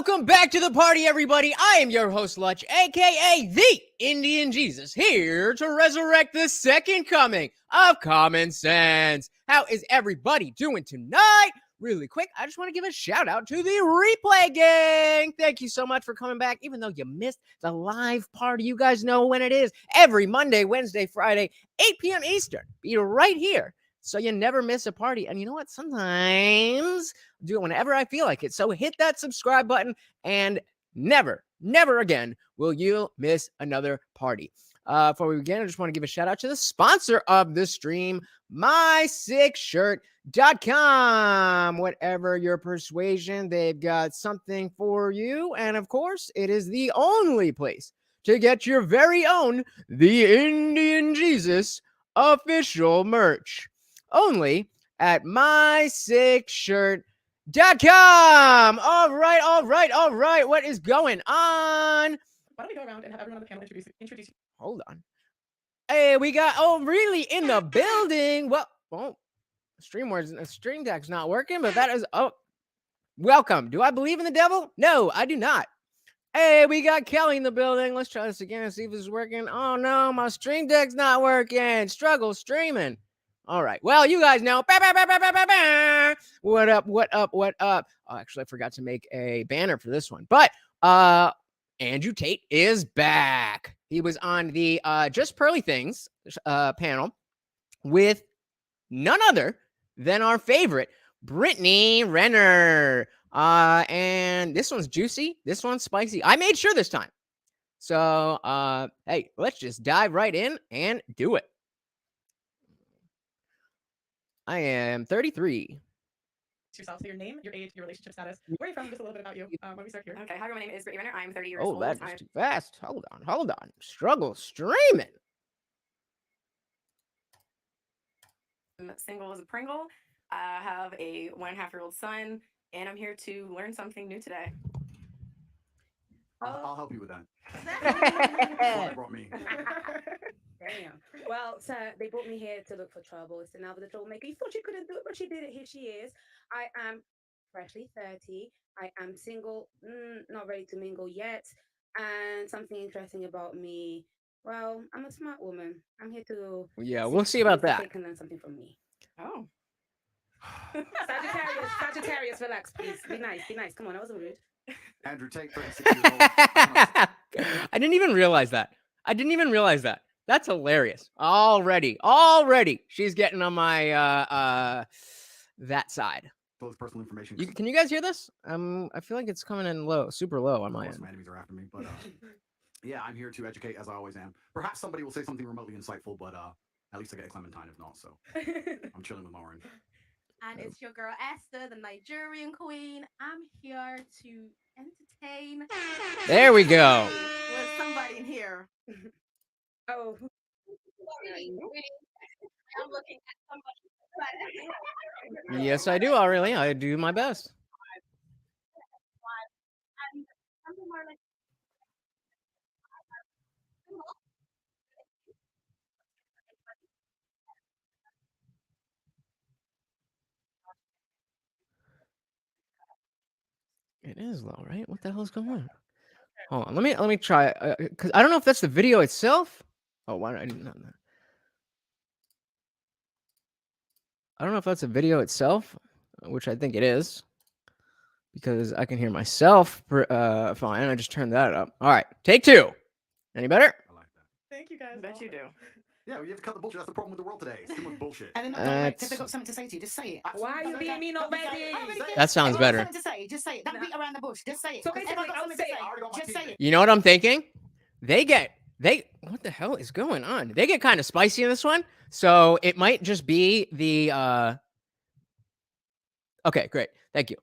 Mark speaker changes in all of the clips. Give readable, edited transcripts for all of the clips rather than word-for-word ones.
Speaker 1: Welcome back to the party, everybody. I am your host, Lutch, aka the Indian Jesus, here to resurrect the second coming of common sense. How is everybody doing tonight? Really quick, I just want to give a shout out to the replay gang. Thank you so much for coming back, even though you missed the live party. You guys know when it is. Every Monday, Wednesday, Friday, 8 p.m. Eastern. Be right here, so you never miss a party. And you know what? Sometimes I do it whenever I feel like it. So hit that subscribe button, and never again will you miss another party. Before we begin, I just want to give a shout out to the sponsor of the stream, MySickShirt.com. Whatever your persuasion, they've got something for you. And of course, it is the only place to get your very own The Indian Jesus official merch. Only at MySickShirt.com. All right. What is going on?
Speaker 2: Why don't we go around and have everyone on the panel introduce you?
Speaker 1: Hold on. Hey, we got really in the building. Well, Stream Deck's not working, but that is welcome. Do I believe in the devil? No, I do not. Hey, we got Kelly in the building. Let's try this again and see if it's working. Oh no, my Stream Deck's not working. Struggle streaming. All right. Well, you guys know. What up? Oh, actually, I forgot to make a banner for this one. But Andrew Tate is back. He was on the JustPearlyThings panel with none other than our favorite, Brittany Renner. And this one's juicy. This one's spicy. I made sure this time. So, hey, let's just dive right in and do it. I am 33.
Speaker 2: Yourself, so your name, your age, your relationship status, where are you from, just a little bit about you. When we start here.
Speaker 3: Okay, hi, my name is Brittany Renner. I'm 30 years old.
Speaker 1: Oh, that's too fast. Hold on. Struggle streaming.
Speaker 3: I'm single as a Pringle. I have a 1.5-year-old son, and I'm here to learn something new today.
Speaker 4: I'll help you with that. That's what brought me.
Speaker 5: Damn. Well, so they brought me here to look for trouble. It's another troublemaker. You thought you couldn't do it, but she did it. Here she is. I am freshly 30. I am single, not ready to mingle yet. And something interesting about me. Well, I'm a smart woman. I'm here to.
Speaker 1: Yeah, we'll see about that.
Speaker 5: They can learn something from me.
Speaker 3: Oh.
Speaker 5: Sagittarius, relax, please. Be nice. Come on, that wasn't rude.
Speaker 4: Andrew Tate, 36 years old.
Speaker 1: I didn't even realize that. That's hilarious. Already. She's getting on my that side.
Speaker 4: Both personal information.
Speaker 1: Can you guys hear this? I feel like it's coming in low, super low on my end.
Speaker 4: My enemies are after me, but yeah, I'm here to educate as I always am. Perhaps somebody will say something remotely insightful, but at least I get a Clementine if not. So I'm chilling with Lauren.
Speaker 6: And it's your girl Esther, the Nigerian queen. I'm here to entertain.
Speaker 1: There we go.
Speaker 6: There's somebody in here.
Speaker 5: Oh.
Speaker 6: I'm looking at somebody.
Speaker 1: Yes, I do, Aurelie. I do my best. It is low, right? What the hell is going on? Hold on, let me try because I don't know if that's the video itself. Oh, why did I do that? I don't know if that's a video itself, which I think it is, because I can hear myself fine. I just turned that up. All right, take two. Any better?
Speaker 4: I like that.
Speaker 2: Thank you guys.
Speaker 3: I bet you do.
Speaker 4: Yeah, we have to cut the bullshit. That's the problem with the world today. It's too much bullshit.
Speaker 7: And then if they've got something to say to you, just say it.
Speaker 5: Why are you being mean already?
Speaker 1: That sounds better.
Speaker 7: Something to say, just say it. Don't beat around the bush. Just say it.
Speaker 5: So basically,
Speaker 7: Everyone got
Speaker 5: I'll
Speaker 7: something to
Speaker 5: say it.
Speaker 7: Just say it.
Speaker 1: You know what I'm thinking? What the hell is going on? They get kind of spicy in this one, so it might just be the Okay, great. Thank you.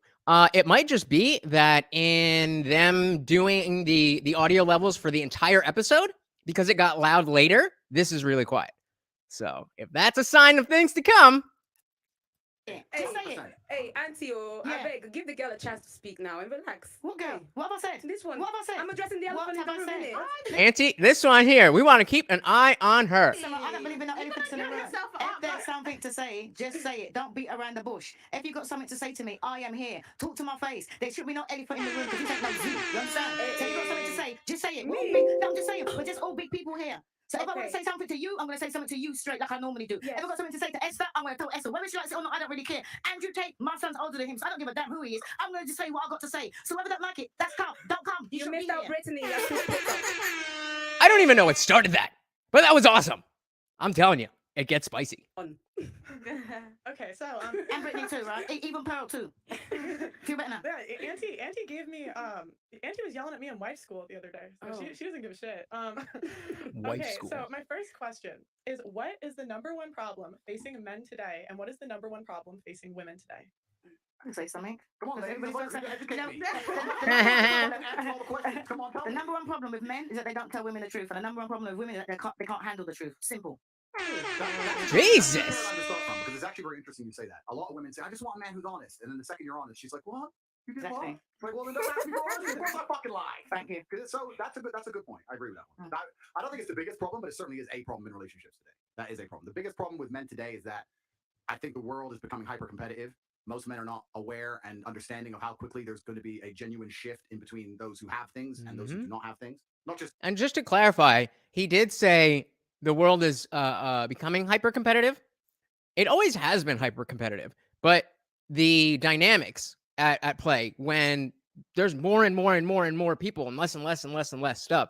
Speaker 1: It might just be that in them doing the audio levels for the entire episode, because it got loud later, this is really quiet. So if that's a sign of things to come,
Speaker 7: Just say it.
Speaker 5: Hey, Auntie, I
Speaker 7: Yeah.
Speaker 5: beg, give the girl a chance to speak now and relax.
Speaker 7: What girl?
Speaker 5: Hey,
Speaker 7: What have I said?
Speaker 5: this one.
Speaker 7: What have I said?
Speaker 5: I'm addressing the
Speaker 7: What
Speaker 5: elephant in the
Speaker 7: have I
Speaker 5: room,
Speaker 7: said?
Speaker 5: innit?
Speaker 1: Auntie, this one here, we want to keep an eye on her.
Speaker 7: So I don't believe in no
Speaker 6: You're
Speaker 7: elephants in the
Speaker 6: gonna
Speaker 7: room.
Speaker 6: get yourself
Speaker 7: If
Speaker 6: up,
Speaker 7: there's
Speaker 6: but-
Speaker 7: something to say, just say it. Don't beat around the bush. If you've got something to say to me, I am here. Talk to my face. There should be no elephant in the room because this ain't no zoo. You understand? So if you've got something to say, just say it. We're all big. No, I'm just saying. We're just all big people here. So if I want to
Speaker 5: Okay.
Speaker 7: say something to you, I'm going to say something to you straight like I normally do.
Speaker 5: Yes.
Speaker 7: If I've got something to say to Esther, I'm going to tell Esther. Whether she likes it or not, I don't really care. Andrew Tate, my son's older than him, so I don't give a damn who he is. I'm going to just say what I've got to say. So whoever don't like it, that's come. Don't come. You
Speaker 5: You
Speaker 7: should be
Speaker 5: missed out
Speaker 7: here.
Speaker 5: Brittany. That's too quick.
Speaker 1: I don't even know what started that, but that was awesome. I'm telling you, it gets spicy.
Speaker 2: Okay, so
Speaker 7: And Brittany too, right? Even Pearl too. Feel better now.
Speaker 2: yeah, Auntie gave me Auntie was yelling at me in wife school the other day, so
Speaker 5: Oh.
Speaker 2: she doesn't give a shit.
Speaker 1: Wife
Speaker 2: okay,
Speaker 1: school.
Speaker 2: so my first question is, what is the #1 problem facing men today, and what is the #1 problem facing women today?
Speaker 7: Can I say something?
Speaker 4: Come on,
Speaker 7: Because
Speaker 4: ladies,
Speaker 7: everybody's
Speaker 4: let's
Speaker 7: gonna say-
Speaker 4: educate
Speaker 7: No,
Speaker 4: me.
Speaker 1: the-
Speaker 4: Answer all the questions. Come on, tell
Speaker 7: The
Speaker 4: me.
Speaker 7: #1 problem with men is that they don't tell women the truth, and the #1 problem with women is that they can't handle the truth. Simple.
Speaker 1: Jesus.
Speaker 4: That's where I start from, because it's actually very interesting you say that. A lot of women say, I just want a man who's honest. And then the second you're honest, she's like, what? You did
Speaker 7: Exactly.
Speaker 4: what? It's like, well, then don't ask me for honesty. Of course I fucking lie.
Speaker 7: Thank you.
Speaker 4: So that's a good point. I agree with that one. I don't think it's the biggest problem, but it certainly is a problem in relationships today. That is a problem. The biggest problem with men today is that I think the world is becoming hyper competitive. Most men are not aware and understanding of how quickly there's going to be a genuine shift in between those who have things and those who do not have things. Not just
Speaker 1: And just to clarify, he did say the world is becoming hyper competitive. It always has been hyper competitive, but the dynamics at play when there's more and more and more and more people and less and less and less and less stuff.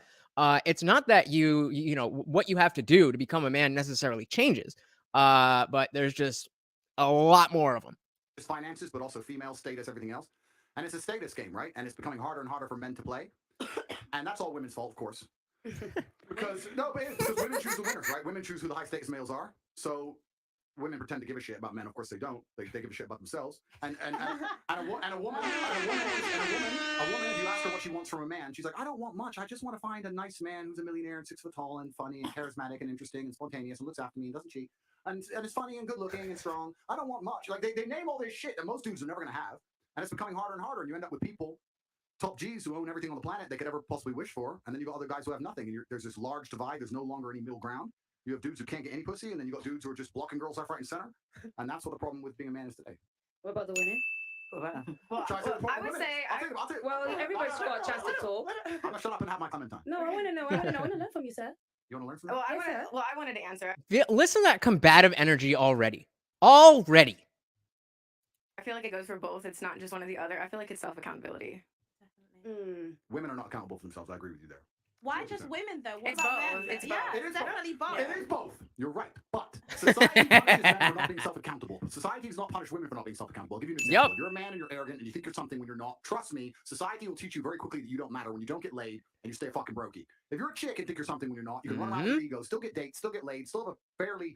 Speaker 1: It's not that you know what you have to do to become a man necessarily changes, but there's just a lot more of them.
Speaker 4: finances, but also female status, everything else. And it's a status game, right? And it's becoming harder and harder for men to play. And that's all women's fault, of course. Because women choose the winners, right? Women choose who the high status males are. So women pretend to give a shit about men. Of course they don't. They give a shit about themselves. And a woman, if you ask her what she wants from a man, she's like, I don't want much. I just want to find a nice man who's a millionaire and 6 foot tall and funny and charismatic and interesting and spontaneous and looks after me and doesn't cheat. And is funny and good looking and strong. I don't want much. Like they name all this shit that most dudes are never gonna have. And it's becoming harder and harder. And you end up with people, top G's, who own everything on the planet they could ever possibly wish for. And then you got other guys who have nothing. And there's this large divide. There's no longer any middle ground. You have dudes who can't get any pussy, and then you got dudes who are just blocking girls left, right, and center. And that's what the problem with being a man is today.
Speaker 5: What about the women?
Speaker 4: Shall I say the problem
Speaker 5: I
Speaker 4: with
Speaker 5: would
Speaker 4: women?
Speaker 5: say,
Speaker 4: I'll take it.
Speaker 5: well, everybody's got a chance to talk.
Speaker 4: I'm gonna shut up and have my comment time.
Speaker 5: No, I want to know. I want to learn from you, sir.
Speaker 4: You want to learn from me?
Speaker 3: Well, I wanted to answer.
Speaker 1: Listen to that combative energy already. Already.
Speaker 3: I feel like it goes for both. It's not just one or the other. I feel like it's self-accountability.
Speaker 4: Women are not accountable for themselves. I agree with you there.
Speaker 6: Why just women though? What
Speaker 3: It's
Speaker 6: about
Speaker 3: both.
Speaker 6: men?
Speaker 3: It's
Speaker 6: Yeah,
Speaker 3: both.
Speaker 4: It is
Speaker 6: definitely both.
Speaker 4: It is both. You're right. But society punishes men for not being self-accountable. Society does not punish women for not being self-accountable. I'll give you an example.
Speaker 1: Yep.
Speaker 4: If you're a man and you're arrogant and you think you're something when you're not, trust me, society will teach you very quickly that you don't matter when you don't get laid and you stay fucking brokey. If you're a chick and think you're something when you're not, you can run around with your ego, still get dates, still get laid, still have a fairly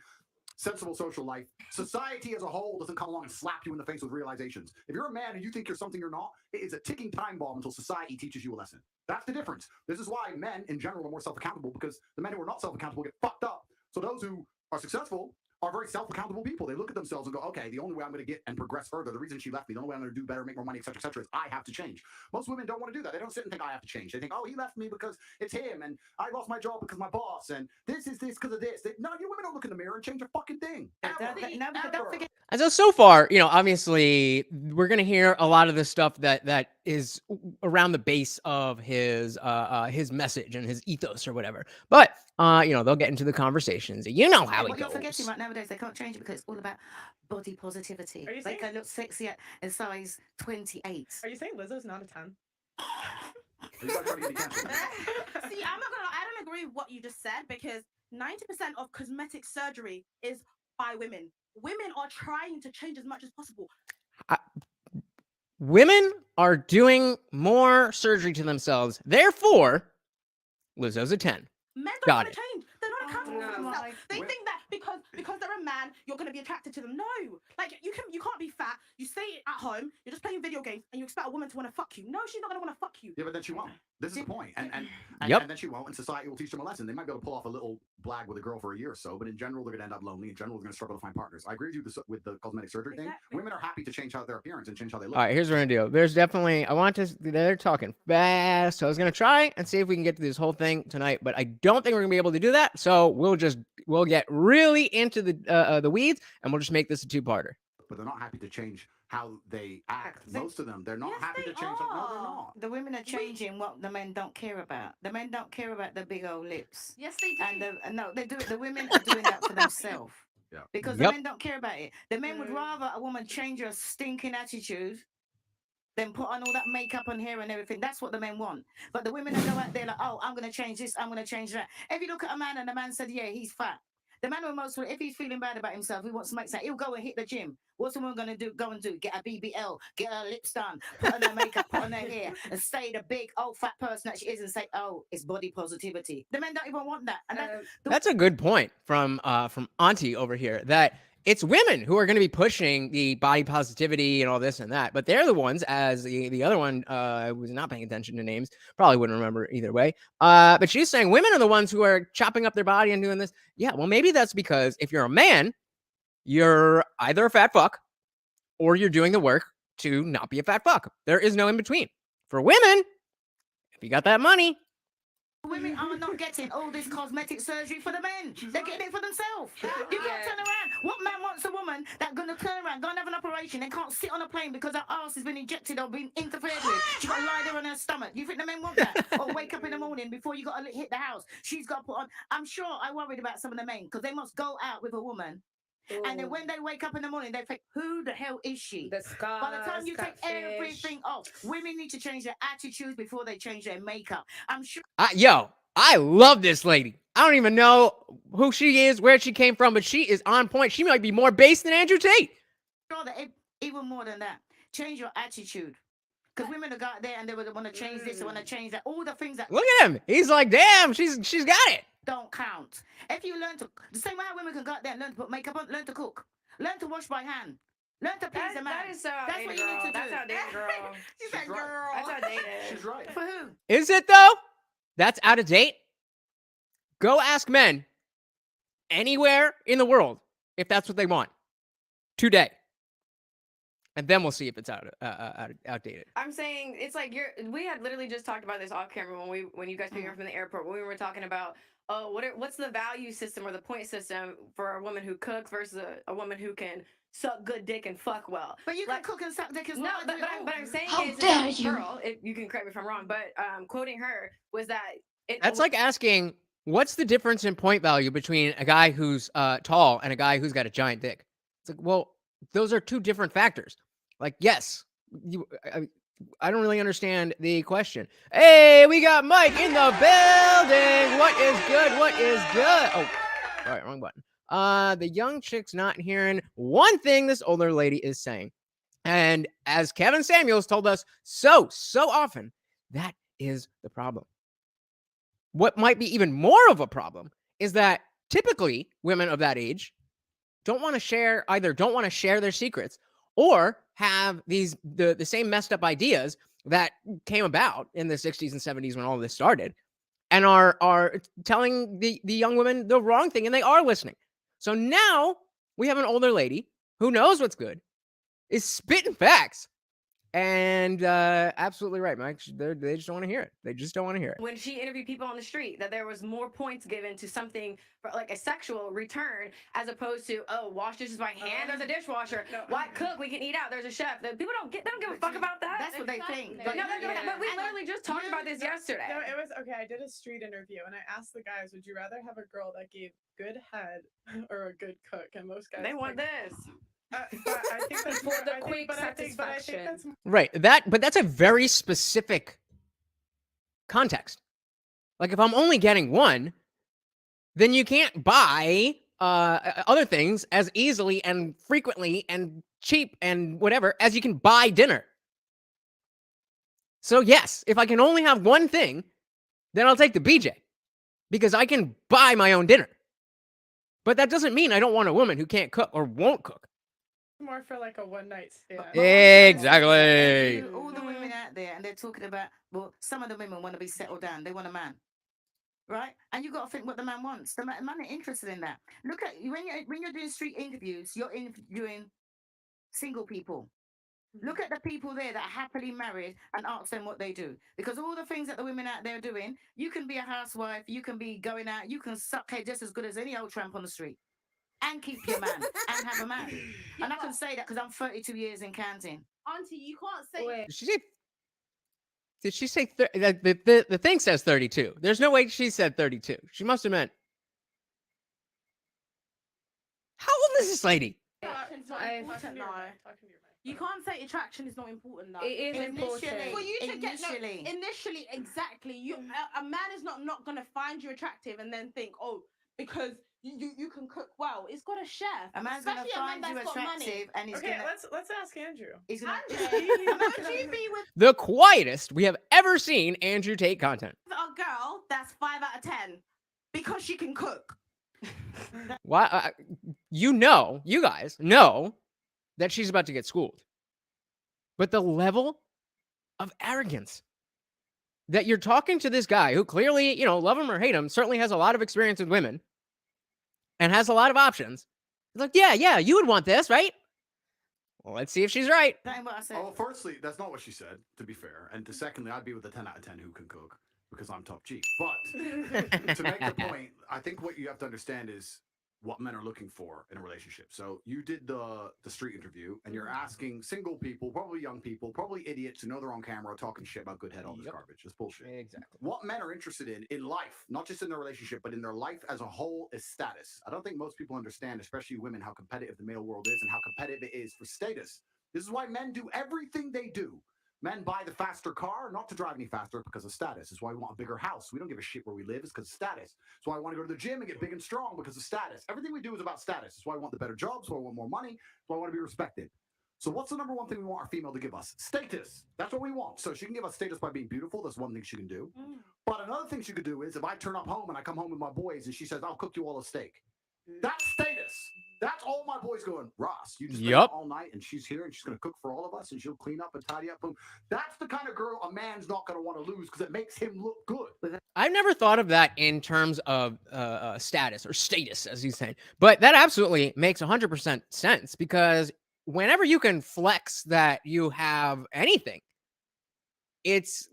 Speaker 4: sensible social life. Society as a whole doesn't come along and slap you in the face with realizations. If you're a man and you think you're something you're not, it is a ticking time bomb until society teaches you a lesson. That's the difference. This is why men in general are more self-accountable, because the men who are not self-accountable get fucked up. So those who are successful are very self-accountable people. They look at themselves and go, okay, the only way I'm going to get and progress further, the reason she left me, the only way I'm going to do better, make more money, et cetera, is I have to change. Most women don't want to do that. They don't sit and think I have to change. They think, oh, he left me because it's him, and I lost my job because my boss, and this is this because of this. No, you women don't look in the mirror and change a fucking thing.
Speaker 7: Don't forget.
Speaker 1: And so far, obviously, we're gonna hear a lot of the stuff that is around the base of his message and his ethos or whatever. But they'll get into the conversations. You know how it
Speaker 7: What you're
Speaker 1: goes.
Speaker 7: forgetting right nowadays, they can't change it because it's all about body positivity.
Speaker 2: Are you
Speaker 7: They
Speaker 2: saying-
Speaker 7: can look sexy in size 28.
Speaker 2: Are you saying Lizzo's not a 10?
Speaker 4: You guys trying to get me canceled.
Speaker 6: See, I'm not gonna lie, I don't agree with what you just said because 90% of cosmetic surgery is by women. Women are trying to change as much as possible.
Speaker 1: Women are doing more surgery to themselves. Therefore, Lizzo's a 10.
Speaker 6: Men don't
Speaker 1: Got
Speaker 6: want
Speaker 1: it.
Speaker 6: to change. They're not accountable for
Speaker 5: no.
Speaker 6: themselves. They think that because they're a man, you're gonna be attracted to them. No, like you can't be fat. You stay at home, you're just playing video games, and you expect a woman to want to fuck you. No, she's not gonna want to fuck you.
Speaker 4: Yeah, but then she won't. This is the point. And
Speaker 1: Yep.
Speaker 4: then she won't, and society will teach them a lesson. They might be able to pull off a little blag with a girl for a year or so, but in general, they're going to end up lonely. In general, they're going to struggle to find partners. I agree with you with the cosmetic surgery thing. Women are happy to change how their appearance and change how they look.
Speaker 1: All right, here's what we're gonna do. There's definitely they're talking fast, so I was gonna try and see if we can get to this whole thing tonight, but I don't think we're gonna be able to do that. So we'll get really into the weeds, and we'll just make this a two-parter.
Speaker 4: But they're not happy to change how they act.
Speaker 5: They-
Speaker 4: Most of them, they're not
Speaker 6: Yes,
Speaker 4: happy
Speaker 6: they
Speaker 4: to change. No, they're
Speaker 6: are.
Speaker 4: not.
Speaker 7: The women are changing what the men don't care about. The men don't care about the big old lips.
Speaker 6: Yes, they do.
Speaker 7: And no, they do it. The women are doing that for themselves.
Speaker 4: Yeah.
Speaker 7: Because
Speaker 1: Yep.
Speaker 7: the men don't care about it. The men would rather a woman change her stinking attitude than put on all that makeup and hair and everything. That's what the men want. But the women that go out there like, oh, I'm gonna change this, I'm gonna change that. If you look at a man and the man said, yeah, he's fat. The man will if he's feeling bad about himself, he wants to make that, he'll go and hit the gym. What's the woman gonna do? Go and do? Get a BBL, get her lips done, put on her makeup, put on her hair, and stay the big old fat person that she is and say, oh, it's body positivity. The men don't even want that. And
Speaker 1: That's a good point from Auntie over here, that it's women who are going to be pushing the body positivity and all this and that, but they're the ones, as the other one was not paying attention to names, probably wouldn't remember either way. But she's saying women are the ones who are chopping up their body and doing this. Yeah, well, maybe that's because if you're a man, you're either a fat fuck or you're doing the work to not be a fat fuck. There is no in between. For women, if you got that money,
Speaker 7: women are not getting all this cosmetic surgery for the men. They're getting it for themselves. You can't turn around. What man wants a woman that's going to turn around, go and have an operation, and can't sit on a plane because her ass has been injected or been interfered with? She got to lie there on her stomach. You think the men want that? Or wake up in the morning before you got to hit the house. She's got to put on. I'm sure I worried about some of the men because they must go out with a woman. And then when they wake up in the morning, they think, who the hell is she?
Speaker 5: The scars,
Speaker 7: By the time you take
Speaker 5: catfish.
Speaker 7: everything off, women need to change their attitudes before they change their makeup. I'm sure
Speaker 1: yo, I love this lady. I don't even know who she is, where she came from, but she is on point. She might be more based than Andrew Tate.
Speaker 7: that even more than that, change your attitude. Because women have got there and they would want to change this, they want to change that. All the things that
Speaker 1: Look at him. He's like, damn, she's got it.
Speaker 7: don't count. If you learn to, the same way how women can go out there and learn to put makeup on, learn to cook, learn to wash by hand, learn to please a man.
Speaker 3: That is so
Speaker 7: That's
Speaker 3: outdated,
Speaker 7: what you need
Speaker 3: girl.
Speaker 7: to
Speaker 3: That's
Speaker 7: do.
Speaker 3: outdated, girl.
Speaker 6: She said,
Speaker 4: She's right.
Speaker 6: girl.
Speaker 3: That's outdated.
Speaker 4: She's right.
Speaker 7: For who?
Speaker 1: Is it though? That's out of date. Go ask men anywhere in the world if that's what they want today. And then we'll see if it's outdated.
Speaker 3: I'm saying it's like we had literally just talked about this off camera when you guys picked me up from the airport. When we were talking about what's the value system or the point system for a woman who cooks versus a woman who can suck good dick and fuck well.
Speaker 7: But you
Speaker 3: Like-
Speaker 7: can cook and suck dick as
Speaker 3: No,
Speaker 7: well.
Speaker 3: but I'm saying
Speaker 8: How
Speaker 3: is
Speaker 8: dare
Speaker 3: that
Speaker 8: you.
Speaker 3: Pearl, you can correct me if I'm wrong, but quoting her was that
Speaker 1: That's like asking, what's the difference in point value between a guy who's tall and a guy who's got a giant dick? It's like, well, those are two different factors. Like, yes, I don't really understand the question. Hey, we got Mike in the building. What is good? What is good? Oh, all right, wrong button. The young chick's not hearing one thing this older lady is saying. And as Kevin Samuels told us so often, that is the problem. What might be even more of a problem is that typically women of that age don't want to share their secrets or have the same messed up ideas that came about in the 60s and 70s when all of this started, and are telling the young women the wrong thing, and they are listening. So now we have an older lady who knows what's good, is spitting facts, and absolutely right, Mike. They just don't want to hear it. They just don't want to hear it.
Speaker 3: when she interviewed people on the street that there was more points given to something for like a sexual return as opposed to wash dishes by hand. There's a dishwasher. Why cook? We can eat out. There's a chef. People don't give a fuck about that.
Speaker 7: That's what they think.
Speaker 3: No,
Speaker 7: But,
Speaker 3: but we literally just talked about this yesterday.
Speaker 2: No, it was okay. I did a street interview and I asked the guys, would you rather have a girl that gave good head or a good cook? And most guys
Speaker 3: They want
Speaker 2: think-
Speaker 3: this.
Speaker 2: but I think that's
Speaker 5: For
Speaker 2: more,
Speaker 5: the
Speaker 2: I think-
Speaker 5: quick
Speaker 2: but I think
Speaker 5: satisfaction.
Speaker 2: that's
Speaker 1: Right. But that's a very specific context. Like if I'm only getting one, then you can't buy other things as easily and frequently and cheap and whatever as you can buy dinner. So yes, if I can only have one thing, then I'll take the BJ because I can buy my own dinner. But that doesn't mean I don't want a woman who can't cook or won't cook.
Speaker 2: More for like a one night stand.
Speaker 1: Exactly.
Speaker 7: All the women out there, and they're talking about, well, some of the women want to be settled down. They want a man, right? And you got to think what the man wants. The man ain't interested in that. Look at when you're doing street interviews, you're interviewing single people. Look at the people there that are happily married and ask them what they do. Because all the things that the women out there are doing, you can be a housewife, you can be going out, you can suck head just as good as any old tramp on the street. And keep your man and have a man. And I can say that because I'm 32 years in counting.
Speaker 6: Auntie, you can't say.
Speaker 1: Did she say the thing says 32? There's no way she said 32. She must have meant. How old is this lady?
Speaker 6: Attraction's not important, no. You can't say attraction is not important, though.
Speaker 5: It is important.
Speaker 6: For you to get
Speaker 7: Initially.
Speaker 6: initially, exactly. You a man is not gonna find you attractive and then think, oh, because you can cook well. It's got a chef.
Speaker 7: A man's gonna
Speaker 6: Especially a man
Speaker 7: find you
Speaker 6: that's got money.
Speaker 7: attractive, and he's
Speaker 2: Okay,
Speaker 7: gonna.
Speaker 2: let's ask Andrew.
Speaker 7: He's gonna.
Speaker 6: Would you be with
Speaker 1: The quietest we have ever seen Andrew Tate content.
Speaker 6: a girl that's 5 out of 10 because she can cook?
Speaker 1: Why? You guys know that she's about to get schooled. But the level of arrogance that you're talking to this guy who clearly, love him or hate him, certainly has a lot of experience with women and has a lot of options. He's like, yeah, you would want this, right? Well, let's see if she's right.
Speaker 7: That ain't what I said.
Speaker 4: Oh, firstly, that's not what she said, to be fair. And secondly, I'd be with a 10 out of 10 who can cook because I'm top G. But to make the point, I think what you have to understand is what men are looking for in a relationship. So you did the street interview, and you're asking single people, probably young people, probably idiots who know they're on camera talking shit about good head, all this garbage. It's bullshit.
Speaker 1: Exactly.
Speaker 4: What men are interested in life, not just in their relationship, but in their life as a whole, is status. I don't think most people understand, especially women, how competitive the male world is and how competitive it is for status. This is why men do everything they do. Men buy the faster car, not to drive any faster, because of status. It's why we want a bigger house. We don't give a shit where we live. It's because of status. It's why I want to go to the gym and get big and strong, because of status. Everything we do is about status. It's why I want the better jobs. It's why I want more money. It's why I want to be respected. So what's the number one thing we want our female to give us? Status. That's what we want. So she can give us status by being beautiful. That's one thing she can do. But another thing she could do is if I turn up home and I come home with my boys and she says, I'll cook you all a steak. That's status. That's all my boys going, Ross, you just stay up all night and she's here and she's going to cook for all of us and she'll clean up and tidy up. Boom. That's the kind of girl a man's not going to want to lose because it makes him look good.
Speaker 1: I've never thought of that in terms of status or status, as he's saying. But that absolutely makes 100% sense because whenever you can flex that you have anything, it's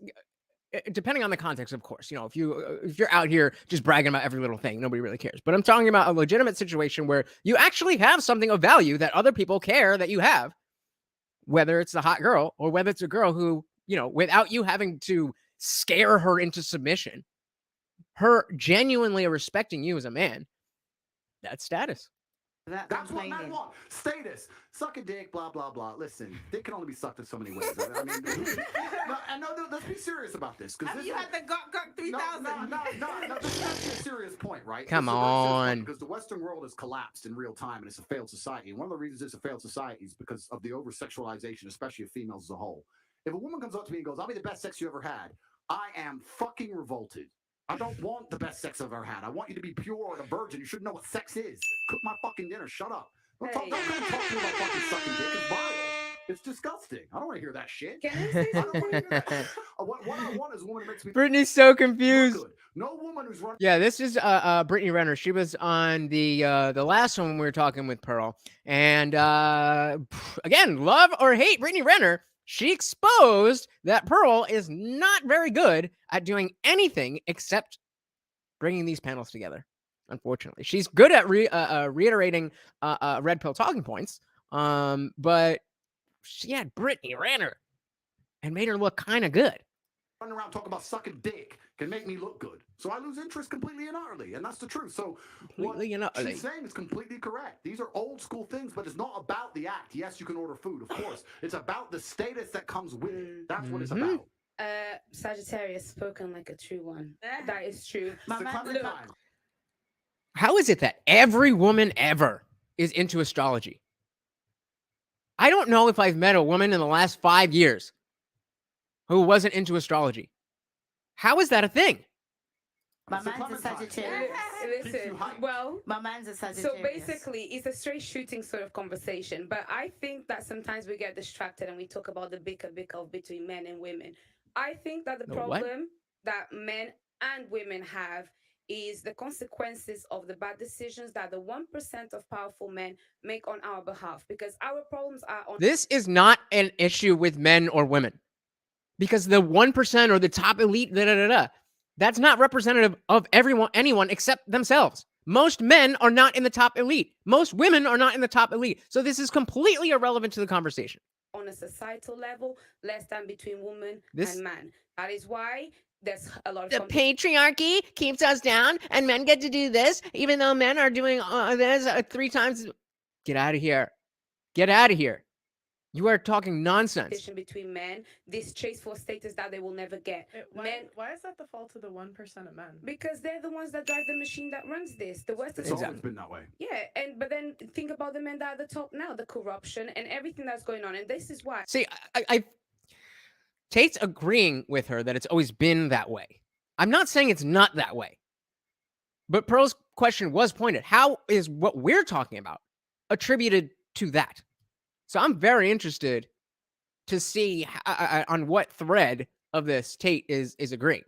Speaker 1: depending on the context, of course. If you're out here just bragging about every little thing, nobody really cares. But I'm talking about a legitimate situation where you actually have something of value that other people care that you have, whether it's the hot girl or whether it's a girl who, without you having to scare her into submission, her genuinely respecting you as a man, that's status.
Speaker 4: That's what men want. Status. Suck a dick, blah, blah, blah. Listen, dick can only be sucked in so many ways. I mean, let's be serious about this.
Speaker 6: Have you had the Gok 3000?
Speaker 4: No, this is actually a serious point, right?
Speaker 1: Come on.
Speaker 4: Because the Western world has collapsed in real time and it's a failed society. And one of the reasons it's a failed society is because of the over-sexualization, especially of females as a whole. If a woman comes up to me and goes, I'll be the best sex you ever had, I am fucking revolted. I don't want the best sex I've ever had. I want you to be pure and a virgin. You should know what sex is. Cook my fucking dinner. Shut up. Don't talk to me about fucking sucking dick. It's vile. It's disgusting. I don't want to hear that shit. I don't want to hear that. What I want is a woman who makes me
Speaker 1: Brittany's so confused.
Speaker 4: good. No woman who's running.
Speaker 1: Yeah, this is Brittany Renner. She was on the last one when we were talking with Pearl. And again, love or hate Brittany Renner, she exposed that Pearl is not very good at doing anything except bringing these panels together. Unfortunately, she's good at reiterating red pill talking points. But she had Brittany Renner and made her look kind of good.
Speaker 4: Running around talking about sucking dick can make me look good. So I lose interest completely and utterly. And that's the truth. So what she's saying is completely correct. These are old school things, but it's not about the act. Yes, you can order food, of course. It's about the status that comes with it. That's what it's about.
Speaker 5: Sagittarius, spoken like a true one. That is true.
Speaker 1: How is it that every woman ever is into astrology? I don't know if I've met a woman in the last 5 years who wasn't into astrology. How is that a thing?
Speaker 7: My
Speaker 4: It's a
Speaker 7: man's a
Speaker 4: Clementine.
Speaker 7: Sagittarius.
Speaker 4: Keeps
Speaker 5: Listen,
Speaker 4: you hyped.
Speaker 5: well,
Speaker 7: My man's a
Speaker 5: so
Speaker 7: Sagittarius.
Speaker 5: basically, it's a straight shooting sort of conversation. But I think that sometimes we get distracted and we talk about the bicker between men and women. I think that the
Speaker 1: The what?
Speaker 5: problem that men and women have is the consequences of the bad decisions that the 1% of powerful men make on our behalf. Because our problems are on
Speaker 1: This is not an issue with men or women. Because the 1% or the top elite, that's not representative of anyone except themselves. Most men are not in the top elite. Most women are not in the top elite. So this is completely irrelevant to the conversation.
Speaker 5: on a societal level, less than between woman
Speaker 1: This-
Speaker 5: and man. That is why there's a lot of
Speaker 1: The patriarchy keeps us down, and men get to do this, even though men are doing this 3 times. Get out of here. Get out of here. You are talking nonsense.
Speaker 5: competition between men, this chase for status that they will never get.
Speaker 2: Why is that the fault of the 1% of men?
Speaker 5: Because they're the ones that drive the machine that runs this. The West
Speaker 4: It's
Speaker 5: is
Speaker 4: always been that way.
Speaker 5: yeah, but then think about the men that are at the top now, the corruption and everything that's going on, and this is why.
Speaker 1: See, Tate's agreeing with her that it's always been that way. I'm not saying it's not that way. But Pearl's question was pointed. How is what we're talking about attributed to that? So I'm very interested to see on what thread of this Tate is agreeing.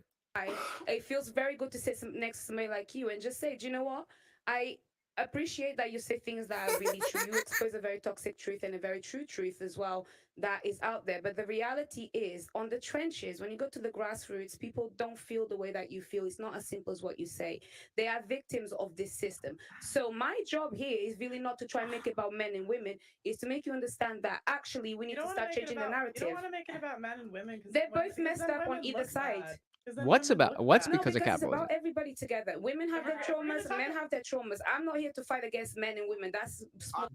Speaker 5: It feels very good to sit next to somebody like you and just say, do you know what? I appreciate that you say things that are really true. You expose a very toxic truth and a very true truth as well that is out there. But the reality is, on the trenches, when you go to the grassroots, people don't feel the way that you feel. It's not as simple as what you say. They are victims of this system. So my job here is really not to try and make it about men and women. Is to make you understand that actually we need to start changing the narrative.
Speaker 2: You don't want to make it about men and women.
Speaker 5: They're both messed up on either side.
Speaker 1: What's
Speaker 2: because
Speaker 1: because
Speaker 5: No,
Speaker 1: of
Speaker 5: because it's
Speaker 1: capitalism?
Speaker 5: about everybody together. Women have their traumas, men have their traumas. I'm not here to fight against men and women. That's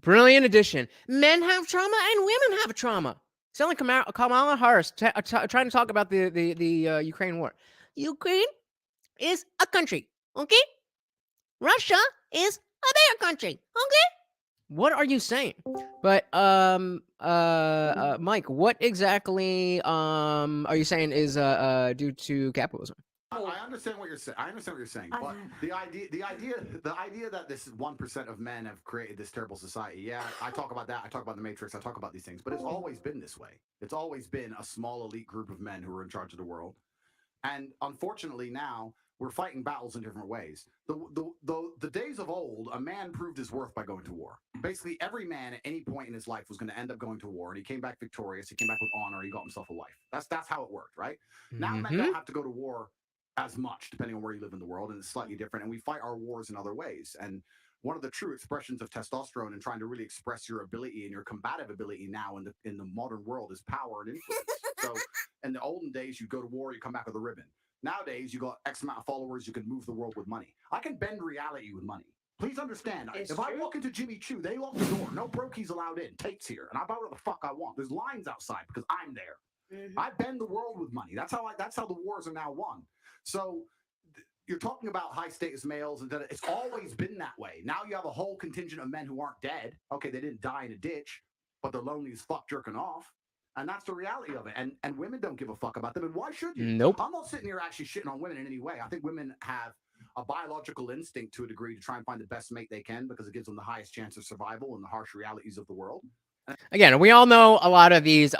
Speaker 1: Brilliant addition. Men have trauma and women have trauma. Sound like Kamala Harris trying to talk about the Ukraine war. Ukraine is a country, okay? Russia is a bigger country, okay? What are you saying? But Mike, what exactly are you saying is due to capitalism?
Speaker 4: I understand what you're saying. I understand what you're saying, but the idea that this 1% of men have created this terrible society. Yeah, I talk about that. I talk about the Matrix. I talk about these things, but it's always been this way. It's always been a small elite group of men who are in charge of the world, and unfortunately now we're fighting battles in different ways. The days of old, a man proved his worth by going to war. Basically, every man at any point in his life was going to end up going to war, and he came back victorious. He came back with honor. He got himself a life. That's how it worked, right? Now men don't have to go to war as much, depending on where you live in the world, and it's slightly different. And we fight our wars in other ways. And one of the true expressions of testosterone and trying to really express your ability and your combative ability now in the modern world is power and influence. So in the olden days, you go to war, you come back with a ribbon. Nowadays, you got X amount of followers, you can move the world with money. I can bend reality with money. Please understand, if I walk into Jimmy Choo, they lock the door. No brokies allowed in. Tate's here. And I buy what the fuck I want. There's lines outside because I'm there. I bend the world with money. That's how the wars are now won. So you're talking about high status males, and it's always been that way. Now you have a whole contingent of men who aren't dead. Okay, they didn't die in a ditch, but they're lonely as fuck jerking off. And that's the reality of it. And women don't give a fuck about them. And why should you?
Speaker 1: Nope.
Speaker 4: I'm not sitting here actually shitting on women in any way. I think women have a biological instinct to a degree to try and find the best mate they can because it gives them the highest chance of survival in the harsh realities of the world.
Speaker 1: Again, we all know a lot of these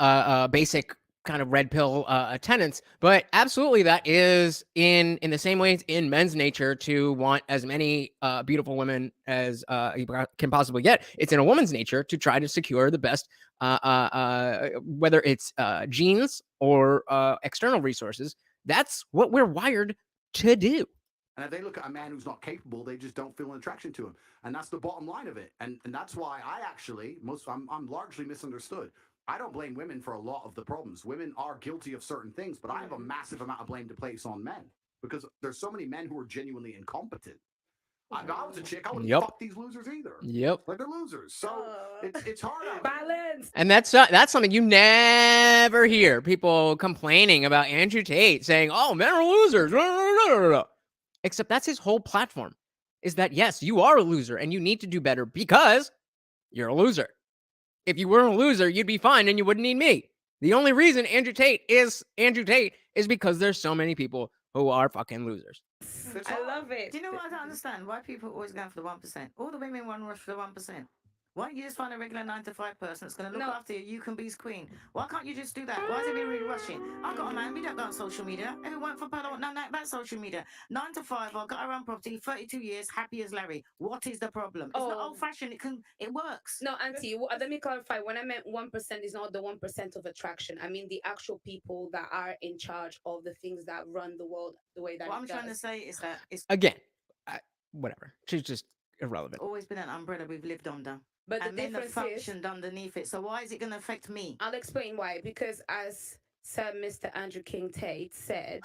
Speaker 1: basic kind of red pill tenets, but absolutely that is in the same way it's in men's nature to want as many beautiful women as you can possibly get. It's in a woman's nature to try to secure the best, whether it's genes or external resources. That's what we're wired to do.
Speaker 4: And if they look at a man who's not capable, they just don't feel an attraction to him. And that's the bottom line of it. And that's why I'm largely misunderstood. I don't blame women for a lot of the problems. Women are guilty of certain things, but I have a massive amount of blame to place on men because there's so many men who are genuinely incompetent. If I was a chick, I wouldn't fuck these losers either.
Speaker 1: Yep.
Speaker 4: Like they're losers. So it's hard out there.
Speaker 5: balance.
Speaker 1: And that's something you never hear people complaining about Andrew Tate saying, "Oh, men are losers." Except that's his whole platform. Is that yes, you are a loser and you need to do better because you're a loser. If you weren't a loser, you'd be fine and you wouldn't need me. The only reason Andrew Tate is because there's so many people who are fucking losers.
Speaker 4: It's
Speaker 5: I
Speaker 4: hard.
Speaker 5: love it.
Speaker 7: Do you know what I don't understand? Why people always going for the 1%? All the women want to rush for the 1%. Why don't you just find a regular 9-to-5 person that's going to look
Speaker 5: No.
Speaker 7: after you? You can be his queen. Why can't you just do that? Why is everybody really rushing? I got a man. We don't go on social media. If it weren't for Pearl, I want nothing about social media. 9 to 5. I've got our own property. 32 years. Happy as Larry. What is the problem? It's not
Speaker 5: Oh.
Speaker 7: old-fashioned. It works.
Speaker 5: No, Auntie, let me clarify. When I meant 1% is not the 1% of attraction. I mean the actual people that are in charge of the things that run the world the way that
Speaker 7: What
Speaker 5: it
Speaker 7: I'm trying to
Speaker 5: does.
Speaker 7: say is that it's
Speaker 1: Again, whatever. She's just irrelevant.
Speaker 7: always been an umbrella we've lived under.
Speaker 5: But the
Speaker 7: And men have
Speaker 5: difference is,
Speaker 7: functioned underneath it. So why is it going to affect me?
Speaker 5: I'll explain why. Because as Sir Mr. Andrew King Tate said,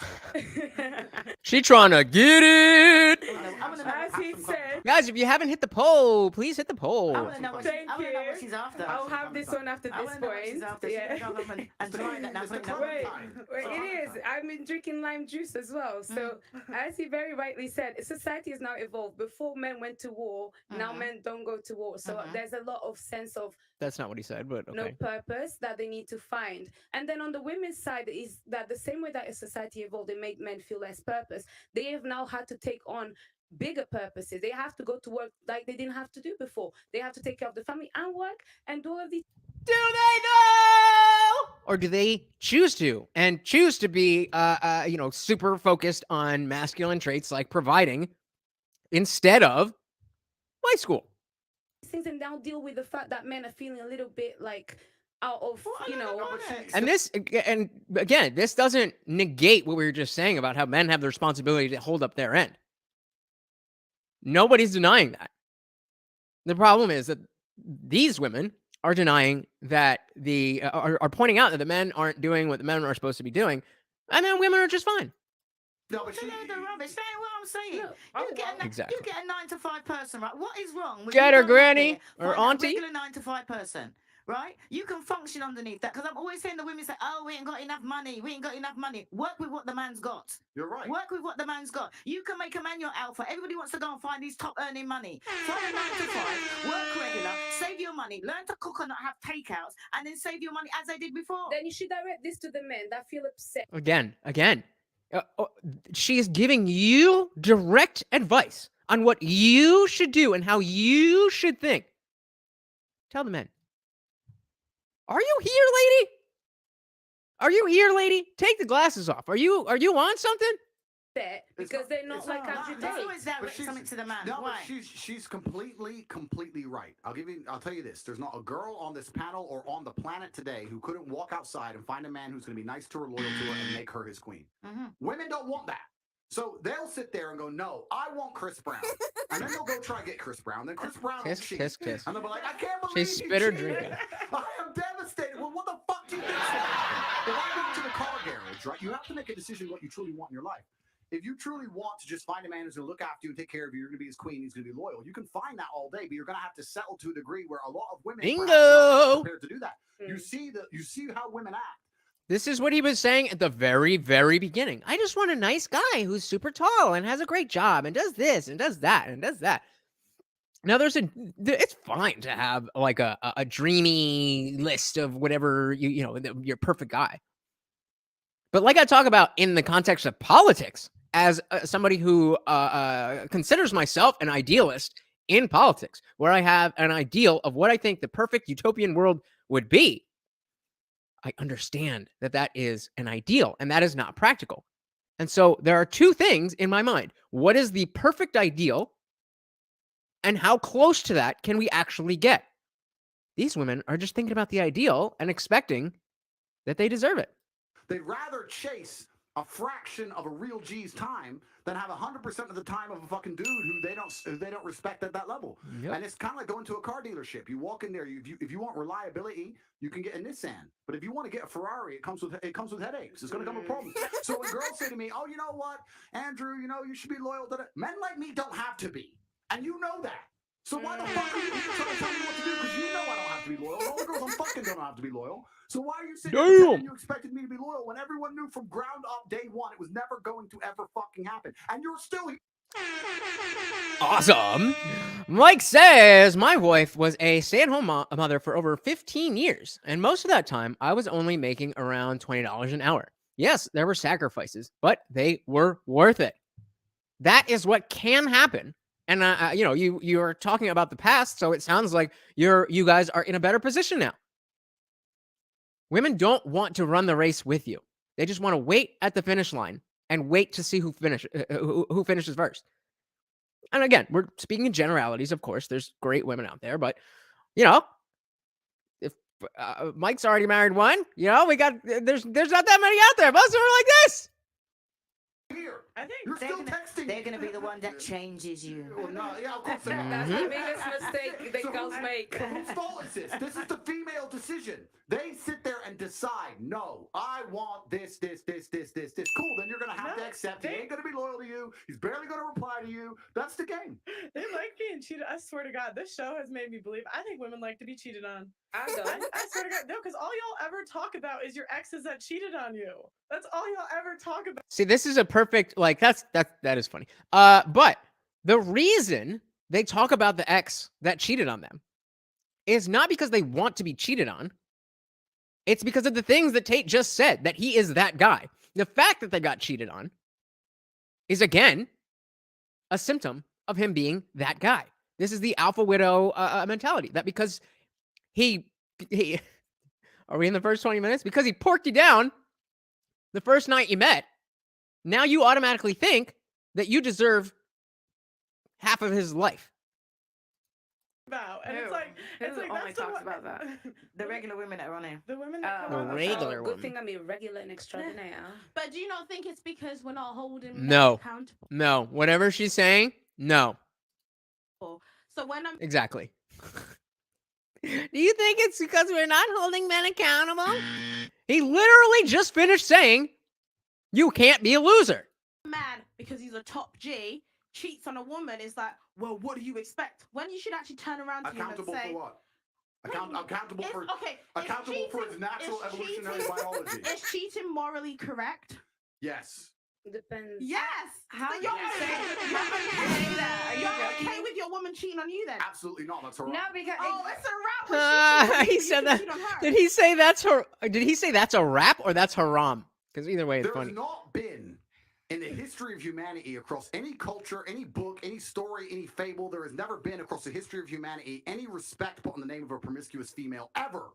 Speaker 1: She trying to get it.
Speaker 7: I want to know
Speaker 5: as he said,
Speaker 1: Guys, if you haven't hit the poll, please hit the poll.
Speaker 7: I want to know what
Speaker 5: Thank you.
Speaker 7: she's after.
Speaker 5: I'll have this one after
Speaker 7: I
Speaker 5: this
Speaker 7: want to know what she's
Speaker 5: point.
Speaker 7: after.
Speaker 5: Yeah.
Speaker 7: She's going to and try that now.
Speaker 4: It's the
Speaker 7: put it down.
Speaker 4: clout
Speaker 5: Wait,
Speaker 4: time.
Speaker 5: wait, it is. I've been drinking lime juice as well. So, as he very rightly said, society has now evolved. Before men went to war, now men don't go to war. So there's a lot of sense of
Speaker 1: That's not what he said, but
Speaker 5: no
Speaker 1: okay.
Speaker 5: purpose that they need to find. And then on the women's side is that the same way that a society evolved, it made men feel less purpose. They have now had to take on bigger purposes. They have to go to work like they didn't have to do before. They have to take care of the family and work and do all of these.
Speaker 1: Do they know? Or do they choose to and choose to be, super focused on masculine traits like providing instead of high school?
Speaker 5: things and now deal with the fact that men are feeling a little bit like out of,
Speaker 1: And this, and again, this doesn't negate what we were just saying about how men have the responsibility to hold up their end. Nobody's denying that. The problem is that these women are denying that are pointing out that the men aren't doing what the men are supposed to be doing, and then women are just fine.
Speaker 4: No, but
Speaker 7: It's a load of rubbish. That ain't what I'm saying.
Speaker 5: No,
Speaker 1: Exactly.
Speaker 7: You get a 9 to 5 person, right? What is wrong with
Speaker 1: Get
Speaker 7: you
Speaker 1: her
Speaker 7: going out
Speaker 1: granny
Speaker 7: there,
Speaker 1: or
Speaker 7: find a
Speaker 1: auntie.
Speaker 7: regular 9 to 5 person, right? You can function underneath that because I'm always saying the women say, "Oh, we ain't got enough money. We ain't got enough money." Work with what the man's got.
Speaker 4: you're right.
Speaker 7: Work with what the man's got. You can make a man your alpha. Everybody wants to go and find these top earning money. Find a 9 to 5, work regular, save your money, learn to cook and not have takeouts, and then save your money as they did before.
Speaker 5: Then you should direct this to the men that feel upset.
Speaker 1: Again. She is giving you direct advice on what you should do and how you should think. Tell the men. Are you here, lady? Are you here, lady? Take the glasses off. Are you on something?
Speaker 5: Upset because they're not like Andrew
Speaker 7: That's
Speaker 5: Tate.
Speaker 7: always direct something to the man.
Speaker 4: No,
Speaker 7: Why?
Speaker 4: but she's completely right. I'll tell you this. There's not a girl on this panel or on the planet today who couldn't walk outside and find a man who's going to be nice to her, loyal to her, and make her his queen. Women don't want that. So they'll sit there and go, "No, I want Chris Brown." And then they'll go try to get Chris Brown. Then Chris Brown will
Speaker 1: Kiss,
Speaker 4: cheat.
Speaker 1: kiss, kiss.
Speaker 4: And they'll be like, "I can't
Speaker 1: She
Speaker 4: believe
Speaker 1: spit
Speaker 4: you
Speaker 1: her
Speaker 4: cheated.
Speaker 1: drink
Speaker 4: I am devastated." Well, what the fuck do you think's going to happen? If I go to the car garage, right, you have to make a decision what you truly want in your life. If you truly want to just find a man who's going to look after you and take care of you, you're going to be his queen, he's going to be loyal. You can find that all day, but you're going to have to settle to a degree where a lot of women perhaps are not prepared to do that. You see how women act.
Speaker 1: This is what he was saying at the very, very beginning. I just want a nice guy who's super tall and has a great job and does this and does that and does that. Now, it's fine to have like a dreamy list of whatever, your perfect guy. But like I talk about in the context of politics, as somebody who considers myself an idealist in politics, where I have an ideal of what I think the perfect utopian world would be, I understand that that is an ideal and that is not practical. And so there are two things in my mind. What is the perfect ideal and how close to that can we actually get? These women are just thinking about the ideal and expecting that they deserve it.
Speaker 4: They'd rather chase a fraction of a real G's time than have 100% of the time of a fucking dude who they don't respect at that level.
Speaker 1: Yep.
Speaker 4: And it's kind of like going to a car dealership. You walk in there, if you want reliability, you can get a Nissan. But if you want to get a Ferrari, it comes with headaches. It's going to come with problems. So when girls say to me, "Oh, you know what, Andrew, you should be loyal to that," men like me don't have to be, and you know that. So why the fuck are you here trying to tell me what to do? Because you know I don't have to be loyal. All the girls I'm fucking don't have to be loyal. So why are you sitting there saying you expected me to be loyal when everyone knew from ground up day one it was never going to ever fucking happen? And you're still here.
Speaker 1: Awesome. Mike says, my wife was a stay-at-home mother for over 15 years. And most of that time, I was only making around $20 an hour. Yes, there were sacrifices, but they were worth it. That is what can happen. And you know, you're talking about the past, so it sounds like you guys are in a better position now. Women don't want to run the race with you. They just want to wait at the finish line and wait to see who finishes first. And again, we're speaking in generalities, of course. There's great women out there, but you know, if Mike's already married one, you know, there's not that many out there. Most of them are like this.
Speaker 4: Here,
Speaker 2: I think
Speaker 4: you're still texting.
Speaker 7: They're going to be the one that changes you.
Speaker 4: Well, no, yeah, of course they are.
Speaker 8: That's the biggest mistake that
Speaker 4: So
Speaker 8: girls make.
Speaker 4: So whose fault is this? This is the female decision. They sit there and decide, no, I want this. Cool, then you're going to have to accept. He ain't going to be loyal to you. He's barely going to reply to you. That's the game.
Speaker 2: they like being cheated. I swear to God, this show has made me believe. I think women like to be cheated on.
Speaker 8: I
Speaker 2: I,
Speaker 8: don't.
Speaker 2: I swear to God, no, because all y'all ever talk about is your exes that cheated on you. That's all y'all ever talk about.
Speaker 1: See, this is a perfect, like, that is funny. But the reason they talk about the ex that cheated on them is not because they want to be cheated on. It's because of the things that Tate just said, that he is that guy. The fact that they got cheated on is, again, a symptom of him being that guy. This is the alpha widow mentality, that because he are we in the first 20 minutes? Because he porked you down the first night you met, now you automatically think that you deserve half of his life.
Speaker 2: About and it's
Speaker 3: Who?
Speaker 2: like
Speaker 3: Who
Speaker 2: it's like
Speaker 3: only
Speaker 2: that's the
Speaker 3: talks
Speaker 2: one-
Speaker 3: about that?
Speaker 7: The regular women that are on here.
Speaker 2: The women that come
Speaker 1: The
Speaker 2: on the
Speaker 1: regular
Speaker 2: show.
Speaker 1: one.
Speaker 5: Good thing I'm irregular and extraordinaire.
Speaker 6: But do you not think it's because we're not holding men
Speaker 1: No.
Speaker 6: accountable?
Speaker 1: No, whatever she's saying, no.
Speaker 6: So when I'm
Speaker 1: Exactly. Do you think it's because we're not holding men accountable? He literally just finished saying, you can't be a loser.
Speaker 6: mad because he's a top G, cheats on a woman, it's like, well, what do you expect? When you should actually turn around to him and
Speaker 4: Accountable
Speaker 6: say,
Speaker 4: for what? Accountable
Speaker 6: Is-
Speaker 4: for
Speaker 6: okay, is
Speaker 4: accountable for his
Speaker 6: cheating-
Speaker 4: natural
Speaker 6: is
Speaker 4: evolutionary
Speaker 6: cheating-
Speaker 4: biology.
Speaker 6: Is cheating morally correct?
Speaker 4: Yes.
Speaker 5: Depends.
Speaker 6: Yes.
Speaker 3: How
Speaker 6: So
Speaker 3: do you say that? Are you
Speaker 6: You're
Speaker 3: joking?
Speaker 6: okay with your woman cheating on you then?
Speaker 4: Absolutely not. That's wrong.
Speaker 3: No, because
Speaker 6: Oh, it's a wrap. when she cheats on you,
Speaker 1: He
Speaker 6: you
Speaker 1: said
Speaker 6: can
Speaker 1: that.
Speaker 6: cheat on her.
Speaker 1: Did he say that's her? Did he say that's a rap or that's haram? Because either way, it's
Speaker 4: There's
Speaker 1: funny.
Speaker 4: not been in the history of humanity, across any culture, any book, any story, any fable, there has never been across the history of humanity any respect put on the name of a promiscuous female ever.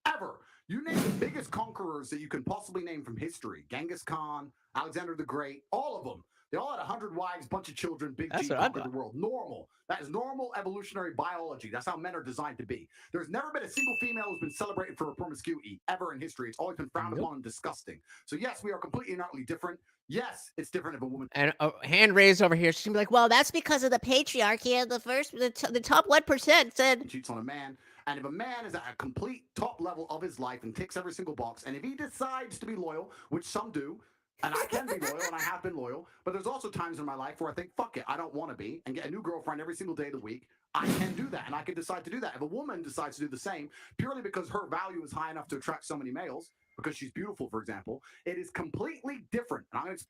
Speaker 4: Ever. You name the biggest conquerors that you can possibly name from history. Genghis Khan, Alexander the Great, all of them. They all had 100 wives, bunch of children, big
Speaker 1: That's
Speaker 4: G
Speaker 1: what I
Speaker 4: conquered
Speaker 1: thought.
Speaker 4: the world. Normal. That is normal evolutionary biology. That's how men are designed to be. There's never been a single female who's been celebrated for her promiscuity ever in history. It's always been frowned
Speaker 1: Nope.
Speaker 4: upon and disgusting. So yes, we are completely and utterly different. Yes, it's different if a woman
Speaker 1: And a hand raised over here. She's gonna be like, "Well, that's because of the patriarchy. And the top 1% said."
Speaker 4: cheats on a man. And if a man is at a complete top level of his life and ticks every single box, and if he decides to be loyal, which some do, and I can be loyal, and I have been loyal, but there's also times in my life where I think, fuck it, I don't want to be, and get a new girlfriend every single day of the week, I can do that, and I can decide to do that. If a woman decides to do the same, purely because her value is high enough to attract so many males, because she's beautiful, for example, it is completely different. And I'm going to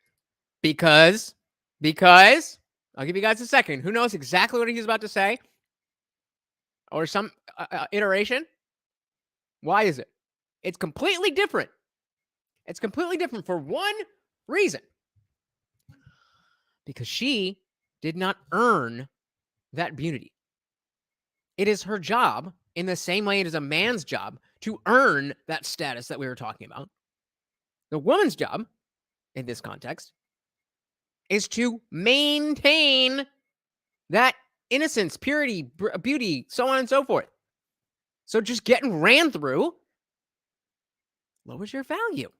Speaker 1: Because I'll give you guys a second. Who knows exactly what he's about to say? Or some iteration? Why is it? It's completely different. It's completely different for one reason. Because she did not earn that beauty. It is her job, in the same way it is a man's job, to earn that status that we were talking about. The woman's job, in this context, is to maintain that innocence, purity, beauty, so on and so forth. So just getting ran through lowers your value.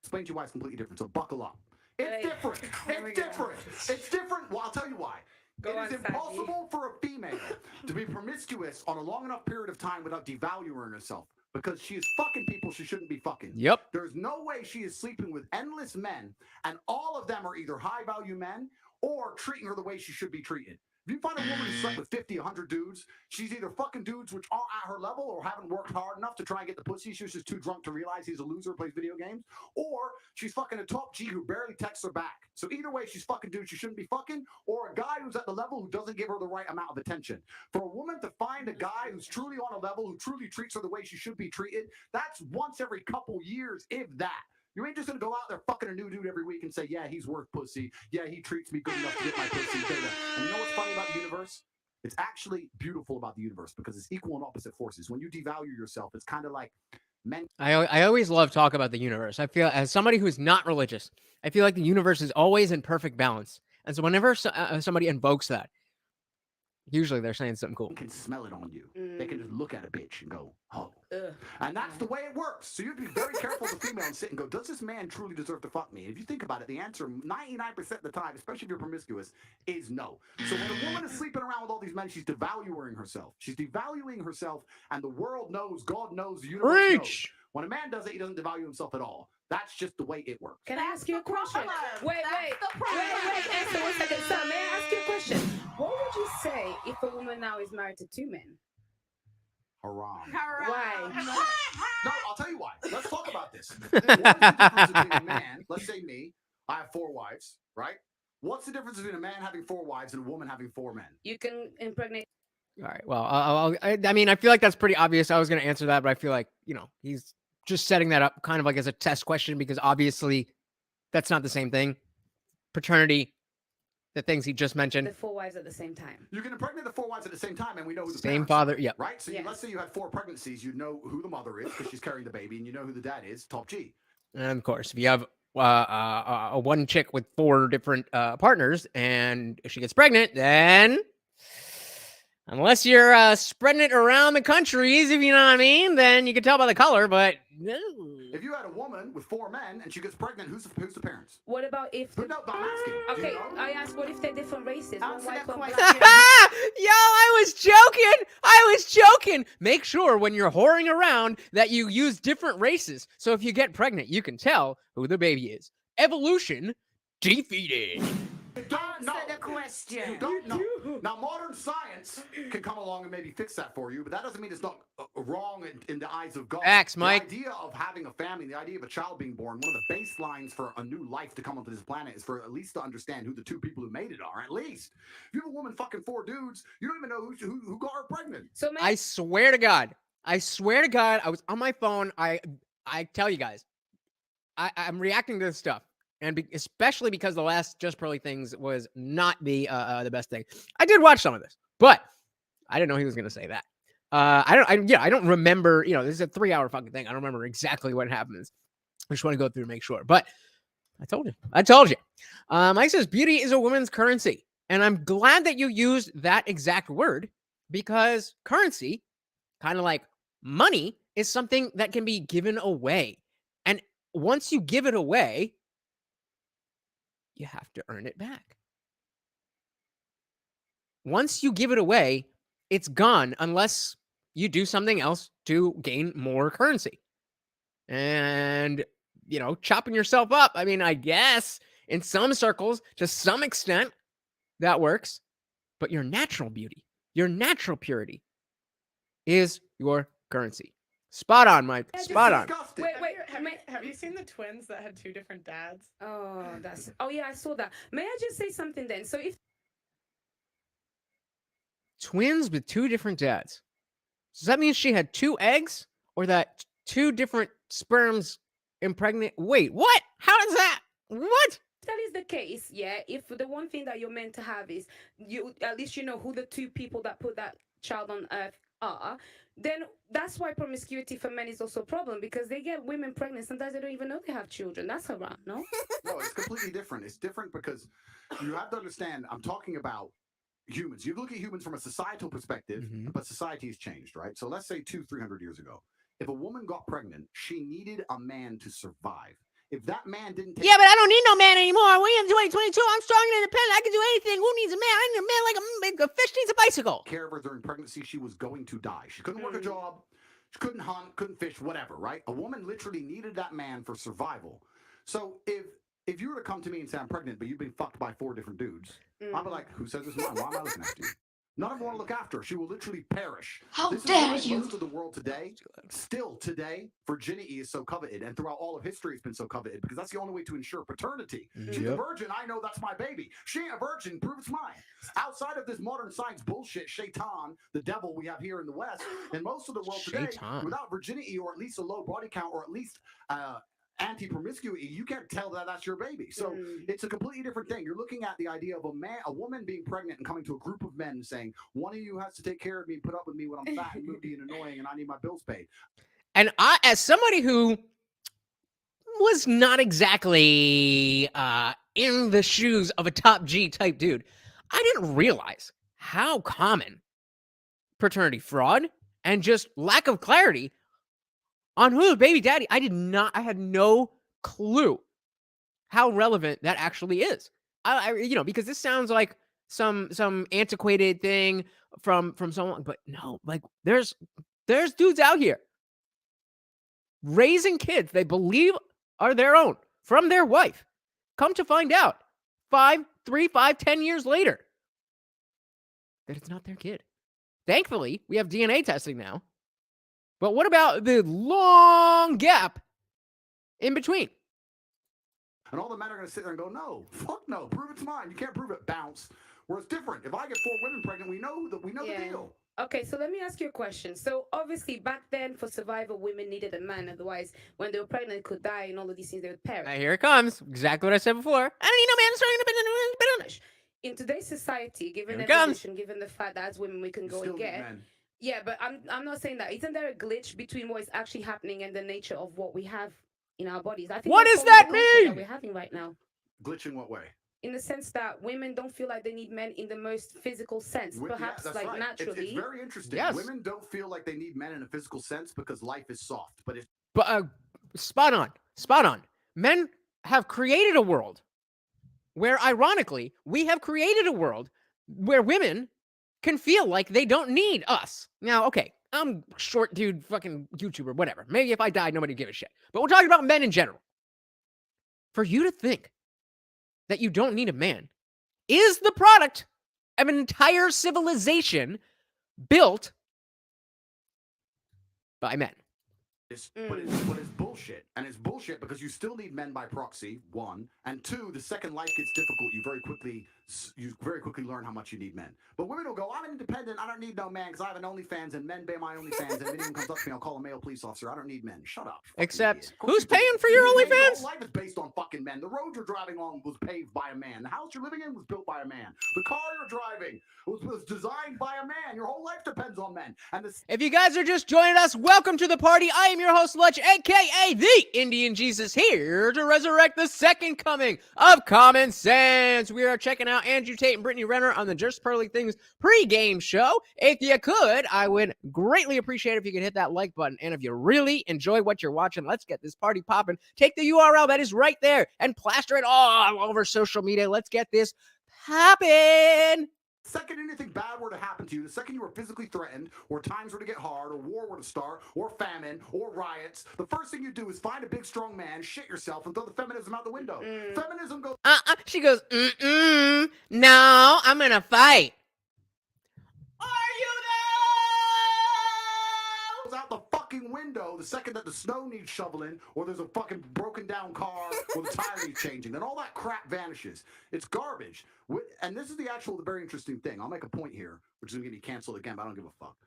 Speaker 4: explain to you why it's completely different. So buckle up. It's
Speaker 5: Hey.
Speaker 4: different. It's different. It's different. Well, I'll tell you why.
Speaker 8: Go
Speaker 4: It
Speaker 8: on,
Speaker 4: is impossible for a female to be promiscuous on a long enough period of time without devaluing herself, because she is fucking people she shouldn't be fucking.
Speaker 1: Yep.
Speaker 4: There's no way she is sleeping with endless men, and all of them are either high value men or treating her the way she should be treated. If you find a woman who slept with 50, 100 dudes, she's either fucking dudes which aren't at her level or haven't worked hard enough to try and get the pussy. She was just too drunk to realize he's a loser, plays video games. Or she's fucking a top G who barely texts her back. So either way, she's fucking dudes she shouldn't be fucking, or a guy who's at the level who doesn't give her the right amount of attention. For a woman to find a guy who's truly on a level, who truly treats her the way she should be treated, that's once every couple years, if that. You ain't just gonna go out there fucking a new dude every week and say, yeah, he's worth pussy. Yeah, he treats me good enough to get my pussy. And you know what's funny about the universe? It's actually beautiful about the universe because it's equal and opposite forces. When you devalue yourself, it's kind of like men.
Speaker 1: I always love talk about the universe. I feel, as somebody who's not religious, I feel like the universe is always in perfect balance. And so whenever somebody invokes that, usually they're saying something cool.
Speaker 4: Can smell it on you. They can just look at a bitch and go, oh. And that's the way it works. So you have to be very careful as a female and sit and go, does this man truly deserve to fuck me? And if you think about it, the answer 99% of the time, especially if you're promiscuous, is no. So when a woman is sleeping around with all these men, she's devaluing herself. She's devaluing herself, and the world knows, God knows, the universe knows. When a man does it, he doesn't devalue himself at all. That's just the way it works.
Speaker 5: Can I ask you a question? Wait, answer 1 second. So, may I ask you a question? What would you say if a woman now is married to 2 men?
Speaker 4: Haram.
Speaker 5: Why?
Speaker 4: No, I'll tell you why. Let's talk about this. What's the difference between a man, let's say me, I have 4 wives, right? What's the difference between a man having 4 wives and a woman having 4 men?
Speaker 5: You can impregnate.
Speaker 1: All right. Well, I mean, I feel like that's pretty obvious. I was going to answer that, but I feel like, he's just setting that up kind of like as a test question because obviously that's not the same thing. Paternity, the things he just mentioned.
Speaker 5: The 4 wives at the same time.
Speaker 4: You can impregnate the 4 wives at the same time, and we know who the
Speaker 1: Same
Speaker 4: parents
Speaker 1: father,
Speaker 4: are,
Speaker 1: yep.
Speaker 4: right? So
Speaker 5: Yes.
Speaker 4: let's say you had 4 pregnancies, you know who the mother is because she's carrying the baby, and you know who the dad is, top G.
Speaker 1: And of course, if you have a one chick with 4 different partners and she gets pregnant, then unless you're spreading it around the countries, if you know what I mean, then you can tell by the color, but no.
Speaker 4: If you had a woman with 4 men and she gets pregnant, who's the parents?
Speaker 5: What about if...
Speaker 4: No, I'm asking. Do
Speaker 5: Okay,
Speaker 4: you know?
Speaker 5: I asked, what if they're different races? One
Speaker 7: Answer
Speaker 5: white,
Speaker 7: that
Speaker 5: one
Speaker 7: question.
Speaker 5: black.
Speaker 1: Yo, I was joking. Make sure when you're whoring around that you use different races. So if you get pregnant, you can tell who the baby is. Evolution defeated.
Speaker 7: Answer the question.
Speaker 4: You don't know. Now, modern science can come along and maybe fix that for you, but that doesn't mean it's not wrong in the eyes of God.
Speaker 1: Facts, Mike.
Speaker 4: The idea of having a family, the idea of a child being born, one of the baselines for a new life to come onto this planet is for at least to understand who the 2 people who made it are. At least. If you have a woman fucking 4 dudes, you don't even know who got her pregnant.
Speaker 5: So
Speaker 1: I swear to God, I was on my phone. I tell you guys, I'm reacting to this stuff. And especially because the last Just Pearly Things was not the best thing. I did watch some of this, but I didn't know he was going to say that. I don't remember. This is a 3-hour fucking thing. I don't remember exactly what happens. I just want to go through and make sure. But I told you. Mike says beauty is a woman's currency, and I'm glad that you used that exact word because currency, kind of like money, is something that can be given away, and once you give it away, you have to earn it back. Once you give it away, it's gone unless you do something else to gain more currency. And, chopping yourself up, I mean, I guess in some circles, to some extent, that works. But your natural beauty, your natural purity is your currency. Spot on, Mike. Spot on.
Speaker 5: Wait.
Speaker 2: Have you seen the twins that had 2 different dads?
Speaker 5: Oh yeah, I saw that. May I just say something then? So if
Speaker 1: Twins with 2 different dads. Does that mean she had 2 eggs or that 2 different sperms impregnate? Wait, what? How does that? What?
Speaker 5: that is the case, yeah, if the one thing that you're meant to have is you at least you know who the 2 people that put that child on earth are, then that's why promiscuity for men is also a problem, because they get women pregnant. Sometimes they don't even know they have children. That's haram, no?
Speaker 4: No, it's completely different. It's different because you have to understand, I'm talking about humans. You look at humans from a societal perspective, but society has changed, right? So let's say 200-300 years ago, if a woman got pregnant, she needed a man to survive. If that man didn't take...
Speaker 1: Yeah, but I don't need no man anymore. We in 2022. I'm strong and independent. I can do anything. Who needs a man? I need a man like a fish needs a bicycle.
Speaker 4: Care of her during pregnancy, she was going to die. She couldn't work a job. She couldn't hunt, couldn't fish, whatever, right? A woman literally needed that man for survival. So if you were to come to me and say, I'm pregnant, but you've been fucked by 4 different dudes, I'd be like, who says it's mine? Why am I looking after you? None of them want to look after her. She will literally perish.
Speaker 8: How
Speaker 4: This is
Speaker 8: dare
Speaker 4: why
Speaker 8: you?
Speaker 4: Most of the world today, still today, virginity is so coveted. And throughout all of history, it's been so coveted because that's the only way to ensure paternity. She's a virgin. I know that's my baby. She ain't a virgin. Prove it's mine. Outside of this modern science bullshit, Shaitan, the devil we have here in the West, and most of the world today,
Speaker 1: Shaitan.
Speaker 4: without virginity or at least a low body count or at least anti-promiscuity, you can't tell that that's your baby. So it's a completely different thing. You're looking at the idea of a woman being pregnant and coming to a group of men and saying, one of you has to take care of me and put up with me when I'm fat and moody and annoying and I need my bills paid.
Speaker 1: And I, as somebody who was not exactly in the shoes of a top G type dude, I didn't realize how common paternity fraud and just lack of clarity on who the baby daddy. I had no clue how relevant that actually is. Because this sounds like some antiquated thing from someone, but no, like there's dudes out here raising kids they believe are their own from their wife. Come to find out 10 years later that it's not their kid. Thankfully, we have DNA testing now. But what about the long gap in between?
Speaker 4: And all the men are going to sit there and go, no, fuck no, prove it's mine. You can't prove it, bounce. Where it's different. If I get 4 women pregnant, we know the deal.
Speaker 5: Okay, so let me ask you a question. So obviously back then for survival, women needed a man. Otherwise, when they were pregnant, they could die and all of these things, they would perish.
Speaker 1: Here it comes. Exactly what I said before. I don't need no man starting to
Speaker 5: in today's society, given
Speaker 1: Here it
Speaker 5: evolution, given the fact that as women we can go and get.
Speaker 4: Men.
Speaker 5: Yeah, but I'm not saying that. Isn't there a glitch between what is actually happening and the nature of what we have in our bodies? I think
Speaker 1: what
Speaker 5: that's
Speaker 1: does that
Speaker 5: probably the culture
Speaker 1: mean?
Speaker 5: that we're having right now.
Speaker 4: Glitch in what way?
Speaker 5: In the sense that women don't feel like they need men in the most physical sense, perhaps
Speaker 4: that's
Speaker 5: like
Speaker 4: right.
Speaker 5: naturally.
Speaker 4: It's very interesting.
Speaker 1: Yes.
Speaker 4: Women don't feel like they need men in a physical sense because life is soft. But
Speaker 1: spot on. Men have created a world where, ironically, we have created a world where women can feel like they don't need us. Now, okay, I'm short dude, fucking YouTuber, whatever. Maybe if I died, nobody would give a shit. But we're talking about men in general. For you to think that you don't need a man is the product of an entire civilization built by men.
Speaker 4: But it's bullshit. And it's bullshit because you still need men by proxy, 1. And 2, the second life gets difficult, you very quickly learn how much you need men. But women will go, I'm independent, I don't need no man because I have an OnlyFans and men pay my OnlyFans. And if anyone comes up to me, I'll call a male police officer. I don't need men. Shut up.
Speaker 1: Except, who's paying for your
Speaker 4: Your
Speaker 1: OnlyFans?
Speaker 4: whole life is based on fucking men. The road you're driving on was paved by a man. The house you're living in was built by a man. The car you're driving was designed by a man. Your whole life depends on men. And
Speaker 1: if you guys are just joining us, welcome to the party. I am your host, Lutch, a.k.a. the Indian Jesus, here to resurrect the second coming of common sense. We are checking out Andrew Tate and Brittany Renner on the Just Pearly Things pregame show. If you could, I would greatly appreciate it if you could hit that like button. And if you really enjoy what you're watching, let's get this party popping. Take the URL that is right there and plaster it all over social media. Let's get this popping.
Speaker 4: Second anything bad were to happen to you, the second you were physically threatened, or times were to get hard, or war were to start, or famine, or riots, the first thing you do is find a big, strong man, shit yourself, and throw the feminism out the window. Feminism goes...
Speaker 1: She goes, no, I'm gonna fight.
Speaker 4: Out the fucking window the second that the snow needs shoveling, or there's a fucking broken down car, or the tire needs changing. Then all that crap vanishes. It's garbage. And this is the very interesting thing. I'll make a point here, which is going to get me canceled again, but I don't give a fuck.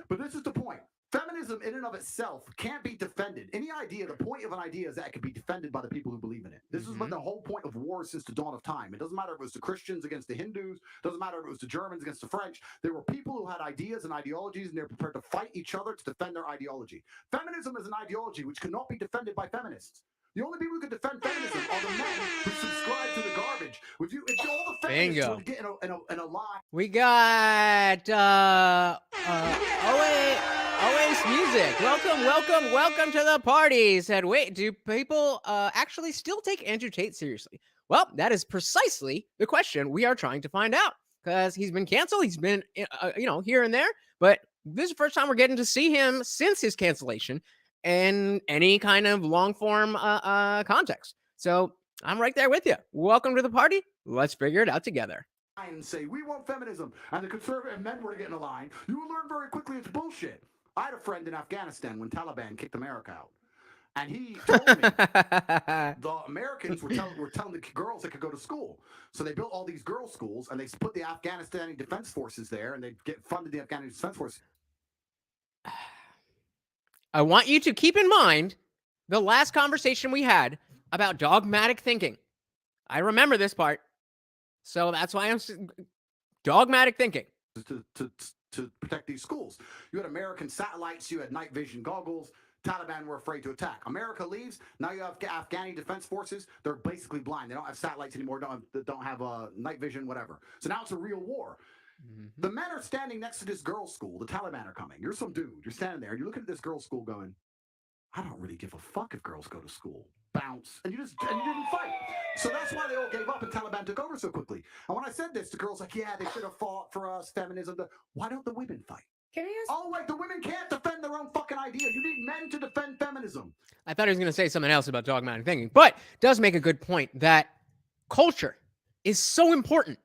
Speaker 4: But this is the point. Feminism in and of itself can't be defended. The point of an idea is that it can be defended by the people who believe in it. This has been the whole point of war since the dawn of time. It doesn't matter if it was the Christians against the Hindus. It doesn't matter if it was the Germans against the French. There were people who had ideas and ideologies, and they were prepared to fight each other to defend their ideology. Feminism is an ideology which cannot be defended by feminists. The only people who can defend feminism are the men who subscribe to the garbage. If all the feminists were to get in a line.
Speaker 1: We got Always Music. Welcome to the party. Said, wait, do people actually still take Andrew Tate seriously? Well, that is precisely the question we are trying to find out, because he's been canceled. He's been, here and there, but this is the first time we're getting to see him since his cancellation in any kind of long form context. So I'm right there with you. Welcome to the party. Let's figure it out together.
Speaker 4: And say, we want feminism, and the conservative men were to get in a line, you will learn very quickly it's bullshit. I had a friend in Afghanistan when Taliban kicked America out. And he told me the Americans were telling the girls they could go to school. So they built all these girls' schools, and they put the Afghanistani Defense Forces there, and they funded the Afghanistan Defense Forces.
Speaker 1: I want you to keep in mind the last conversation we had about dogmatic thinking. I remember this part. So that's why I'm dogmatic thinking.
Speaker 4: To protect these schools. You had American satellites, you had night vision goggles. Taliban were afraid to attack. America leaves. Now you have Afghani defense forces. They're basically blind. They don't have satellites anymore. Don't have night vision, whatever. So now it's a real war. The men are standing next to this girls' school. The Taliban are coming. You're some dude. You're standing there. You're looking at this girls' school going, I don't really give a fuck if girls go to school. Bounce. And you didn't fight. So that's why they all gave up and Taliban took over so quickly. And when I said this, the girls like, yeah, they should have fought for us, feminism. Why don't the women fight?
Speaker 5: Can I ask?
Speaker 4: Oh, wait, the women can't defend their own fucking idea. You need men to defend feminism.
Speaker 1: I thought he was going to say something else about dogmatic thinking, but does make a good point that culture is so important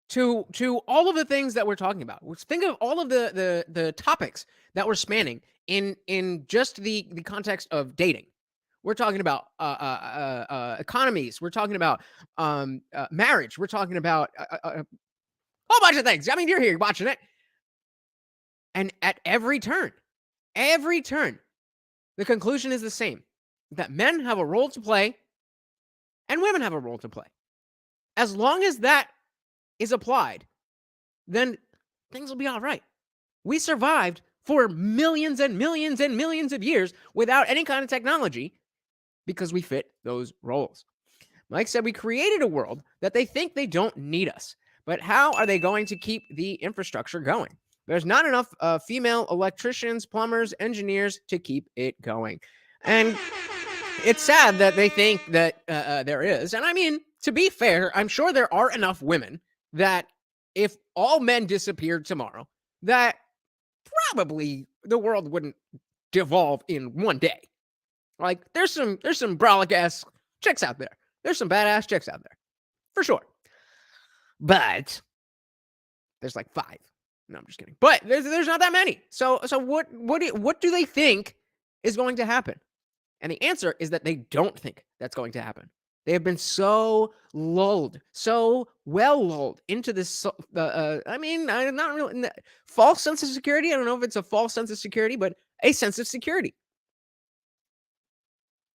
Speaker 1: to all of the things that we're talking about. Think of all of the topics that we're spanning in just the context of dating. We're talking about economies. We're talking about marriage. We're talking about a whole bunch of things. I mean, you're here watching it. And at every turn, the conclusion is the same, that men have a role to play and women have a role to play. As long as that is applied, then things will be all right. We survived for millions and millions and millions of years without any kind of technology because we fit those roles. Mike said we created a world that they think they don't need us. But how are they going to keep the infrastructure going? There's not enough female electricians, plumbers, engineers to keep it going. And it's sad that they think that there is. And I mean, to be fair, I'm sure there are enough women that if all men disappeared tomorrow, that probably the world wouldn't devolve in one day. Like, there's some brolic-ass chicks out there. There's some badass chicks out there. For sure. But there's like 5. No, I'm just kidding. But there's not that many. So what do they think is going to happen? And the answer is that they don't think that's going to happen. They have been so lulled, so well lulled into this. I mean, not really false sense of security. I don't know if it's a false sense of security, but a sense of security.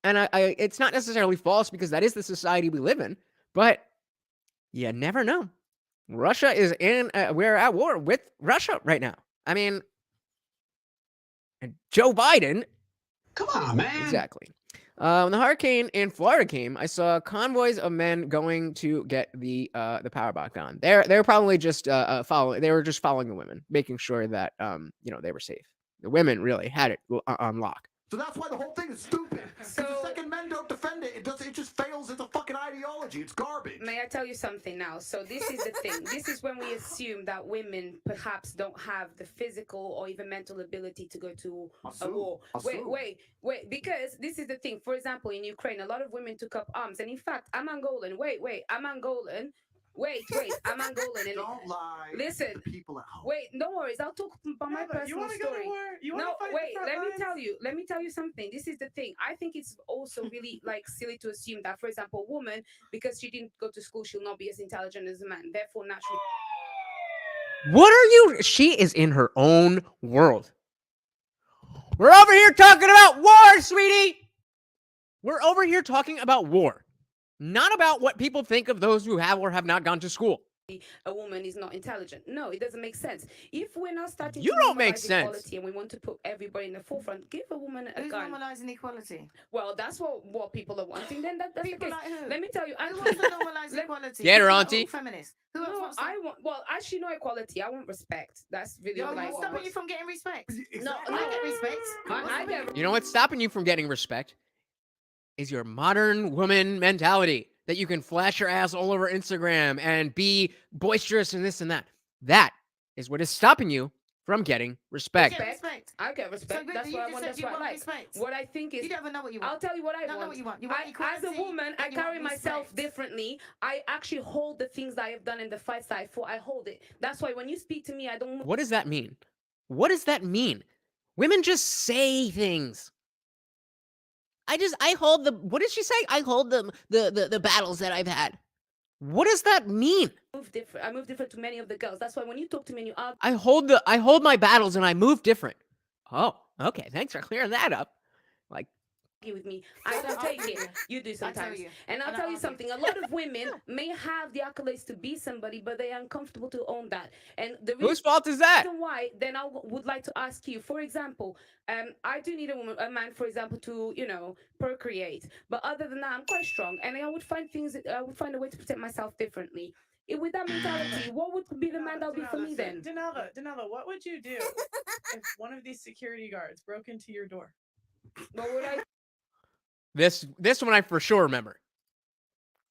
Speaker 1: And it's not necessarily false because that is the society we live in. But you never know. Russia is we're at war with Russia right now. I mean, and Joe Biden.
Speaker 9: Come on, man.
Speaker 1: Exactly. When the hurricane in Florida came, I saw convoys of men going to get the power back on. They're probably just following. They were just following the women, making sure that they were safe. The women really had it on lock.
Speaker 4: So that's why the whole thing is stupid. Because the second men don't defend it, it just fails. It's a fucking ideology. It's garbage.
Speaker 5: May I tell you something now? So this is the thing. This is when we assume that women perhaps don't have the physical or even mental ability to go to a war. Wait. Because this is the thing. For example, in Ukraine, a lot of women took up arms. And in fact, I'm Angolan. I'm Angolan. Wait, I'm Angolan. And
Speaker 4: don't lie.
Speaker 5: Listen,
Speaker 4: to the people at home.
Speaker 5: Wait, no worries. I'll talk about my personal story. Let me tell you something. This is the thing. I think it's also really silly to assume that, for example, a woman, because she didn't go to school, she'll not be as intelligent as a man. Therefore, naturally.
Speaker 1: What are you? She is in her own world. We're over here talking about war, sweetie. We're over here talking about war. Not about what people think of those who have or have not gone to school.
Speaker 5: A woman is not intelligent. No, it doesn't make sense. If we're not starting
Speaker 1: you
Speaker 5: to
Speaker 1: don't make
Speaker 5: normalize
Speaker 1: sense.
Speaker 5: Equality and we want to put everybody in the forefront, give a woman a
Speaker 7: Who's
Speaker 5: gun.
Speaker 7: normalising equality?
Speaker 5: Well, that's what people are wanting. Then that's
Speaker 7: People
Speaker 5: the case.
Speaker 7: like who?
Speaker 5: Let me tell you.
Speaker 7: Who wants to normalise equality?
Speaker 1: Get her,
Speaker 7: People
Speaker 1: auntie.
Speaker 7: like feminists. Who else
Speaker 5: No,
Speaker 7: wants to?
Speaker 5: I want. Well, actually, no equality. I want respect. That's really
Speaker 7: Yo,
Speaker 5: what I
Speaker 7: what's
Speaker 5: want.
Speaker 7: stopping you from getting respect?
Speaker 4: Exactly.
Speaker 7: I get respect.
Speaker 5: I get.
Speaker 1: You know what's stopping you from getting respect? Is your modern woman mentality that you can flash your ass all over Instagram and be boisterous and this and that. That is what is stopping you from getting respect.
Speaker 7: Respect.
Speaker 5: I get respect. That's what I want. That's what I like.
Speaker 7: Respect.
Speaker 5: What I think is.
Speaker 7: You don't even know what you want.
Speaker 5: I'll tell you what I
Speaker 7: You don't know
Speaker 5: want.
Speaker 7: what you want. You want
Speaker 5: As
Speaker 7: equality,
Speaker 5: a woman, I
Speaker 7: and you
Speaker 5: carry
Speaker 7: want
Speaker 5: myself
Speaker 7: respect.
Speaker 5: differently. I actually hold the things that I have done in the fights that I fought. I hold it. That's why when you speak to me, I don't.
Speaker 1: What does that mean? What does that mean? Women just say things. I hold the, what did she say? I hold the battles that I've had. What does that mean?
Speaker 5: Move different. I move different to many of the girls. That's why when you talk to me and you argue.
Speaker 1: I hold my battles and I move different. Oh, okay. Thanks for clearing that up. Like,
Speaker 5: with me. I don't take it. You do sometimes.
Speaker 7: you.
Speaker 5: And I'll
Speaker 7: And
Speaker 5: tell
Speaker 7: I'll
Speaker 5: you
Speaker 7: argue.
Speaker 5: something. A lot of women may have the accolades to be somebody, but they are uncomfortable to own that. And the
Speaker 1: Whose fault is that?
Speaker 5: reason why, then I would like to ask you, for example, I do need a man, for example, to, procreate. But other than that, I'm quite strong. And I would find a way to protect myself differently. With that mentality, what would be the man that would be for me then?
Speaker 2: Denava, what would you do if one of these security guards broke into your door?
Speaker 5: What would I?
Speaker 1: This one I for sure remember.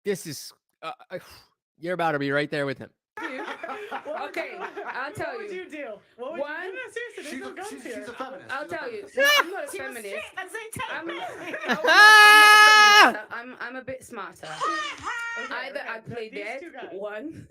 Speaker 1: This is you're about to be right there with him.
Speaker 5: Okay, I'll tell
Speaker 2: What would
Speaker 5: you.
Speaker 2: you do? What would
Speaker 5: One,
Speaker 2: you do? No, seriously, there's no guns
Speaker 4: She's
Speaker 2: here.
Speaker 4: a feminist.
Speaker 5: I'll
Speaker 4: She's a
Speaker 5: tell you.
Speaker 4: feminist.
Speaker 5: No, I'm not a feminist. I'm a bit smarter. Either I play
Speaker 2: these
Speaker 5: dead.
Speaker 2: two guys.
Speaker 5: One.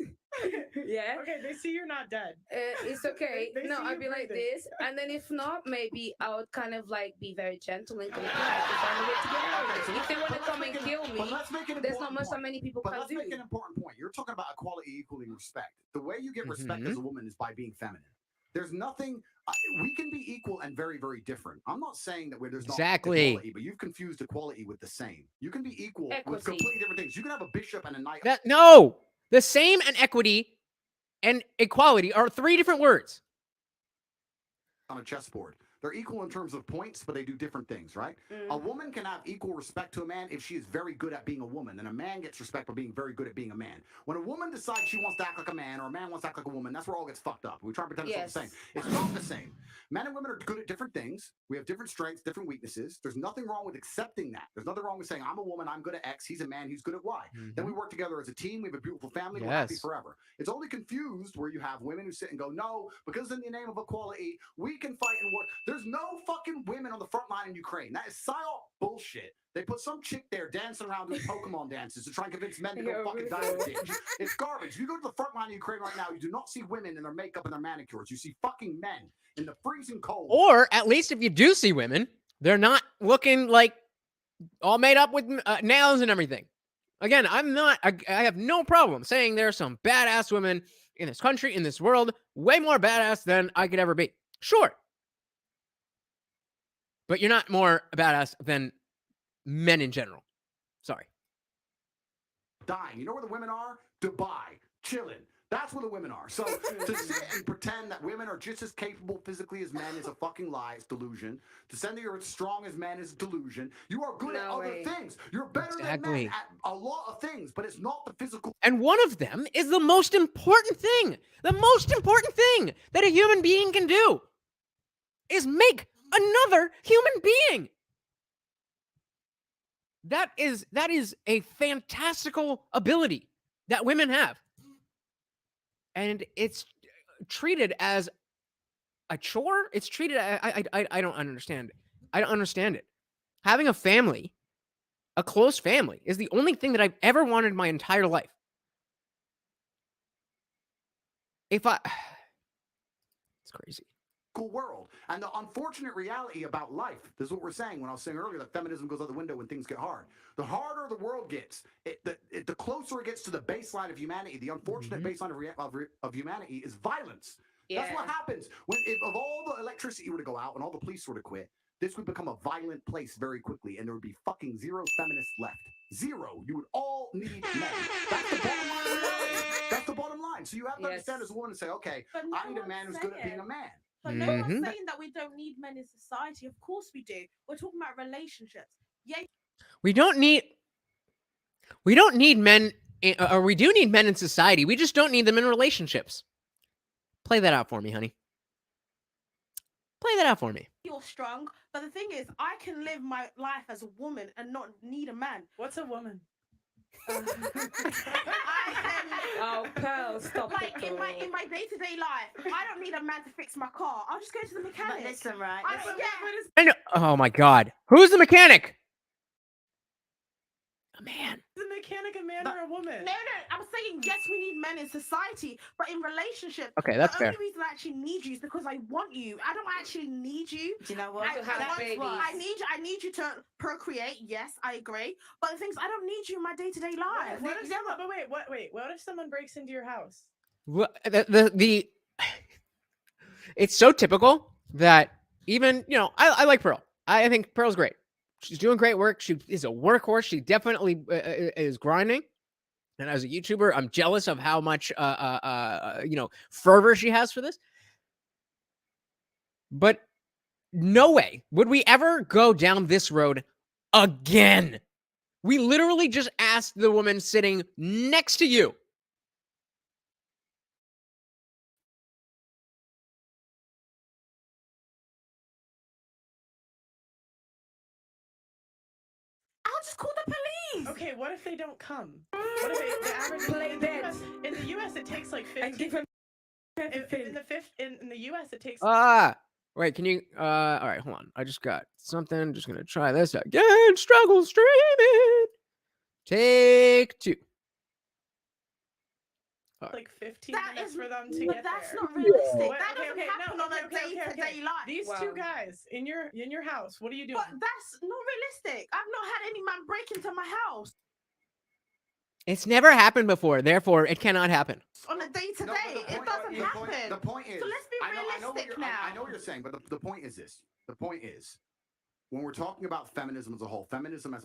Speaker 5: Yeah.
Speaker 2: Okay, they see you're not dead.
Speaker 5: It's okay.
Speaker 2: They
Speaker 5: No,
Speaker 2: see
Speaker 5: I'd
Speaker 2: you
Speaker 5: be like
Speaker 2: breathing.
Speaker 5: this, and then if not, maybe I would kind of like be very gentle and comply to find a way to get out of it. If they want to come and kill
Speaker 4: But
Speaker 5: me,
Speaker 4: let's make an
Speaker 5: there's not
Speaker 4: important
Speaker 5: much that
Speaker 4: point.
Speaker 5: many people
Speaker 4: But
Speaker 5: can
Speaker 4: let's
Speaker 5: do.
Speaker 4: make an important point. You're talking about equality equaling respect. The way you get respect as a woman is by being feminine. There's nothing. We can be equal and very, very different. I'm not saying that there's not
Speaker 1: Exactly.
Speaker 4: equality, but you've confused equality with the same. You can be equal with
Speaker 5: Equity.
Speaker 4: completely different things. You can have a bishop and a knight.
Speaker 1: No, the same and equity and equality are three different words.
Speaker 4: On a chessboard. They're equal in terms of points, but they do different things, right? A woman can have equal respect to a man if she is very good at being a woman, and a man gets respect for being very good at being a man. When a woman decides she wants to act like a man, or a man wants to act like a woman, that's where all gets fucked up. We try to pretend it's all the same. It's not the same. Men and women are good at different things. We have different strengths, different weaknesses. There's nothing wrong with accepting that. There's nothing wrong with saying, I'm a woman, I'm good at X, he's a man, he's good at Y. Then we work together as a team, we have a beautiful family, we're happy forever. It's only confused where you have women who sit and go, no, because in the name of equality, we can fight and work. There's no fucking women on the front line in Ukraine. That is psyop bullshit. They put some chick there dancing around doing Pokemon dances to try and convince men to go fucking die in the ditch. It's garbage. If you go to the front line of Ukraine right now, you do not see women in their makeup and their manicures. You see fucking men in the freezing cold.
Speaker 1: Or at least if you do see women, they're not looking like all made up with nails and everything. Again, I have no problem saying there are some badass women in this country, in this world, way more badass than I could ever be. Sure. But you're not more badass than men in general. Sorry.
Speaker 4: Dying. You know where the women are? Dubai. Chilling. That's where the women are. So to sit and pretend that women are just as capable physically as men is a fucking lie. It's delusion. To say that you're as strong as men is delusion. You are good at other things. You're better than men at a lot of things, but it's not the physical.
Speaker 1: And one of them is the most important thing. The most important thing that a human being can do is make another human being. That is a fantastical ability that women have. And it's treated as a chore. It's treated, I don't understand it. I don't understand it. Having a family, a close family, is the only thing that I've ever wanted in my entire life. It's crazy.
Speaker 4: World. And the unfortunate reality about life, this is what we're saying when I was saying earlier that feminism goes out the window when things get hard. The harder the world gets, the closer it gets to the baseline of humanity. The unfortunate baseline of humanity is violence. Yeah. That's what happens. If all the electricity were to go out and all the police were to quit, this would become a violent place very quickly, and there would be fucking zero feminists left. Zero. You would all need men. That's the bottom line of reality. That's the bottom line. So you have to understand as a woman and say, okay, I need a man who's good at being a man.
Speaker 6: But no one's saying that we don't need men in society. Of course we do. We're talking about relationships. Yeah.
Speaker 1: We don't need men, or we do need men in society. We just don't need them in relationships. Play that out for me, honey. Play that out for me.
Speaker 6: You're strong, but the thing is, I can live my life as a woman and not need a man.
Speaker 2: What's a woman?
Speaker 5: Oh, Pearl, stop
Speaker 6: like
Speaker 5: it.
Speaker 6: in my day-to-day life, I don't need a man to fix my car. I'll just go to the mechanic.
Speaker 7: But listen, right?
Speaker 1: I know. Oh my God. Who's the mechanic? A man.
Speaker 2: Is the mechanic a man or a woman?
Speaker 6: No. I'm saying yes, we need men in society, but in relationships.
Speaker 1: Okay, that's fair.
Speaker 6: The only reason I actually need you is because I want you. I don't actually need you.
Speaker 7: Do you know what?
Speaker 6: I need you to procreate. Yes, I agree. But the thing is, I don't need you in my day-to-day life.
Speaker 2: What if someone breaks into your house?
Speaker 1: It's so typical that even, I like Pearl. I think Pearl's great. She's doing great work. She is a workhorse. She definitely is grinding. And as a YouTuber, I'm jealous of how much, fervor she has for this. But no way would we ever go down this road again. We literally just asked the woman sitting next to you.
Speaker 6: I'll just call the police.
Speaker 2: Okay, what if they don't come? What if the average in the US it takes like 15.
Speaker 8: And give him
Speaker 2: In the US it takes.
Speaker 1: Wait, can you? All right, hold on. I just got something. Just gonna try this again. Struggle streaming. Take 2.
Speaker 2: Like 15
Speaker 6: That
Speaker 2: minutes
Speaker 6: is,
Speaker 2: for them to
Speaker 6: but
Speaker 2: get
Speaker 6: that's
Speaker 2: there.
Speaker 6: not realistic.
Speaker 2: What-
Speaker 6: That doesn't happen on a day-to-day life.
Speaker 2: These
Speaker 8: Wow.
Speaker 2: 2 guys in your house, what are you doing?
Speaker 6: But that's not realistic. I've not had any man break into my house
Speaker 1: It's never happened before, therefore it cannot happen.
Speaker 6: on a day-to-day.
Speaker 4: No, but
Speaker 6: It doesn't happen.
Speaker 4: The point is,
Speaker 6: So let's be
Speaker 4: I know what
Speaker 6: realistic
Speaker 4: you're,
Speaker 6: now.
Speaker 4: I know what you're saying, but the point is this. The point is, when we're talking about feminism as a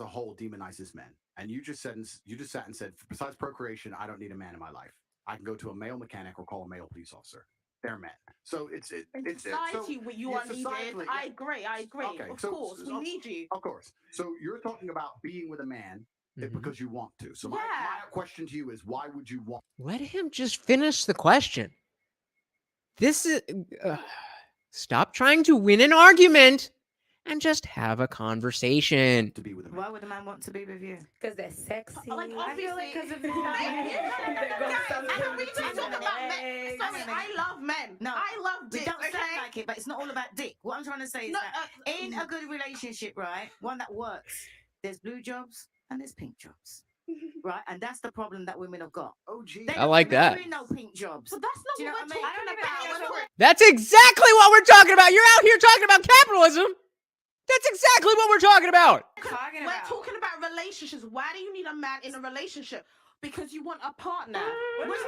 Speaker 4: whole demonizes men. And you just sat and said, besides procreation, I don't need a man in my life. I can go to a male mechanic or call a male police officer. They're men. So it's
Speaker 6: Society, you are needed.
Speaker 4: societally,
Speaker 6: I agree.
Speaker 4: Okay,
Speaker 6: Of
Speaker 4: so-
Speaker 6: course, we
Speaker 4: so-
Speaker 6: need you.
Speaker 4: Of course. So you're talking about being with a man because you want to. So my
Speaker 6: Yeah.
Speaker 4: question to you is, why would you want
Speaker 1: Let him just finish the question. This is. Stop trying to win an argument and just have a conversation.
Speaker 4: to be with a man?
Speaker 7: Why would a man want to be with you?
Speaker 8: because they're sexy.
Speaker 6: Like,
Speaker 3: I feel like because of
Speaker 8: They got
Speaker 6: Guys,
Speaker 8: something
Speaker 6: and we
Speaker 8: between
Speaker 6: don't talk
Speaker 8: their
Speaker 6: about men.
Speaker 8: legs.
Speaker 6: Sorry, I love men.
Speaker 7: No,
Speaker 6: I love
Speaker 7: We
Speaker 6: dick.
Speaker 7: don't
Speaker 6: Okay?
Speaker 7: sound like it, but it's not all about dick. What I'm trying to say is
Speaker 6: No,
Speaker 7: that in a good relationship, right, one that works, there's blue jobs and there's pink jobs, right? And that's the problem that women have got.
Speaker 4: Oh, gee.
Speaker 7: They
Speaker 1: I
Speaker 7: don't
Speaker 1: like
Speaker 7: wanna
Speaker 1: that.
Speaker 7: do no pink jobs.
Speaker 6: But that's not
Speaker 7: Do you know
Speaker 6: what
Speaker 7: what
Speaker 6: we're
Speaker 7: I mean?
Speaker 6: talking
Speaker 3: I don't even
Speaker 6: about.
Speaker 3: know what
Speaker 1: That's exactly what we're talking about. You're out here talking about capitalism. That's exactly what we're talking about.
Speaker 3: talking
Speaker 6: We're
Speaker 3: about.
Speaker 6: talking about relationships. Why do you need a man in a relationship? Because you want a partner.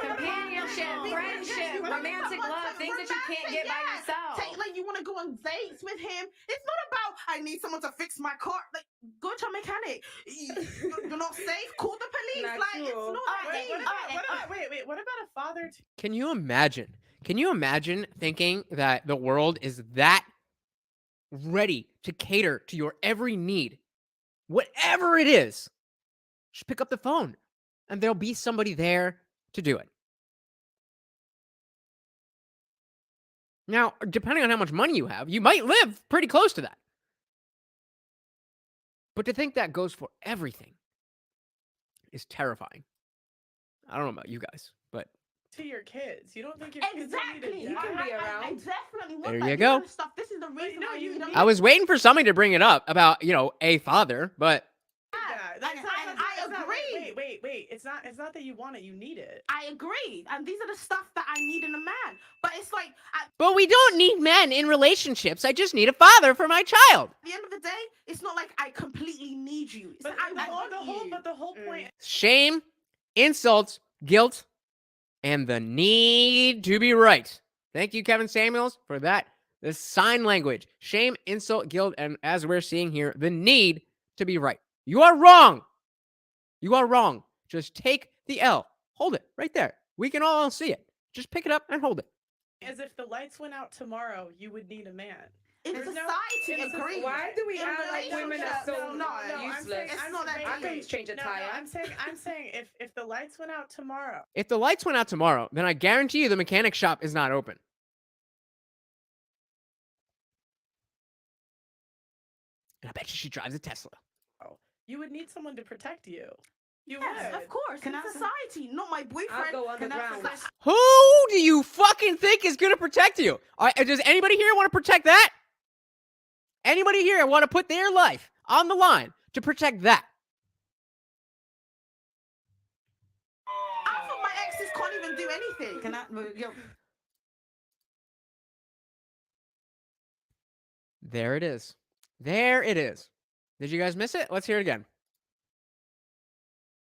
Speaker 3: Companionship, friendship, romantic love, things that you can't get by yourself.
Speaker 6: Like you want to go on dates with him. It's not about I need someone to fix my car. Like go to a mechanic. You're not safe. Call the police.
Speaker 8: Not
Speaker 6: Like it's
Speaker 8: true.
Speaker 6: not that deep.
Speaker 2: What about a father?
Speaker 1: Can you imagine? Can you imagine thinking that the world is that ready to cater to your every need? Whatever it is, just pick up the phone and there'll be somebody there to do it. Now, depending on how much money you have, you might live pretty close to that. But to think that goes for everything is terrifying. I don't know about you guys, but
Speaker 2: To your kids, you don't think your kids
Speaker 6: Exactly.
Speaker 2: need
Speaker 6: You
Speaker 2: to
Speaker 6: can
Speaker 2: die?
Speaker 6: be around. I definitely want
Speaker 1: There
Speaker 6: that.
Speaker 1: you
Speaker 6: These
Speaker 1: go.
Speaker 6: are the stuff. This is the reason
Speaker 2: no,
Speaker 6: why
Speaker 2: you
Speaker 6: you
Speaker 2: need-
Speaker 1: I was waiting for somebody to bring it up about, a father, but
Speaker 2: Yeah, that's
Speaker 6: and
Speaker 2: not-
Speaker 6: I
Speaker 2: that's not-
Speaker 6: agree.
Speaker 2: Wait. It's not that you want it. You need it.
Speaker 6: I agree. And these are the stuff that I need in a man. But it's like at
Speaker 1: we don't need men in relationships. I just need a father for my child.
Speaker 6: the end of the day, it's not like I completely need you. It's
Speaker 2: But
Speaker 6: like I want you.
Speaker 2: the whole point.
Speaker 1: Shame, insults, guilt, and the need to be right. Thank you, Kevin Samuels, for that. The sign language. Shame, insult, guilt, and as we're seeing here, the need to be right. You are wrong. You are wrong. Just take the L. Hold it right there. We can all see it. Just pick it up and hold it.
Speaker 2: As if the lights went out tomorrow, you would need a man.
Speaker 6: in
Speaker 2: There's no-
Speaker 6: society,
Speaker 2: in soc-
Speaker 6: agree.
Speaker 8: Why do we
Speaker 6: In
Speaker 8: act like women are so
Speaker 6: relationships, no,
Speaker 2: I'm
Speaker 8: useless?
Speaker 2: saying-
Speaker 6: It's not that
Speaker 8: I can
Speaker 6: deep.
Speaker 8: change a tire.
Speaker 2: I'm saying if the lights went out tomorrow,
Speaker 1: If the lights went out tomorrow, then I guarantee you the mechanic shop is not open. And I bet you she drives a Tesla.
Speaker 2: you would need someone to protect you. You
Speaker 6: Yes,
Speaker 2: would.
Speaker 6: of course.
Speaker 7: Can
Speaker 6: in
Speaker 7: I say-
Speaker 6: society, not my boyfriend.
Speaker 8: I'll go
Speaker 6: Can I
Speaker 8: underground.
Speaker 6: say-
Speaker 1: Who do you fucking think is going to protect you? Does anybody here want to protect that? Anybody here want to put their life on the line to protect that?
Speaker 6: Half of my exes can't even do anything.
Speaker 7: Can I? Yo,
Speaker 1: There it is. There it is. Did you guys miss it? Let's hear it again.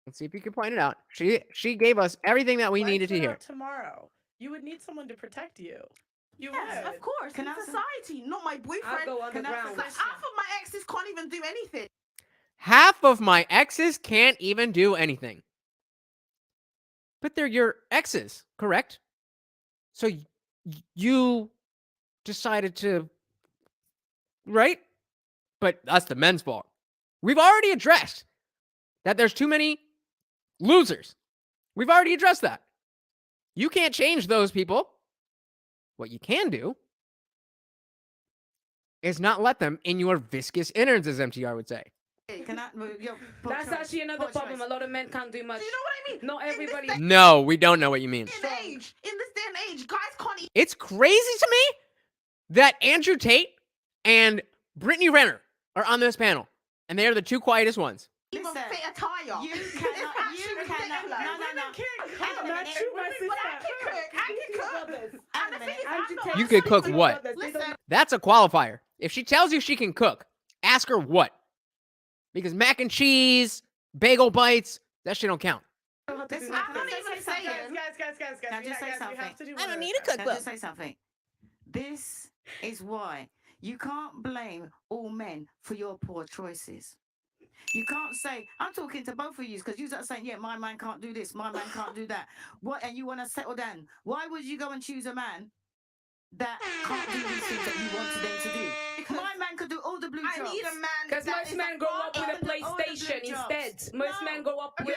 Speaker 1: Let's see if you can point it out. She gave us everything that we
Speaker 2: Lights
Speaker 1: needed to
Speaker 2: went
Speaker 1: hear.
Speaker 2: out tomorrow, you would need someone to protect you. You
Speaker 6: Yes,
Speaker 2: would.
Speaker 6: of course.
Speaker 7: Can
Speaker 6: in
Speaker 7: I say-
Speaker 6: society, not my boyfriend.
Speaker 8: I'll go
Speaker 6: Can I
Speaker 8: underground.
Speaker 6: say- half of my exes can't even do do anything.
Speaker 1: Half of my exes can't even do anything. But they're your exes, correct? So you decided to, right? But that's the men's fault. We've already addressed that there's too many losers. We've already addressed that. You can't change those people. What you can do is not let them in your viscous innards, as MTR would say.
Speaker 7: Can I,
Speaker 8: That's actually another problem. A lot of men can't do much.
Speaker 6: Do you know what I mean?
Speaker 8: Not everybody.
Speaker 1: No, we don't know what you mean.
Speaker 6: In this day and age, guys can't even
Speaker 1: It's crazy to me that Andrew Tate and Brittany Renner are on this panel, and they are the two quietest ones.
Speaker 6: fit a tire.
Speaker 7: You cannot. You cannot. No.
Speaker 8: Not you, my sister.
Speaker 6: But I can cook. And the thing is, I'm not-
Speaker 1: You could cook what?
Speaker 6: Listen,
Speaker 1: That's a qualifier. If she tells you she can cook, ask her what. Because mac and cheese, bagel bites, that shit don't count.
Speaker 7: Listen,
Speaker 6: I'm not even saying.
Speaker 2: Guys.
Speaker 7: Can I just say
Speaker 2: We have
Speaker 7: something?
Speaker 2: to do
Speaker 1: I don't
Speaker 2: one
Speaker 1: need
Speaker 2: at
Speaker 1: a
Speaker 2: time.
Speaker 7: Can I just say something? This is why you can't blame all men for your poor choices. You can't say, I'm talking to both of you because you're saying, yeah, my man can't do this, my man can't do that. What? And you want to settle down. Why would you go and choose a man that can't do these things that you wanted them to do? My man could do all the blue
Speaker 6: I
Speaker 7: jobs.
Speaker 6: need a man.
Speaker 8: Because
Speaker 6: that
Speaker 8: most
Speaker 6: is
Speaker 8: men
Speaker 6: a
Speaker 8: grow up with a
Speaker 6: father.
Speaker 8: PlayStation instead. Most men grow up with.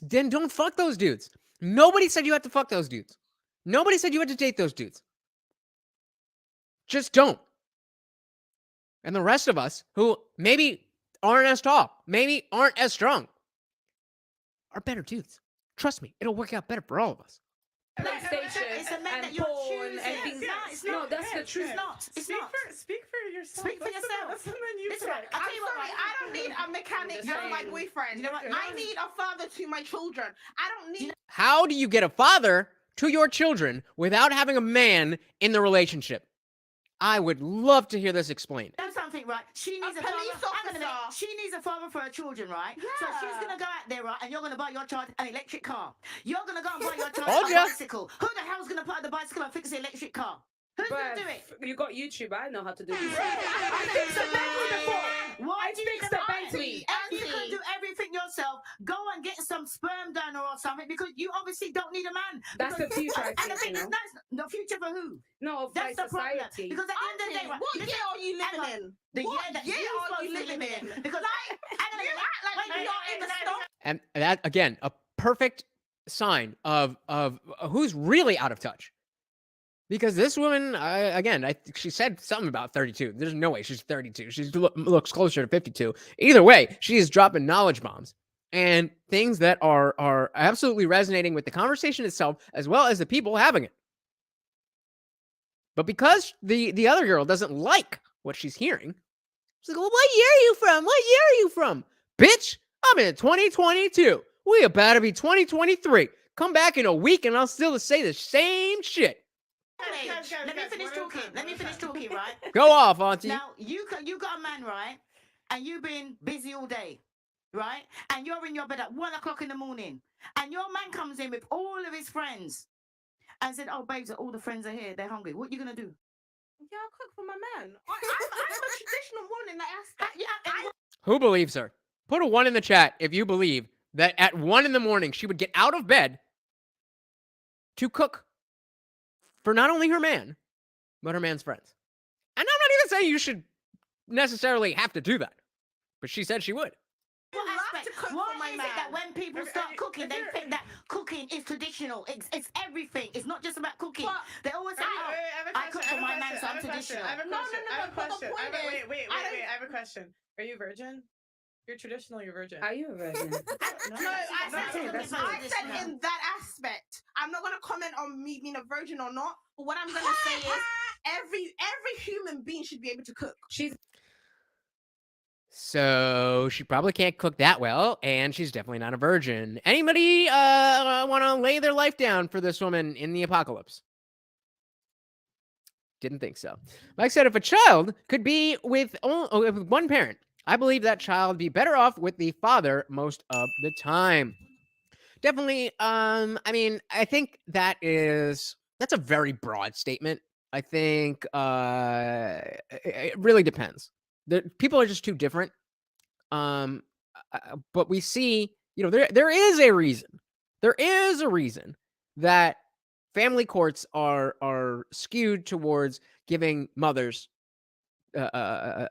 Speaker 1: Then don't fuck those dudes. Nobody said you had to fuck those dudes. Nobody said you had to date those dudes. Just don't. And the rest of us, who maybe aren't as tall, maybe aren't as strong, are better dudes. Trust me, it'll work out better for all of us.
Speaker 8: PlayStation
Speaker 7: It's a man
Speaker 8: and
Speaker 7: that you're
Speaker 8: porn
Speaker 7: choosing.
Speaker 8: and things.
Speaker 7: It's
Speaker 8: No,
Speaker 7: not.
Speaker 8: that's the truth.
Speaker 7: It's not. It's
Speaker 2: Speak
Speaker 7: not.
Speaker 2: speak for yourself.
Speaker 7: Speak for yourself.
Speaker 2: That's the man you
Speaker 7: Listen,
Speaker 2: pick.
Speaker 7: I'll
Speaker 6: I'm
Speaker 7: tell you what,
Speaker 6: sorry,
Speaker 7: right?
Speaker 6: I don't need a mechanic
Speaker 8: I'm just
Speaker 6: as my
Speaker 8: saying.
Speaker 6: boyfriend.
Speaker 7: You know what?
Speaker 6: I need a father to my children. I don't need.
Speaker 1: How do you get a father to your children without having a man in the relationship? I would love to hear this explained.
Speaker 7: Know something, right? She needs a
Speaker 6: police
Speaker 7: father. Hang on a minute.
Speaker 6: officer.
Speaker 7: She needs a father for her children, right? So she's
Speaker 6: Yeah.
Speaker 7: gonna go out there, right? And you're gonna buy your child an electric car. You're gonna go and buy your
Speaker 1: Told
Speaker 7: child a
Speaker 1: ya.
Speaker 7: bicycle. Who the hell's gonna buy the bicycle and fix the electric car? Who's gonna do it?
Speaker 8: You got YouTube. I know how to do this.
Speaker 7: I
Speaker 8: fixed the Bentley before.
Speaker 7: Why
Speaker 8: I
Speaker 7: do you
Speaker 8: fixed
Speaker 7: need
Speaker 8: the
Speaker 7: an
Speaker 8: Bentley.
Speaker 7: auntie? If you can do everything yourself, go and get some sperm donor or something because you obviously don't need a man.
Speaker 8: That's the future, I
Speaker 7: And the
Speaker 8: think,
Speaker 7: thing
Speaker 8: you
Speaker 7: is,
Speaker 8: know.
Speaker 7: that's the future for who?
Speaker 8: No, of
Speaker 7: That's
Speaker 8: my
Speaker 7: the problem.
Speaker 8: society.
Speaker 7: Because at the end of the day, right,
Speaker 6: What
Speaker 7: listen,
Speaker 6: year are you
Speaker 7: hang
Speaker 6: living
Speaker 7: on.
Speaker 6: in?
Speaker 7: The
Speaker 6: What
Speaker 7: year that
Speaker 6: year
Speaker 7: you're
Speaker 6: are
Speaker 7: supposed
Speaker 6: you
Speaker 7: to be
Speaker 6: living
Speaker 7: living
Speaker 6: in?
Speaker 7: because
Speaker 6: Like,
Speaker 7: hang on a
Speaker 6: you
Speaker 7: minute.
Speaker 6: act like
Speaker 7: Wait,
Speaker 6: you're in the stop.
Speaker 1: And that, again, a perfect sign of who's really out of touch. Because this woman, she said something about 32. There's no way she's 32. She looks closer to 52. Either way, she is dropping knowledge bombs and things that are absolutely resonating with the conversation itself as well as the people having it. But because the other girl doesn't like what she's hearing, she's like, well, what year are you from? What year are you from? Bitch, I'm in 2022. We about to be 2023. Come back in a week and I'll still say the same shit.
Speaker 7: Let me finish talking. Let me finish talking, right?
Speaker 1: Go off, Auntie.
Speaker 7: Now, you got a man, right? And you've been busy all day, right? And you're in your bed at 1 o'clock in the morning. And your man comes in with all of his friends and said, oh, babes, all the friends are here. They're hungry. What are you going to do?
Speaker 6: Yeah, I'll cook for my man. I'm a traditional woman in that aspect.
Speaker 7: Yeah,
Speaker 1: Who believes her? Put a 1 in the chat if you believe that at 1 in the morning she would get out of bed to cook for not only her man, but her man's friends. And I'm not even saying you should necessarily have to do that, but she said she would.
Speaker 7: what
Speaker 6: love
Speaker 7: aspect?
Speaker 6: to cook
Speaker 7: Why
Speaker 6: for my
Speaker 7: is
Speaker 6: man.
Speaker 7: it that when people start cooking, they think that cooking is traditional? It's everything. It's not just about cooking.
Speaker 6: But-
Speaker 7: They always say, oh, I cook for my man, so I'm traditional.
Speaker 2: I have a
Speaker 6: No,
Speaker 2: question.
Speaker 6: no,
Speaker 2: I have a
Speaker 6: but the
Speaker 2: question.
Speaker 6: point is,
Speaker 2: Wait.
Speaker 6: I
Speaker 2: I have a question. Are you virgin? You're traditional, you're virgin.
Speaker 8: Are you a virgin?
Speaker 6: No, I said,
Speaker 7: that's
Speaker 6: I
Speaker 7: not
Speaker 6: said
Speaker 7: traditional.
Speaker 6: in that aspect. I'm not gonna comment on me being a virgin or not. But what I'm gonna say is, every human being should be able to cook.
Speaker 8: She's
Speaker 1: So she probably can't cook that well, and she's definitely not a virgin. Anybody want to lay their life down for this woman in the apocalypse? Didn't think so. Mike said if a child could be with one parent, I believe that child would be better off with the father most of the time. Definitely. I mean, I think that's a very broad statement. I think it really depends. People are just too different But we see, there is a reason. There is a reason that family courts are skewed towards giving mothers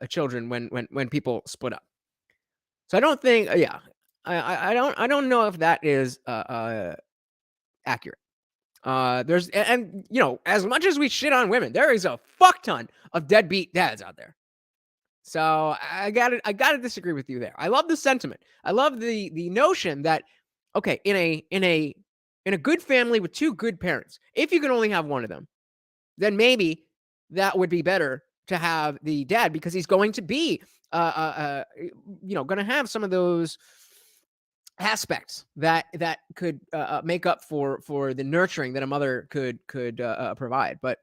Speaker 1: children when people split up. So I don't think, I don't know if that is accurate. There's and as much as we shit on women, there is a fuck ton of deadbeat dads out there. So I gotta disagree with you there. I love the sentiment. I love the notion that, okay, in a good family with two good parents, if you can only have one of them, then maybe that would be better to have the dad, because he's going to be going to have some of those aspects that could make up for the nurturing that a mother could provide. But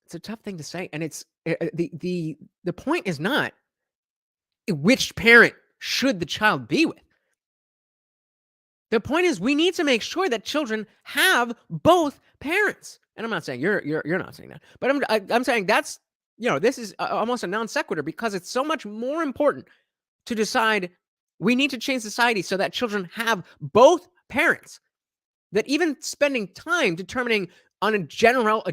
Speaker 1: it's a tough thing to say, and it's the point is not which parent should the child be with. The point is we need to make sure that children have both parents. And I'm not saying you're not saying that, but I'm saying that's this is almost a non sequitur, because it's so much more important to decide we need to change society so that children have both parents, that even spending time determining on a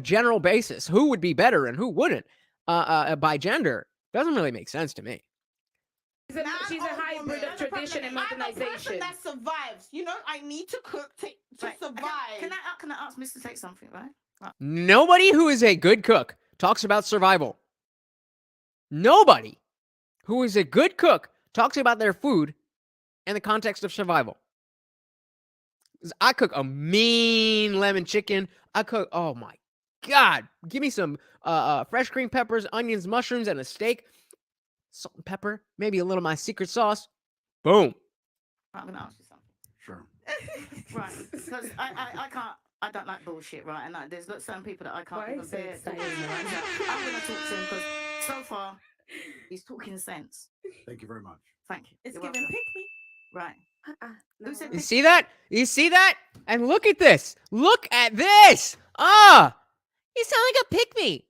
Speaker 1: general basis who would be better and who wouldn't by gender doesn't really make sense to me.
Speaker 8: She's a hybrid of tradition and
Speaker 6: I'm a person
Speaker 8: modernization.
Speaker 6: that survives. I need to cook to
Speaker 7: Right.
Speaker 6: survive.
Speaker 7: Can I ask Mr. Tate something, right?
Speaker 1: Nobody who is a good cook talks about survival. Nobody who is a good cook talks about their food in the context of survival. I cook a mean lemon chicken. Oh my God, give me some fresh green peppers, onions, mushrooms, and a steak. Salt and pepper, maybe a little of my secret sauce. Boom.
Speaker 7: I'm gonna ask you something.
Speaker 4: Sure.
Speaker 7: Right, because I don't like bullshit, right? And there's some people that I can't
Speaker 8: Why
Speaker 7: even
Speaker 8: is it
Speaker 7: bear.
Speaker 8: exciting,
Speaker 7: Right?
Speaker 8: man?
Speaker 7: So I'm gonna talk to him because so far he's talking sense.
Speaker 4: Thank you very much.
Speaker 7: Thank you.
Speaker 6: It's
Speaker 7: You're
Speaker 6: giving
Speaker 7: welcome.
Speaker 6: pick me.
Speaker 7: Right. Who said
Speaker 1: You
Speaker 7: pick-
Speaker 1: see that? You see that? And look at this. Look at this. You sound like a pick-me.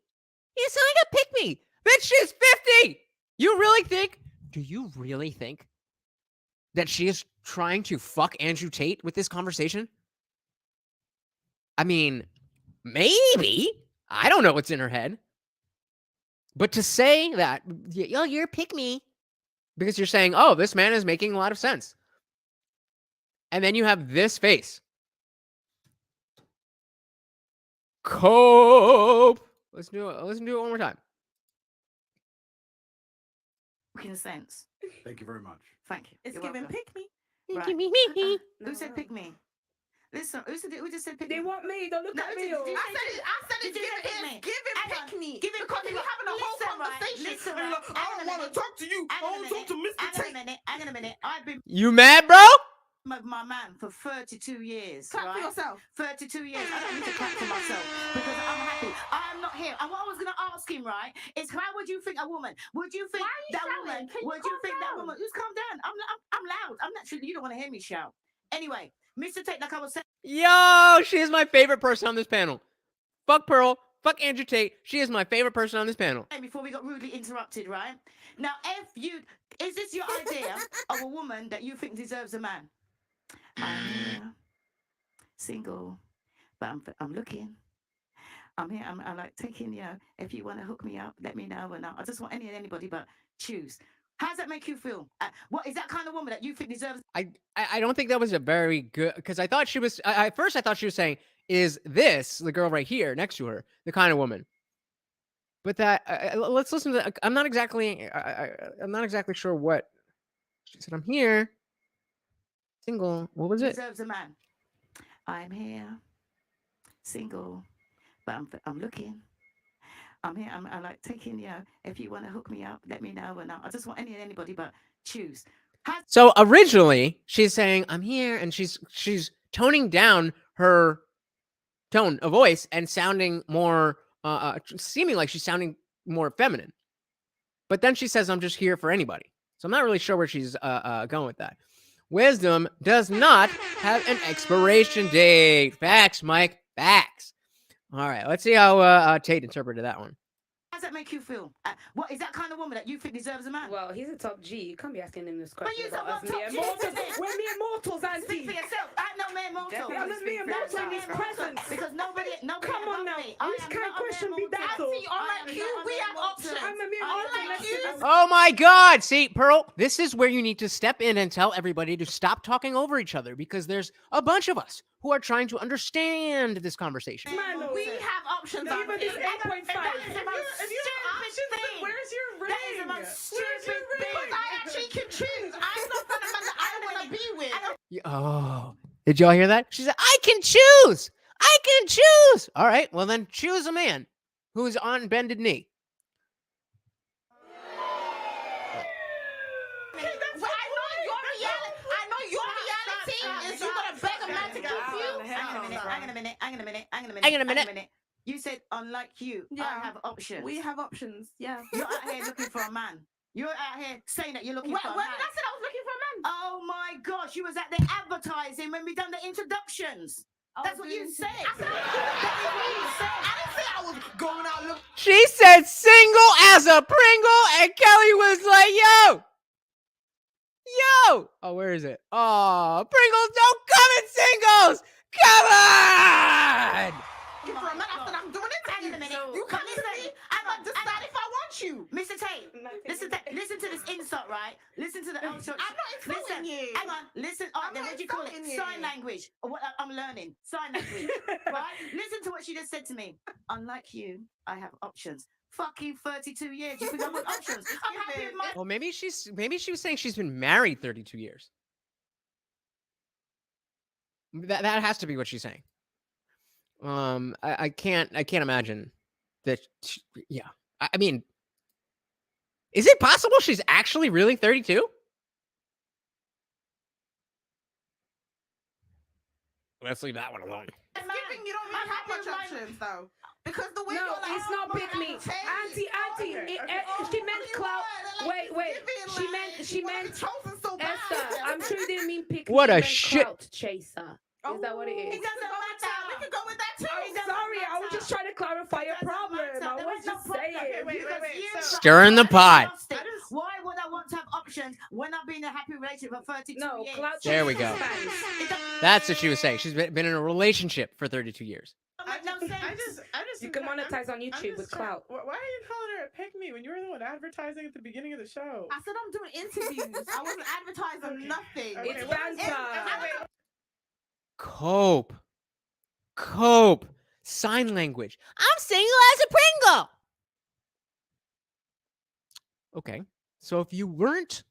Speaker 1: You sound like a pick-me. Bitch, she's 50. Do you really think that she is trying to fuck Andrew Tate with this conversation? I mean, maybe. I don't know what's in her head. But to say that, you're a pick-me, because you're saying, oh, this man is making a lot of sense. And then you have this face. Cope. Let's do it one more time.
Speaker 7: Talking sense.
Speaker 4: Thank you very much.
Speaker 7: Thank you.
Speaker 6: It's
Speaker 7: You're
Speaker 6: giving
Speaker 7: welcome.
Speaker 6: pick me.
Speaker 7: Right. Who said pick me? Listen, who just said pick
Speaker 8: They
Speaker 7: me?
Speaker 8: want me. Don't look
Speaker 7: No,
Speaker 8: at
Speaker 7: did-
Speaker 8: me.
Speaker 7: did
Speaker 8: oh.
Speaker 7: you
Speaker 6: I said
Speaker 7: Did
Speaker 6: it's
Speaker 7: you
Speaker 6: giving
Speaker 7: pick me?
Speaker 6: pick me.
Speaker 7: Give it
Speaker 6: Because we were having a whole
Speaker 7: Listen, right,
Speaker 6: conversation.
Speaker 7: listen,
Speaker 6: and you're
Speaker 7: right.
Speaker 6: like, I don't want to talk to you. I
Speaker 7: Hang on a
Speaker 6: want to talk to Mr.
Speaker 7: Hang
Speaker 6: Tate.
Speaker 7: on a minute. I've been
Speaker 1: You mad, bro?
Speaker 7: with my man for 32 years.
Speaker 6: Clap for
Speaker 7: right?
Speaker 6: yourself.
Speaker 7: 32 years. I don't need to clap for myself because I'm happy. I'm not here. And what I was going to ask him, right, is how would you think a woman? Would you think
Speaker 6: Why are you
Speaker 7: that
Speaker 6: shouting?
Speaker 7: woman?
Speaker 6: Can you
Speaker 7: Would you
Speaker 6: calm
Speaker 7: think that
Speaker 6: down?
Speaker 7: woman? Just calm down. I'm loud. I'm not sure you don't want to hear me shout. Anyway, Mr. Tate, like I was saying.
Speaker 1: Yo, she is my favorite person on this panel. Fuck Pearl. Fuck Andrew Tate. She is my favorite person on this panel.
Speaker 7: Before we got rudely interrupted, right? Now, is this your idea of a woman that you think deserves a man? I'm here, single, but I'm looking. I'm here. I'm like taking, if you want to hook me up, let me know. And I just want anybody, but choose. How does that make you feel? What is that kind of woman that you think deserves?
Speaker 1: I don't think that was a very good, because I thought she was, at first I thought she was saying, is this, the girl right here next to her, the kind of woman? But let's listen to that. I'm not exactly sure what she said. I'm here, single. What was it?
Speaker 7: Deserves a man. I'm here, single, but I'm looking. I'm here. I'm like taking, if you want to hook me up, let me know. And I just want anybody, but choose.
Speaker 1: So originally she's saying I'm here, and she's toning down her tone of voice and sounding more, seeming like she's sounding more feminine. But then she says I'm just here for anybody. So I'm not really sure where she's going with that. Wisdom does not have an expiration date. Facts, Mike. Facts. All right, let's see how Tate interpreted that one.
Speaker 7: does that make you feel? What is that kind of woman that you think deserves a man?
Speaker 8: Well, he's a top G. You can't be asking him this
Speaker 7: But
Speaker 8: question
Speaker 7: you said
Speaker 8: about
Speaker 7: what
Speaker 8: us mere
Speaker 7: top G
Speaker 8: mortals.
Speaker 7: is?
Speaker 8: We're mere mortals,
Speaker 7: Speak
Speaker 8: auntie.
Speaker 7: for yourself. I'm no mere mortal.
Speaker 3: Definitely
Speaker 8: Yeah, let's
Speaker 3: speak
Speaker 8: be
Speaker 3: for
Speaker 8: mortal in his
Speaker 3: yourself.
Speaker 8: presence.
Speaker 7: Because nobody
Speaker 8: Come on
Speaker 7: above
Speaker 8: now.
Speaker 7: me. I
Speaker 8: Which
Speaker 7: am
Speaker 8: kind of
Speaker 7: not a mere
Speaker 8: question be
Speaker 7: mortal.
Speaker 8: that, though?
Speaker 6: Unlike you, we have options.
Speaker 8: I'm a mere
Speaker 7: I am
Speaker 8: mortal.
Speaker 6: Unlike
Speaker 8: Let's
Speaker 6: you.
Speaker 8: see.
Speaker 1: Oh my God. See, Pearl, this is where you need to step in and tell everybody to stop talking over each other because there's a bunch of us who are trying to understand this conversation.
Speaker 8: Man,
Speaker 6: We have options.
Speaker 8: Even
Speaker 6: auntie.
Speaker 8: this 8.5.
Speaker 6: If you have options, then
Speaker 2: Where's your ring?
Speaker 7: That is the most stupid thing.
Speaker 6: Because I actually can choose. I'm not the man that I want to be with.
Speaker 1: Oh, did y'all hear that? She said, I can choose. I can choose. All right. Well, then choose a man who's on bended knee.
Speaker 6: I know your reality is you gonna beg a man to give you.
Speaker 7: Hang on a minute. You said, unlike you, I
Speaker 6: Yeah.
Speaker 7: have options.
Speaker 6: We have options. Yeah.
Speaker 7: You're out here looking for a man. You're out here saying that you're looking
Speaker 6: When
Speaker 7: for a
Speaker 6: did
Speaker 7: man.
Speaker 6: I say I was looking for a man?
Speaker 7: Oh my gosh, you was at the advertising when we done the introductions. That's what you said.
Speaker 6: I said I didn't say I was going out looking.
Speaker 1: She said single as a Pringle, and Kelly was like, yo. Oh, where is it? Oh, Pringles don't come in singles. Come on.
Speaker 6: For a man, I said I'm doing it.
Speaker 7: Hang on a minute.
Speaker 6: You come to me. I'm gonna decide if I want you.
Speaker 7: Mr. Tate, listen to this insult, right? Listen to the insult.
Speaker 6: I'm not insulting you.
Speaker 7: Hang on, listen. Oh,
Speaker 6: I'm
Speaker 7: then
Speaker 6: not
Speaker 7: what do you call it?
Speaker 6: insulting you.
Speaker 7: Sign language. What I'm learning. Sign language. Right? Listen to what she just said to me. Unlike you, I have options. Fucking 32 years. You think I've got options? I'm happy with my.
Speaker 1: Well, maybe she was saying she's been married 32 years. That has to be what she's saying. I can't imagine that. Yeah, I mean, is it possible she's actually really 32? Let's leave that one alone.
Speaker 6: It's giving you don't really have much options though. Because the way
Speaker 8: No,
Speaker 6: you're like,
Speaker 8: it's not pick me. Auntie, she meant clout. Wait. She meant Esther. I'm sure you didn't mean pick me.
Speaker 1: What
Speaker 8: you
Speaker 1: a
Speaker 8: meant
Speaker 1: shit.
Speaker 8: Clout chaser. Is that what it is?
Speaker 6: It doesn't matter. We can go with that too.
Speaker 8: I'm sorry, I was just trying to clarify your problem. I was just saying.
Speaker 2: Wait.
Speaker 1: Stirring the pot.
Speaker 7: Why would I want to have options when I've been in a happy relationship for 32
Speaker 8: No,
Speaker 7: years?
Speaker 8: clout
Speaker 1: There we
Speaker 8: chaser
Speaker 1: go.
Speaker 8: is fans.
Speaker 1: That's what she was saying. She's been in a relationship for 32 years.
Speaker 2: I just
Speaker 8: You can monetize on YouTube with clout.
Speaker 2: Why are you calling her a pick me when you were the one advertising at the beginning of the show?
Speaker 6: I said I'm doing interviews. I wasn't advertising nothing.
Speaker 2: Okay,
Speaker 8: It's
Speaker 2: what is-
Speaker 8: banter.
Speaker 1: Cope. Sign language. I'm single as a Pringle. Okay. So if you weren't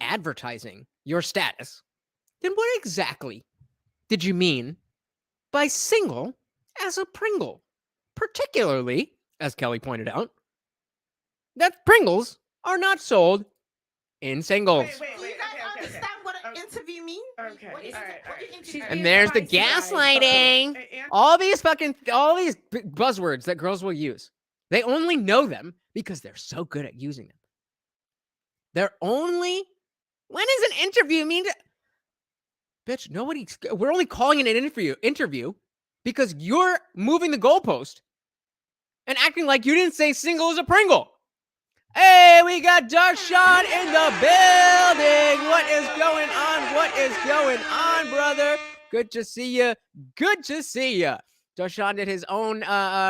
Speaker 1: advertising your status, then what exactly did you mean by single as a Pringle? Particularly, as Kelly pointed out, that Pringles are not sold in singles.
Speaker 2: Wait,
Speaker 6: Do you guys
Speaker 2: okay.
Speaker 6: understand what an
Speaker 2: Okay.
Speaker 6: interview means?
Speaker 2: Okay,
Speaker 6: What is
Speaker 2: all
Speaker 6: it?
Speaker 2: right,
Speaker 6: What
Speaker 2: all
Speaker 6: do
Speaker 2: right.
Speaker 6: you
Speaker 8: She's
Speaker 6: interview
Speaker 1: And
Speaker 8: being
Speaker 1: there's the
Speaker 8: spicy, guys.
Speaker 1: gaslighting.
Speaker 2: Hey,
Speaker 1: All these big buzzwords that girls will use. They only know them because they're so good at using them. When does an interview mean to, bitch, we're only calling it an interview because you're moving the goalpost and acting like you didn't say single as a Pringle. Hey, we got Darshan in the building. What is going on, brother? Good to see you. Darshan did his own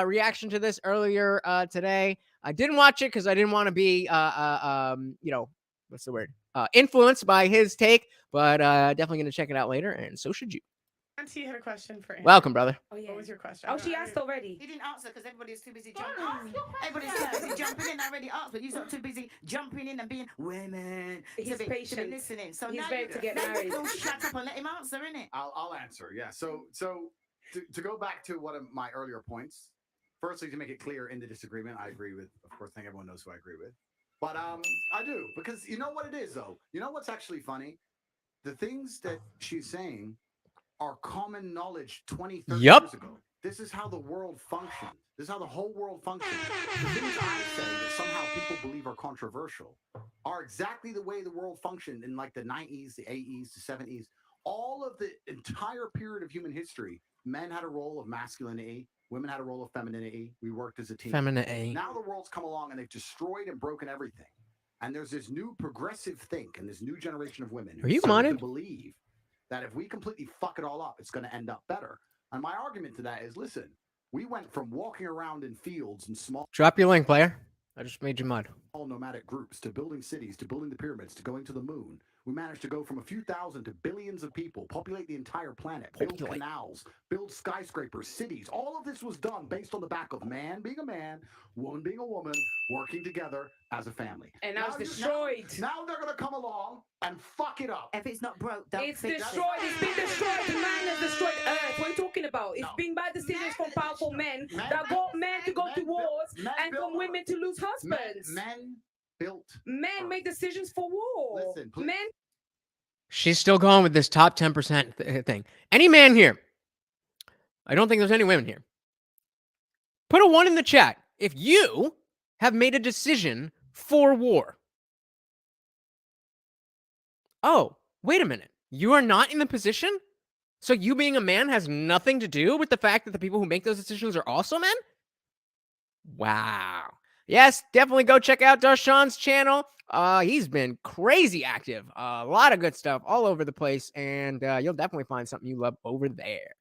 Speaker 1: reaction to this earlier today. I didn't watch it because I didn't want to be, what's the word? Influenced by his take, but definitely going to check it out later, and so should you.
Speaker 2: Auntie had a question for Andy.
Speaker 1: Welcome, brother.
Speaker 8: Oh, yeah.
Speaker 2: What was your question?
Speaker 8: Oh, she asked already.
Speaker 7: He didn't answer because everybody's too busy jumping. Everybody's too busy jumping in. I already asked, but you're not too busy jumping in and being women.
Speaker 8: He's
Speaker 7: to be
Speaker 8: patient.
Speaker 7: listening. So
Speaker 8: He's
Speaker 7: now
Speaker 8: ready to get
Speaker 7: now
Speaker 8: married.
Speaker 7: you shut up and let him answer, innit?
Speaker 4: I'll answer. Yeah. So to go back to one of my earlier points, firstly, to make it clear in the disagreement, I agree with, of course, I think everyone knows who I agree with. But I do, because you know what it is, though? You know what's actually funny? The things that she's saying are common knowledge 20, 30
Speaker 1: Yup.
Speaker 4: years ago. This is how the world functions. This is how the whole world functions. The things I say that somehow people believe are controversial are exactly the way the world functioned in like the 90s, the 80s, the 70s. All of the entire period of human history, men had a role of masculinity, Women had a role of femininity. We worked as a team.
Speaker 1: Femininity.
Speaker 4: Now the world's come along and they've destroyed and broken everything. And there's this new progressive think and this new generation of women
Speaker 1: Are you
Speaker 4: who
Speaker 1: modded?
Speaker 4: believe that if we completely fuck it all up, it's going to end up better. And my argument to that is, listen, we went from walking around in fields and small
Speaker 1: Drop your link, player. I just made you mod.
Speaker 4: nomadic groups to building cities, to building the pyramids, to going to the moon. We managed to go from a few thousand to billions of people, populate the entire planet, build canals, build skyscrapers, cities. All of this was done based on the back of man being a man, woman being a woman, working together as a family.
Speaker 8: And now it's destroyed.
Speaker 4: Now they're going to come along and fuck it up.
Speaker 7: If it's not broke, don't
Speaker 8: It's
Speaker 7: fix
Speaker 8: destroyed. It's been destroyed. Man has destroyed Earth. What are you talking about? It's
Speaker 4: No.
Speaker 8: been bad decisions from powerful men
Speaker 4: Men-
Speaker 8: that got men to go to
Speaker 4: men-
Speaker 8: wars
Speaker 4: men
Speaker 8: and
Speaker 4: built-
Speaker 8: from women to lose husbands.
Speaker 4: Men built.
Speaker 8: Men make decisions for war.
Speaker 4: Listen, please.
Speaker 8: Men.
Speaker 1: She's still going with this top 10% thing. Any man here? I don't think there's any women here. Put a 1 in the chat if you have made a decision for war. Oh, wait a minute. You are not in the position? So you being a man has nothing to do with the fact that the people who make those decisions are also men? Wow. Yes, definitely go check out Darshan's channel. He's been crazy active. A lot of good stuff all over the place, and you'll definitely find something you love over there.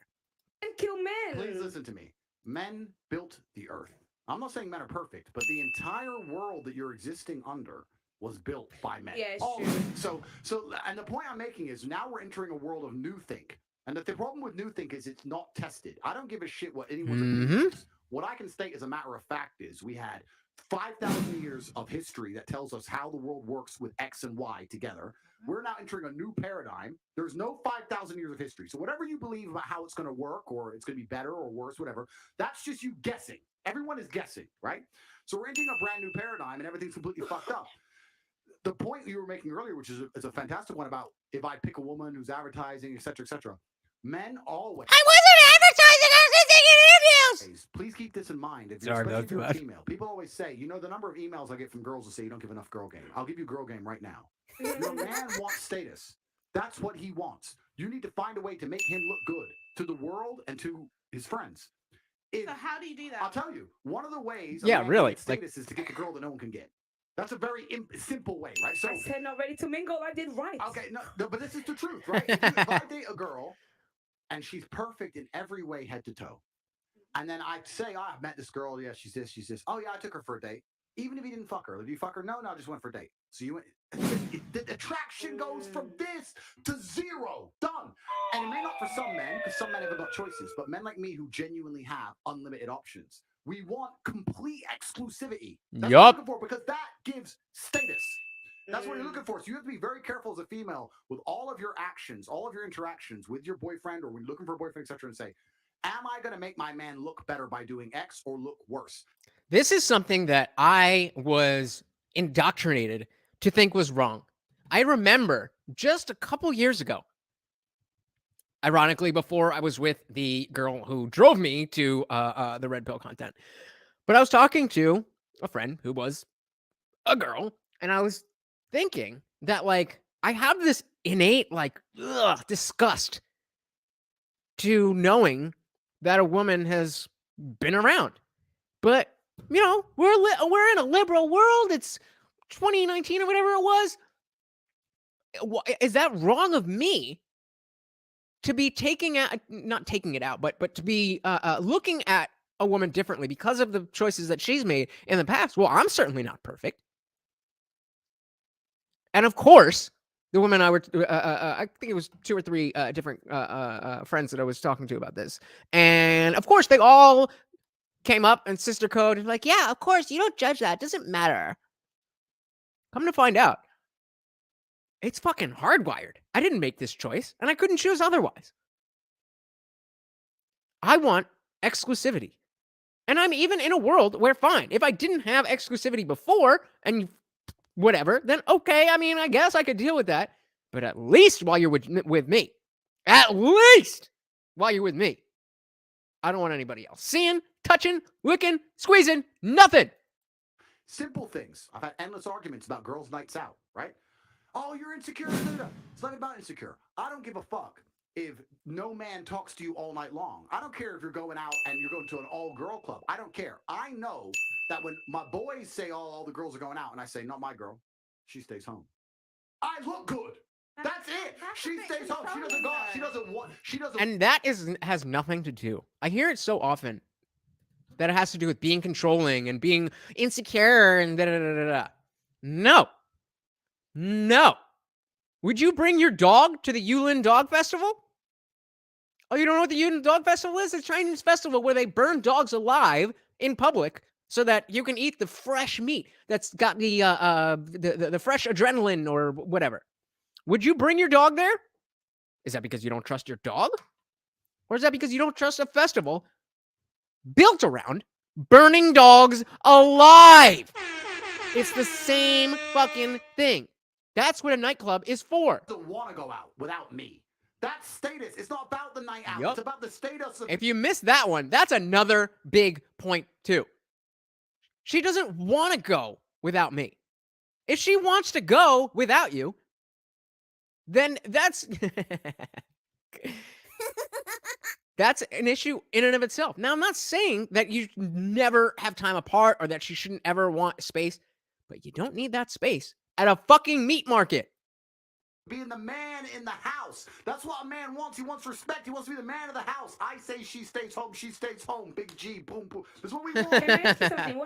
Speaker 8: Men kill men.
Speaker 4: Please listen to me. Men built the earth. I'm not saying men are perfect, but the entire world that you're existing under was built by men.
Speaker 8: Yeah, it's
Speaker 4: All
Speaker 8: true.
Speaker 4: of it. So, and the point I'm making is now we're entering a world of new think. And the problem with new think is it's not tested. I don't give a shit what anyone's opinion is. What I can state as a matter of fact is we had 5,000 years of history that tells us how the world works with X and Y together. We're now entering a new paradigm. There's no 5,000 years of history. So whatever you believe about how it's going to work or it's going to be better or worse, whatever, that's just you guessing. Everyone is guessing, right? So we're entering a brand new paradigm and everything's completely fucked up. The point you were making earlier, which is a fantastic one about if I pick a woman who's advertising, et cetera, men always...
Speaker 1: I wasn't advertising, I was taking interviews!
Speaker 4: Please keep this in mind. If you're,
Speaker 1: Sorry,
Speaker 4: especially
Speaker 1: that's
Speaker 4: if you're
Speaker 1: too
Speaker 4: a
Speaker 1: bad.
Speaker 4: female, people always say, you know, the number of emails I get from girls that say you don't give enough girl game. I'll give you girl game right now. Your man wants status. That's what he wants. You need to find a way to make him look good to the world and to his friends.
Speaker 6: So how do you do that?
Speaker 4: I'll tell you, one of the ways
Speaker 1: Yeah,
Speaker 4: a man
Speaker 1: really,
Speaker 4: gets status is to get the girl that no one can get. That's a very simple way, right? So
Speaker 8: I said not ready to mingle. I did right.
Speaker 4: okay, no, but this is the truth, right? If I date a girl and she's perfect in every way, head to toe, and then I say, oh, I've met this girl. Yeah, she's this, she's this. Oh, yeah, I took her for a date. Even if you didn't fuck her, did you fuck her? No, I just went for a date. So you went. The attraction goes from this to zero. Done. And it may not for some men, because some men haven't got choices, but men like me who genuinely have unlimited options. We want complete exclusivity. That's what we're looking for because that gives status. That's what you're looking for. So you have to be very careful as a female with all of your actions, all of your interactions with your boyfriend or when you're looking for a boyfriend, etc., and say, am I going to make my man look better by doing X or look worse?
Speaker 1: This is something that I was indoctrinated to think was wrong. I remember just a couple years ago, ironically, before I was with the girl who drove me to the Red Pill content, but I was talking to a friend who was a girl, and I was thinking that, like, I have this innate, like, disgust to knowing that a woman has been around. But, you know, we're in a liberal world. It's 2019 or whatever it was. Is that wrong of me to be not taking it out, but to be looking at a woman differently because of the choices that she's made in the past? Well, I'm certainly not perfect. And of course, the woman I think it was 2 or 3 different friends that I was talking to about this. And of course, they all came up and sister code and like, yeah, of course, you don't judge that. It doesn't matter. Come to find out, it's fucking hardwired. I didn't make this choice, and I couldn't choose otherwise. I want exclusivity. And I'm even in a world where, fine, if I didn't have exclusivity before and whatever, then okay, I mean, I guess I could deal with that. But at least while you're with me, at least while you're with me, I don't want anybody else seeing, touching, licking, squeezing, nothing.
Speaker 4: Simple things. I've had endless arguments about girls' nights out, right? Oh, you're insecure. It's not about insecure. I don't give a fuck if no man talks to you all night long. I don't care if you're going out and you're going to an all-girl club. I don't care. I know that when my boys say, "Oh, all the girls are going out," and I say, "Not my girl. She stays home." I look good. That's it. She stays home. She doesn't go out. She doesn't want. She doesn't.
Speaker 1: And that has nothing to do. I hear it so often that it has to do with being controlling and being insecure and da da da da da. No. No. Would you bring your dog to the Yulin Dog Festival? Oh, you don't know what the Yulin Dog Festival is? It's a Chinese festival where they burn dogs alive in public so that you can eat the fresh meat that's got the fresh adrenaline or whatever. Would you bring your dog there? Is that because you don't trust your dog? Or is that because you don't trust a festival built around burning dogs alive? It's the same fucking thing. That's what a nightclub is for.
Speaker 4: Doesn't want to go out without me. That's status. It's not about the night out.
Speaker 1: Yep.
Speaker 4: It's about the status of.
Speaker 1: If you missed that one, that's another big point too. She doesn't want to go without me. If she wants to go without you, then that's that's an issue in and of itself. Now, I'm not saying that you never have time apart or that she shouldn't ever want space, but you don't need that space at a fucking meat market.
Speaker 4: Being the man in the house. That's what a man wants. He wants respect. He wants to be the man of the house. I say she stays home. She stays home. Big G. Boom, boom. That's what we want.
Speaker 8: Can I ask you something?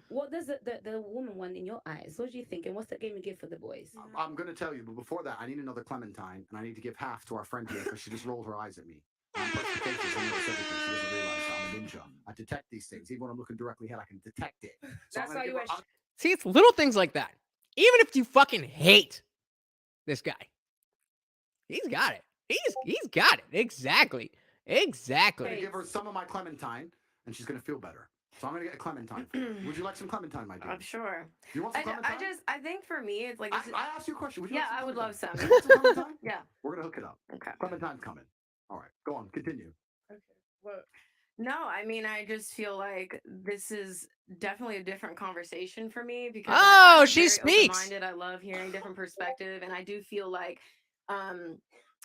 Speaker 8: What does the woman want in your eyes? What do you think? And what's the game you give for the boys?
Speaker 4: I'm going to tell you, but before that, I need another Clementine, and I need to give half to our friend here because she just rolled her eyes at me. I'm perspicacious. I know everything. She doesn't realize I'm a ninja. I detect these things. Even when I'm looking directly ahead, I can detect it. So
Speaker 8: That's how you wish.
Speaker 1: See, it's little things like that. Even if you fucking hate this guy, he's got it. He's got it. Exactly.
Speaker 4: I'm going
Speaker 1: Exactly.
Speaker 4: to give her some of my Clementine, and she's going to feel better. So I'm going to get a Clementine. Would you like some Clementine, my dear?
Speaker 3: I'm sure.
Speaker 4: You want some Clementine?
Speaker 3: I think for me, it's like,
Speaker 4: I asked you a question. Would you
Speaker 3: yeah,
Speaker 4: like some
Speaker 3: I would love
Speaker 4: Clementine?
Speaker 3: some.
Speaker 4: You want some Clementine?
Speaker 3: Yeah.
Speaker 4: We're going to hook it up.
Speaker 3: Okay.
Speaker 4: Clementine's coming. All right. Go on. Continue.
Speaker 2: Okay. Well,
Speaker 3: No, I mean, I just feel like this is definitely a different conversation for me because
Speaker 1: Oh,
Speaker 3: I'm
Speaker 1: she
Speaker 3: very
Speaker 1: speaks.
Speaker 3: open-minded. I love hearing different perspective, and I do feel like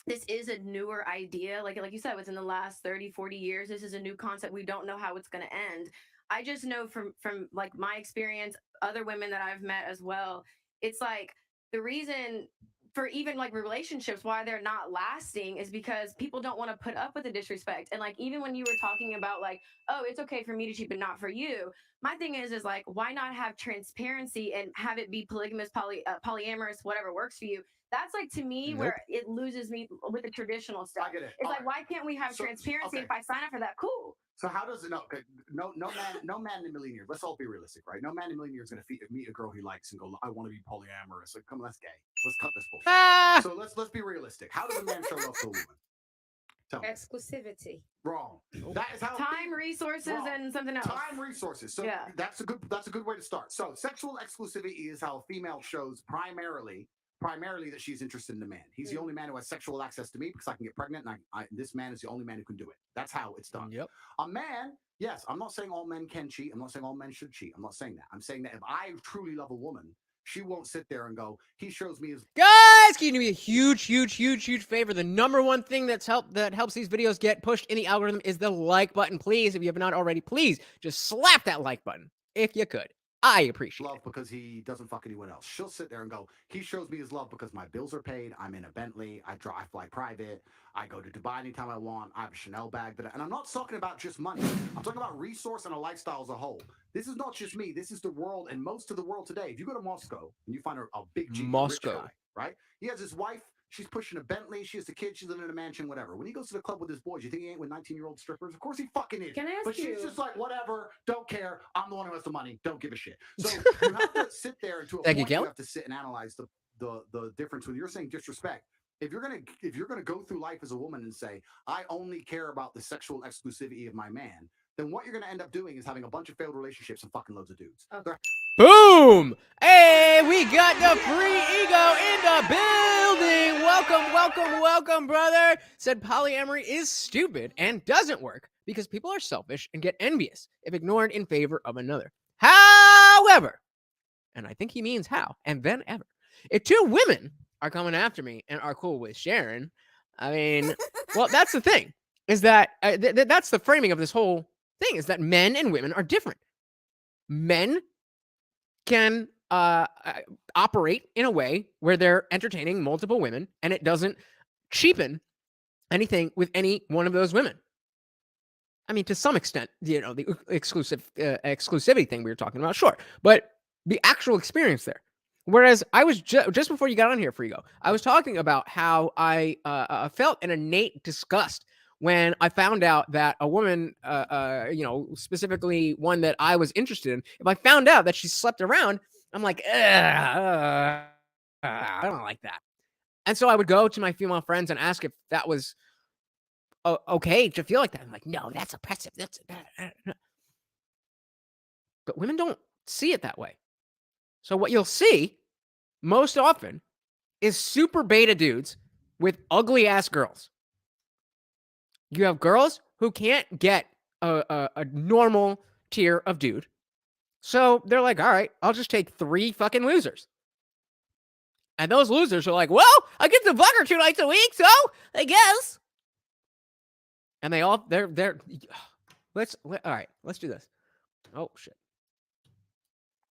Speaker 3: this is a newer idea. Like you said, within the last 30, 40 years, this is a new concept. We don't know how it's going to end. I just know from like my experience, other women that I've met as well, it's like the reason for even like relationships why they're not lasting is because people don't want to put up with the disrespect. And like even when you were talking about like, oh, it's okay for me to cheat but not for you, my thing is like, why not have transparency and have it be polygamous, polyamorous, whatever works for you? That's like to me
Speaker 1: Nope.
Speaker 3: where it loses me with the traditional stuff.
Speaker 4: I get it.
Speaker 3: It's
Speaker 4: All
Speaker 3: like,
Speaker 4: right.
Speaker 3: why can't we have
Speaker 4: So-
Speaker 3: transparency?
Speaker 4: okay.
Speaker 3: If I sign up for that, cool.
Speaker 4: So how does it? No man in a million years. Let's all be realistic, right? No man in a million years is gonna meet a girl he likes and go, "I want to be polyamorous." Like, come, that's gay. Let's cut this bullshit.
Speaker 1: Ah!
Speaker 4: So let's be realistic. How does a man show love to a woman? Tell me.
Speaker 5: Exclusivity.
Speaker 4: Wrong. That is how.
Speaker 3: Time, resources,
Speaker 4: Wrong.
Speaker 3: and something else.
Speaker 4: Time, resources. So
Speaker 3: Yeah.
Speaker 4: that's a good way to start. So sexual exclusivity is how a female shows primarily that she's interested in a man. He's the only man who has sexual access to me because I can get pregnant, and this man is the only man who can do it. That's how it's done.
Speaker 1: Yep.
Speaker 4: A man, yes, I'm not saying all men can cheat. I'm not saying all men should cheat. I'm not saying that. I'm saying that if I truly love a woman, she won't sit there and go, he shows me his.
Speaker 1: Guys, can you do me a huge favor? The number one thing that helps these videos get pushed in the algorithm is the like button. Please, if you have not already, please just slap that like button if you could. I appreciate
Speaker 4: love
Speaker 1: it.
Speaker 4: because he doesn't fuck anyone else. She'll sit there and go, he shows me his love because my bills are paid. I'm in a Bentley. I fly private. I go to Dubai anytime I want. I have a Chanel bag. And I'm not talking about just money. I'm talking about resource and a lifestyle as a whole. This is not just me. This is the world and most of the world today. If you go to Moscow and you find a big G, rich
Speaker 1: Moscow.
Speaker 4: guy, right? He has his wife. She's pushing a Bentley. She has a kid. She's living in a mansion, whatever. When he goes to the club with his boys, you think he ain't with 19-year-old strippers? Of course he fucking is.
Speaker 8: Can I ask
Speaker 4: But
Speaker 8: you?
Speaker 4: she's just like, whatever, don't care. I'm the one who has the money. Don't give a shit. So you have to sit there and to a
Speaker 1: Thank you,
Speaker 4: point you
Speaker 1: Kelly.
Speaker 4: have to sit and analyze the difference when you're saying disrespect. If you're gonna go through life as a woman and say, I only care about the sexual exclusivity of my man, then what you're gonna end up doing is having a bunch of failed relationships and fucking loads of dudes.
Speaker 5: Okay.
Speaker 1: Boom! Hey, we got the free ego in the building. Welcome, brother. Said polyamory is stupid and doesn't work because people are selfish and get envious if ignored in favor of another. However, and I think he means how, and then ever, if two women are coming after me and are cool with Sharon, I mean, Well, that's the thing, is that that's the framing of this whole thing, is that men and women are different. Men can operate in a way where they're entertaining multiple women, and it doesn't cheapen anything with any one of those women. I mean, to some extent, the exclusivity thing we were talking about, sure, but the actual experience there. Whereas I was just before you got on here, Frigo, I was talking about how I felt an innate disgust when I found out that a woman, specifically one that I was interested in, if I found out that she slept around, I'm like, I don't like that. And so I would go to my female friends and ask if that was okay to feel like that. I'm like, no, that's oppressive. But women don't see it that way. So what you'll see most often is super beta dudes with ugly ass girls. You have girls who can't get a normal tier of dude. So they're like, all right, I'll just take 3 fucking losers. And those losers are like, well, I get to fuck her 2 nights a week, so I guess. And they're all right, let's do this. Oh shit.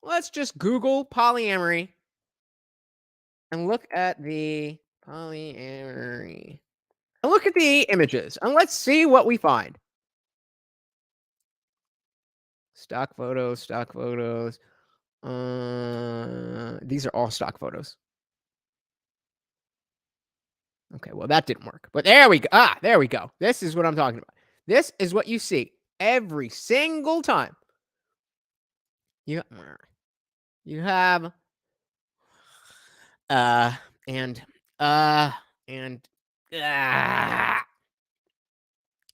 Speaker 1: Let's just Google polyamory and look at the polyamory. And look at the images and let's see what we find. Stock photos. These are all stock photos. Okay, well, that didn't work. But there we go. There we go. This is what I'm talking about. This is what you see every single time. You have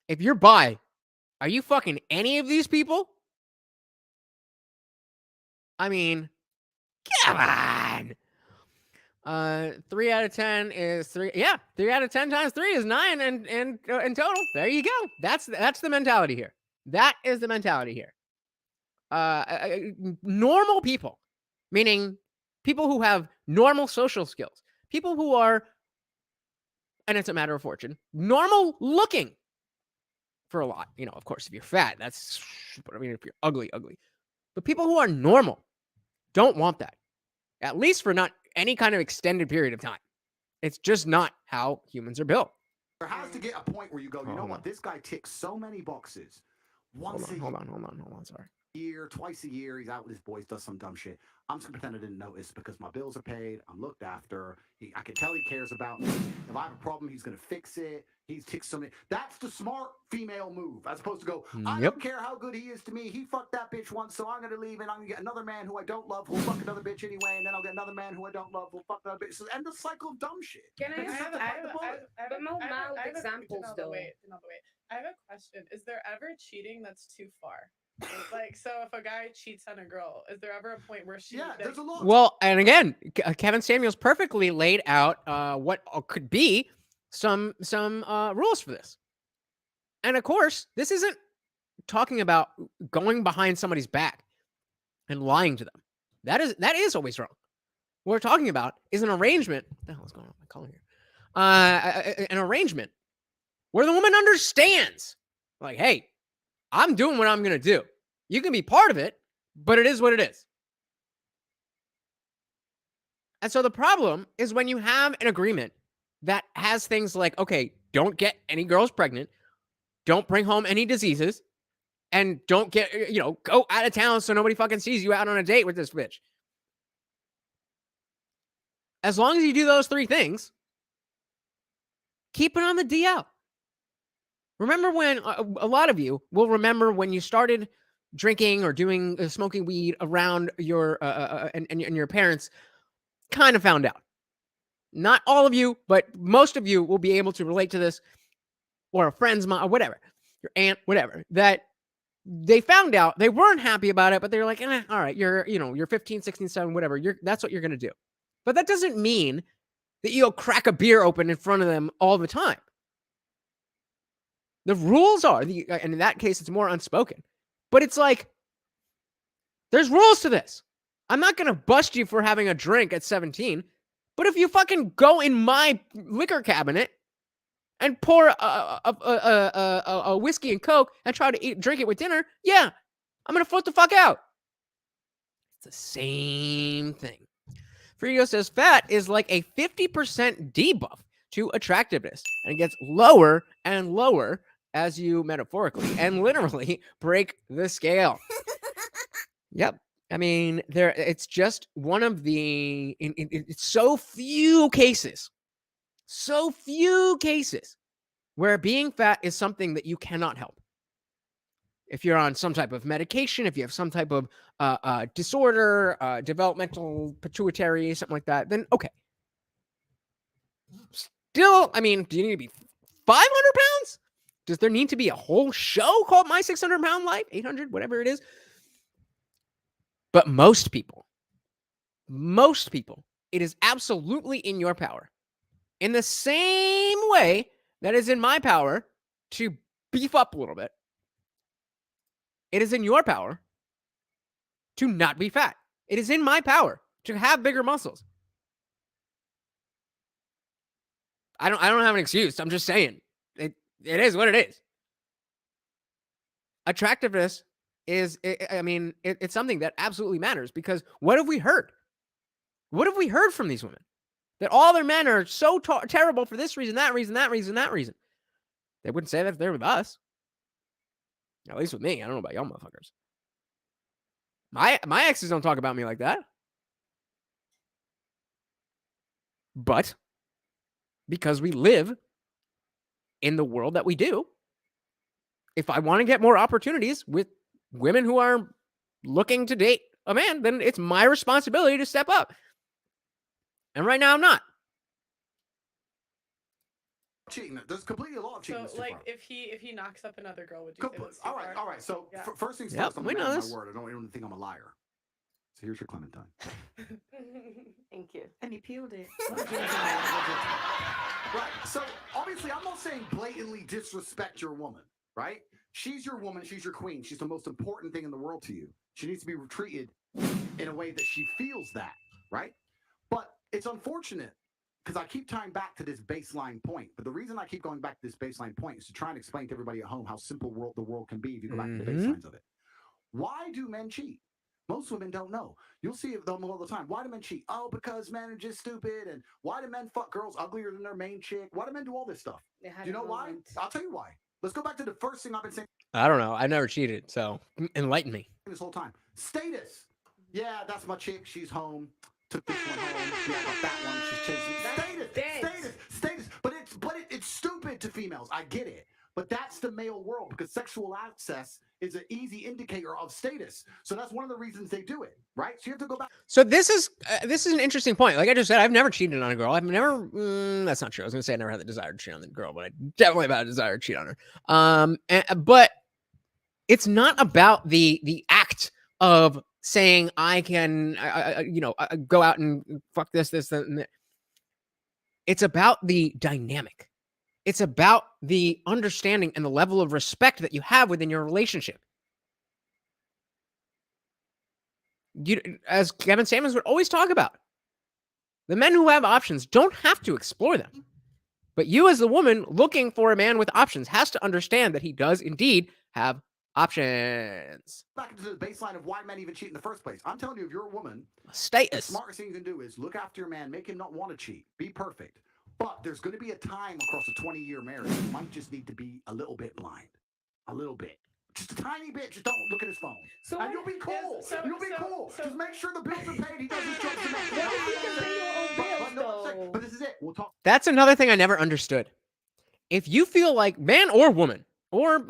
Speaker 1: if you're bi, are you fucking any of these people? I mean, come on. 3 out of 10 is 3. Yeah, 3 out of 10 times 3 is 9 and in total. There you go. That's the mentality here. That is the mentality here. Normal people, meaning people who have normal social skills, people who are, and it's a matter of fortune, normal looking for a lot. You know, of course, if you're fat, that's, but I mean, if you're ugly. But people who are normal don't want that, at least for not any kind of extended period of time. It's just not how humans are built.
Speaker 4: There has to get a point where you go, you know what? This guy ticks so many boxes.
Speaker 1: Hold on. Sorry.
Speaker 4: Twice a year, he's out with his boys, does some dumb shit. I'm just gonna pretend I didn't notice because my bills are paid. I'm looked after. I can tell he cares about me. If I have a problem, he's gonna fix it. He's ticks so many. That's the smart female move, as opposed to go, I don't care how good he is to me. He fucked that bitch once, so I'm gonna leave and I'm gonna get another man who I don't love who'll fuck another bitch anyway, and then I'll get another man who I don't love who'll fuck another bitch. So end the cycle of dumb shit.
Speaker 5: Can I have
Speaker 2: But
Speaker 5: more mild examples though?
Speaker 2: Wait. I have a question. Is there ever cheating that's too far? Like, so if a guy cheats on a girl, is there ever a point where she?
Speaker 4: Yeah, there's a lot.
Speaker 1: Well, and again, Kevin Samuels perfectly laid out what could be some rules for this. And of course, this isn't talking about going behind somebody's back and lying to them. That is always wrong. What we're talking about is an arrangement. What the hell is going on with my color here? An arrangement where the woman understands, like, hey, I'm doing what I'm going to do. You can be part of it, but it is what it is. And so the problem is when you have an agreement that has things like, okay, don't get any girls pregnant, don't bring home any diseases, and don't get, go out of town so nobody fucking sees you out on a date with this bitch. As long as you do those 3 things, keep it on the DL. Remember when a lot of you will remember when you started drinking or doing smoking weed around your and your parents kind of found out. Not all of you, but most of you will be able to relate to this, or a friend's mom, or whatever, your aunt, whatever, that they found out, they weren't happy about it, but they're like, all right, you're 15, 16, 17, whatever, that's what you're going to do. But that doesn't mean that you'll crack a beer open in front of them all the time. The rules are, and in that case, it's more unspoken. But it's like, there's rules to this. I'm not going to bust you for having a drink at 17. But if you fucking go in my liquor cabinet and pour a whiskey and Coke and try to drink it with dinner, yeah, I'm going to flip the fuck out. It's the same thing. Frigo says fat is like a 50% debuff to attractiveness, and it gets lower and lower as you metaphorically and literally break the scale. Yep. I mean, it's just one of the, it's so few cases where being fat is something that you cannot help. If you're on some type of medication, if you have some type of disorder, developmental pituitary, something like that, then okay. Still, I mean, do you need to be 500 pounds? Does there need to be a whole show called My 600 Pound Life? 800, whatever it is. But most people, it is absolutely in your power. In the same way that is in my power to beef up a little bit, it is in your power to not be fat. It is in my power to have bigger muscles. I don't have an excuse. I'm just saying. It is what it is. Attractiveness is, it's something that absolutely matters, because what have we heard? What have we heard from these women? That all their men are so terrible for this reason, that reason, that reason, that reason. They wouldn't say that if they're with us. At least with me. I don't know about y'all motherfuckers. My exes don't talk about me like that. But because we live in the world that we do, if I want to get more opportunities with women who are looking to date a man, then it's my responsibility to step up. And right now I'm not.
Speaker 4: Cheating. There's completely a law of cheating.
Speaker 2: So, like, if he knocks up another girl, would you say that's too
Speaker 4: all right,
Speaker 2: far?
Speaker 4: all right. So
Speaker 2: Yeah.
Speaker 4: first things
Speaker 1: Yep,
Speaker 4: first, I'm a
Speaker 1: we
Speaker 4: man
Speaker 1: know
Speaker 4: of
Speaker 1: this.
Speaker 4: my word. I don't even think I'm a liar. So here's your Clementine.
Speaker 3: Thank you.
Speaker 7: And he peeled it.
Speaker 4: Right. So obviously, I'm not saying blatantly disrespect your woman, right? She's your woman. She's your queen. She's the most important thing in the world to you. She needs to be treated in a way that she feels that, right? But it's unfortunate because I keep tying back to this baseline point. But the reason I keep going back to this baseline point is to try and explain to everybody at home how simple the world can be if you go back to the baselines of it. Why do men cheat? Most women don't know. You'll see them all the time. Why do men cheat? Oh, because men are just stupid. And why do men fuck girls uglier than their main chick? Why do men do all this stuff? Do you know why? I'll tell you why. Let's go back to the first thing I've been saying
Speaker 1: I don't know. I never cheated, so enlighten me.
Speaker 4: this whole time. Status. Yeah, that's my chick. She's home. Took this one home. Yeah, I got that one. She's chasing. Status. But it's stupid to females. I get it. But that's the male world, because sexual access is an easy indicator of status. So that's one of the reasons they do it, right? So you have to go back.
Speaker 1: So this is an interesting point. Like I just said, I've never cheated on a girl. I've never. That's not true. I was gonna say I never had the desire to cheat on the girl, but I definitely have had a desire to cheat on her. But it's not about the act of saying I can, go out and fuck this, and that. It's about the dynamic. It's about the understanding and the level of respect that you have within your relationship. As Kevin Samuels would always talk about, the men who have options don't have to explore them. But you as the woman looking for a man with options has to understand that he does indeed have options.
Speaker 4: Back into the baseline of why men even cheat in the first place. I'm telling you, if you're a woman,
Speaker 1: Status.
Speaker 4: the smartest thing you can do is look after your man, make him not want to cheat, be perfect. But there's going to be a time across a 20-year marriage you might just need to be a little bit blind. A little bit. Just a tiny bit. Just don't look at his phone.
Speaker 5: So
Speaker 4: and you'll be cool. You'll be cool. Just make sure the bills are paid. He does his job to make.
Speaker 5: What if he can pay your own bills, though?
Speaker 4: But this is it. We'll talk.
Speaker 1: That's another thing I never understood. If you feel like, man or woman, or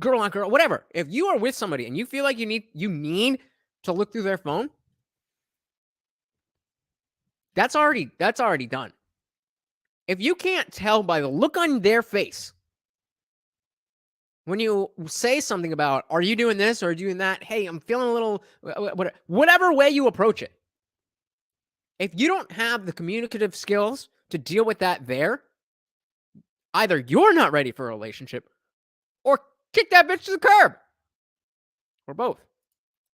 Speaker 1: girl on girl, whatever. If you are with somebody and you feel like you need to look through their phone, that's already done. If you can't tell by the look on their face when you say something about, are you doing this or doing that? Hey, I'm feeling a little, whatever way you approach it. If you don't have the communicative skills to deal with that there, either you're not ready for a relationship or kick that bitch to the curb. Or both.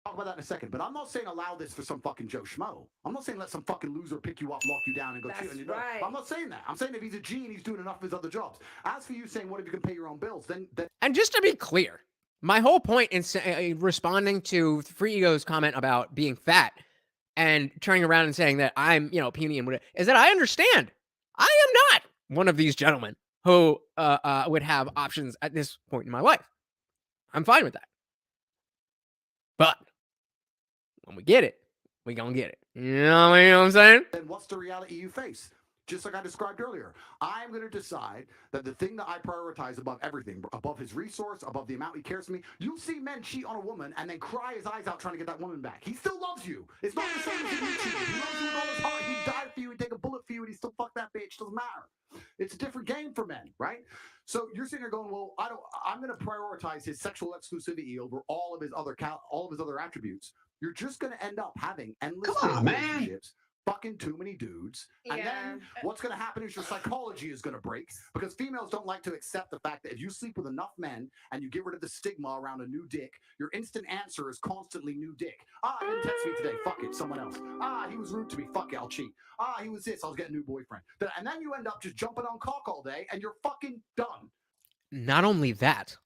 Speaker 4: talk about that in a second, but I'm not saying allow this for some fucking Joe Schmo. I'm not saying let some fucking loser pick you up, lock you down, and go cheat on you.
Speaker 8: Right.
Speaker 4: I'm not saying that. I'm saying if he's a G and he's doing enough of his other jobs. As for you saying, what if you can pay your own bills? Then
Speaker 1: And just to be clear, my whole point in responding to Free Ego's comment about being fat and turning around and saying that I'm, puny and whatever, is that I understand. I am not one of these gentlemen who would have options at this point in my life. I'm fine with that. But when we get it, we gonna get it. You know what I'm saying?
Speaker 4: then what's the reality you face? Just like I described earlier, I'm going to decide that the thing that I prioritize above everything, above his resource, above the amount he cares for me. You'll see men cheat on a woman and then cry his eyes out trying to get that woman back. He still loves you. It's not the same as if you cheated. He loves you with all his heart. He'd die for you. He'd take a bullet for you, and he'd still fuck that bitch. Doesn't matter. It's a different game for men, right? So you're sitting there going, well, I'm going to prioritize his sexual exclusivity over all of his other attributes. You're just going to end up having endless relationships. Fucking too many dudes. And then what's going to happen is your psychology is going to break, because females don't like to accept the fact that if you sleep with enough men and you get rid of the stigma around a new dick, your instant answer is constantly new dick. He didn't text me today. Fuck it. Someone else. He was rude to me. Fuck it. I'll cheat. He was this. I was getting a new boyfriend. And then you end up just jumping on cock all day and you're fucking done.
Speaker 1: Not only that,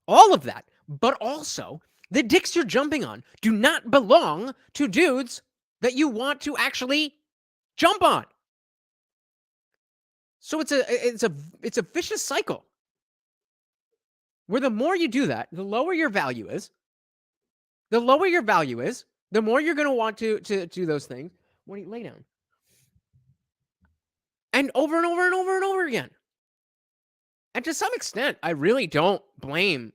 Speaker 1: all of that, but also the dicks you're jumping on do not belong to dudes that you want to actually jump on. So it's a vicious cycle where the more you do that, the lower your value is. The lower your value is, the more you're going to want to do those things. What do you lay down? And over and over and over and over again. And to some extent, I really don't blame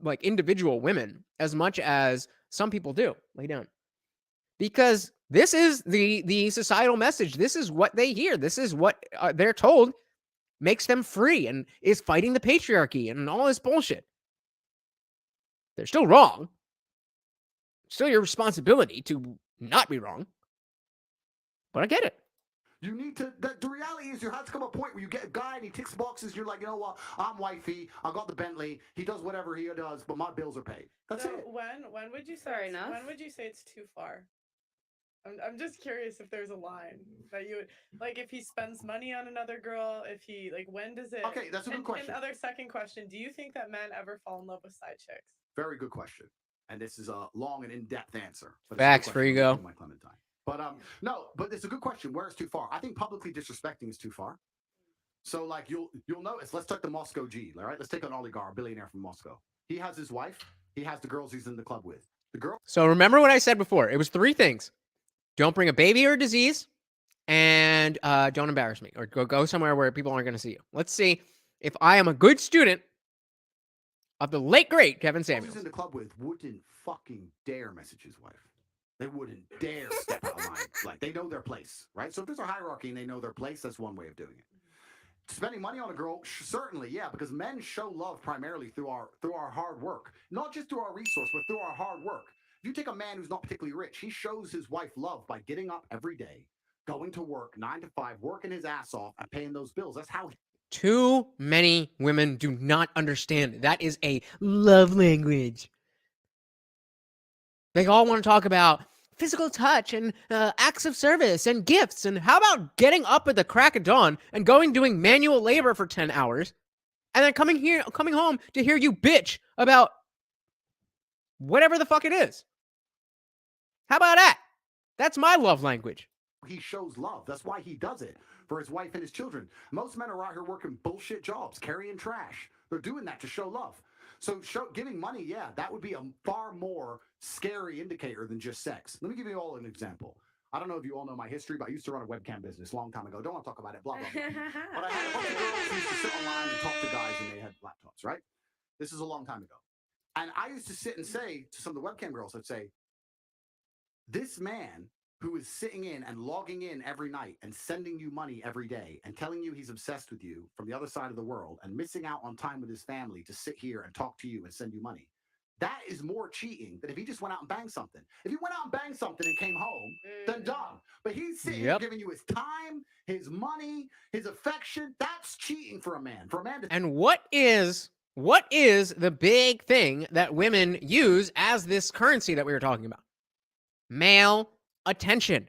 Speaker 1: like individual women as much as some people do. Lay down. Because this is the societal message. This is what they hear. This is what they're told makes them free and is fighting the patriarchy and all this bullshit. They're still wrong. It's still your responsibility to not be wrong. But I get it.
Speaker 4: You need to, the reality is you have to come to a point where you get a guy and he ticks boxes. You're like, you know what? I'm wifey. I got the Bentley. He does whatever he does, but my bills are paid. That's
Speaker 2: so
Speaker 4: it.
Speaker 2: When would you say when would you say it's too far? I'm just curious if there's a line that you would, like, if he spends money on another girl, if he, like, when does it?
Speaker 4: Okay, that's a good question.
Speaker 2: And second question, do you think that men ever fall in love with side chicks?
Speaker 4: Very good question. And this is a long and in-depth answer.
Speaker 1: Facts, for you go.
Speaker 4: My Clementine. But no, but it's a good question. Where is too far? I think publicly disrespecting is too far. So like you'll notice. Let's take the Moscow G. All right, let's take an oligarch, billionaire from Moscow. He has his wife. He has the girls he's in the club with. The girl.
Speaker 1: So remember what I said before. It was 3 things: don't bring a baby or a disease, and don't embarrass me, or go somewhere where people aren't going to see you. Let's see if I am a good student of the late great Kevin Samuels.
Speaker 4: He's in the club with wouldn't fucking dare message his wife. They wouldn't dare step out of line. Like, they know their place, right? So if there's a hierarchy and they know their place, that's one way of doing it. Spending money on a girl, certainly, yeah, because men show love primarily through our hard work. Not just through our resource, but through our hard work. If you take a man who's not particularly rich, he shows his wife love by getting up every day, going to work 9 to 5, working his ass off, and paying those bills. That's how.
Speaker 1: Too many women do not understand. That is a love language. They all want to talk about physical touch and acts of service and gifts. And how about getting up at the crack of dawn and doing manual labor for 10 hours and then coming home to hear you bitch about whatever the fuck it is? How about that? That's my love language.
Speaker 4: He shows love. That's why he does it for his wife and his children. Most men are out here working bullshit jobs, carrying trash. They're doing that to show love. So giving money, yeah, that would be a far more scary indicator than just sex. Let me give you all an example. I don't know if you all know my history, but I used to run a webcam business a long time ago. Don't want to talk about it, blah, blah, blah. But I had a bunch of girls who used to sit online and talk to guys, and they had laptops, right? This is a long time ago. And I used to sit and say to some of the webcam girls, I'd say, this man who is sitting in and logging in every night and sending you money every day and telling you he's obsessed with you from the other side of the world and missing out on time with his family to sit here and talk to you and send you money. That is more cheating than if he just went out and banged something. If he went out and banged something and came home, then done. But he's sitting here giving you his time, his money, his affection. That's cheating for a man. For a man to.
Speaker 1: And what is What is the big thing that women use as this currency that we were talking about? Male attention.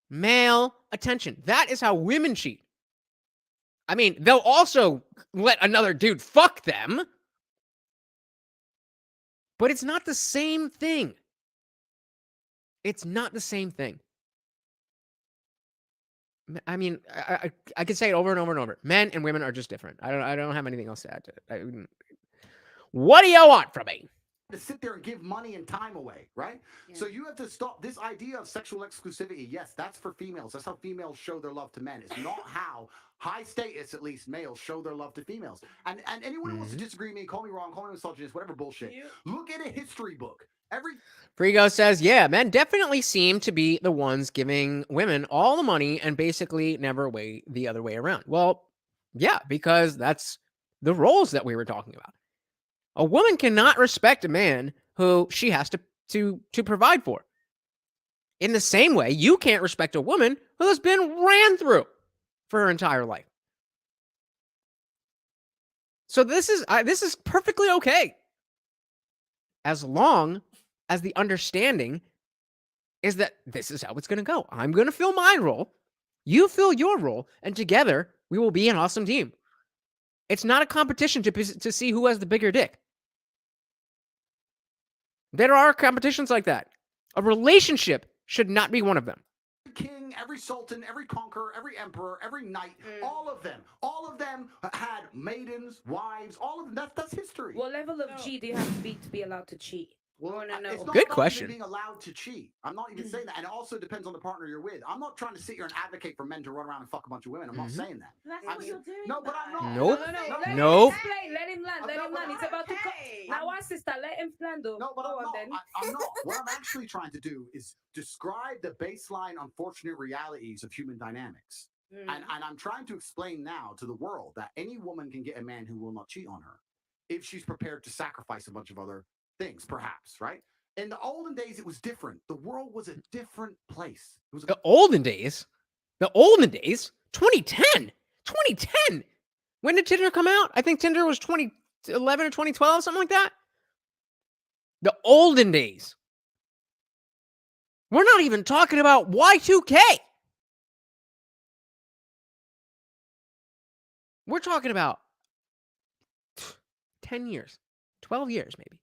Speaker 1: Male attention. That is how women cheat. I mean, they'll also let another dude fuck them, but it's not the same thing. It's not the same thing. I mean, I could say it over and over and over. Men and women are just different. I don't have anything else to add to it. What do you want from me?
Speaker 4: To sit there and give money and time away, right? Yeah. So you have to stop this idea of sexual exclusivity. Yes, that's for females. That's how females show their love to men. It's not how high status, at least, males show their love to females. And anyone who wants to disagree with me, call me wrong, call me misogynist, whatever bullshit. Look at a history book.
Speaker 1: Frigo says, yeah, men definitely seem to be the ones giving women all the money and basically never the other way around. Well, yeah, because that's the roles that we were talking about. A woman cannot respect a man who she has to provide for. In the same way, you can't respect a woman who has been ran through for her entire life. So this is perfectly okay, as long as the understanding is that this is how it's going to go. I'm going to fill my role, you fill your role, and together we will be an awesome team. It's not a competition to see who has the bigger dick. There are competitions like that. A relationship should not be one of them.
Speaker 4: King, every sultan, every conqueror, every emperor, every knight, all of them had maidens, wives, all of them. That's history.
Speaker 8: What level of G do you have to be allowed to cheat?
Speaker 4: Well,
Speaker 8: no.
Speaker 4: It's not
Speaker 1: Good
Speaker 4: about
Speaker 1: question.
Speaker 4: Even being allowed to cheat. I'm not even saying that. And it also depends on the partner you're with. I'm not trying to sit here and advocate for men to run around and fuck a bunch of women. I'm not saying that.
Speaker 6: That's what you're doing.
Speaker 4: No, but I'm not.
Speaker 1: Nope.
Speaker 8: No.
Speaker 1: Nope.
Speaker 8: Let him land. It's about to come. Now, our sister, let him land.
Speaker 4: No, but I'm not. What I'm actually trying to do is describe the baseline unfortunate realities of human dynamics. And I'm trying to explain now to the world that any woman can get a man who will not cheat on her if she's prepared to sacrifice a bunch of other things, perhaps, right? In the olden days, it was different. The world was a different place. It was
Speaker 1: The olden days? 2010. When did Tinder come out? I think Tinder was 2011 or 2012, something like that. The olden days. We're not even talking about Y2K. We're talking about 10 years, 12 years maybe.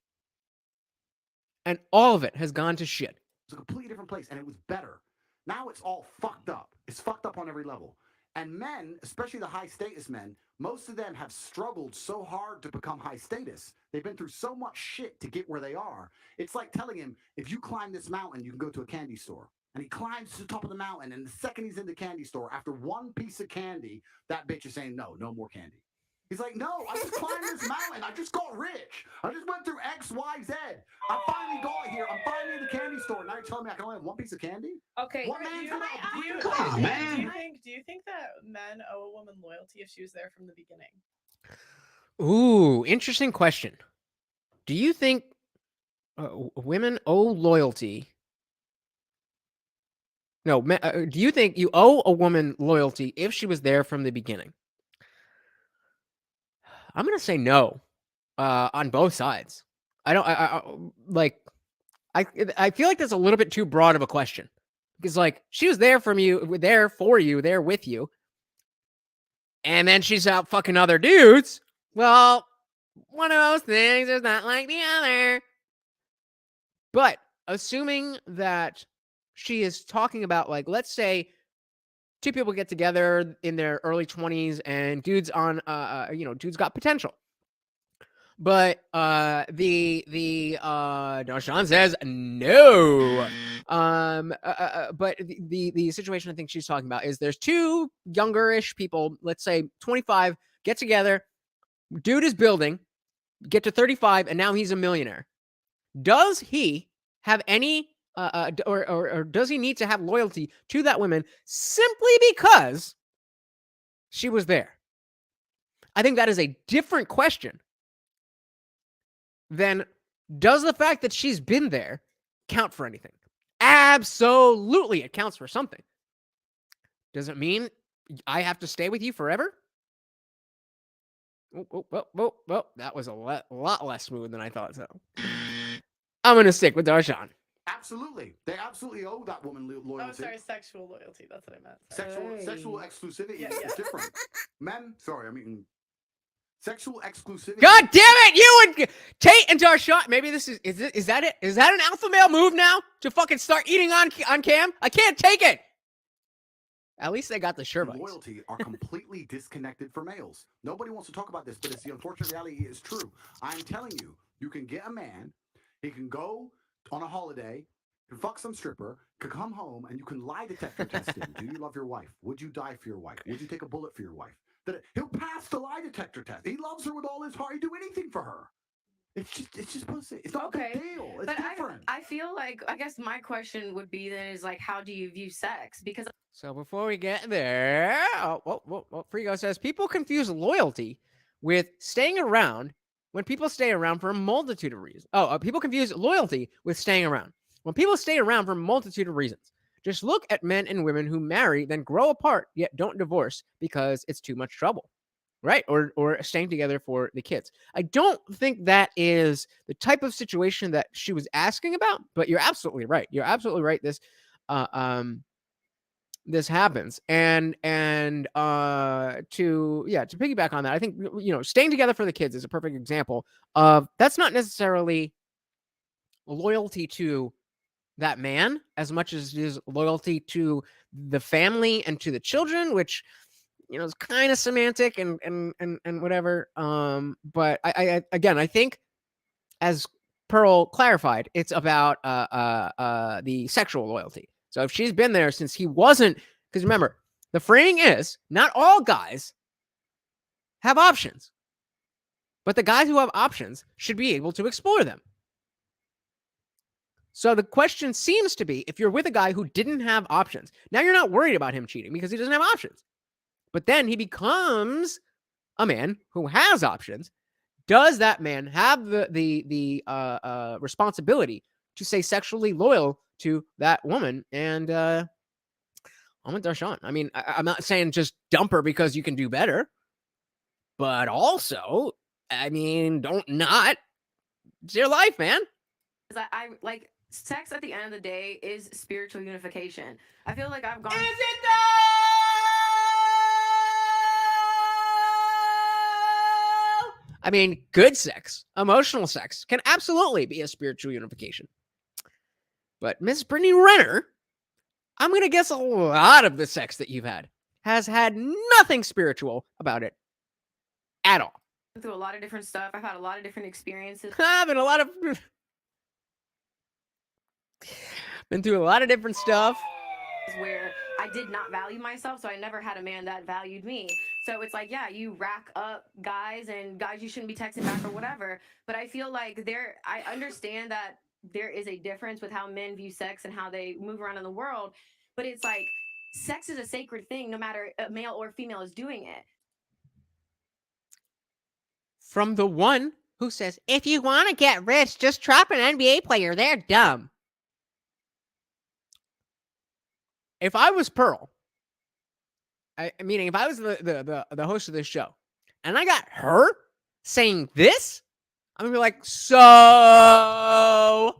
Speaker 1: And all of it has gone to shit.
Speaker 4: It's a completely different place, and it was better. Now it's all fucked up. It's fucked up on every level. And men, especially the high status men, most of them have struggled so hard to become high status. They've been through so much shit to get where they are. It's like telling him, if you climb this mountain, you can go to a candy store. And he climbs to the top of the mountain, and the second he's in the candy store, after one piece of candy, that bitch is saying, no more candy. He's like, no, I just climbed this mountain. I just got rich. I just went through X, Y, Z. I finally got here. I'm finally in the candy store. Now you're telling me I can only have one piece of candy?
Speaker 8: Okay.
Speaker 4: What man's gonna
Speaker 2: do you think that men owe a woman loyalty if she was there from the beginning?
Speaker 1: Ooh, interesting question. Do you think women owe loyalty? No, do you think you owe a woman loyalty if she was there from the beginning? I'm gonna say no, on both sides. I feel like that's a little bit too broad of a question, because like she was there for you, there with you, and then she's out fucking other dudes. Well, one of those things is not like the other. But assuming that she is talking about, like, let's say two people get together in their early 20s and dude's dude's got potential. But Sean says no. But the situation I think she's talking about is there's two younger-ish people, let's say 25, get together. Dude is building, get to 35, and now he's a millionaire. Does he have any or does he need to have loyalty to that woman simply because she was there? I think that is a different question than does the fact that she's been there count for anything? Absolutely, it counts for something. Does it mean I have to stay with you forever? Well, that was a lot less smooth than I thought. So I'm gonna stick with Darshan.
Speaker 4: Absolutely, they absolutely owe that woman loyalty.
Speaker 2: Oh, sorry, sexual loyalty. That's what I meant.
Speaker 4: Sexual exclusivity is different. Men, sorry, I mean sexual exclusivity.
Speaker 1: God damn it, you and Tate and Darshan. Maybe this is that it? Is that an alpha male move now to fucking start eating on cam? I can't take it. At least they got the Shervites.
Speaker 4: Loyalty are completely disconnected for males. Nobody wants to talk about this, but it's the unfortunate reality. It is true. I'm telling you, you can get a man. He can go on a holiday, can fuck some stripper, can come home, and you can lie detector test him. Do you love your wife? Would you die for your wife? Would you take a bullet for your wife? He'll pass the lie detector test. He loves her with all his heart. He'd do anything for her. It's just pussy. It's not a big deal. It's different.
Speaker 3: I feel like, I guess my question would be then is like, how do you view sex? Because
Speaker 1: so before we get there, Frigo says people confuse loyalty with staying around when people stay around for a multitude of reasons. People confuse loyalty with staying around. When people stay around for a multitude of reasons. Just look at men and women who marry, then grow apart, yet don't divorce because it's too much trouble. Right? Or staying together for the kids. I don't think that is the type of situation that she was asking about, but you're absolutely right. You're absolutely right. This happens. And to piggyback on that, I think, staying together for the kids is a perfect example of that's not necessarily loyalty to that man as much as it is loyalty to the family and to the children, which it's kind of semantic and whatever. But I think as Pearl clarified, it's about the sexual loyalty. So if she's been there since he wasn't, because remember, the framing is not all guys have options, but the guys who have options should be able to explore them. So the question seems to be, if you're with a guy who didn't have options, now you're not worried about him cheating because he doesn't have options. But then he becomes a man who has options. Does that man have the responsibility to stay sexually loyal to that woman? And I'm with Darshan. I mean, I'm not saying just dump her because you can do better. But also, I mean, don't not. It's your life, man.
Speaker 3: I like sex at the end of the day is spiritual unification. I feel like I've gone. Is it though?
Speaker 1: I mean, good sex, emotional sex can absolutely be a spiritual unification. But Miss Brittany Renner, I'm going to guess a lot of the sex that you've had has had nothing spiritual about it at all.
Speaker 3: I've been through a lot of different stuff. I've had a lot of different experiences.
Speaker 1: Been through a lot of different stuff.
Speaker 3: Where I did not value myself, so I never had a man that valued me. So it's like, yeah, you rack up guys and guys you shouldn't be texting back or whatever. But I feel like I understand that there is a difference with how men view sex and how they move around in the world. But it's like, sex is a sacred thing, no matter a male or female is doing it.
Speaker 1: From the one who says, if you want to get rich, just trap an NBA player. They're dumb. If I was Pearl, meaning if I was the host of this show, and I got her saying this, I'm going to be like, so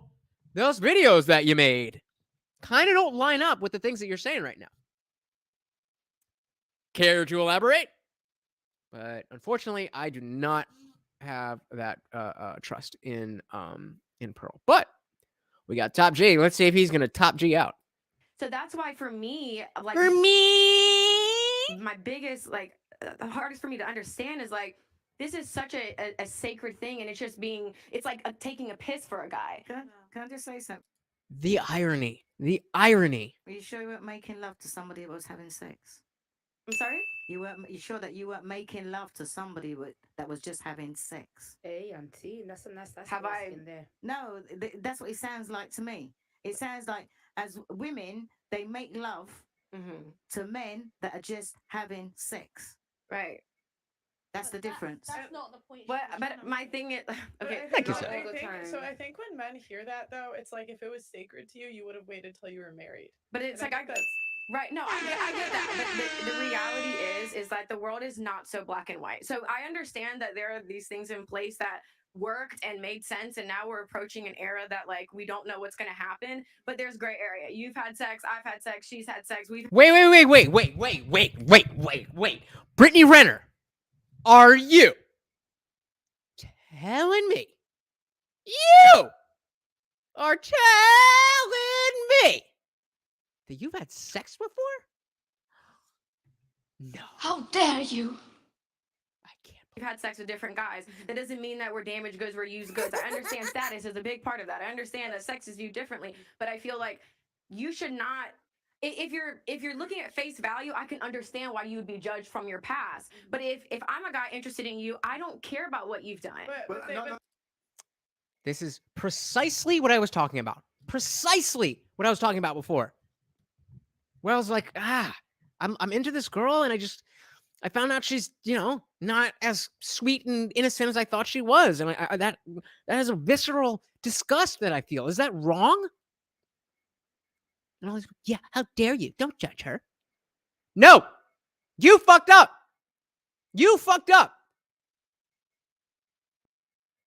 Speaker 1: those videos that you made kind of don't line up with the things that you're saying right now. Care to elaborate? But unfortunately, I do not have that trust in Pearl. But we got Top G. Let's see if he's going to Top G out.
Speaker 3: So that's why for me, like my biggest, like the hardest for me to understand is like, this is such a sacred thing, and it's just it's like taking a piss for a guy.
Speaker 7: Can I just say something?
Speaker 1: The irony.
Speaker 7: Are you sure you weren't making love to somebody that was having sex?
Speaker 3: I'm sorry?
Speaker 7: You sure that you weren't making love to somebody that was just having sex?
Speaker 8: Hey, auntie, that's
Speaker 3: have I
Speaker 8: in there.
Speaker 7: No, that's what it sounds like to me. It sounds like as women, they make love to men that are just having sex.
Speaker 3: Right.
Speaker 7: That's the difference.
Speaker 6: That's not the point.
Speaker 3: But my thing is, okay.
Speaker 1: Thank you, sir.
Speaker 2: I think when men hear that, though, it's like if it was sacred to you, you would have waited till you were married.
Speaker 3: But it's like Right. No, I get that. But the reality is that the world is not so black and white. So I understand that there are these things in place that worked and made sense. And now we're approaching an era that like we don't know what's going to happen. But there's gray area. You've had sex. I've had sex. She's had sex. We've
Speaker 1: Wait. Brittany Renner, are you telling me you are telling me that you've had sex before? No.
Speaker 9: How dare you?
Speaker 1: I can't.
Speaker 3: We've had sex with different guys. That doesn't mean that we're damaged goods, we're used goods. I understand status is a big part of that. I understand that sex is viewed differently, but I feel like you should not. If you're looking at face value, I can understand why you would be judged from your past. But if I'm a guy interested in you, I don't care about what you've done.
Speaker 1: This is precisely what I was talking about. Precisely what I was talking about before. Where I was like, I'm into this girl, and I found out she's, not as sweet and innocent as I thought she was, and that is a visceral disgust that I feel. Is that wrong? And I was, yeah, how dare you? Don't judge her. No, you fucked up. You fucked up.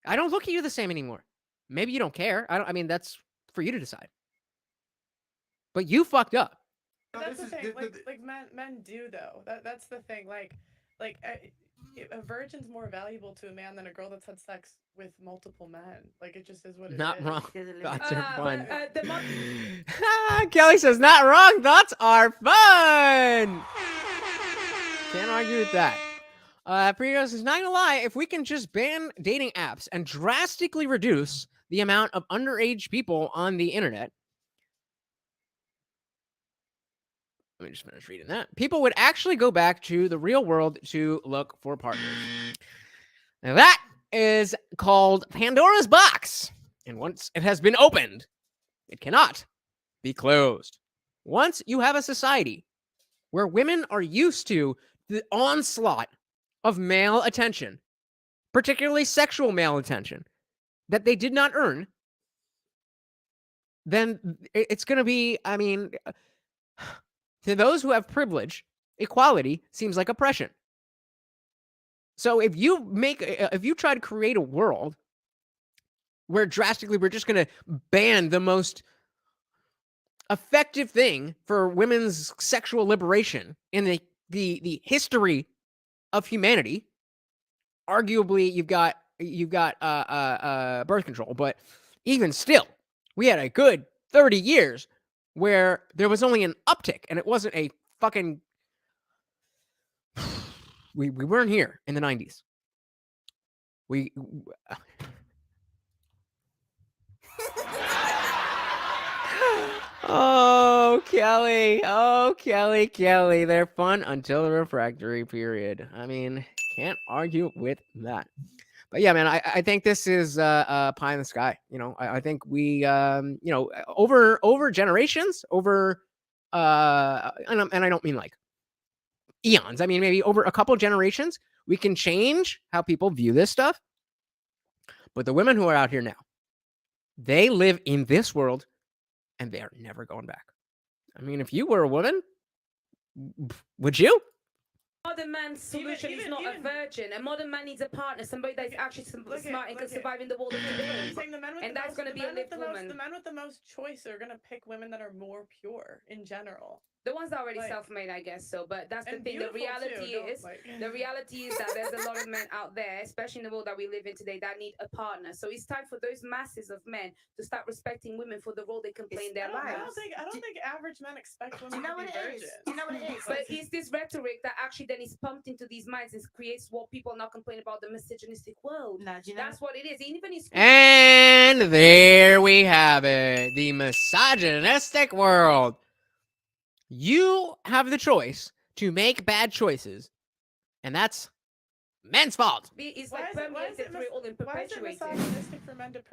Speaker 1: I don't look at you the same anymore. Maybe you don't care. I mean, that's for you to decide. But you fucked up.
Speaker 2: That's the thing. Like men do though. That's the thing. Like a virgin's more valuable to a man than a girl that's had sex with multiple men. Like it just is what it is.
Speaker 1: Not wrong. Thoughts are fun.
Speaker 8: The
Speaker 1: Kelly says, not wrong. Thoughts are fun. Can't argue with that. Priya says, not gonna lie, if we can just ban dating apps and drastically reduce the amount of underage people on the internet. Let me just finish reading that. People would actually go back to the real world to look for partners. Now that is called Pandora's box. And once it has been opened, it cannot be closed. Once you have a society where women are used to the onslaught of male attention, particularly sexual male attention, that they did not earn, then it's going to be, I mean, to those who have privilege, equality seems like oppression. So if you try to create a world where drastically we're just going to ban the most effective thing for women's sexual liberation in the history of humanity, arguably you've got birth control, but even still, we had a good 30 years where there was only an uptick, and it wasn't a fucking. We weren't here in the 90s. Oh, Kelly. Oh, Kelly. They're fun until the refractory period. I mean, can't argue with that. But yeah, man, I think this is pie in the sky. I think we, over generations, over, and I don't mean like eons. I mean, maybe over a couple generations, we can change how people view this stuff. But the women who are out here now, they live in this world, and they are never going back. I mean, if you were a woman, would you?
Speaker 8: Modern man's solution is not a virgin. A modern man needs a partner, somebody that's actually smart and can survive in the world of today. And that's going to be a lived woman.
Speaker 2: The men with the most choice are going to pick women that are more pure in general.
Speaker 8: The ones that are already self-made, I guess so. But that's the thing. The reality is that there's a lot of men out there, especially in the world that we live in today, that need a partner. So it's time for those masses of men to start respecting women for the role they can play in their lives.
Speaker 2: I don't think average men expect women to be virgins.
Speaker 7: Do you know what it is?
Speaker 8: But it's this rhetoric that actually then is pumped into these minds and creates what people now complain about, the misogynistic world. That's what it is. Even in
Speaker 1: and there we have it. The misogynistic world. You have the choice to make bad choices, and that's men's fault.
Speaker 8: It's like permeated through it all and perpetuated.
Speaker 2: Why is it misogynistic for men to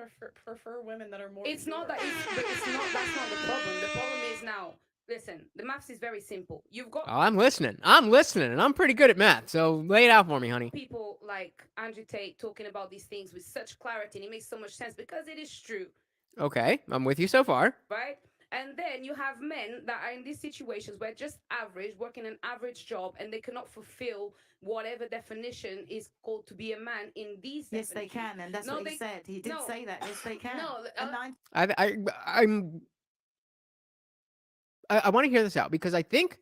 Speaker 2: prefer women that are more
Speaker 8: It's
Speaker 2: pure?
Speaker 8: not that that's not the problem. The problem is now, listen, the maths is very simple. You've got
Speaker 1: I'm listening, and I'm pretty good at math, so lay it out for me, honey.
Speaker 8: People like Andrew Tate talking about these things with such clarity, and it makes so much sense because it is true.
Speaker 1: Okay, I'm with you so far.
Speaker 8: Right? And then you have men that are in these situations where just average, working an average job, and they cannot fulfill whatever definition is called to be a man in these.
Speaker 7: Yes, they can, and that's what he said. He did say that. Yes, they can.
Speaker 8: No,
Speaker 1: I want to hear this out because I think.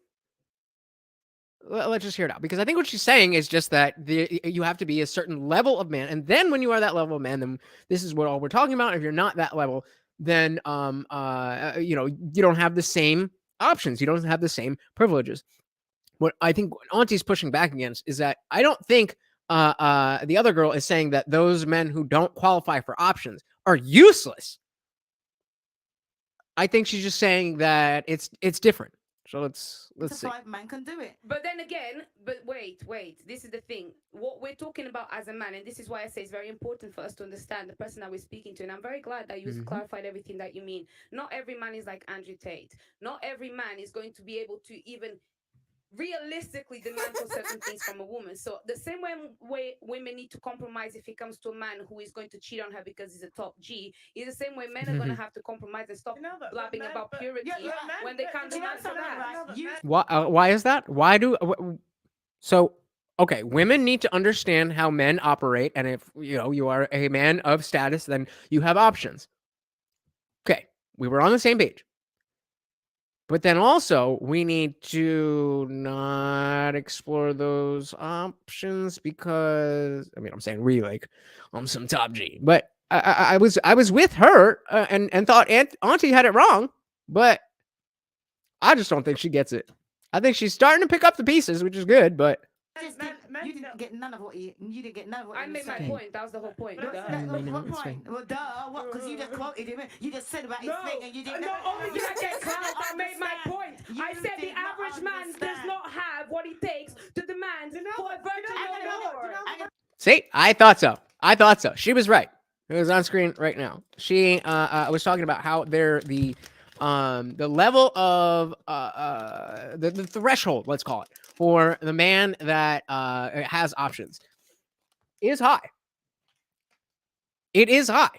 Speaker 1: Let's just hear it out because I think what she's saying is just that you have to be a certain level of man, and then when you are that level of man, then this is what all we're talking about. If you're not that level, then you don't have the same options. You don't have the same privileges. What I think Auntie's pushing back against is that I don't think the other girl is saying that those men who don't qualify for options are useless. I think she's just saying that it's different. So let's see.
Speaker 7: 5 man can do it.
Speaker 8: But then again, wait. This is the thing. What we're talking about as a man, and this is why I say it's very important for us to understand the person that we're speaking to. And I'm very glad that you clarified everything that you mean. Not every man is like Andrew Tate. Not every man is going to be able to even realistically demand for certain things from a woman. So the same way women need to compromise if it comes to a man who is going to cheat on her because he's a top G, is the same way men are going to have to compromise and stop blabbing about purity when they can't demand for that.
Speaker 1: Why is that? Why do so? Okay, women need to understand how men operate, and if you are a man of status, then you have options. Okay, we were on the same page. But then also, we need to not explore those options because, I'm saying we I'm some top G. But I was with her and thought Auntie had it wrong, but I just don't think she gets it. I think she's starting to pick up the pieces, which is good, but...
Speaker 7: You didn't get none of what you didn't get none of what
Speaker 8: I made my point. That was the whole point.
Speaker 7: What point? Well, what? Because you just quoted him. You just said about his thing, and you didn't.
Speaker 8: No, only did I get clout. I made my point. I said the average man does not have what it takes to demand for a virgin more.
Speaker 1: See, I thought so. She was right. It was on screen right now. She was talking about how they're the level of the threshold, let's call it, for the man that has options is high. It is high.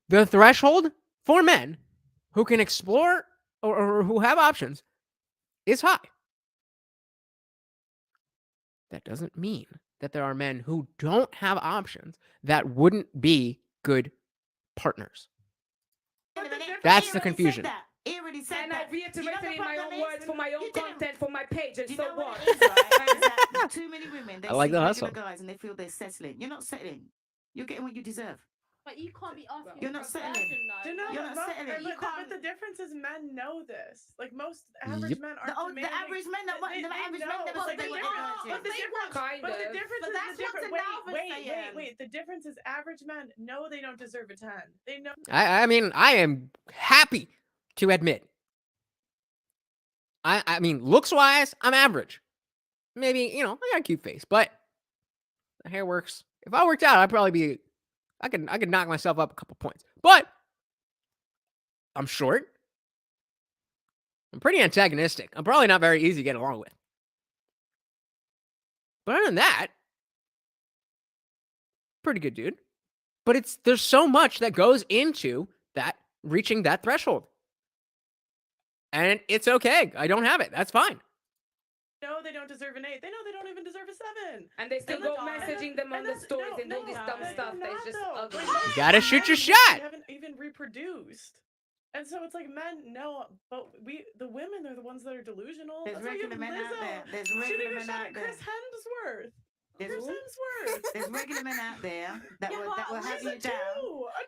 Speaker 1: The threshold for men who can explore or who have options is high. That doesn't mean that there are men who don't have options that wouldn't be good partners. That's the confusion.
Speaker 7: He already said
Speaker 8: and
Speaker 7: that.
Speaker 8: I reiterated in my own words for my own content for my page, and so what?
Speaker 7: Too many women. They
Speaker 1: I like the hustle.
Speaker 7: Guys, and they feel they're settling. You're not settling. You're getting what you deserve.
Speaker 6: But you can't be asking.
Speaker 7: You're not settling. You're not settling.
Speaker 2: But the difference is men know this. Like most average men aren't demanding.
Speaker 7: The average men that want the average men never said they want
Speaker 2: But the difference. Wait. The difference is average men know they don't deserve a 10. They know.
Speaker 1: I mean, I am happy to admit. I mean, looks wise, I'm average. Maybe, I got a cute face, but the hair works. If I worked out, I'd probably be, I could knock myself up a couple points. But I'm short. I'm pretty antagonistic. I'm probably not very easy to get along with. But other than that, pretty good dude. But there's so much that goes into that reaching that threshold. And it's okay. I don't have it. That's fine.
Speaker 2: No, they don't deserve an 8. They know they don't even deserve a 7.
Speaker 8: And they still go messaging them on the stories and all this dumb stuff that's just ugly.
Speaker 1: You gotta shoot your shot.
Speaker 2: They haven't even reproduced. And so it's like men know, but the women are the ones that are delusional.
Speaker 7: There's regular men out there. There's regular men out there.
Speaker 2: Chris Hemsworth.
Speaker 7: There's regular men out there that will have you down.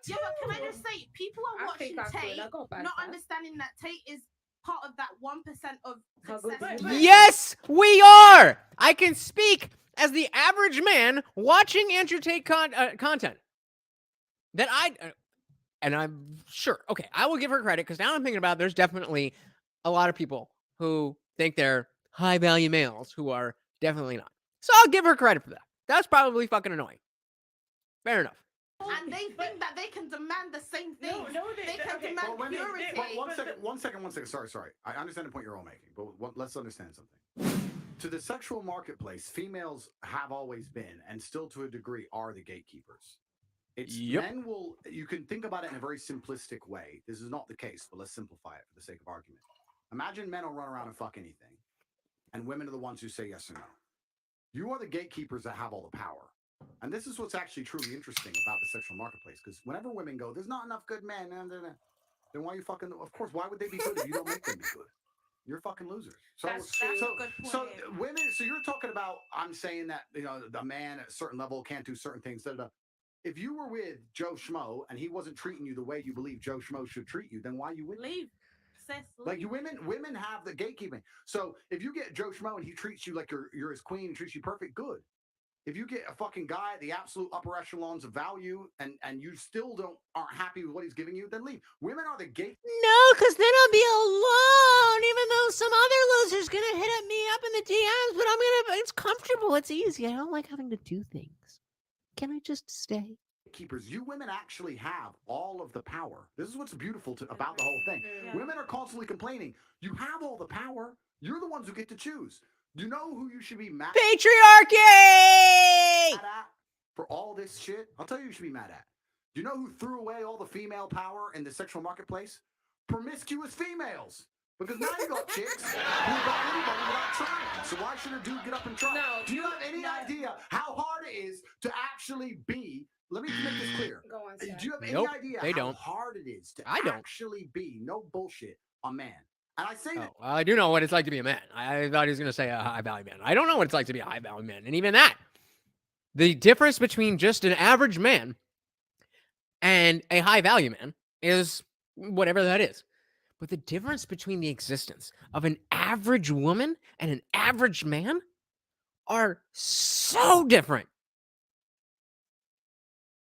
Speaker 6: Yeah, but can I just say, people are watching Tate, not understanding that Tate is part of that 1% of success.
Speaker 1: Yes, we are. I can speak as the average man watching Andrew Tate content. That and I'm sure. Okay, I will give her credit because now I'm thinking about it, there's definitely a lot of people who think they're high value males who are definitely not. So I'll give her credit for that. That's probably fucking annoying. Fair enough.
Speaker 6: And they think that they can demand the same thing. No, they can demand purity.
Speaker 4: One second. Sorry. I understand the point you're all making, but let's understand something. To the sexual marketplace, females have always been, and still to a degree, are the gatekeepers. Men will, you can think about it in a very simplistic way. This is not the case, but let's simplify it for the sake of argument. Imagine men will run around and fuck anything, and women are the ones who say yes or no. You are the gatekeepers that have all the power. And this is what's actually truly interesting about the sexual marketplace, because whenever women go, there's not enough good men, then why are you fucking, of course, why would they be good if you don't make them be good? You're fucking losers. So women, so you're talking about, I'm saying that, you know, the man at a certain level can't do certain things. If you were with Joe Schmo and he wasn't treating you the way you believe Joe Schmo should treat you, then why you with
Speaker 6: leave?
Speaker 4: Like women have the gatekeeping. So if you get Joe Schmo and he treats you like you're his queen, treats you perfect, good. If you get a fucking guy at the absolute upper echelons of value and you still aren't happy with what he's giving you, then leave. Women are the gate.
Speaker 1: No, because then I'll be alone, even though some other loser's gonna hit at me up in the DMs, but it's comfortable, it's easy. I don't like having to do things. Can I just stay?
Speaker 4: Keepers, you women actually have all of the power. This is what's beautiful about the whole thing. Yeah. Women are constantly complaining. You have all the power. You're the ones who get to choose. You know who you should be mad
Speaker 1: Patriarchy!
Speaker 4: at for all this shit? I'll tell you who you should be mad at. Do you know who threw away all the female power in the sexual marketplace? Promiscuous females. Because now you got chicks who got anybody without trying. So why should a dude get up and try?
Speaker 8: No,
Speaker 4: do you have any idea how hard it is to actually be? Let me make this clear.
Speaker 8: Go on,
Speaker 4: do you have any idea how hard it is to actually be, no bullshit, a man? And I say that.
Speaker 1: Well, I do know what it's like to be a man. I thought he was going to say a high value man. I don't know what it's like to be a high value man. And even that, the difference between just an average man and a high value man is whatever that is. But the difference between the existence of an average woman and an average man are so different.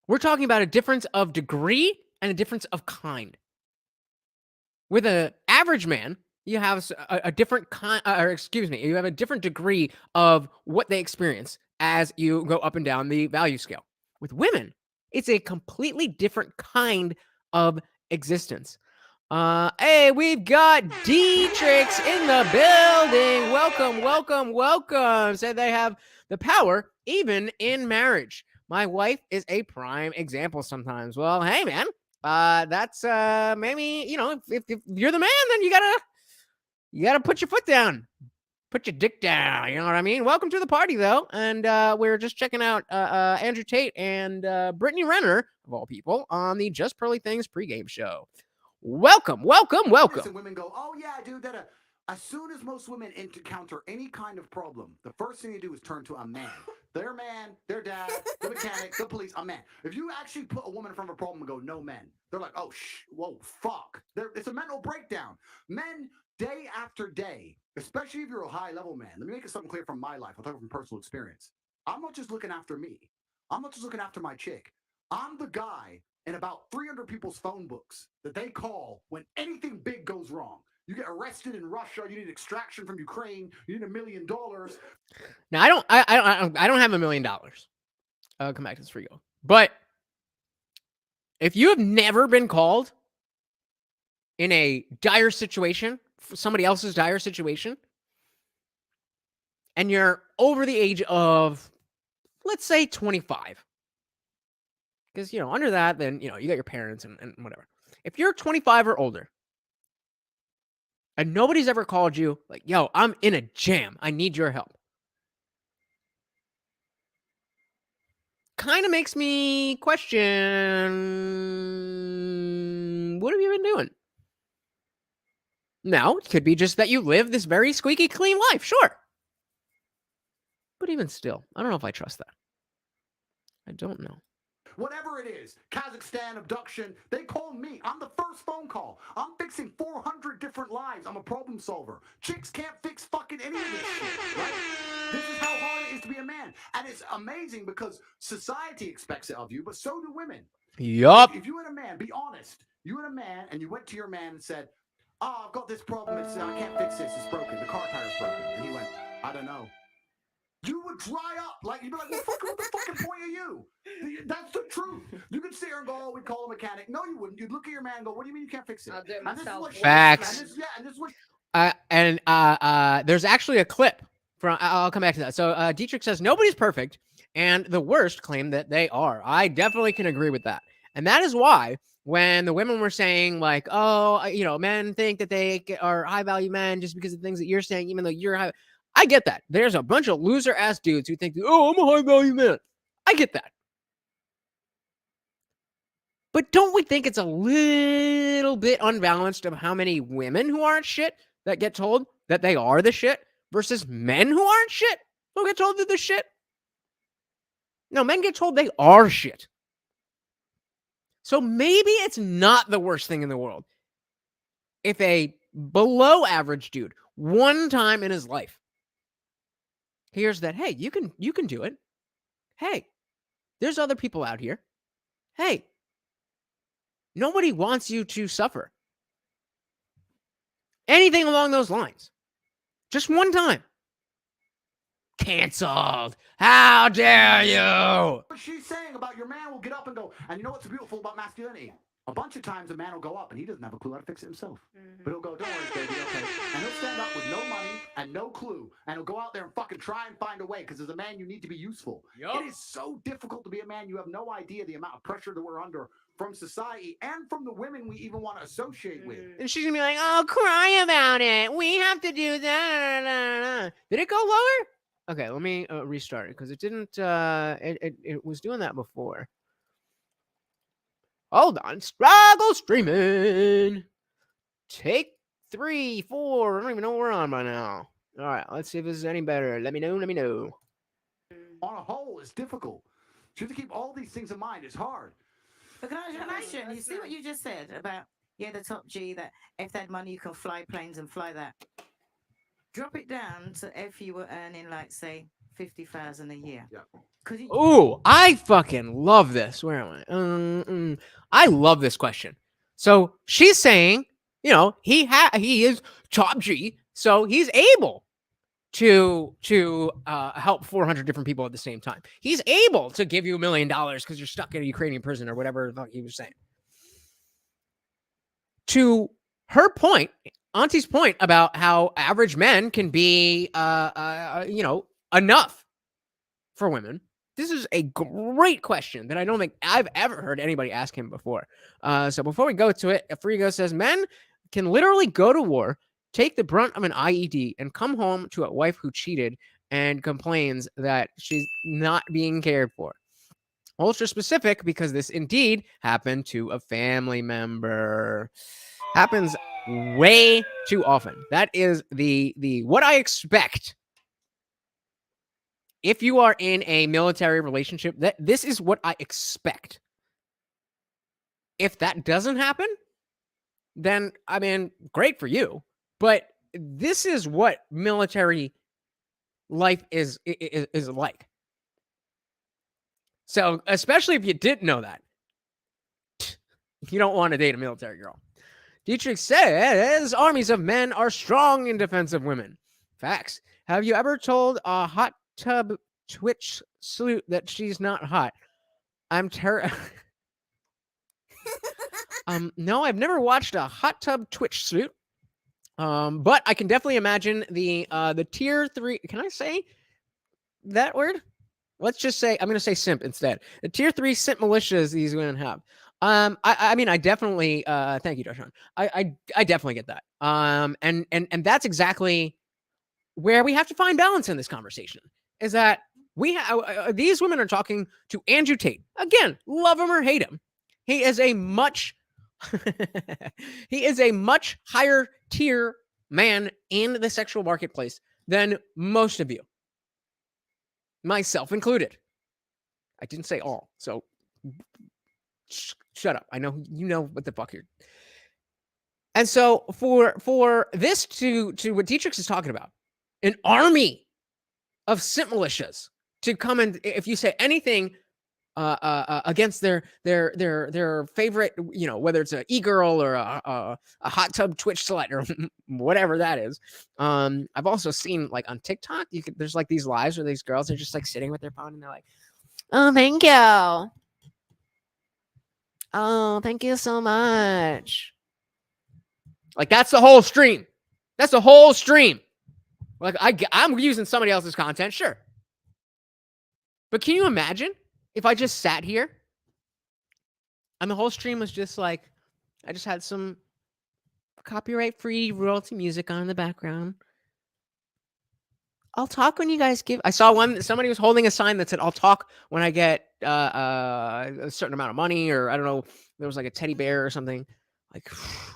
Speaker 1: We're talking about a difference of degree and a difference of kind. With an average man, you have a different kind, you have a different degree of what they experience as you go up and down the value scale. With women, it's a completely different kind of existence. Hey, we've got Dietrich's in the building. Welcome. Said they have the power even in marriage. My wife is a prime example sometimes. Well, hey, man, that's maybe, you know, if you're the man, then you gotta put your foot down, put your dick down. You know what I mean? Welcome to the party, though. And we're just checking out Andrew Tate and Brittany Renner, of all people, on the Just Pearly Things pregame show. Welcome.
Speaker 4: Listen, women go, oh yeah, dude, as soon as most women encounter any kind of problem, the first thing they do is turn to a man. Their man, their dad, the mechanic, the police, a man. If you actually put a woman in front of a problem and go, no men, they're like, oh, whoa, fuck. It's a mental breakdown. Men, day after day, especially if you're a high-level man, let me make something clear from my life. I'll talk from personal experience. I'm not just looking after me. I'm not just looking after my chick. I'm the guy in about 300 people's phone books that they call when anything big goes wrong. You get arrested in Russia. You need extraction from Ukraine. You need $1 million.
Speaker 1: Now I don't have $1 million. I'll come back to this for you. But if you have never been called in a dire situation, somebody else's dire situation, and you're over the age of, let's say, 25, because under that, then you got your parents and whatever. If you're 25 or older, and nobody's ever called you like, yo, I'm in a jam, I need your help, kind of makes me question, what have you been doing? Now, it could be just that you live this very squeaky clean life, sure. But even still, I don't know if I trust that. I don't know.
Speaker 4: Whatever it is, Kazakhstan, abduction, they call me. I'm the first phone call. I'm fixing 400 different lives. I'm a problem solver. Chicks can't fix fucking any of this shit, right? This is how hard it is to be a man. And it's amazing because society expects it of you, but so do women.
Speaker 1: Yup.
Speaker 4: If you and a man, be honest, you and a man, and you went to your man and said, oh, I've got this problem. I can't fix this. It's broken. The car tire's broken. And he went, I don't know. You would dry up. Like, you'd be like, well, fuck, what the fucking point are you? That's the truth. You could sit here and go, oh, we'd call a mechanic. No, you wouldn't. You'd look at your man and go, what do you mean you can't fix it?
Speaker 8: I'll do it myself.
Speaker 1: Facts.
Speaker 4: And this is what...
Speaker 1: There's actually a clip from, I'll come back to that. So Dietrich says, nobody's perfect. and the worst claim that they are. I definitely can agree with that. And that is why when the women were saying like, oh, men think that they are high value men just because of things that you're saying, even though you're high. I get that. There's a bunch of loser ass dudes who think, oh, I'm a high value man. I get that. But don't we think it's a little bit unbalanced of how many women who aren't shit that get told that they are the shit versus men who aren't shit who get told they're the shit? No, men get told they are shit. So maybe it's not the worst thing in the world if a below average dude one time in his life hears that, hey, you can do it. Hey, there's other people out here. Hey, nobody wants you to suffer. Anything along those lines. Just one time. Canceled. How dare you?
Speaker 4: What she's saying about your man will get up and go, and you know what's beautiful about masculinity? A bunch of times a man will go up and he doesn't have a clue how to fix it himself. But he'll go, don't worry, baby, okay. And he'll stand up with no money and no clue. And he'll go out there and fucking try and find a way, because as a man, you need to be useful. Yep. It is so difficult to be a man. You have no idea the amount of pressure that we're under from society and from the women we even want to associate with.
Speaker 1: And she's going to be like, oh, cry about it. We have to do that. Did it go lower? Okay, let me restart it, because it didn't, it was doing that before. Hold on. Struggle streaming. Take 3, 4. I don't even know what we're on by now. All right, let's see if this is any better. Let me know.
Speaker 4: On a whole, it's difficult. So you have to keep all these things in mind. It's hard.
Speaker 7: But can I ask you a question? You see what you just said about, the top G, that if they had money, you can fly planes and fly that. Drop it down to if you were earning, like, say, 50,000 a year.
Speaker 4: Yeah.
Speaker 1: Ooh, I fucking love this. Where am I? I love this question. So she's saying, he is top G, so he's able to help 400 different people at the same time. He's able to give you $1 million because you're stuck in a Ukrainian prison or whatever the fuck he was saying. To her point, Auntie's point about how average men can be, enough for women. This is a great question that I don't think I've ever heard anybody ask him before. So before we go to it, Frigo says, men can literally go to war, take the brunt of an IED, and come home to a wife who cheated and complains that she's not being cared for. Ultra specific, because this indeed happened to a family member. Happens way too often. That is the what I expect. If you are in a military relationship, this is what I expect. If that doesn't happen, then, great for you. But this is what military life is like. So, especially if you didn't know that, you don't want to date a military girl. Dietrich says, armies of men are strong in defense of women. Facts. Have you ever told a hot tub Twitch salute that she's not hot? I'm no, I've never watched a hot tub Twitch salute. But I can definitely imagine the tier 3. Can I say that word? Let's just say, I'm going to say simp instead. The tier 3 simp militias these women have. I definitely, thank you, Darshan. I definitely get that. And that's exactly where we have to find balance in this conversation, is that these women are talking to Andrew Tate. Again, love him or hate him. He is a much higher tier man in the sexual marketplace than most of you, myself included. I didn't say all, so shut up. I know you know what the fuck you're. And so for this to what Dietrich is talking about, an army of simp militias to come and, if you say anything against their favorite, whether it's an e-girl or a hot tub Twitch slut or whatever that is. I've also seen, like, on TikTok, there's like these lives where these girls are just like sitting with their phone and they're like, oh, thank you. Oh, thank you so much. Like, that's the whole stream. That's the whole stream. Like, I'm using somebody else's content, sure. But can you imagine if I just sat here and the whole stream was just like, I just had some copyright-free royalty music on in the background. I'll talk when you guys give. I saw somebody was holding a sign that said, I'll talk when I get a certain amount of money, or I don't know, there was like a teddy bear or something. Like,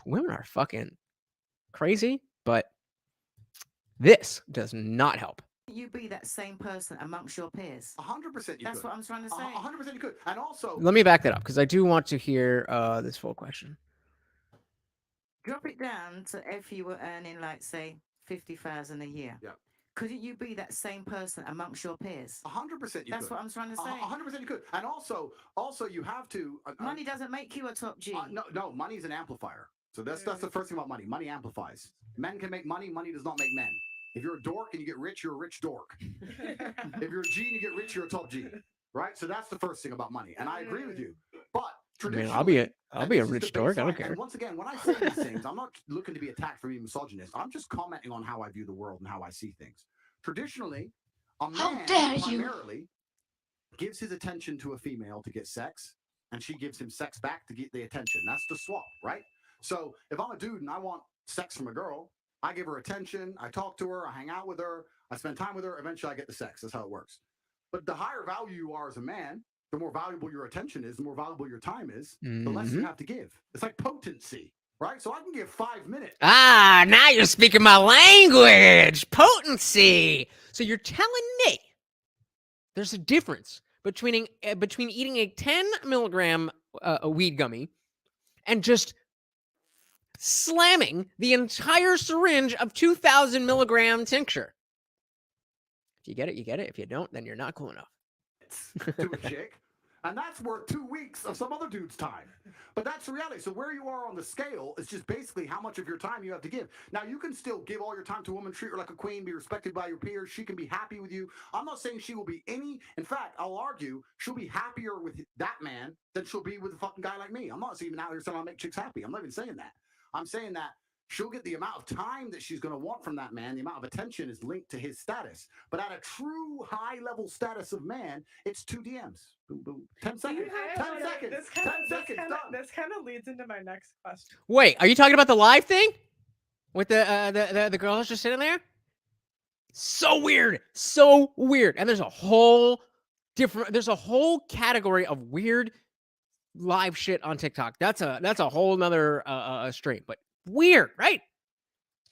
Speaker 1: women are fucking crazy, but this does not help.
Speaker 7: You be that same person amongst your peers.
Speaker 4: 100% you
Speaker 7: That's
Speaker 4: could.
Speaker 7: what I'm trying to say.
Speaker 4: 100% you could. And also,
Speaker 1: Let me back that up because I do want to hear this full question.
Speaker 7: Drop it down to if you were earning, like, say, 50,000 a year.
Speaker 4: Yeah.
Speaker 7: Couldn't you be that same person amongst your peers?
Speaker 4: 100% you could.
Speaker 7: That's what I'm trying to say.
Speaker 4: 100% you could. And also you have to.
Speaker 7: Money doesn't make you a top G.
Speaker 4: No, money is an amplifier. So that's the first thing about money. Money amplifies. Men can make money. Money does not make men. If you're a dork and you get rich, you're a rich dork. If you're a G and you get rich, you're a top G. Right? So that's the first thing about money. And I agree with you. But traditionally,
Speaker 1: I'll be a rich dork. I don't care.
Speaker 4: And once again, when I say these things, I'm not looking to be attacked for being misogynist. I'm just commenting on how I view the world and how I see things. Traditionally, a man primarily gives his attention to a female to get sex, and she gives him sex back to get the attention. That's the swap, right? So if I'm a dude and I want sex from a girl, I give her attention, I talk to her, I hang out with her, I spend time with her, eventually I get the sex. That's how it works. But the higher value you are as a man, the more valuable your attention is, the more valuable your time is, the less you have to give. It's like potency, right? So I can give 5 minutes.
Speaker 1: Ah, now you're speaking my language. Potency. So you're telling me there's a difference between eating a 10 milligram a weed gummy and just slamming the entire syringe of 2,000 milligram tincture. If you get it, you get it. If you don't, then you're not cool enough.
Speaker 4: To a chick, and that's worth 2 weeks of some other dude's time. But that's the reality. So where you are on the scale is just basically how much of your time you have to give. Now, you can still give all your time to a woman, treat her like a queen, be respected by your peers. She can be happy with you. I'm not saying she will be in fact, I'll argue she'll be happier with that man than she'll be with a fucking guy like me. I'm not even out here saying I'll make chicks happy. I'm not even saying that. I'm saying that she'll get the amount of time that she's going to want from that man. The amount of attention is linked to his status. But at a true high-level status of man, it's 2 DMs. Boom, boom. 10 seconds. 10 seconds. 10 seconds.
Speaker 2: This kind of leads into my next question.
Speaker 1: Wait, are you talking about the live thing with the girl who's just sitting there? So weird. So weird. And there's a whole category of weird live shit on TikTok. That's a whole nother stream, but weird, right?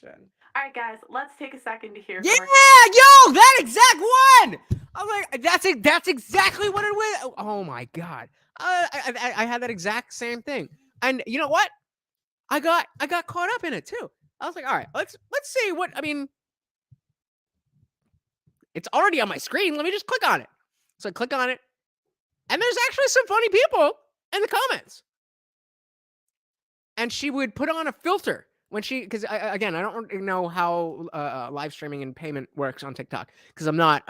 Speaker 2: All
Speaker 3: right, guys, let's take a second to hear.
Speaker 1: Yeah, yo, that exact one. I'm like, that's exactly what it was. Oh my god, I had that exact same thing, and you know what? I got caught up in it too. I was like, all right, let's see what I mean. It's already on my screen. Let me just click on it. So I click on it, and there's actually some funny people in the comments. And she would put on a filter when because I don't know how live streaming and payment works on TikTok because I'm not,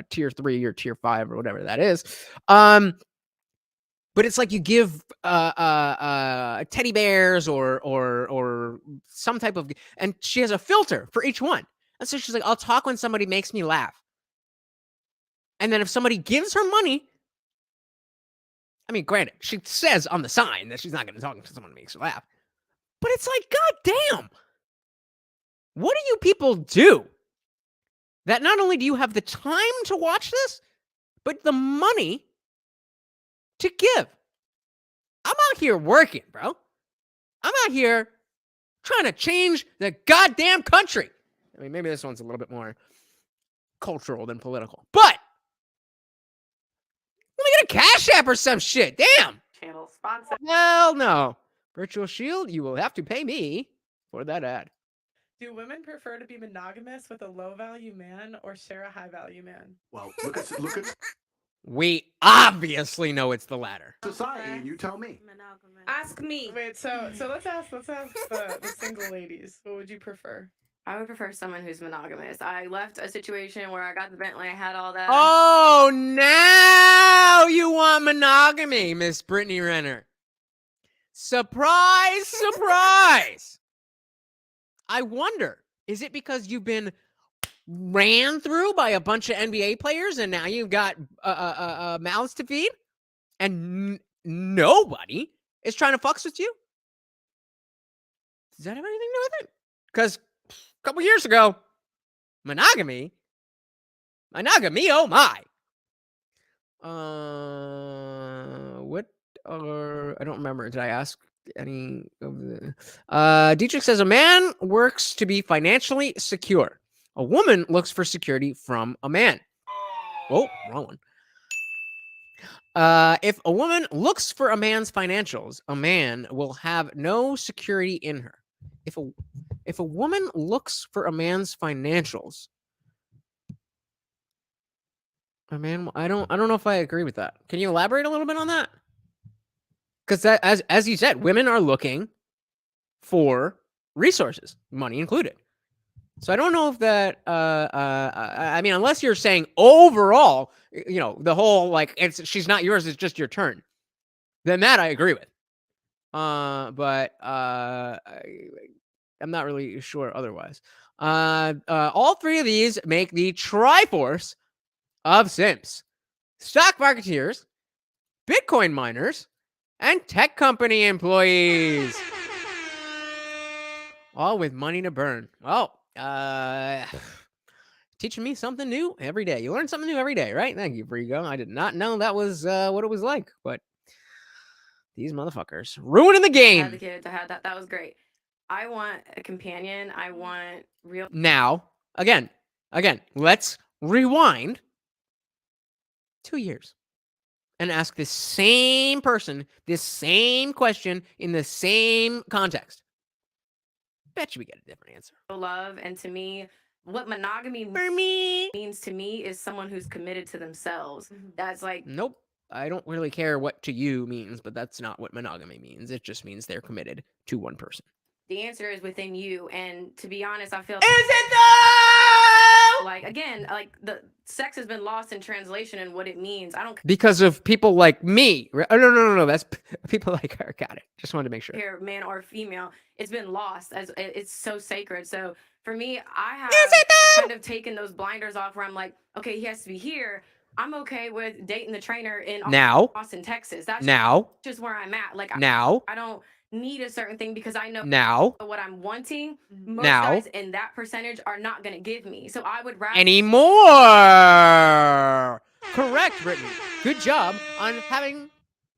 Speaker 1: tier 3 or tier 5 or whatever that is. But it's like you give teddy bears or some type of, and she has a filter for each one. And so she's like, I'll talk when somebody makes me laugh. And then if somebody gives her money, I mean, granted, she says on the sign that she's not going to talk to someone who makes her laugh. But it's like, god damn. What do you people do? That not only do you have the time to watch this, but the money to give. I'm out here working, bro. I'm out here trying to change the goddamn country. I mean, maybe this one's a little bit more cultural than political. But let me get a Cash App or some shit. Damn.
Speaker 3: Channel sponsor.
Speaker 1: Hell no. Virtual Shield, you will have to pay me for that ad.
Speaker 2: Do women prefer to be monogamous with a low-value man or share a high-value man?
Speaker 4: Well, look at
Speaker 1: We obviously know it's the latter.
Speaker 4: Society, and you tell me.
Speaker 8: Ask me.
Speaker 2: Wait, so let's ask the single ladies. What would you prefer?
Speaker 3: I would prefer someone who's monogamous. I left a situation where I got the Bentley, I had all that.
Speaker 1: Oh, now you want monogamy, Miss Brittany Renner. Surprise, surprise. I wonder, is it because you've been ran through by a bunch of NBA players, and now you've got mouths to feed, and nobody is trying to fucks with you? Does that have anything to do with it? Because a couple years ago, monogamy, oh my. What are, I don't remember. Did I ask any of the, Dietrich says a man works to be financially secure. A woman looks for security from a man. Oh, wrong one. If a woman looks for a man's financials, a man will have no security in her. If a woman looks for a man's financials, a man, I don't know if I agree with that. Can you elaborate a little bit on that? Because that, as you said, women are looking for resources, money included. So I don't know if that. I mean, unless you're saying overall, you know, the whole like she's not yours, it's just your turn. Then that I agree with. But I'm not really sure otherwise. All three of these make the Triforce of simps: stock marketeers, Bitcoin miners, and tech company employees. All with money to burn. Well, teaching me something new every day. You learn something new every day, right? Thank you, Frigo. I did not know that was what it was like, but these motherfuckers ruining the game.
Speaker 3: I had the kid to have that. That was great. I want a companion. I want real.
Speaker 1: Now, again, let's rewind 2 years and ask this same person this same question in the same context. Bet you we get a different answer.
Speaker 3: Love, and to me, what monogamy means to me is someone who's committed to themselves. That's like,
Speaker 1: nope. I don't really care what to you means, but that's not what monogamy means. It just means they're committed to one person.
Speaker 3: The answer is within you, and to be honest, I feel.
Speaker 1: Is it though?
Speaker 3: Like again, like the sex has been lost in translation and what it means. I don't
Speaker 1: because of people like me. Oh, no. That's people like her. Got it. Just wanted to make sure.
Speaker 3: Here, man or female, it's been lost as it's so sacred. So for me, I have kind of taken those blinders off where I'm like, okay, he has to be here. I'm okay with dating the trainer in Austin, Texas. That's just where I'm at. Like I don't need a certain thing because I know what I'm wanting. Most guys in that percentage are not going to give me. So I would rather
Speaker 1: anymore. Correct, Brittany. Good job on having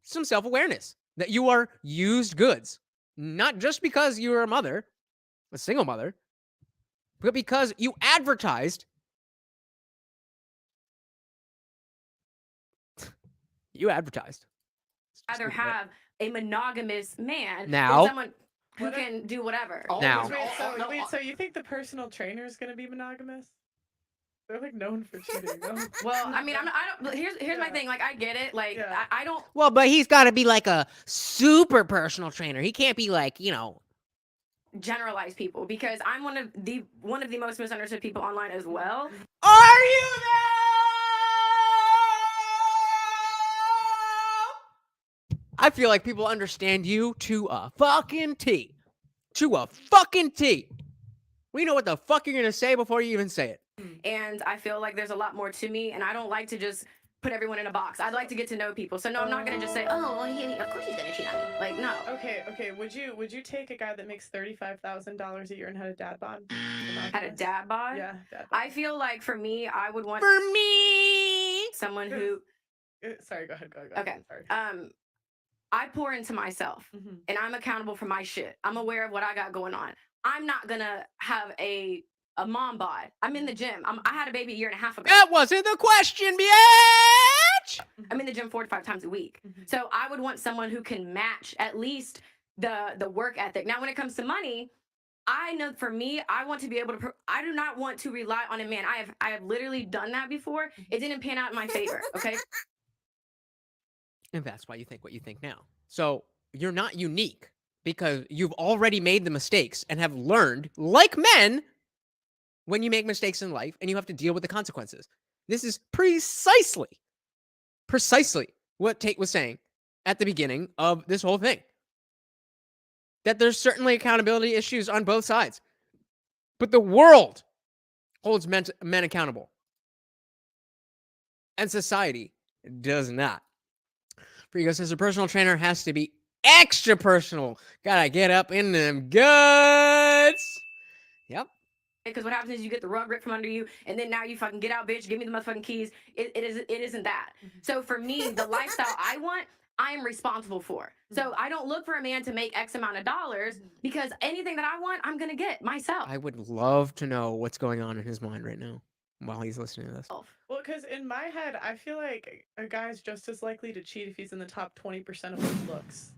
Speaker 1: some self-awareness that you are used goods, not just because you are a mother, a single mother, but because you advertised. You advertised.
Speaker 3: Rather have a monogamous man
Speaker 1: now
Speaker 3: than someone who can do whatever.
Speaker 1: Now,
Speaker 2: wait, so you think the personal trainer is going to be monogamous? They're like known for cheating. No?
Speaker 3: Well, I mean, I don't. Here's my thing. Like, I get it. Like, I don't.
Speaker 1: Well, but he's got to be like a super personal trainer. He can't be like, you know,
Speaker 3: generalize people because I'm one of the most misunderstood people online as well.
Speaker 1: Are you there? I feel like people understand you to a fucking T. To a fucking T. We know what the fuck you're going to say before you even say it.
Speaker 3: And I feel like there's a lot more to me, and I don't like to just put everyone in a box. I'd like to get to know people. So no, I'm not going to just say, oh, well, of course he's going to cheat on me. Like, no.
Speaker 2: Okay. Would you take a guy that makes $35,000 a year and had a dad bod?
Speaker 3: Had a dad bod?
Speaker 2: Yeah, dad bod.
Speaker 3: I feel like for me, I would want someone who.
Speaker 2: Sorry, go ahead.
Speaker 3: Okay. Sorry. I pour into myself, and I'm accountable for my shit. I'm aware of what I got going on. I'm not gonna have a mom bod. I'm in the gym. I had a baby a year and a half ago.
Speaker 1: That wasn't the question, bitch!
Speaker 3: I'm in the gym 4 to 5 times a week. So I would want someone who can match at least the work ethic. Now, when it comes to money, I know for me, I want to be able to. I do not want to rely on a man. I have literally done that before. It didn't pan out in my favor. Okay.
Speaker 1: And that's why you think what you think now. So you're not unique because you've already made the mistakes and have learned, like men, when you make mistakes in life and you have to deal with the consequences. This is precisely what Tate was saying at the beginning of this whole thing. That there's certainly accountability issues on both sides. But the world holds men accountable. And society does not. Frigo says a personal trainer has to be extra personal. Gotta get up in them guts. Yep.
Speaker 3: Because what happens is you get the rug ripped from under you, and then now you fucking get out, bitch. Give me the motherfucking keys. It isn't that. So for me, the lifestyle I want, I am responsible for. So I don't look for a man to make X amount of dollars, because anything that I want, I'm gonna get myself.
Speaker 1: I would love to know what's going on in his mind right now while he's listening to this.
Speaker 2: Well, because in my head, I feel like a guy's just as likely to cheat if he's in the top 20% of his looks.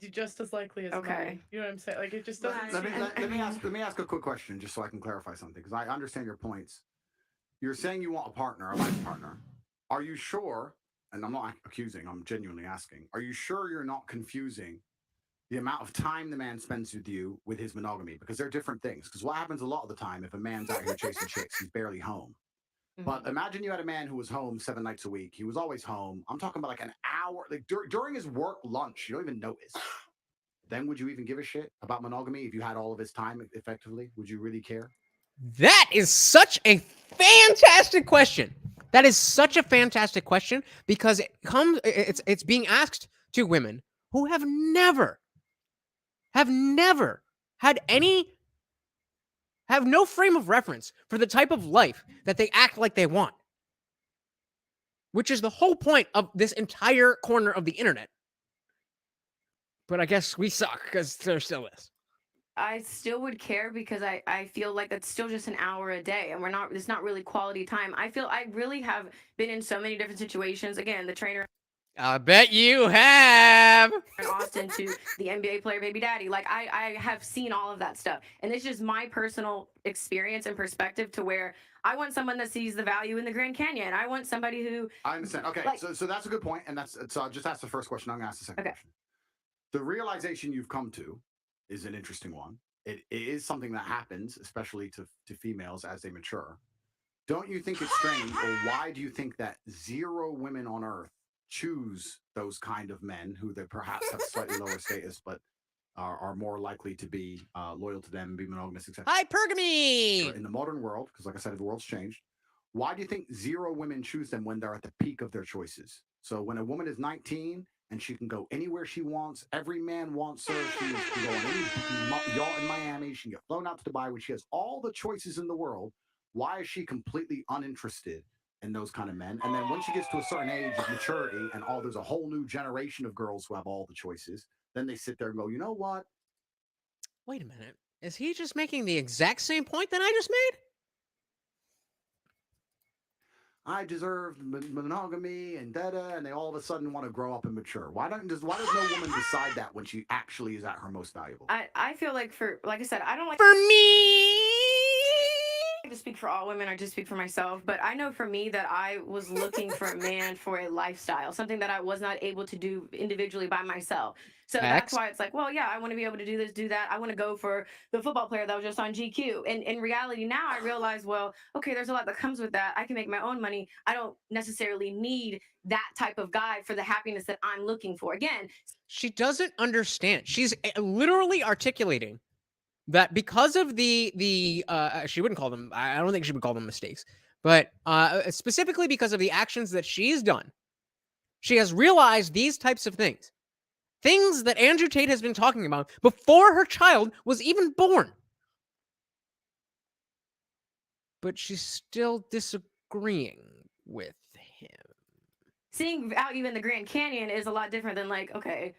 Speaker 2: Just as likely as money. You know what I'm saying? Like, it just doesn't.
Speaker 4: Let me ask a quick question, just so I can clarify something, because I understand your points. You're saying you want a partner, a life partner. Are you sure? And I'm not accusing. I'm genuinely asking. Are you sure you're not confusing the amount of time the man spends with you with his monogamy? Because they're different things. Because what happens a lot of the time, if a man's out here chasing chicks, he's barely home. But imagine you had a man who was home 7 nights a week. He was always home. I'm talking about like an hour, like during his work lunch. You don't even notice. Then would you even give a shit about monogamy if you had all of his time effectively? Would you really care?
Speaker 1: That is such a fantastic question. That is such a fantastic question, because it's being asked to women who have never had have no frame of reference for the type of life that they act like they want, which is the whole point of this entire corner of the internet. But I guess we suck because there still is.
Speaker 3: I still would care, because I feel like that's still just an hour a day, and it's not really quality time. I feel I really have been in so many different situations. Again, the trainer.
Speaker 1: I bet you have.
Speaker 3: In Austin to the NBA player baby daddy. Like, I have seen all of that stuff. And it's just my personal experience and perspective, to where I want someone that sees the value in the Grand Canyon. I want somebody who...
Speaker 4: I understand. Okay, like, so that's a good point. And so I'll just ask the first question. I'm going to ask the second question. The realization you've come to is an interesting one. It is something that happens, especially to females as they mature. Don't you think it's strange, or why do you think that 0 women on Earth choose those kind of men who they perhaps have slightly lower status, but are more likely to be loyal to them and be monogamous, etc.?
Speaker 1: Hi, Pregame!
Speaker 4: In the modern world, because like I said, the world's changed. Why do you think 0 women choose them when they're at the peak of their choices? So when a woman is 19 and she can go anywhere she wants, every man wants her. She can go on any yacht in Miami. She can get flown out to Dubai, when she has all the choices in the world. Why is she completely uninterested in those kind of men? And then when she gets to a certain age of maturity, and there's a whole new generation of girls who have all the choices, then they sit there and go, you know what?
Speaker 1: Wait a minute. Is he just making the exact same point that I just made?
Speaker 4: I deserve monogamy and da-da, and they all of a sudden want to grow up and mature. Why does no woman decide that when she actually is at her most valuable?
Speaker 3: I feel like, like I said, I don't like...
Speaker 1: For me...
Speaker 3: to speak for all women, or just speak for myself, but I know for me that I was looking for a man for a lifestyle, something that I was not able to do individually by myself. So that's why it's like, well, yeah, I want to be able to do this, do that. I want to go for the football player that was just on GQ. And in reality, now I realize, well, okay, there's a lot that comes with that. I can make my own money. I don't necessarily need that type of guy for the happiness that I'm looking for. Again,
Speaker 1: she doesn't understand. She's literally articulating that because of the she wouldn't call them, I don't think she would call them mistakes, but specifically because of the actions that she's done, she has realized these types of things that Andrew Tate has been talking about before her child was even born. But she's still disagreeing with him.
Speaker 3: Seeing value in the Grand Canyon is a lot different than, like, okay,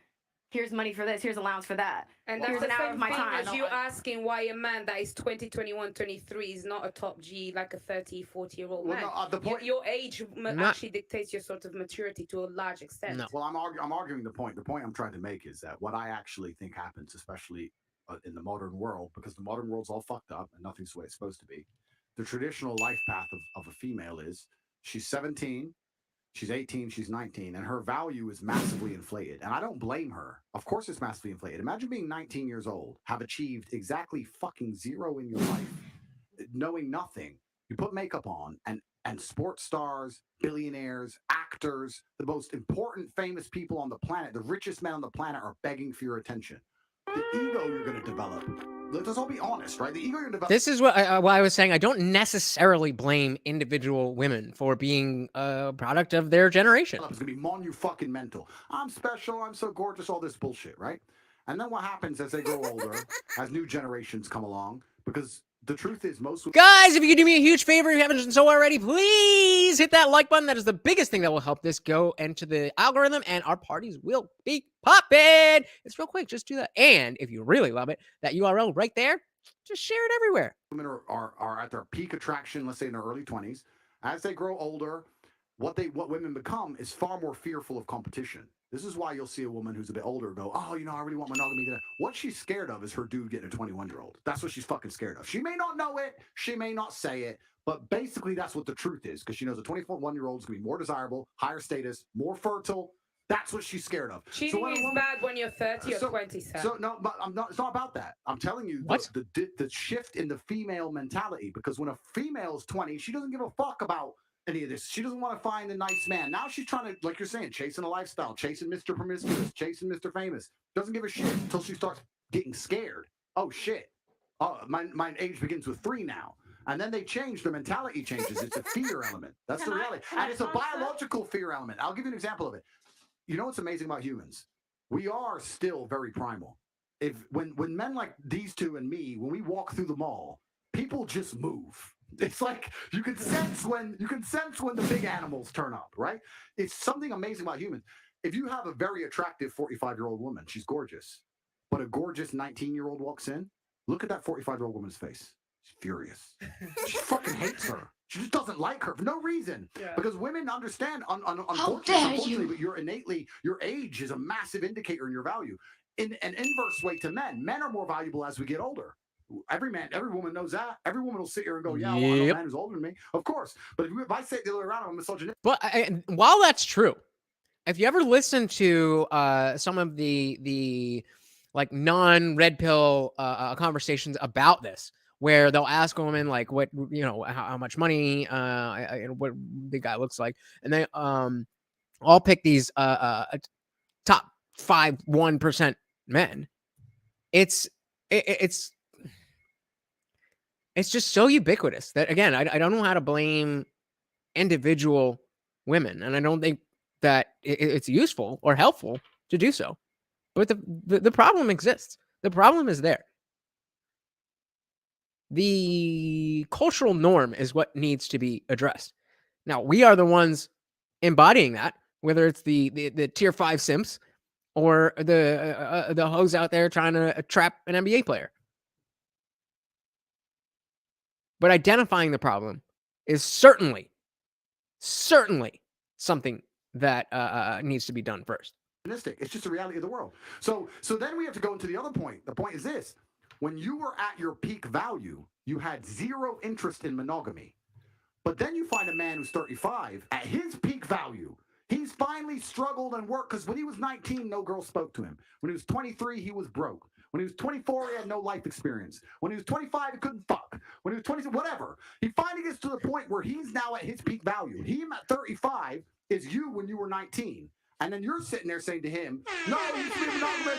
Speaker 3: here's money for this, here's allowance for that.
Speaker 8: And that's the same thing as you asking why a man that is 20, 21, 23 is not a top G, like a 30, 40-year-old man.
Speaker 4: No, the point,
Speaker 8: your age actually dictates your sort of maturity to a large extent.
Speaker 4: No. Well, I'm arguing the point. The point I'm trying to make is that what I actually think happens, especially in the modern world, because the modern world's all fucked up and nothing's the way it's supposed to be. The traditional life path of a female is she's 17, she's 18, she's 19, and her value is massively inflated. And I don't blame her. Of course it's massively inflated. Imagine being 19 years old, have achieved exactly fucking 0 in your life, knowing nothing. You put makeup on, and sports stars, billionaires, actors, the most important famous people on the planet, the richest men on the planet are begging for your attention. The ego you're going to develop. Let's all be honest, right? The ego you're developing.
Speaker 1: This is what I was saying. I don't necessarily blame individual women for being a product of their generation.
Speaker 4: It's going to be monumental. I'm special. I'm so gorgeous. All this bullshit, right? And then what happens as they grow older, as new generations come along, because the truth is most...
Speaker 1: Guys, if you could do me a huge favor, if you haven't done so already, please hit that like button. That is the biggest thing that will help this go into the algorithm, and our parties will be popping. It's real quick. Just do that. And if you really love it, that URL right there, just share it everywhere.
Speaker 4: Women are at their peak attraction, let's say in their early 20s. As they grow older, what women become is far more fearful of competition. This is why you'll see a woman who's a bit older go, oh, you know, I really want monogamy today. What she's scared of is her dude getting a 21-year-old. That's what she's fucking scared of. She may not know it. She may not say it. But basically, that's what the truth is. Because she knows a 21-year-old is going to be more desirable, higher status, more fertile. That's what she's scared of.
Speaker 8: Cheating is bad when you're 30 or 20, sir.
Speaker 4: So no, but it's not about that. I'm telling you the shift in the female mentality. Because when a female is 20, she doesn't give a fuck about any of this. She doesn't want to find a nice man. Now she's trying to, like you're saying, chasing a lifestyle, chasing Mr. Promiscuous, chasing Mr. Famous. Doesn't give a shit until she starts getting scared. Oh shit. Oh, my age begins with 3 now. And then they change, their mentality changes. It's a fear element. That's the reality. And it's a biological fear element. I'll give you an example of it. You know what's amazing about humans? We are still very primal. When men like these two and me, when we walk through the mall, people just move. It's like you can sense when the big animals turn up, right? It's something amazing about humans. If you have a very attractive 45-year-old woman, she's gorgeous, but a gorgeous 19-year-old walks in, look at that 45-year-old woman's face. She's furious. She fucking hates her. She just doesn't like her for no reason. Yeah. Because women understand, unfortunately, but your age is a massive indicator in your value. In an inverse way to men are more valuable as we get older. Every woman knows that. Every woman will sit here and go, yeah, well, I know a man who's older than me. Of course. But if I say it the other way around, I'm misogynistic.
Speaker 1: But while that's true, if you ever listen to some of the like non-red pill conversations about this, where they'll ask a woman like what, you know, how much money, what the guy looks like, and they all pick these top 1% men. It's just so ubiquitous that, again, I don't know how to blame individual women, and I don't think that it's useful or helpful to do so. But the problem exists. The problem is there. The cultural norm is what needs to be addressed. Now, we are the ones embodying that, whether it's the tier 5 simps or the hoes out there trying to trap an NBA player. But identifying the problem is certainly something that needs to be done first.
Speaker 4: It's just a reality of the world. So then we have to go into the other point. The point is this. When you were at your peak value, you had zero interest in monogamy. But then you find a man who's 35 at his peak value. He's finally struggled and worked because when he was 19, no girl spoke to him. When he was 23, he was broke. When he was 24, he had no life experience. When he was 25, he couldn't fuck. When he was 20, whatever. He finally gets to the point where he's now at his peak value. Him at 35 is you when you were 19. And then you're sitting there saying to him, no, you should be monogamous.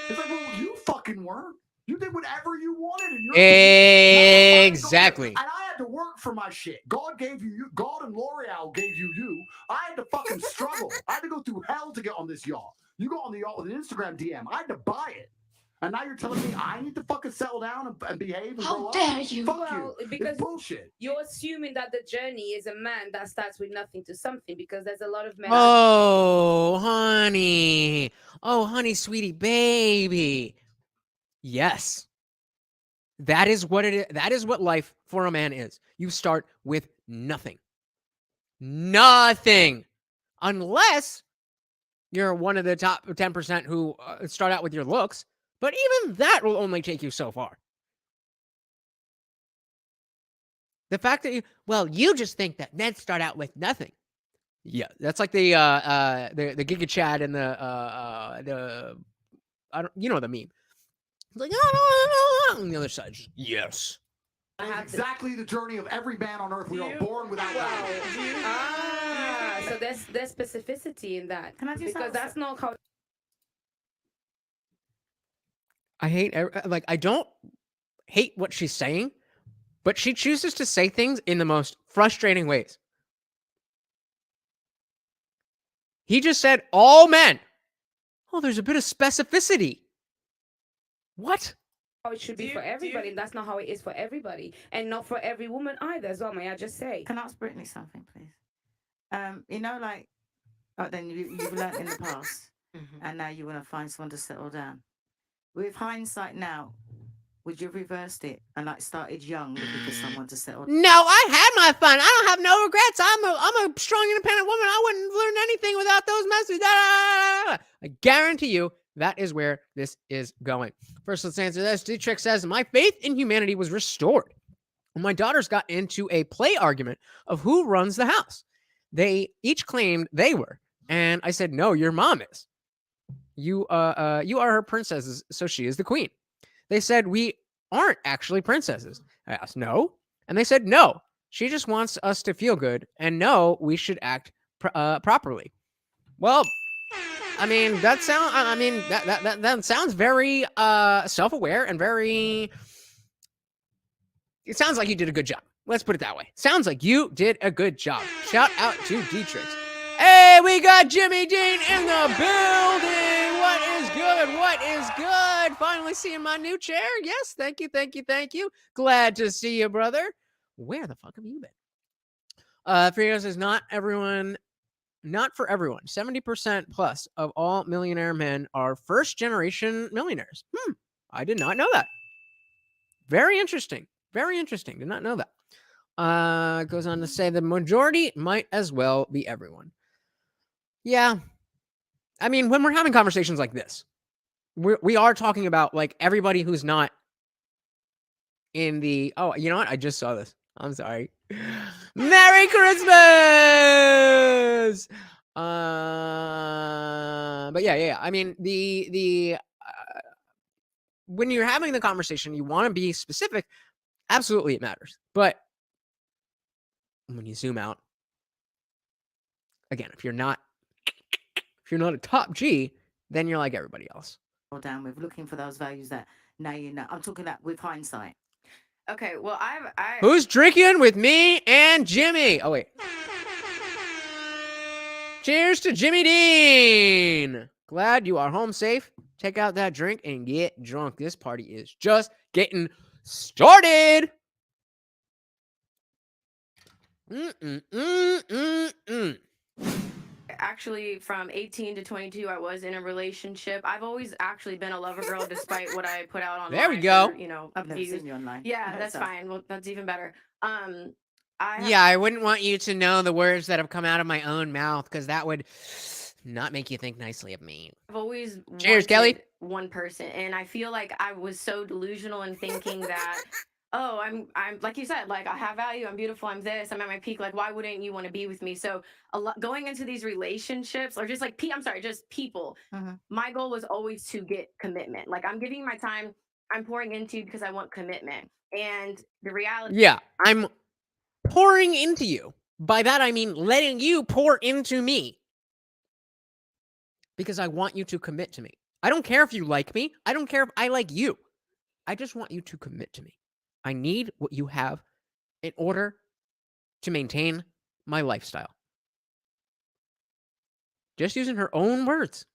Speaker 4: It's like, well, you fucking weren't. You did whatever you wanted. And
Speaker 1: exactly.
Speaker 4: And I had to work for my shit. God gave you. God and L'Oreal gave you. I had to fucking struggle. I had to go through hell to get on this yacht. You go on the yacht with an Instagram DM. I had to buy it. And now you're telling me I need to fucking settle down and behave and grow up?
Speaker 8: How dare you?
Speaker 4: Fuck
Speaker 8: well,
Speaker 4: you.
Speaker 8: Because
Speaker 4: it's bullshit.
Speaker 8: You're assuming that the journey is a man that starts with nothing to something, because there's a lot of men.
Speaker 1: Oh, honey. Oh, honey, sweetie, baby. Yes. That is what it is. That is what life for a man is. You start with nothing. Nothing. Unless you're one of the top 10% who start out with your looks. But even that will only take you so far. The fact that you just think that men start out with nothing. Yeah, that's like the Giga Chad and the you know the meme. It's like, no. On the other side, just, yes.
Speaker 4: That is exactly the journey of every man on earth. We are born without
Speaker 8: so there's specificity in that.
Speaker 6: Can I do
Speaker 8: because
Speaker 6: something?
Speaker 8: That's not how.
Speaker 1: I don't hate what she's saying, but she chooses to say things in the most frustrating ways. He just said all men. Oh, there's a bit of specificity. What?
Speaker 8: How it should be for everybody, and that's not how it is for everybody, and not for every woman either. As well, may I just say?
Speaker 7: Can I ask Brittany something, please? You know, like, then you've learned in the past, and now you want to find someone to settle down. With hindsight now, would you have reversed it and like started young looking for someone to settle down?
Speaker 1: No, I had my fun. I don't have no regrets. I'm a strong, independent woman. I wouldn't learn anything without those messages. I guarantee you that is where this is going. First, let's answer this. D-Trick says, my faith in humanity was restored when my daughters got into a play argument of who runs the house. They each claimed they were, and I said, no, your mom is. You are her princesses, so she is the queen. They said, we aren't actually princesses. I asked, no? And they said, no, she just wants us to feel good, and no, we should act properly. Well, I mean, that sounds very self-aware and very... It sounds like you did a good job. Let's put it that way. Sounds like you did a good job. Shout out to D-Trix. Hey, we got Jimmy Dean in the building. What is good? What is good? Finally seeing my new chair. Yes, thank you, thank you, thank you. Glad to see you, brother. Where the fuck have you been? Fredo says, not for everyone. 70% plus of all millionaire men are first-generation millionaires. I did not know that. Very interesting. Very interesting. Did not know that. Goes on to say the majority might as well be everyone. Yeah. I mean, when we're having conversations like this, we are talking about like everybody who's not in the... Oh, you know what? I just saw this. I'm sorry. Merry Christmas! But yeah. I mean, when you're having the conversation, you want to be specific. Absolutely, it matters. But when you zoom out, again, if you're not a top G, then you're like everybody else.
Speaker 7: Down with looking for those values that now you know. I'm talking that with hindsight.
Speaker 3: Okay, well, I
Speaker 1: Who's drinking with me and Jimmy? Oh wait. Cheers to Jimmy Dean. Glad you are home safe. Take out that drink and get drunk. This party is just getting started.
Speaker 3: Actually, from 18 to 22, I was in a relationship. I've always actually been a lover girl, despite what I put out online.
Speaker 1: There we go.
Speaker 3: For,
Speaker 7: I've never seen you online.
Speaker 3: Yeah, that's fine. Well, that's even better.
Speaker 1: I wouldn't want you to know the words that have come out of my own mouth, because that would not make you think nicely of me.
Speaker 3: I've always
Speaker 1: Cheers, Kelly.
Speaker 3: One person, and I feel like I was so delusional in thinking that, oh, I'm like you said, like I have value, I'm beautiful, I'm this, I'm at my peak. Like, why wouldn't you want to be with me? So going into these relationships, or just like just people, my goal was always to get commitment. Like, I'm giving my time, I'm pouring into you because I want commitment. And the reality,
Speaker 1: yeah, I'm pouring into you. By that I mean letting you pour into me, because I want you to commit to me. I don't care if you like me. I don't care if I like you. I just want you to commit to me. I need what you have in order to maintain my lifestyle. Just using her own words.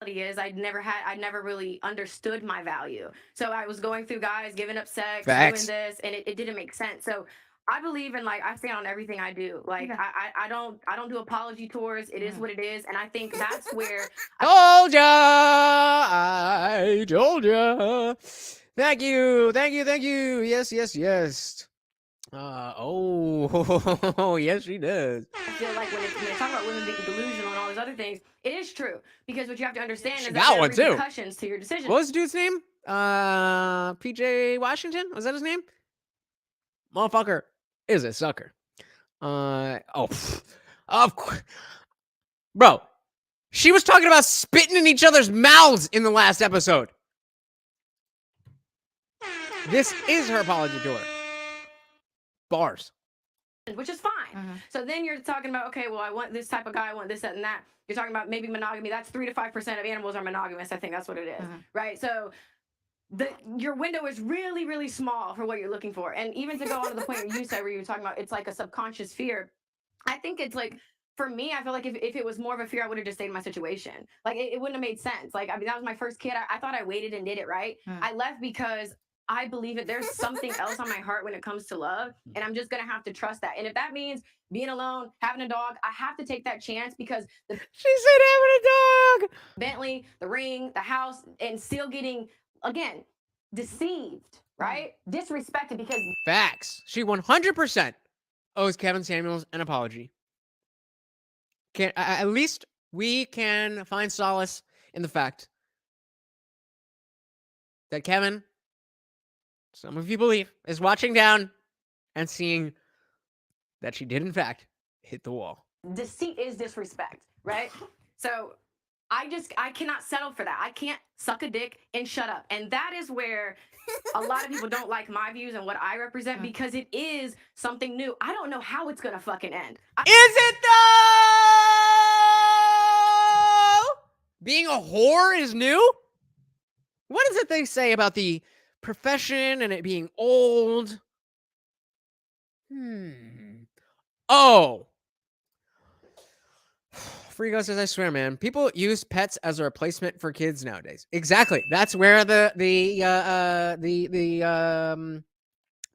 Speaker 3: Is I never really understood my value. So I was going through guys, giving up sex,
Speaker 1: Facts.
Speaker 3: doing this, and it didn't make sense. So I believe in, like, I stand on everything I do. Like, I don't do apology tours. It is what it is. And I think that's where
Speaker 1: I told ya. Thank you. Yes. Yes, she does.
Speaker 3: I feel like when they talk about women being delusional and all these other things, it is true. Because what you have to understand is that there are repercussions to your decisions.
Speaker 1: What was the dude's name? PJ Washington? Was that his name? Motherfucker is a sucker. Of course. Bro, she was talking about spitting in each other's mouths in the last episode. This is her apology tour. Bars.
Speaker 3: Which is fine. So then you're talking about, okay, well, I want this type of guy, I want this, that, and that. You're talking about maybe monogamy. That's 3 to 5% of animals are monogamous. I think that's what it is, right? So your window is really, really small for what you're looking for. And even to go on to the point you said where you were talking about it's like a subconscious fear, I think it's like, for me, I feel like if it was more of a fear, I would have just stayed in my situation. Like it wouldn't have made sense. Like, I mean, that was my first kid. I thought I waited and did it right. I left because I believe that there's something else on my heart when it comes to love. And I'm just going to have to trust that. And if that means being alone, having a dog, I have to take that chance because
Speaker 1: she said having a dog,
Speaker 3: Bentley, the ring, the house, and still getting, again, deceived, right? Disrespected because
Speaker 1: facts. She 100% owes Kevin Samuels an apology. At least we can find solace in the fact that Kevin, some of you believe, is watching down and seeing that she did, in fact, hit the wall.
Speaker 3: Deceit is disrespect, right? So I cannot settle for that. I can't suck a dick and shut up. And that is where a lot of people don't like my views and what I represent because it is something new. I don't know how it's going to fucking end.
Speaker 1: Is it though? Being a whore is new? What is it they say about the profession and it being old? Oh. Frigo says, I swear, man, people use pets as a replacement for kids nowadays. Exactly. That's where the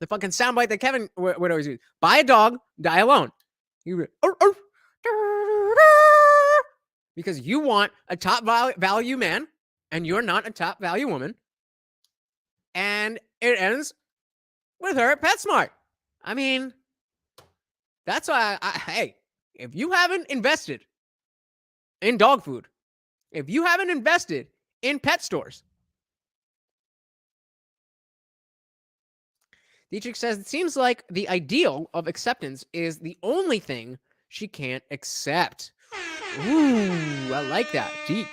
Speaker 1: fucking soundbite that Kevin would always use. Buy a dog, die alone. Because you want a top value man and you're not a top value woman. And it ends with her at PetSmart. I mean, that's why hey, if you haven't invested in dog food, if you haven't invested in pet stores, Dietrich says, it seems like the ideal of acceptance is the only thing she can't accept. Ooh, I like that. Deep.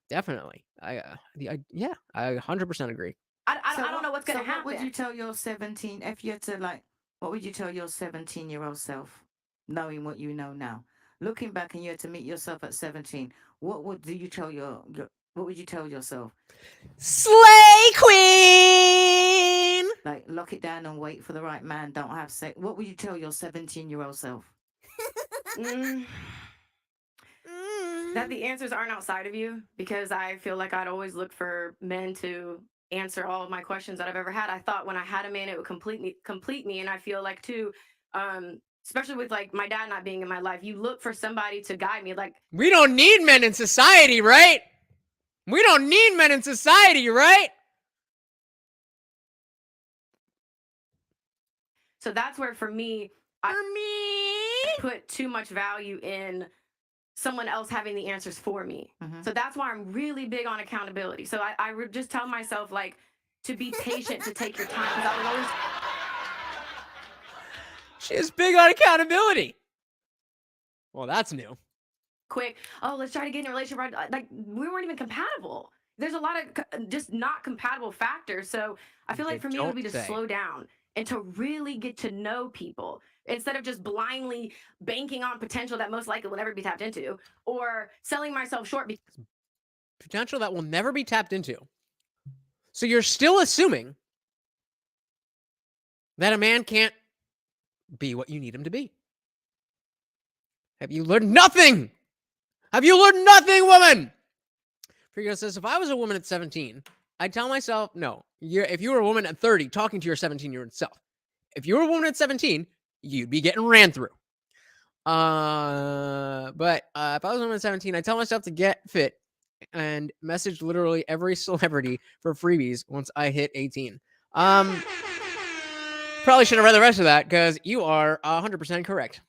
Speaker 1: Definitely. I 100% agree.
Speaker 3: I don't know what's going to happen.
Speaker 7: What would you tell your 17, if you had to what would you tell your 17-year-old self, knowing what you know now? Looking back and you had to meet yourself at 17, what would you tell yourself?
Speaker 1: Slay queen!
Speaker 7: Like, lock it down and wait for the right man, don't have sex. What would you tell your 17-year-old self?
Speaker 3: That the answers aren't outside of you, because I feel like I'd always look for men to answer all of my questions that I've ever had. I thought when I had a man, it would complete me. And I feel like too, especially with like my dad not being in my life, you look for somebody to guide me. Like,
Speaker 1: we don't need men in society, right? We don't need men in society, right?
Speaker 3: So that's where for me, I put too much value in someone else having the answers for me. So that's why I'm really big on accountability. So I would just tell myself, like, to be patient, to take your time. Because I was always...
Speaker 1: She is big on accountability. Well, that's new.
Speaker 3: Quick. Oh, let's try to get in a relationship. Like, we weren't even compatible. There's a lot of just not compatible factors. So I feel like for me, it would be to slow down and to really get to know people, instead of just blindly banking on potential that most likely will never be tapped into, or selling myself short because
Speaker 1: potential that will never be tapped into. So you're still assuming that a man can't be what you need him to be. Have you learned nothing? Have you learned nothing, woman? Frigo says, if I was a woman at 17, I'd tell myself, no. If you were a woman at 30 talking to your 17-year-old self, if you were a woman at 17, you'd be getting ran through. But if I was a woman at 17, I'd tell myself to get fit and message literally every celebrity for freebies once I hit 18. Probably should have read the rest of that because you are 100% correct.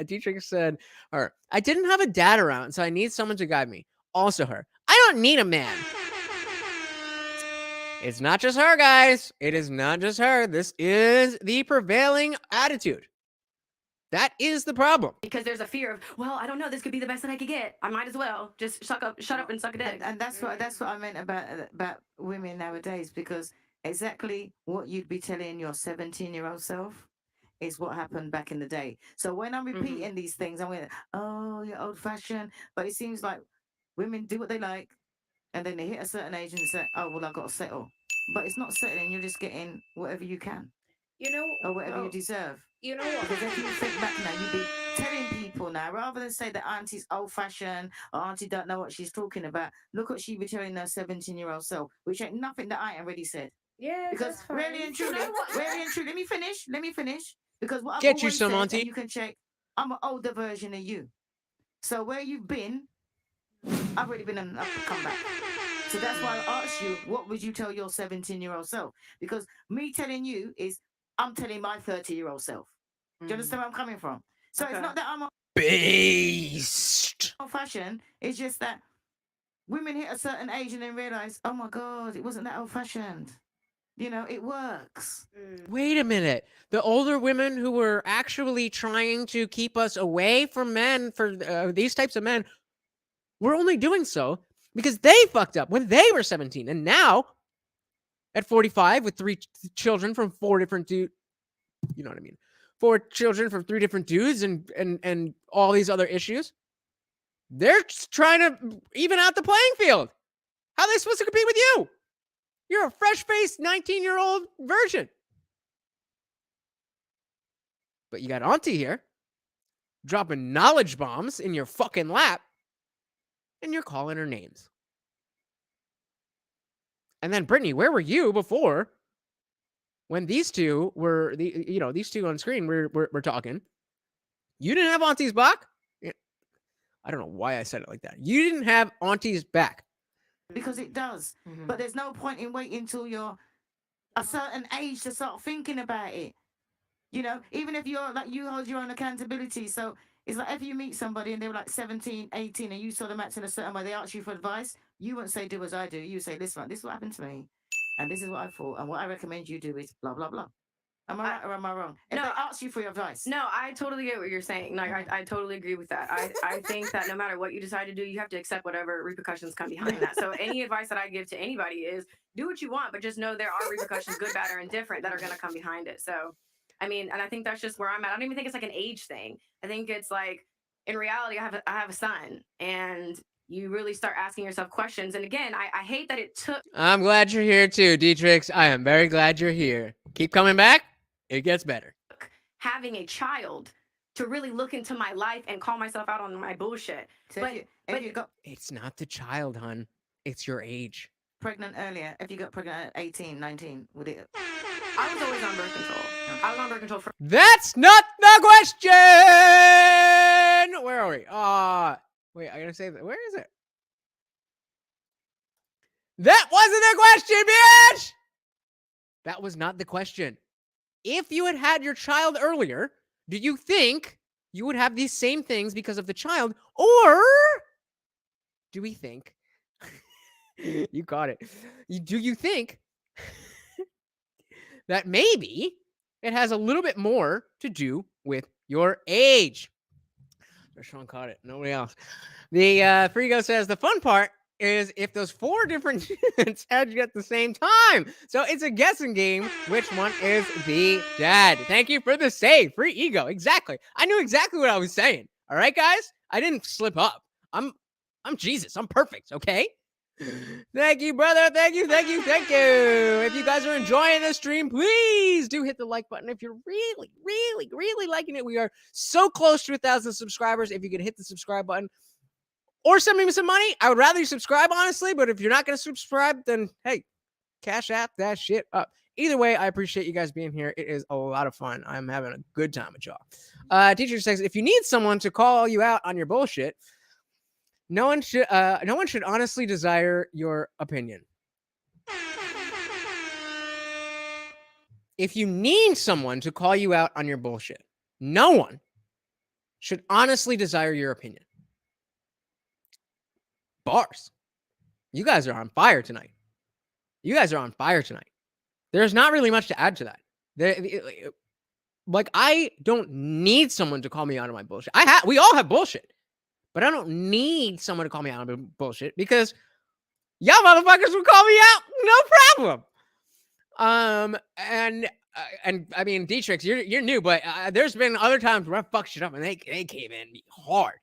Speaker 1: Dietrich said, I didn't have a dad around, so I need someone to guide me. Also her. I don't need a man. It's not just her, guys. It is not just her. This is the prevailing attitude. That is the problem.
Speaker 3: Because there's a fear of, well, I don't know, this could be the best that I could get. I might as well just shut up and suck a dick.
Speaker 7: And that's what I meant about women nowadays, because exactly what you'd be telling your 17-year-old self is what happened back in the day. So when I'm repeating these things, I'm going, oh, you're old-fashioned. But it seems like women do what they like, and then they hit a certain age and say, "Oh, well, I've got to settle." But it's not settling. You're just getting whatever you can.
Speaker 8: You know,
Speaker 7: or whatever you deserve.
Speaker 8: You know what?
Speaker 7: Because if you think back now, you'd be telling people now, rather than say that auntie's old-fashioned or auntie don't know what she's talking about, look what she be telling her 17-year-old self, which ain't nothing that I ain't already said.
Speaker 8: Yeah,
Speaker 7: because really and truly, let me finish. Because what
Speaker 1: Get
Speaker 7: I've
Speaker 1: you
Speaker 7: always
Speaker 1: some,
Speaker 7: said,
Speaker 1: auntie.
Speaker 7: and you can check, I'm an older version of you. So where you've been, I've already been enough to come back. So that's why I asked you, what would you tell your 17-year-old self? Because me telling you is, I'm telling my 30-year-old self. Do you understand where I'm coming from? So it's not that I'm a
Speaker 1: beast.
Speaker 7: old-fashioned. It's just that women hit a certain age and then realize, oh my God, it wasn't that old-fashioned. You know, it works.
Speaker 1: Wait a minute. The older women who were actually trying to keep us away from men, for these types of men, were only doing so because they fucked up when they were 17. And now, at 45, with 3 children from 4 different dudes, you know what I mean? 4 children from 3 different dudes and all these other issues, they're just trying to even out the playing field. How are they supposed to compete with you? You're a fresh-faced 19-year-old virgin. But you got auntie here, dropping knowledge bombs in your fucking lap, and you're calling her names. And then, Brittany, where were you before when these two were, these two on screen were talking? You didn't have auntie's back? I don't know why I said it like that. You didn't have auntie's back.
Speaker 7: Because it does. But there's no point in waiting until you're a certain age to start thinking about it. You know, even if you're like, you hold your own accountability. So it's like if you meet somebody and they were like 17, 18 and you saw them acting a certain way, they ask you for advice, you wouldn't say do as I do. You say, listen, this is what happened to me. And this is what I thought. And what I recommend you do is blah, blah, blah. Am I right or am I wrong? If they ask you for your advice.
Speaker 3: No, I totally get what you're saying. Like, I totally agree with that. I think that no matter what you decide to do, you have to accept whatever repercussions come behind that. So any advice that I give to anybody is do what you want, but just know there are repercussions, good, bad, or indifferent, that are going to come behind it. So, I mean, and I think that's just where I'm at. I don't even think it's like an age thing. I think it's like, in reality, I have a son, and you really start asking yourself questions. And again, I hate that it took.
Speaker 1: I'm glad you're here too, Dietrich. I am very glad you're here. Keep coming back. It gets better.
Speaker 3: Having a child to really look into my life and call myself out on my bullshit.
Speaker 7: So
Speaker 3: but
Speaker 7: if you got
Speaker 1: it's not the child, hun. It's your age.
Speaker 7: Pregnant earlier, if you got pregnant at 18, 19, would it?
Speaker 3: I was always on birth control. I was on birth control for.
Speaker 1: That's not the question. Where are we? Wait, I gotta say that. Where is it? That wasn't the question, bitch. That was not the question. If you had had your child earlier, do you think you would have these same things because of the child? Or do we think, you caught it, do you think that maybe it has a little bit more to do with your age? Sean caught it. Nobody else. The Frigo says the fun part is if those 4 different dudes had you at the same time. So it's a guessing game. Which one is the dad? Thank you for the save. Free ego. Exactly. I knew exactly what I was saying. All right, guys? I didn't slip up. I'm Jesus. I'm perfect. Okay? Thank you, brother. Thank you. If you guys are enjoying this stream, please do hit the like button. If you're really, really, really liking it, we are so close to 1,000 subscribers. If you could hit the subscribe button or send me some money, I would rather you subscribe, honestly. But if you're not going to subscribe, then hey, cash app that shit up. Either way, I appreciate you guys being here. It is a lot of fun. I'm having a good time with y'all. Teacher says, if you need someone to call you out on your bullshit, no one should honestly desire your opinion. If you need someone to call you out on your bullshit, no one should honestly desire your opinion. Bars. You guys are on fire tonight. There's not really much to add to that. Like, I don't need someone to call me out on my bullshit. We all have bullshit. But I don't need someone to call me out on bullshit because y'all motherfuckers will call me out, no problem. And I mean, Dietrich, you're new, but there's been other times where I fucked shit up and they came in hard.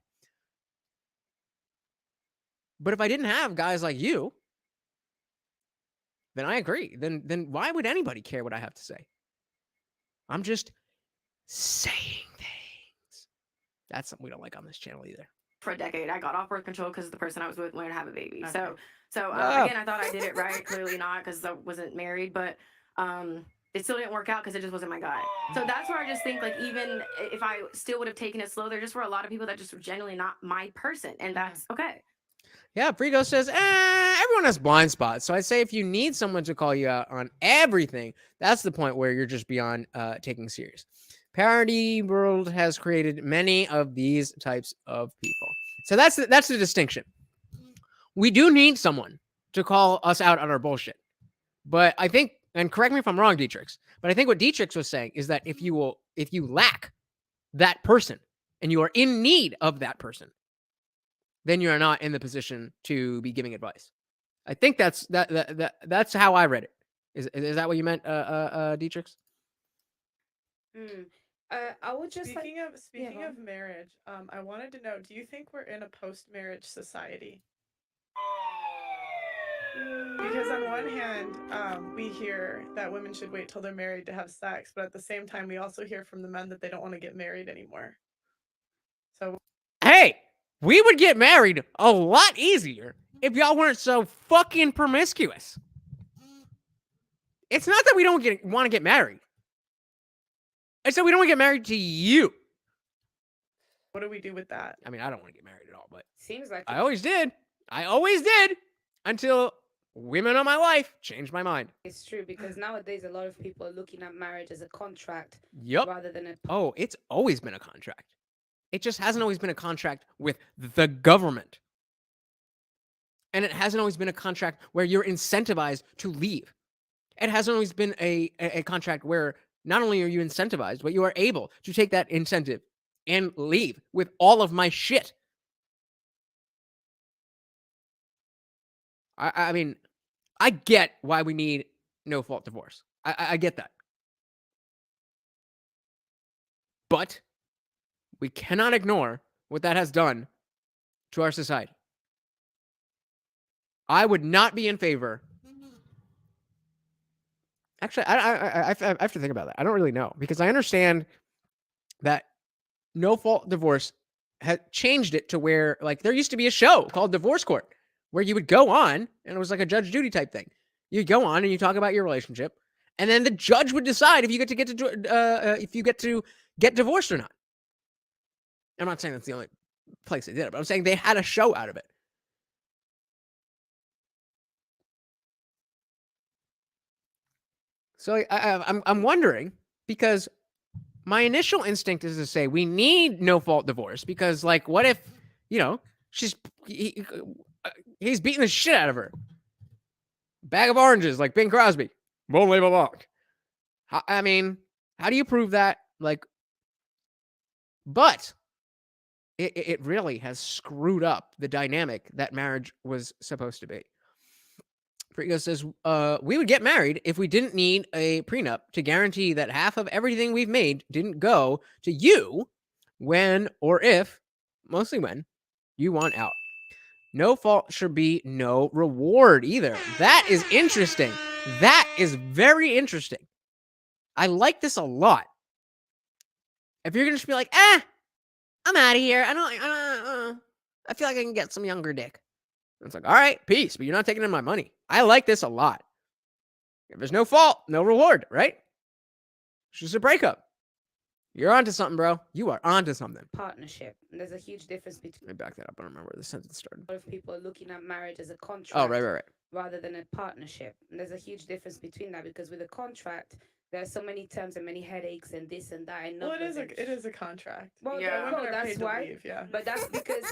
Speaker 1: But if I didn't have guys like you then I agree. Then why would anybody care what I have to say? I'm just saying things. That's something we don't like on this channel either.
Speaker 3: For a decade, I got off birth control because the person I was with wanted to have a baby.
Speaker 2: Okay.
Speaker 3: So again, I thought I did it right. Clearly not, because I wasn't married, but it still didn't work out because it just wasn't my guy. So that's where I just think, like, even if I still would have taken it slow, there just were a lot of people that just were genuinely not my person, and that's okay.
Speaker 1: Yeah, Frigo says, everyone has blind spots. So I'd say if you need someone to call you out on everything, that's the point where you're just beyond taking serious. Parody world has created many of these types of people. So that's the distinction. We do need someone to call us out on our bullshit. But I think, and correct me if I'm wrong, Dietrich, but I think what Dietrich was saying is that if you lack that person and you are in need of that person, then you are not in the position to be giving advice. I think that's how I read it. Is that what you meant, Dietrich?
Speaker 8: I would just
Speaker 2: speaking of marriage, I wanted to know, do you think we're in a post-marriage society? Because on one hand, we hear that women should wait till they're married to have sex, but at the same time, we also hear from the men that they don't want to get married anymore. So,
Speaker 1: hey, we would get married a lot easier if y'all weren't so fucking promiscuous. It's not that we don't want to get married. It's that we don't want to get married to you.
Speaker 2: What do we do with that?
Speaker 1: I mean, I don't want to get married at all, but
Speaker 8: seems like
Speaker 1: I always did. I always did until women in my life changed my mind.
Speaker 8: It's true, because nowadays a lot of people are looking at marriage as a contract rather than a...
Speaker 1: Oh, it's always been a contract. It just hasn't always been a contract with the government. And it hasn't always been a contract where you're incentivized to leave. It hasn't always been a contract where not only are you incentivized, but you are able to take that incentive and leave with all of my shit. I mean, I get why we need no-fault divorce. I get that. But we cannot ignore what that has done to our society. I would not be in favor. Actually, I have to think about that. I don't really know, because I understand that no-fault divorce had changed it to where, like, there used to be a show called Divorce Court where you would go on, and it was like a Judge Judy type thing. You go on and you talk about your relationship, and then the judge would decide if you get to get divorced or not. I'm not saying that's the only place they did it, but I'm saying they had a show out of it. So I'm wondering, because my initial instinct is to say we need no-fault divorce, because, like, what if, he's beating the shit out of her. Bag of oranges, like Bing Crosby. Won't leave a mark. I mean, how do you prove that? Like, but it really has screwed up the dynamic that marriage was supposed to be. Frigo says, we would get married if we didn't need a prenup to guarantee that half of everything we've made didn't go to you when, or if, mostly when, you want out. No fault should be no reward either. That is interesting. That is very interesting. I like this a lot. If you're going to just be like, I'm out of here. I feel like I can get some younger dick. It's like, all right, peace, but you're not taking in my money. I like this a lot. If there's no fault, no reward, right? It's just a breakup. You're onto something, bro. You are onto something.
Speaker 8: Partnership. And there's a huge difference between...
Speaker 1: Let me back that up. I don't remember where the sentence started.
Speaker 8: A lot of people are looking at marriage as a contract.
Speaker 1: Oh, right.
Speaker 8: Rather than a partnership. And there's a huge difference between that, because with a contract, there are so many terms and many headaches and this and that. And
Speaker 2: well, it is a contract.
Speaker 8: Well,
Speaker 2: yeah,
Speaker 8: that's why.
Speaker 2: Leave, yeah.
Speaker 8: But that's because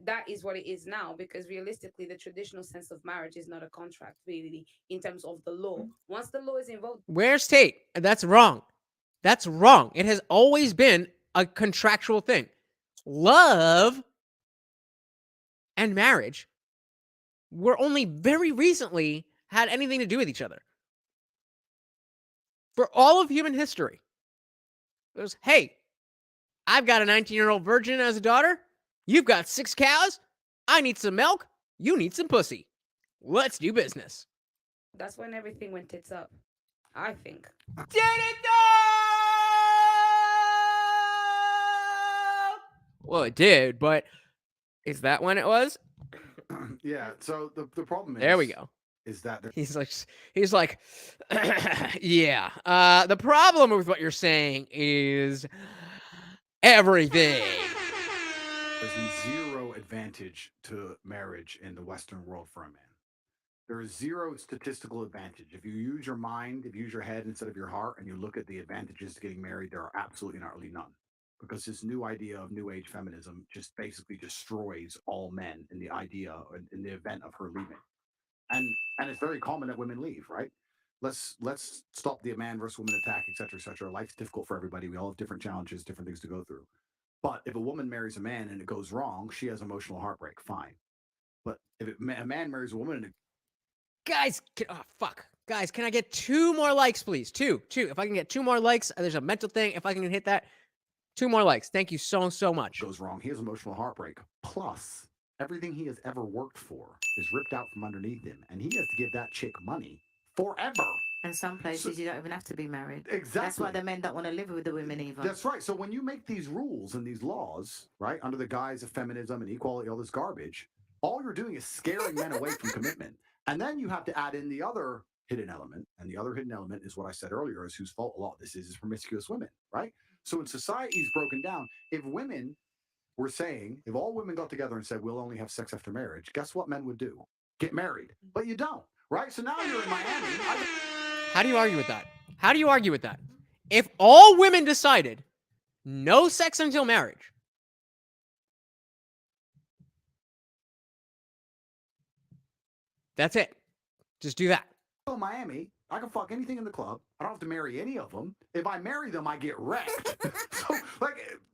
Speaker 8: that is what it is now. Because realistically, the traditional sense of marriage is not a contract, really, in terms of the law. Once the law is involved,
Speaker 1: where's Tate? That's wrong. That's wrong. It has always been a contractual thing. Love and marriage were only very recently had anything to do with each other. For all of human history, it was, hey, I've got a 19-year-old virgin as a daughter. You've got 6 cows. I need some milk. You need some pussy. Let's do business.
Speaker 8: That's when everything went tits up. I think.
Speaker 1: Did it though? Well, it did, but is that when it was?
Speaker 4: Yeah. So the problem is.
Speaker 1: There we go.
Speaker 4: Is that
Speaker 1: he's like, yeah. The problem with what you're saying is everything.
Speaker 4: There's zero advantage to marriage in the Western world for a man. There is zero statistical advantage. If you use your mind, if you use your head instead of your heart, and you look at the advantages to getting married, there are absolutely not really none. Because this new idea of new age feminism just basically destroys all men in the idea, in the event of her leaving. And it's very common that women leave, right? Let's stop the man versus woman attack, et cetera, et cetera. Life's difficult for everybody. We all have different challenges, different things to go through. But if a woman marries a man and it goes wrong, she has emotional heartbreak. Fine. But if a man marries a woman and
Speaker 1: Guys, Guys, can I get 2 more likes, please? 2. If I can get 2 more likes, there's a mental thing. If I can hit that, 2 more likes. Thank you so much.
Speaker 4: Goes wrong, he has emotional heartbreak. Plus, everything he has ever worked for is ripped out from underneath him, and he has to give that chick money forever.
Speaker 7: In some places, you don't even have to be married.
Speaker 4: Exactly.
Speaker 7: That's why the men don't want to live with the women either.
Speaker 4: That's right. So when you make these rules and these laws, right, under the guise of feminism and equality, all this garbage, all you're doing is scaring men away from commitment. And then you have to add in the other hidden element. And the other hidden element is what I said earlier, is whose fault a lot of this is promiscuous women, right? So when society's broken down, if women were saying, if all women got together and said, we'll only have sex after marriage, guess what men would do? Get married. But you don't, right? So now you're in Miami.
Speaker 1: How do you argue with that? If all women decided no sex until marriage, that's it. Just do that.
Speaker 4: In Miami, I can fuck anything in the club. I don't have to marry any of them. If I marry them, I get wrecked. So,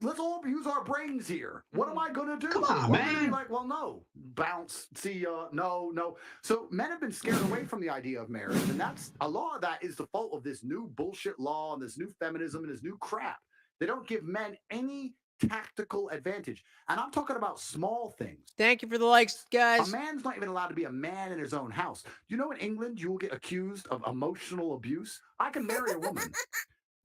Speaker 4: let's all use our brains here. What am I going to do?
Speaker 9: Come on, man.
Speaker 4: Like, well, no. Bounce. See ya. No. So men have been scared away from the idea of marriage. And that's a lot of that is the fault of this new bullshit law and this new feminism and this new crap. They don't give men any tactical advantage. And I'm talking about small things.
Speaker 1: Thank you for the likes, guys.
Speaker 4: A man's not even allowed to be a man in his own house. You know, in England, you will get accused of emotional abuse. I can marry a woman,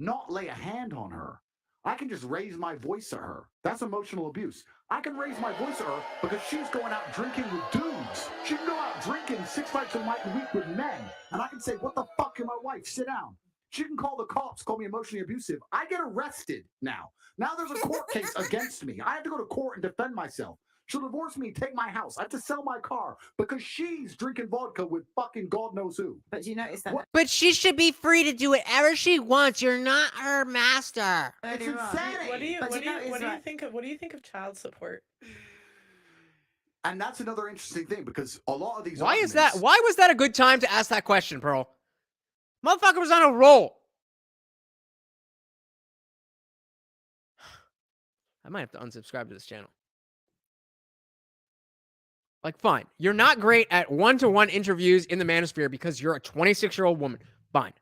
Speaker 4: not lay a hand on her. I can just raise my voice at her. That's emotional abuse. I can raise my voice at her because she's going out drinking with dudes. She can go out drinking 6 nights a week with men. And I can say, what the fuck, you're my wife, sit down. She can call the cops, call me emotionally abusive. I get arrested now. Now there's a court case against me. I have to go to court and defend myself. She'll divorce me, take my house. I have to sell my car because she's drinking vodka with fucking God knows who.
Speaker 7: But you notice that.
Speaker 1: But she should be free to do whatever she wants. You're not her master.
Speaker 4: It's insanity.
Speaker 2: What do you think of child support?
Speaker 4: And that's another interesting thing because a lot of these.
Speaker 1: Why was that a good time to ask that question, Pearl? Motherfucker was on a roll. I might have to unsubscribe to this channel. Like, fine. You're not great at one-to-one interviews in the manosphere because you're a 26-year-old woman. Fine.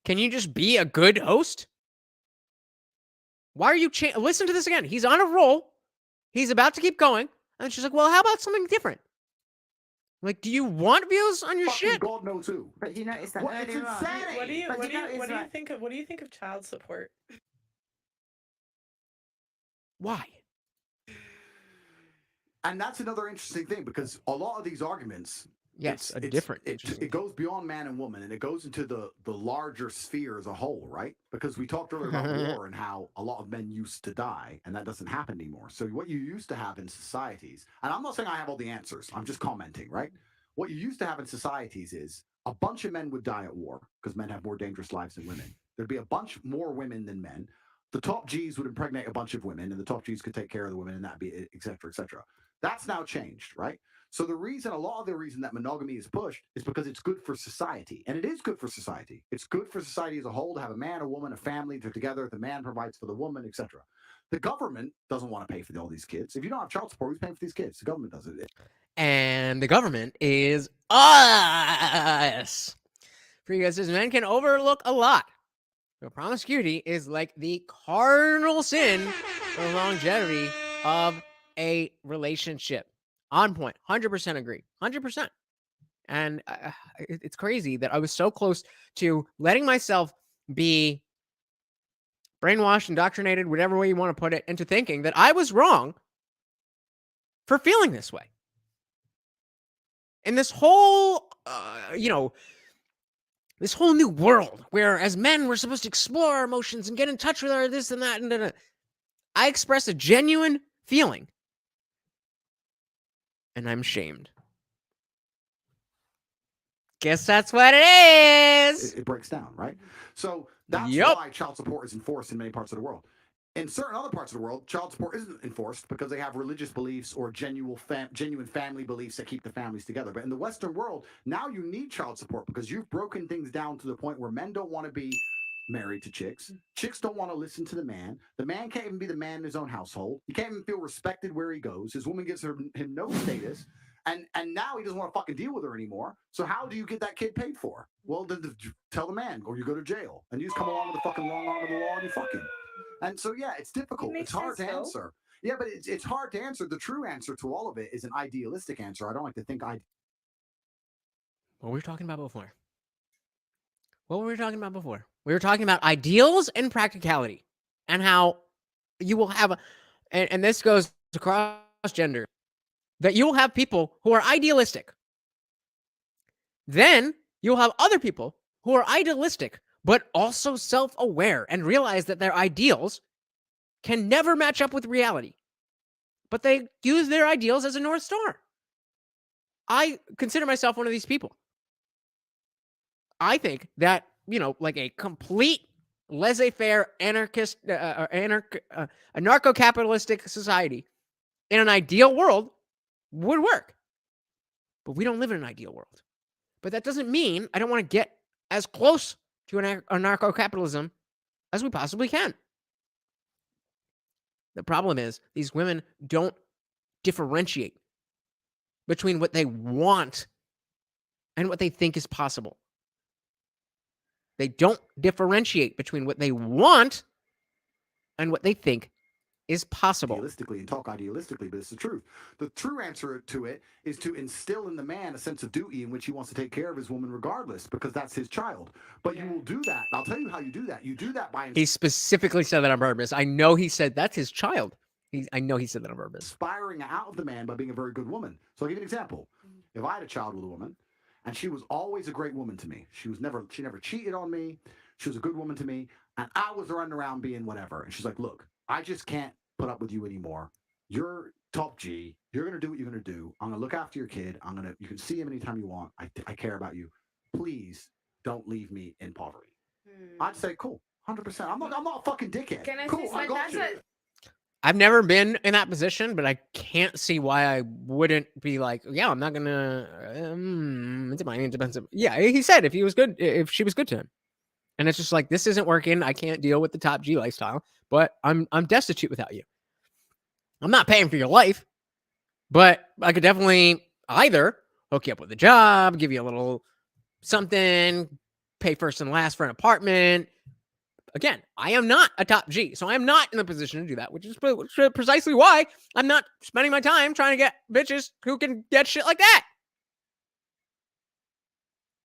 Speaker 1: Can you just be a good host? Why are you listen to this again. He's on a roll. He's about to keep going. And she's like, well, how about something different? Like, do you want views on your shit?
Speaker 4: God knows who.
Speaker 7: But you notice that
Speaker 4: it's insanity.
Speaker 2: What do you think of child support?
Speaker 1: Why?
Speaker 4: And that's another interesting thing because a lot of these arguments, it goes beyond man and woman and it goes into the larger sphere as a whole, right? Because we talked earlier about war and how a lot of men used to die and that doesn't happen anymore. So what you used to have in societies, and I'm not saying I have all the answers, I'm just commenting, right? What you used to have in societies is a bunch of men would die at war because men have more dangerous lives than women. There'd be a bunch more women than men. The top G's would impregnate a bunch of women and the top G's could take care of the women and that'd be it, et cetera, et cetera. That's now changed, right? So a lot of the reason that monogamy is pushed is because it's good for society. And it is good for society. It's good for society as a whole to have a man, a woman, a family, they're together, the man provides for the woman, etc. The government doesn't want to pay for all these kids. If you don't have child support, who's paying for these kids? The government does it.
Speaker 1: And the government is us. For you guys, says men can overlook a lot. But promiscuity is like the cardinal sin for the longevity of a relationship. On point. 100% agree. 100%. And it's crazy that I was so close to letting myself be brainwashed, indoctrinated, whatever way you want to put it, into thinking that I was wrong for feeling this way. And this whole, this whole new world where as men we're supposed to explore our emotions and get in touch with our this and that. And I express a genuine feeling. And I'm shamed. Guess that's what it is.
Speaker 4: It breaks down, right? So that's why child support is enforced in many parts of the world. In certain other parts of the world, child support isn't enforced because they have religious beliefs or genuine family beliefs that keep the families together. But in the Western world, now you need child support because you've broken things down to the point where men don't want to be married to chicks. Chicks don't want to listen to the man. The man can't even be the man in his own household. He can't even feel respected where he goes. His woman gives him no status. And now he doesn't want to fucking deal with her anymore. So how do you get that kid paid for? Well, then tell the man, or you go to jail. And you just come along with the fucking long arm of the law and you fucking. And so, yeah, it's difficult. It's hard to answer. Yeah, but it's hard to answer. The true answer to all of it is an idealistic answer. I don't like to think What
Speaker 1: were we talking about before? What were we talking about before? We were talking about ideals and practicality. And how you will have, and this goes across gender, that you will have people who are idealistic. Then you'll have other people who are idealistic, but also self-aware and realize that their ideals can never match up with reality. But they use their ideals as a North Star. I consider myself one of these people. I think that, like a complete laissez-faire anarchist, anarcho-capitalistic society in an ideal world would work. But we don't live in an ideal world. But that doesn't mean I don't want to get as close to anarcho-capitalism as we possibly can. The problem is these women don't differentiate between what they want and what they think is possible. They don't differentiate between what they want and what they think is possible.
Speaker 4: Idealistically and talk idealistically, but it's the truth. The true answer to it is to instill in the man a sense of duty in which he wants to take care of his woman regardless, because that's his child. But you will do that. I'll tell you how you do that. You do that by
Speaker 1: he specifically said that on purpose. I know he said that's his child. I know he said that on purpose.
Speaker 4: Inspiring out of the man by being a very good woman. So I'll give you an example. If I had a child with a woman and she was always a great woman to me, she never cheated on me, she was a good woman to me, and I was running around being whatever, and she's like, look, I just can't put up with you anymore. You're top G. You're going to do what you're going to do. I'm going to look after your kid. You can see him anytime you want. I care about you. Please don't leave me in poverty. I'd say, cool, 100%. I'm not a fucking dickhead.
Speaker 8: Can I
Speaker 4: cool,
Speaker 8: say,
Speaker 4: I got you.
Speaker 1: I've never been in that position, but I can't see why I wouldn't be like, yeah, I'm not going to, it depends. Yeah, he said if she was good to him. And it's just like, this isn't working. I can't deal with the top G lifestyle, but I'm destitute without you. I'm not paying for your life, but I could definitely either hook you up with a job, give you a little something, pay first and last for an apartment. Again, I am not a top G, so I am not in a position to do that, which is precisely why I'm not spending my time trying to get bitches who can get shit like that.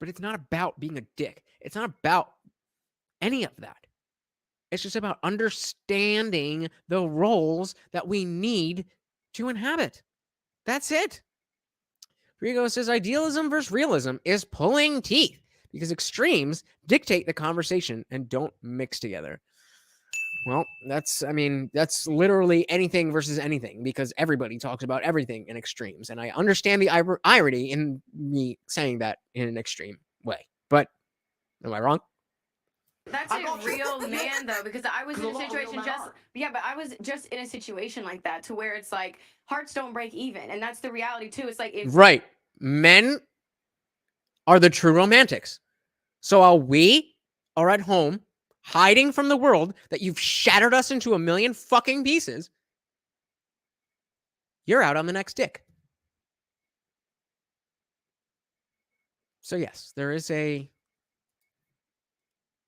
Speaker 1: But it's not about being a dick. It's not about any of that. It's just about understanding the roles that we need to inhabit. That's it. Rigo says idealism versus realism is pulling teeth because extremes dictate the conversation and don't mix together. Well, that's literally anything versus anything because everybody talks about everything in extremes. And I understand the irony in me saying that in an extreme way. But am I wrong?
Speaker 3: That's a real man though, because I was in a situation but I was just in a situation like that to where it's like hearts don't break even, and that's the reality too. It's like
Speaker 1: right, men are the true romantics. So while we are at home hiding from the world that you've shattered us into a million fucking pieces, you're out on the next dick. So yes, there is a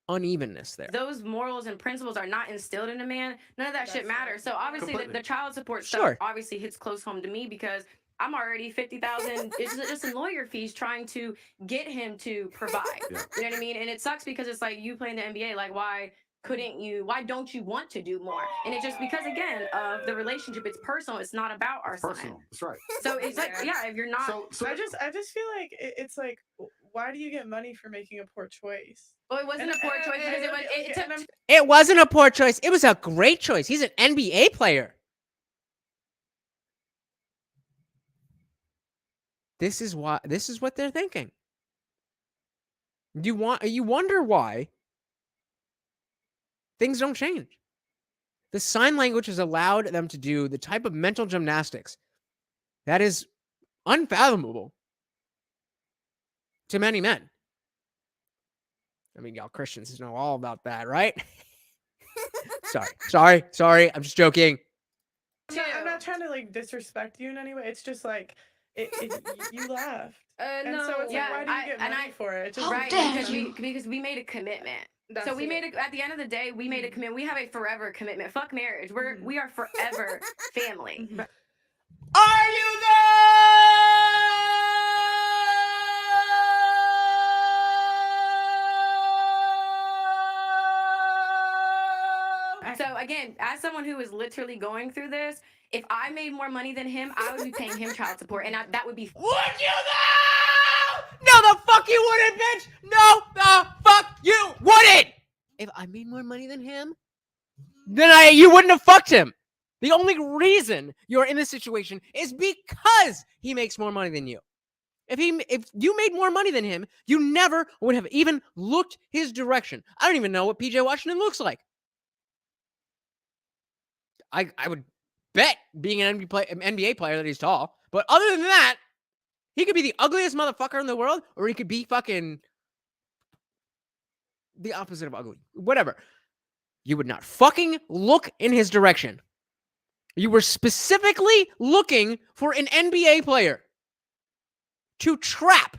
Speaker 1: unevenness there.
Speaker 3: Those morals and principles are not instilled in a man. None of that shit matters. So obviously the child support stuff
Speaker 1: Sure.
Speaker 3: obviously hits close home to me because I'm already 50,000. It's just in lawyer fees trying to get him to provide.
Speaker 4: Yeah.
Speaker 3: You know what I mean? And it sucks because it's like you play in the NBA. Like, why don't you want to do more? And it's just because, again, of the relationship. It's personal. It's not about our
Speaker 4: Personal. That's right.
Speaker 3: So it's like, yeah, if you're not.
Speaker 4: So
Speaker 2: I just feel like it's like, why do you get money for making a poor choice?
Speaker 3: Well, it wasn't a poor choice because
Speaker 1: it wasn't a poor choice. It was a great choice. He's an NBA player. This is what they're thinking. You wonder why things don't change. The sign language has allowed them to do the type of mental gymnastics that is unfathomable to many men. I mean, y'all Christians know all about that, right? Sorry. I'm just joking.
Speaker 2: I'm not trying to like disrespect you in any way. It's just like you laughed. And
Speaker 3: no,
Speaker 2: so it's like, why do you get money for it? It's just
Speaker 3: right, because we made a commitment. At the end of the day, we made a commitment. We have a forever commitment. Fuck marriage. We are forever family.
Speaker 1: Are you there?
Speaker 3: So again, as someone who is literally going through this, if I made more money than him, I would be paying him child support, and that would be.
Speaker 1: Would you though? No, the fuck you wouldn't, bitch. No, the fuck you wouldn't. If I made more money than him, then you wouldn't have fucked him. The only reason you're in this situation is because he makes more money than you. If you made more money than him, you never would have even looked his direction. I don't even know what PJ Washington looks like. I would bet being an NBA player that he's tall. But other than that, he could be the ugliest motherfucker in the world, or he could be fucking the opposite of ugly. Whatever. You would not fucking look in his direction. You were specifically looking for an NBA player to trap.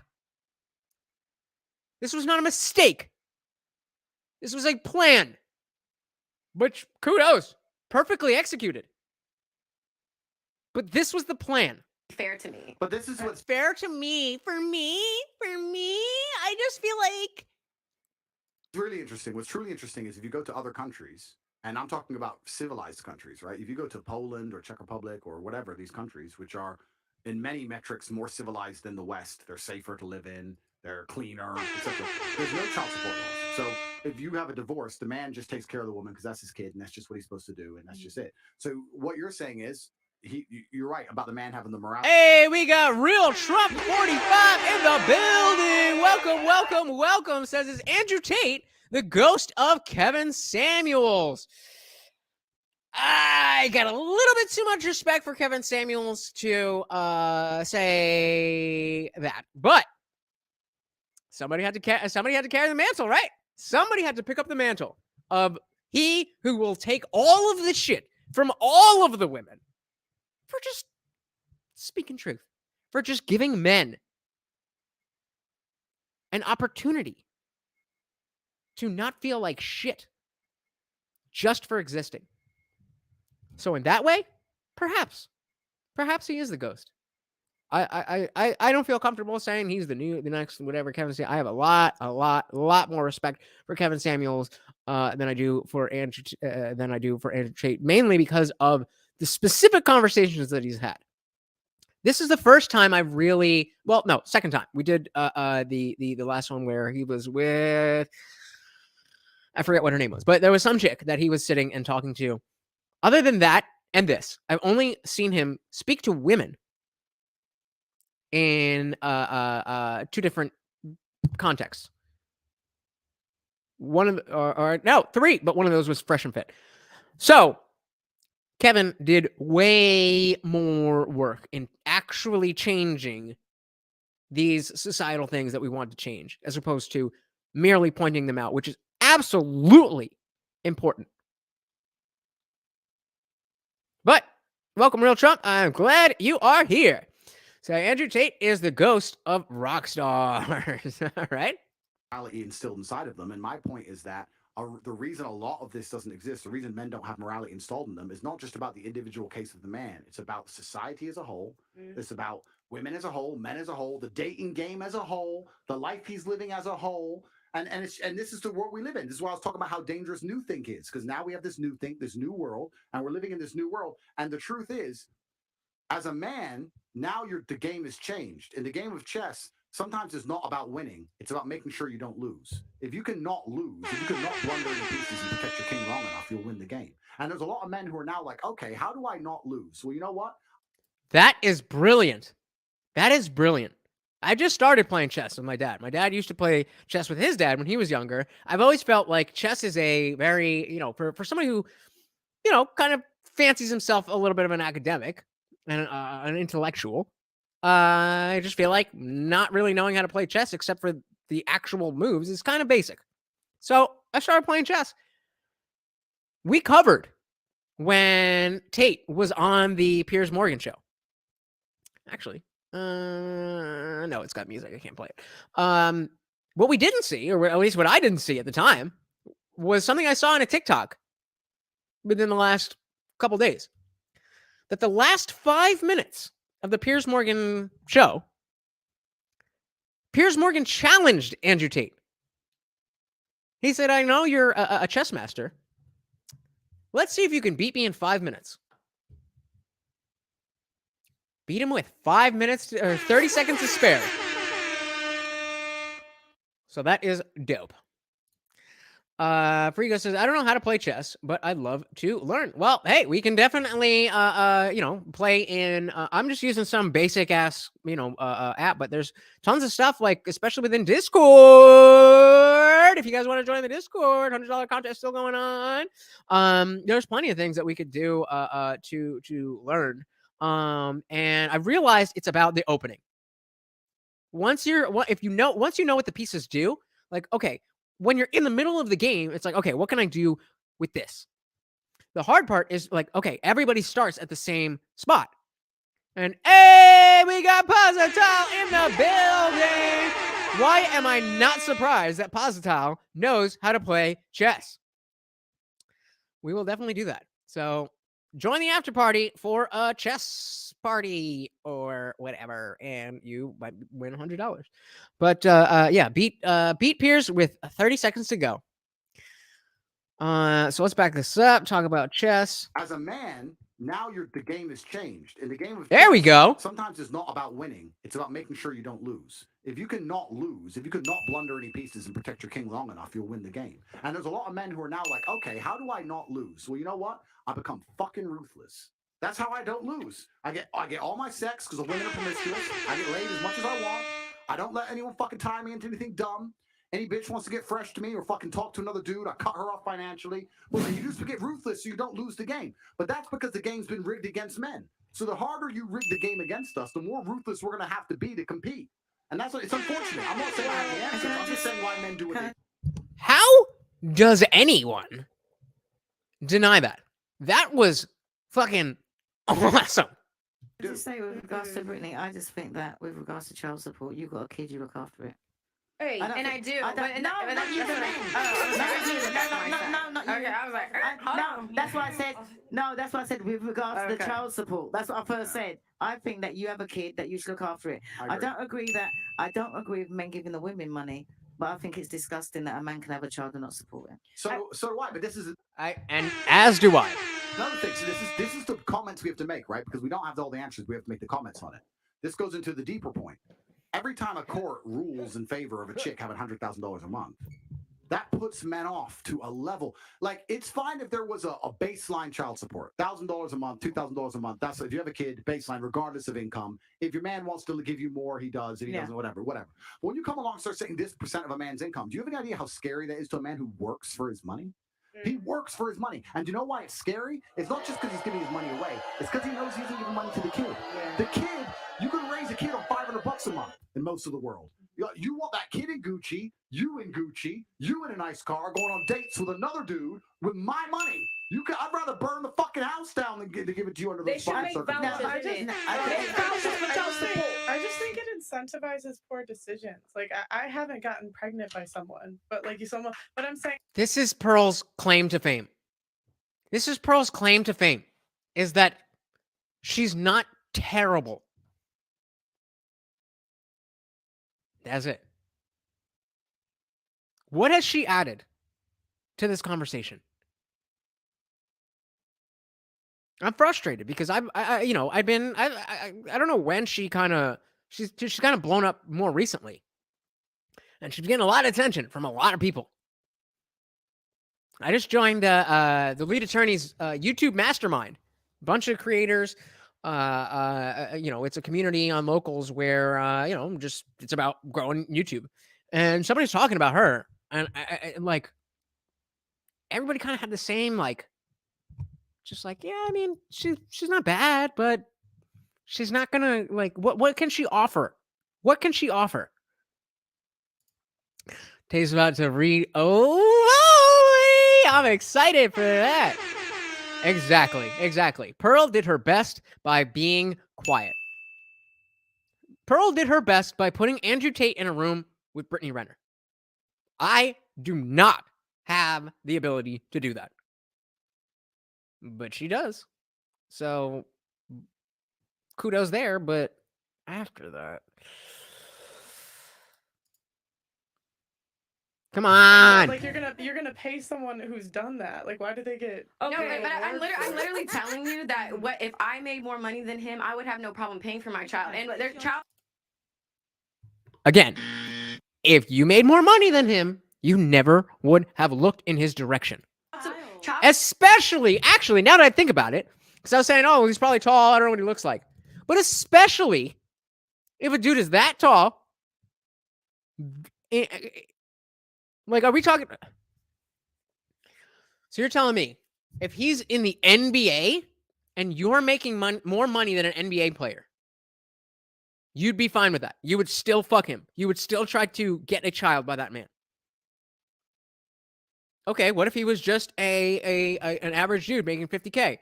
Speaker 1: This was not a mistake. This was a plan. Which, kudos. Perfectly executed. But this was the plan.
Speaker 3: Fair to me.
Speaker 4: But this is what's
Speaker 1: fair to me. For me, I just feel like
Speaker 4: it's really interesting. What's truly interesting is if you go to other countries, and I'm talking about civilized countries, right? If you go to Poland or Czech Republic or whatever, these countries, which are in many metrics more civilized than the West, they're safer to live in, they're cleaner, etc. There's no child support laws. So if you have a divorce, the man just takes care of the woman because that's his kid and that's just what he's supposed to do, and that's just it. So what you're saying is, you're right about the man having the morality.
Speaker 1: Hey, we got Real Trump 45 in the building. Welcome, says it's Andrew Tate, the ghost of Kevin Samuels. I got a little bit too much respect for Kevin Samuels to say that, but somebody had to carry the mantle, right? Somebody had to pick up the mantle of he who will take all of the shit from all of the women for just speaking truth, for just giving men an opportunity to not feel like shit just for existing. So in that way, perhaps he is the ghost. I don't feel comfortable saying he's the next whatever Kevin Samuels. I have a lot more respect for Kevin Samuels than I do for Andrew Tate, mainly because of the specific conversations that he's had. This is the first time I've really, second time. We did the last one where he was with, I forget what her name was, but there was some chick that he was sitting and talking to. Other than that, and this, I've only seen him speak to women in two different contexts. Three, but one of those was Fresh and Fit. So Kevin did way more work in actually changing these societal things that we want to change, as opposed to merely pointing them out, which is absolutely important. But welcome, Real Trump. I'm glad you are here. So Andrew Tate is the ghost of rock stars. All right.
Speaker 4: Instilled inside of them. And my point is that the reason a lot of this doesn't exist, the reason men don't have morality installed in them, is not just about the individual case of the man. It's about society as a whole. It's about women as a whole, men as a whole, the dating game as a whole, the life he's living as a whole. And this is the world we live in. This is why I was talking about how dangerous new think is, because now we have this new think, this new world, and we're living in this new world. And the truth is, as a man, now the game has changed. In the game of chess, sometimes it's not about winning. It's about making sure you don't lose. If you cannot lose, if you cannot blunder into pieces and protect your king long enough, you'll win the game. And there's a lot of men who are now like, okay, how do I not lose? Well, you know what?
Speaker 1: That is brilliant. That is brilliant. I just started playing chess with my dad. My dad used to play chess with his dad when he was younger. I've always felt like chess is a very, for somebody who, kind of fancies himself a little bit of an academic and an intellectual. I just feel like not really knowing how to play chess except for the actual moves is kind of basic. So I started playing chess. We covered when Tate was on the Piers Morgan show. Actually, no, it's got music. I can't play it. What we didn't see, or at least what I didn't see at the time, was something I saw on a TikTok within the last couple days. That the last 5 minutes of the Piers Morgan show, Piers Morgan challenged Andrew Tate. He said, I know you're a chess master. Let's see if you can beat me in 5 minutes. Beat him with 5 minutes or 30 seconds to spare. So that is dope. Frigo says, I don't know how to play chess, but I'd love to learn. Well, hey, we can definitely, play in, I'm just using some basic ass, app, but there's tons of stuff, like, especially within Discord. If you guys want to join the Discord, $100 contest still going on. There's plenty of things that we could do, to learn. And I realized it's about the opening. Once you know what the pieces do, like, okay, when you're in the middle of the game, it's like, okay, what can I do with this? The hard part is like, okay, everybody starts at the same spot. And hey, we got Posital in the building. Why am I not surprised that Posital knows how to play chess? We will definitely do that. So join the after party for a chess party or whatever, and you might win $100. But beat Piers with 30 seconds to go. So let's back this up. Talk about chess.
Speaker 4: As a man, now the game has changed. In the game of
Speaker 1: there we go.
Speaker 4: Sometimes it's not about winning. It's about making sure you don't lose. If you cannot lose, if you cannot blunder any pieces and protect your king long enough, you'll win the game. And there's a lot of men who are now like, okay, how do I not lose? Well, you know what? I become fucking ruthless. That's how I don't lose. I get all my sex because the women are promiscuous. I get laid as much as I want. I don't let anyone fucking tie me into anything dumb. Any bitch wants to get fresh to me or fucking talk to another dude, I cut her off financially. Well, then you just get ruthless so you don't lose the game. But that's because the game's been rigged against men. So the harder you rig the game against us, the more ruthless we're going to have to be to compete. And that's what it's unfortunate. I'm not saying I have the answer. I'm just saying why men do what they do.
Speaker 1: How does anyone deny that? That was fucking awesome.
Speaker 7: Just say with regards to Brittany, I just think that with regards to child support, you've got a kid, you look after it.
Speaker 3: Hey, and I do.
Speaker 7: That's what I said. No, that's what I said with regards to the child support. That's what I first said. I think that you have a kid that you should look after it. I don't agree with men giving the women money, but I think it's disgusting that a man can have a child and not support it.
Speaker 4: So do I. But this is
Speaker 1: and as do I.
Speaker 4: Another thing. So this is the comments we have to make, right? Because we don't have all the answers. We have to make the comments on it. This goes into the deeper point. Every time a court rules in favor of a chick having $100,000 a month, that puts men off to a level. Like, it's fine if there was a baseline child support, $1,000 a month, $2,000 a month. That's if you have a kid, baseline, regardless of income. If your man wants to give you more, he does. If he doesn't, whatever. But when you come along and start saying this percent of a man's income, do you have any idea how scary that is to a man who works for his money? He works for his money. And do you know why it's scary? It's not just because he's giving his money away. It's because he knows he isn't giving money to the kid. The kid, you can raise a kid on $500 a month in most of the world. You want that kid in Gucci, you in a nice car, going on dates with another dude with my money. I'd rather burn the fucking house down than to give it to you under
Speaker 8: They
Speaker 4: those
Speaker 8: should
Speaker 4: fire
Speaker 8: make
Speaker 4: circumstances.
Speaker 8: vouchers.
Speaker 2: I just think it incentivizes poor decisions. Like I haven't gotten pregnant by someone, but I'm saying
Speaker 1: This is Pearl's claim to fame. This is Pearl's claim to fame, is that she's not terrible. That's it. What has she added to this conversation? I'm frustrated because I don't know when she's kind of blown up more recently, and she's getting a lot of attention from a lot of people. I just joined the lead attorney's YouTube mastermind. A bunch of creators. It's a community on Locals where it's about growing YouTube, and somebody's talking about her, and I like everybody kind of had the same like. Just like, yeah, I mean, she's not bad, but she's not gonna like. What can she offer? What can she offer? Tate's about to read. Oh, I'm excited for that. Exactly. Pearl did her best by being quiet. Pearl did her best by putting Andrew Tate in a room with Brittany Renner. I do not have the ability to do that. But she does. So kudos there, but after that. Come on.
Speaker 2: Like you're gonna pay someone who's done that. Like why do they get
Speaker 3: No, but I'm literally telling you that what if I made more money than him, I would have no problem paying for my child. And their child
Speaker 1: again, if you made more money than him, you never would have looked in his direction. Especially, actually, now that I think about it, because I was saying, oh, he's probably tall. I don't know what he looks like. But especially if a dude is that tall, like, are we talking? So you're telling me if he's in the NBA and you're making more money than an NBA player, you'd be fine with that. You would still fuck him. You would still try to get a child by that man. Okay, what if he was just an average dude making $50K?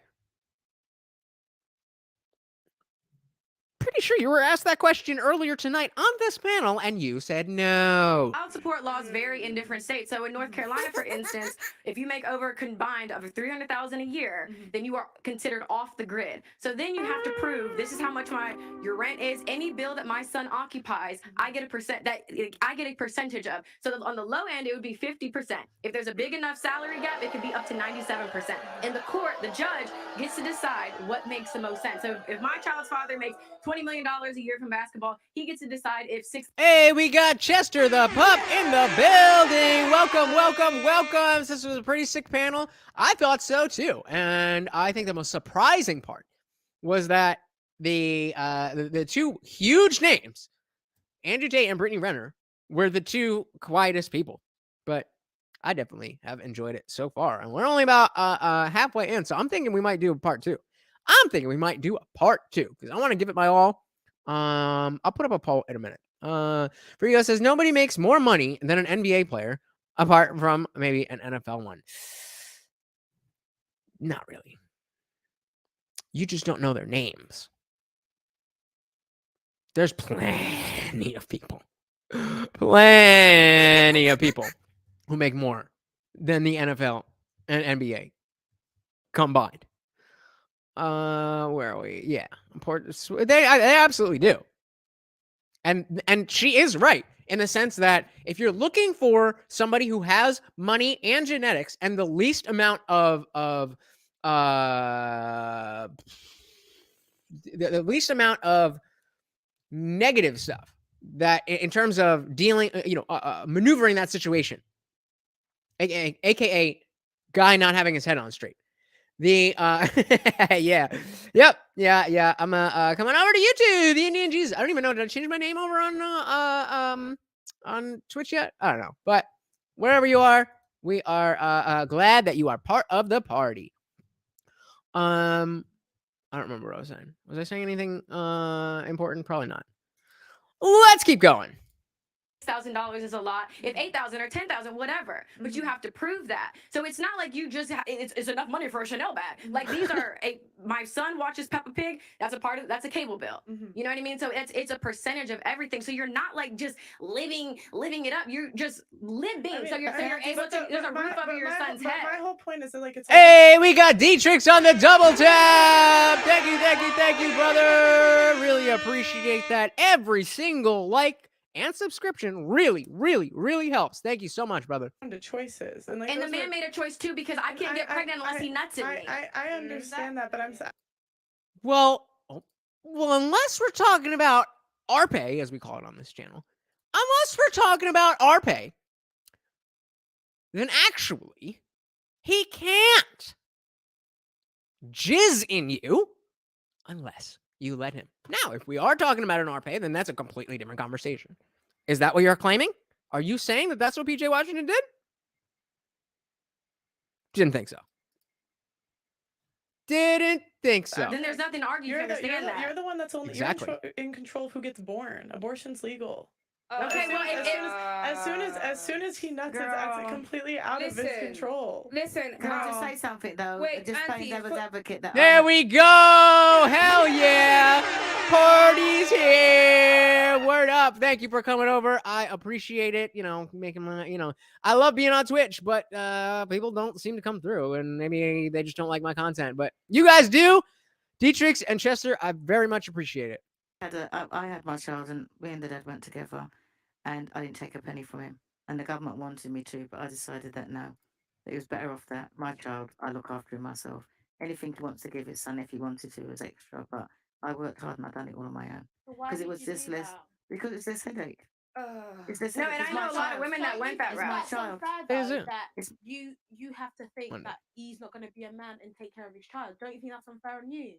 Speaker 1: Pretty sure you were asked that question earlier tonight on this panel, and you said no.
Speaker 3: Child support laws vary in different states. So in North Carolina, for instance, if you make over combined of $300,000 a year, then you are considered off the grid. So then you have to prove this is how much your rent is. Any bill that my son occupies, I get a percentage of. So on the low end, it would be 50%. If there's a big enough salary gap, it could be up to 97%. In the court, the judge gets to decide what makes the most sense. So if my child's father makes $20 million a year from basketball, he gets to decide if
Speaker 1: Hey, we got Chester the pup in the building. Welcome. This was a pretty sick panel. I thought so too. And I think the most surprising part was that the two huge names, Andrew Tate and Brittany Renner, were the two quietest people. But I definitely have enjoyed it so far. And we're only about halfway in, so I'm thinking we might do a part 2. Because I want to give it my all. I'll put up a poll in a minute. Frigo says nobody makes more money than an NBA player, apart from maybe an NFL one. Not really. You just don't know their names. There's plenty of people who make more than the NFL and NBA combined. Where are we? Yeah, they absolutely do. And she is right in the sense that if you're looking for somebody who has money and genetics and the least amount of the least amount of negative stuff that in terms of dealing, maneuvering that situation, aka guy not having his head on straight. I'm coming over to YouTube, TheIndianJesus. I don't even know, did I change my name over on Twitch yet? I don't know, but wherever you are, we are glad that you are part of the party. I don't remember what I was saying. Was I saying anything important? Probably not. Let's keep going.
Speaker 3: $1,000 is a lot, if 8,000 or 10,000, whatever, but you have to prove that. So it's not like you just it's enough money for a Chanel bag. Like these are my son watches Peppa Pig. That's a cable bill. You know what I mean? So it's a percentage of everything. So you're not like just living it up. You're just living. I mean, so you're able to. There's a roof over your son's head.
Speaker 2: My whole point is that like it's.
Speaker 1: Hey, we got Dietrich on the double tap. Thank you, brother. Really appreciate that. Every single like and subscription really helps. Thank you so much, brother.
Speaker 2: The choices and
Speaker 3: the man made a choice too because I can't get pregnant unless he nuts in me.
Speaker 2: I understand that, but I'm.
Speaker 1: Well, unless we're talking about RPay, as we call it on this channel, unless we're talking about RPay, then actually he can't jizz in you unless you let him. Now, if we are talking about an RPay, then that's a completely different conversation. Is that what you're claiming? Are you saying that that's what PJ Washington did? Didn't think so. Didn't think so.
Speaker 3: Then there's nothing to argue.
Speaker 2: You're the one that's only in control of who gets born. Abortion's legal.
Speaker 3: Okay,
Speaker 2: as soon as he nuts, it's completely out of his control.
Speaker 8: Listen,
Speaker 7: can I just say something though?
Speaker 8: Wait,
Speaker 7: just playing devil's advocate.
Speaker 1: There we go. Hell yeah. Party's here. Word up. Thank you for coming over. I appreciate it. Making my, I love being on Twitch, but people don't seem to come through, and maybe they just don't like my content. But you guys do. Dietrich and Chester, I very much appreciate it.
Speaker 7: I had my child, and we and the dad went together, and I didn't take a penny from him. And the government wanted me to, but I decided that no, that it was better off that my child, I look after him myself. Anything he wants to give his son if he wanted to was extra, but I worked hard and I done it all on my own because it was just less. Because it's this headache. It's this
Speaker 3: no, and I know a lot of women that went that route.
Speaker 6: You have to think that he's not going to be a man and take care of his child. Don't you think that's unfair on you?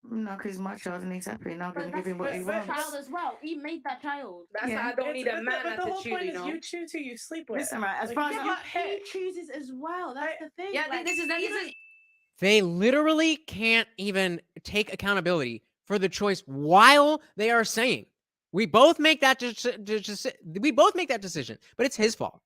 Speaker 7: No, because my child and he's happy, and I'm going to give him what he wants.
Speaker 6: Child as well. He made that child.
Speaker 8: That's why I don't need a man.
Speaker 2: But the whole point is you choose who you sleep with.
Speaker 7: Listen, right, as far as
Speaker 6: he chooses as well. That's the thing.
Speaker 3: Yeah, this is.
Speaker 1: They literally can't even take accountability for the choice while they are saying, we both make that decision, but it's his fault.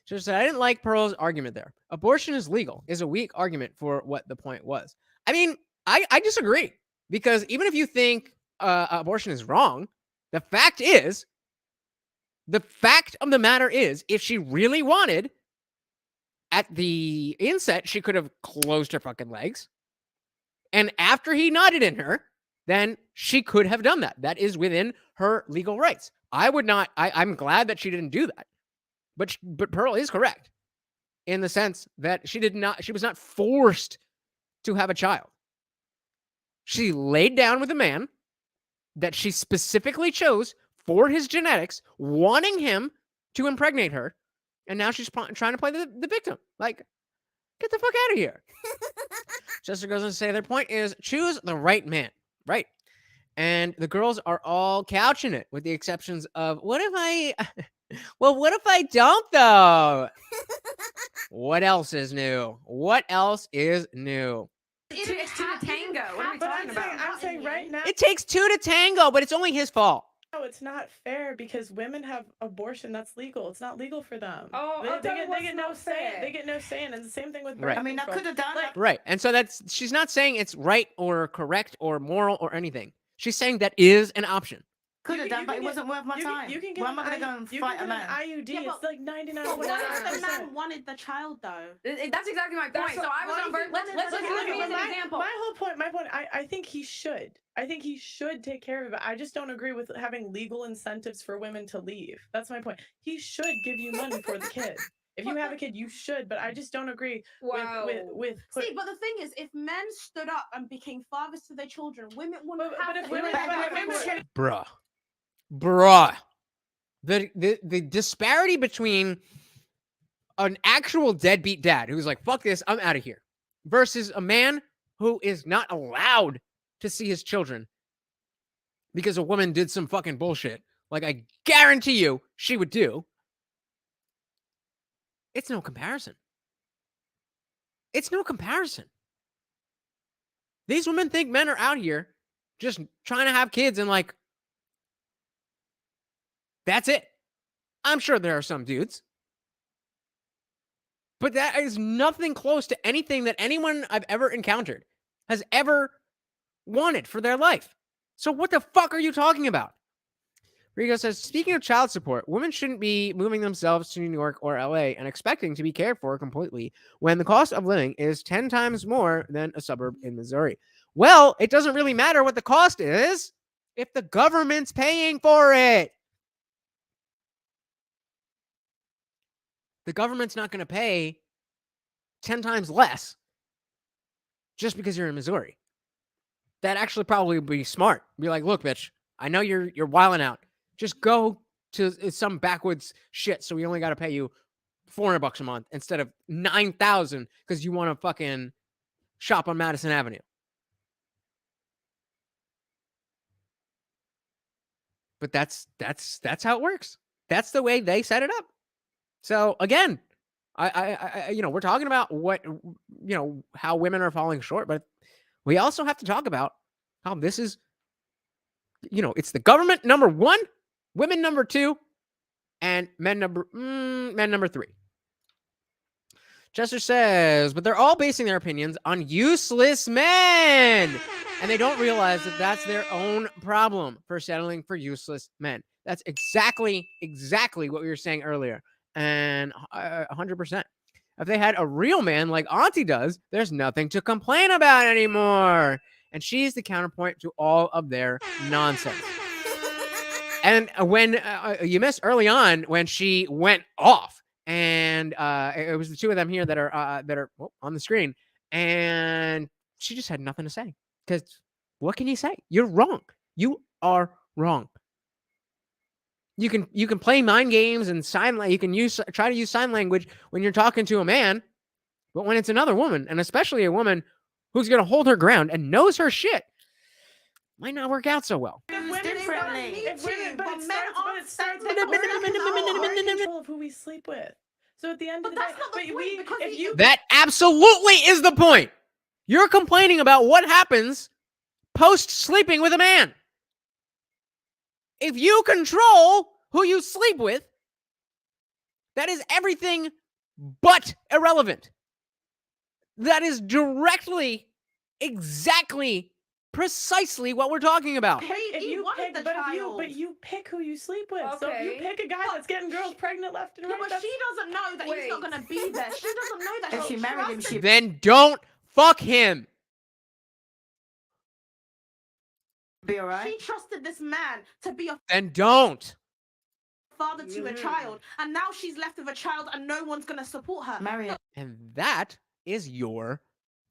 Speaker 1: Just I didn't like Pearl's argument there. Abortion is legal is a weak argument for what the point was. I mean, I disagree, because even if you think abortion is wrong, the fact of the matter is, if she really wanted, at the inset, she could have closed her fucking legs. And after he nutted in her, then she could have done that. That is within her legal rights. I would not, I'm glad that she didn't do that. But Pearl is correct in the sense that she was not forced to have a child. She laid down with a man that she specifically chose for his genetics, wanting him to impregnate her. And now she's trying to play the victim. Like, get the fuck out of here. Chester goes on to say their point is choose the right man. Right. And the girls are all couching it with the exceptions of, what if I don't though? What else is new?
Speaker 3: It's two to tango. What are we talking about?
Speaker 2: I'm saying right now.
Speaker 1: It takes two to tango, but it's only his fault.
Speaker 2: No, it's not fair because women have abortion that's legal. It's not legal for them.
Speaker 8: Oh,
Speaker 2: they get no say. They get no say, and the same thing with birth
Speaker 1: right.
Speaker 7: I mean, I could have done it.
Speaker 1: Right, and so she's not saying it's right or correct or moral or anything. She's saying that is an option.
Speaker 7: Could have done, but it wasn't worth my time.
Speaker 2: You can get
Speaker 7: Why am I going to go and fight a man?
Speaker 2: IUD.
Speaker 6: Yeah,
Speaker 2: it's like 99.
Speaker 6: But what if the man wanted the child though?
Speaker 3: That's exactly my point. So I was on birth. Let's use me as an example.
Speaker 2: My point. I think he should. I think he should take care of it. I just don't agree with having legal incentives for women to leave. That's my point. He should give you money for the kid. If you have a kid, you should, but I just don't agree with
Speaker 6: See, but the thing is, if men stood up and became fathers to their children, women wouldn't
Speaker 1: Bruh. The disparity between an actual deadbeat dad who's like, fuck this, I'm out of here, versus a man who is not allowed to see his children because a woman did some fucking bullshit, like I guarantee you she would do. It's no comparison. These women think men are out here just trying to have kids and like, that's it. I'm sure there are some dudes. But that is nothing close to anything that anyone I've ever encountered has ever wanted for their life. So what the fuck are you talking about? Rigo says, speaking of child support, women shouldn't be moving themselves to New York or LA and expecting to be cared for completely when the cost of living is 10 times more than a suburb in Missouri. Well, it doesn't really matter what the cost is if the government's paying for it. The government's not going to pay 10 times less just because you're in Missouri. That actually probably would be smart. Be like, look, bitch, I know you're wilding out. Just go to some backwoods shit so we only got to pay you $400 a month instead of $9,000 because you want to fucking shop on Madison Avenue. But that's how it works. That's the way they set it up. So again, I we're talking about what, how women are falling short, but we also have to talk about how this is, it's the government number one, women number two, and men number three. Chester says, but they're all basing their opinions on useless men. And they don't realize that that's their own problem for settling for useless men. That's exactly what we were saying earlier. And 100%. If they had a real man like Auntie does, there's nothing to complain about anymore. And she's the counterpoint to all of their nonsense. And when you missed early on when she went off, and it was the two of them here that are on the screen, and she just had nothing to say. Because what can you say? You're wrong. You are wrong. You can play mind games and you can try to use sign language when you're talking to a man, but when it's another woman, and especially a woman who's going to hold her ground and knows her shit, might not work out so well.
Speaker 2: Control of who we sleep with. So at the end of the day,
Speaker 1: that absolutely is the point. You're complaining about what happens post sleeping with a man. If you control who you sleep with, that is everything but irrelevant. That is directly, exactly, precisely what we're talking about.
Speaker 2: But you pick who you sleep with.
Speaker 3: Okay.
Speaker 2: So if you pick a guy that's getting girls pregnant left and right.
Speaker 6: But she doesn't know that he's not going to be there. She doesn't know that.
Speaker 7: If she married him,
Speaker 1: then don't fuck him.
Speaker 7: Be all right.
Speaker 6: She trusted this man to be a
Speaker 1: Then don't.
Speaker 6: father to a child, and now she's left with a child, and no one's going to support her.
Speaker 7: Marry him.
Speaker 1: And that is your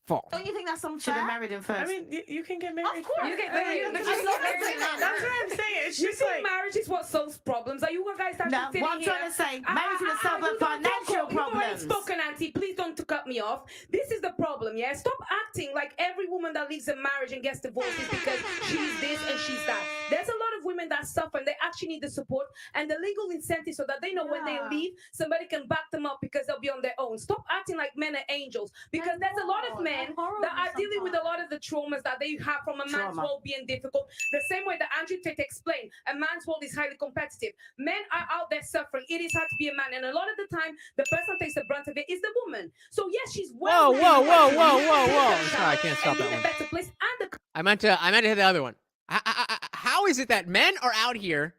Speaker 1: fault.
Speaker 6: Don't you think that's
Speaker 7: Should have married him first.
Speaker 2: I mean, you can get married.
Speaker 6: Of course.
Speaker 3: You get married, but
Speaker 2: That's
Speaker 3: you
Speaker 2: what
Speaker 3: get married.
Speaker 2: I'm saying. It's
Speaker 3: You
Speaker 2: just
Speaker 3: think
Speaker 2: like
Speaker 3: marriage is what solves problems? Are you guys
Speaker 7: Now, what I'm trying to say, marriage will solve her financial problems.
Speaker 3: Spoken, Auntie. Please don't cut me off. This is the problem, yeah? Stop acting like every woman that leaves a marriage and gets divorced is because she's this and she's that. There's a lot of women that suffer and they actually need the support and the legal incentive so that they know when they leave, somebody can back them up because they'll be on their own. Stop acting like men are angels, because there's a lot of men that are dealing with a lot of the traumas that they have from a man's world being difficult. The same way that Tate explained, a man's world is highly competitive. Men are out there suffering. It is hard to be a man, and a lot of the time, the person who takes the brunt of it is the woman. So yes, she's
Speaker 1: Whoa! Sorry, I can't stop that one.
Speaker 3: Better place and the
Speaker 1: I meant to hit the other one. How is it that men are out here?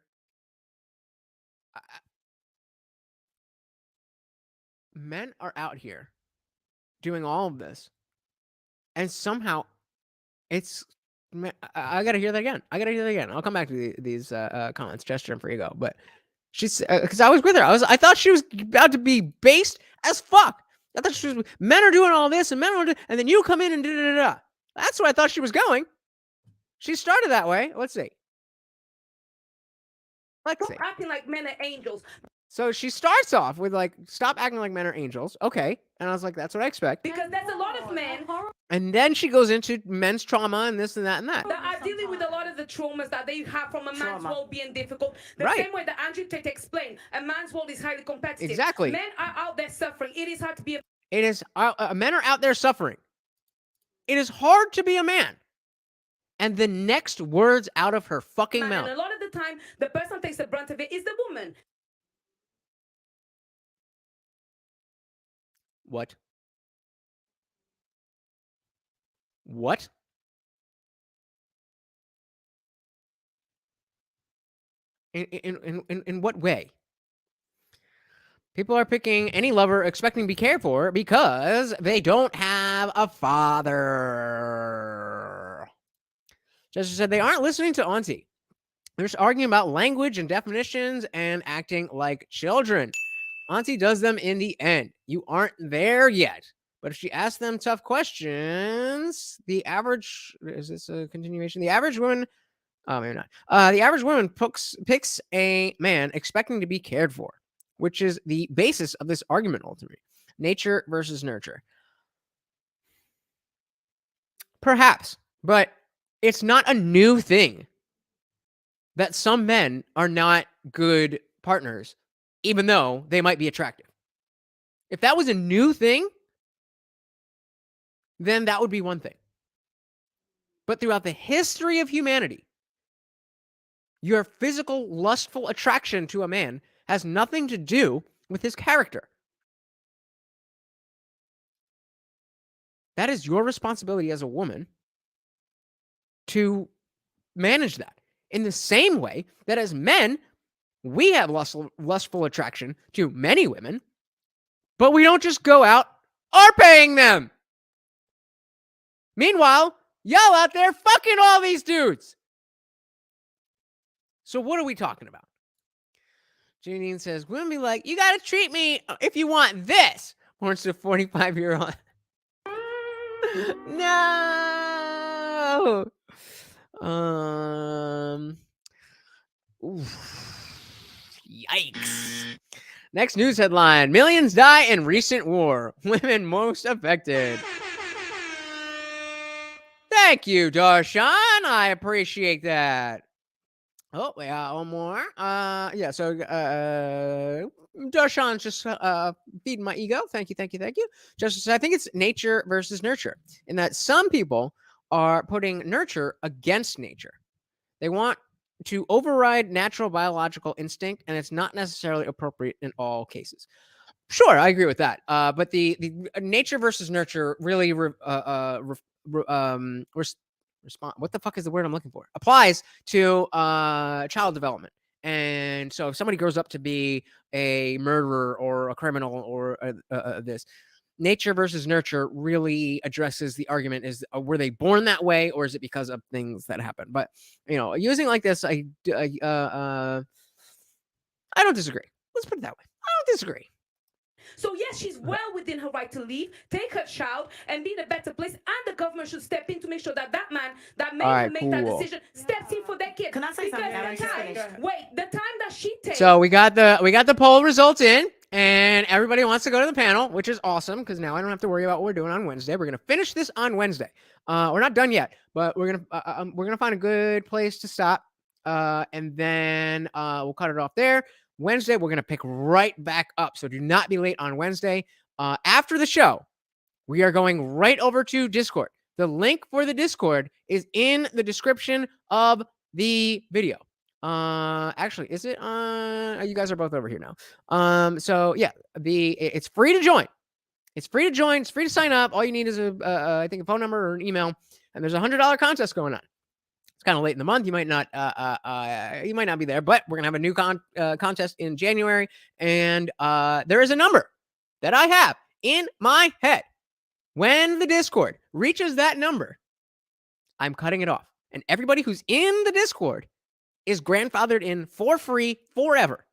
Speaker 1: Men are out here doing all of this, and somehow it's. I gotta hear that again. I'll come back to these comments, Gesture and Frigo. But she's because I was with her. I thought she was about to be based as fuck. I thought she was. Men are doing all this, and men are, and then you come in and da da da. That's where I thought she was going. She started that way. Let's see.
Speaker 3: acting like men are angels.
Speaker 1: So she starts off with like, stop acting like men are angels. Okay. And I was like, that's what I expect.
Speaker 3: Because there's a lot of men
Speaker 1: And then she goes into men's trauma and this and that and that.
Speaker 3: that are dealing with a lot of the traumas that they have from a man's world being difficult. The same way that Tate explained, a man's world is highly competitive.
Speaker 1: Exactly.
Speaker 3: Men are out there suffering. It is hard to be a
Speaker 1: It is, men are out there suffering. It is hard to be a man. And the next words out of her fucking mouth.
Speaker 3: And a lot of the time, the person who takes the brunt of it is the woman.
Speaker 1: What? What? In what way? People are picking any lover expecting to be cared for because they don't have a father. Jessica said they aren't listening to Auntie. They're just arguing about language and definitions and acting like children. Auntie does them in the end. You aren't there yet. But if she asks them tough questions, the average... Is this a continuation? The average woman... Oh, maybe not. The average woman picks a man expecting to be cared for, which is the basis of this argument ultimately. Nature versus nurture. Perhaps, but it's not a new thing that some men are not good partners, even though they might be attractive. If that was a new thing, then that would be one thing. But throughout the history of humanity, your physical, lustful attraction to a man has nothing to do with his character. That is your responsibility as a woman to manage that. In the same way that as men, we have lustful attraction to many women, but we don't just go out paying them. Meanwhile, y'all out there fucking all these dudes. So what are we talking about? Janine says, women be like, you got to treat me if you want this. Warns to 45-year-old. No. Yikes. Next news headline. Millions die in recent war. Women most affected. Thank you, Darshan. I appreciate that. Oh, we got one more. Yeah, so Darshan's just feeding my ego. Thank you. Justice, I think it's nature versus nurture, in that some people are putting nurture against nature. They want to override natural biological instinct, and it's not necessarily appropriate in all cases. Sure, I agree with that. But the nature versus nurture really what the fuck is the word I'm looking for? Applies to child development. And so if somebody grows up to be a murderer or a criminal or this, nature versus nurture really addresses the argument is, were they born that way or is it because of things that happen? But, using like this, I don't disagree. Let's put it that way. I don't disagree.
Speaker 8: So yes, she's well within her right to leave, take her child, and be in a better place. And the government should step in to make sure that that man that made her make that decision steps in for their kid.
Speaker 7: Can I say something?
Speaker 8: The time that she takes.
Speaker 1: So we got the poll results in, and everybody wants to go to the panel, which is awesome because now I don't have to worry about what we're doing on Wednesday. We're gonna finish this on Wednesday. We're not done yet, but we're gonna find a good place to stop, and then we'll cut it off there. Wednesday, we're going to pick right back up. So do not be late on Wednesday. After the show, we are going right over to Discord. The link for the Discord is in the description of the video. Actually, is it on? You guys are both over here now. So yeah, it's free to join. It's free to join. It's free to sign up. All you need is I think a phone number or an email, and there's a $100 contest going on. It's kind of late in the month. You might not be there, but we're gonna have a new contest in January, and there is a number that I have in my head. When the Discord reaches that number, I'm cutting it off, and everybody who's in the Discord is grandfathered in for free forever,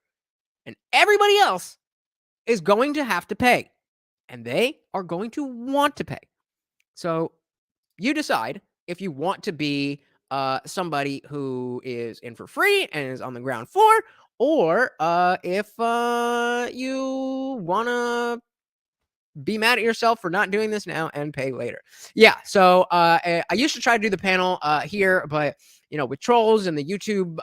Speaker 1: and everybody else is going to have to pay, and they are going to want to pay. So you decide if you want to be somebody who is in for free and is on the ground floor, or if you want to be mad at yourself for not doing this now and pay later. Yeah, so I used to try to do the panel here, but with trolls and the YouTube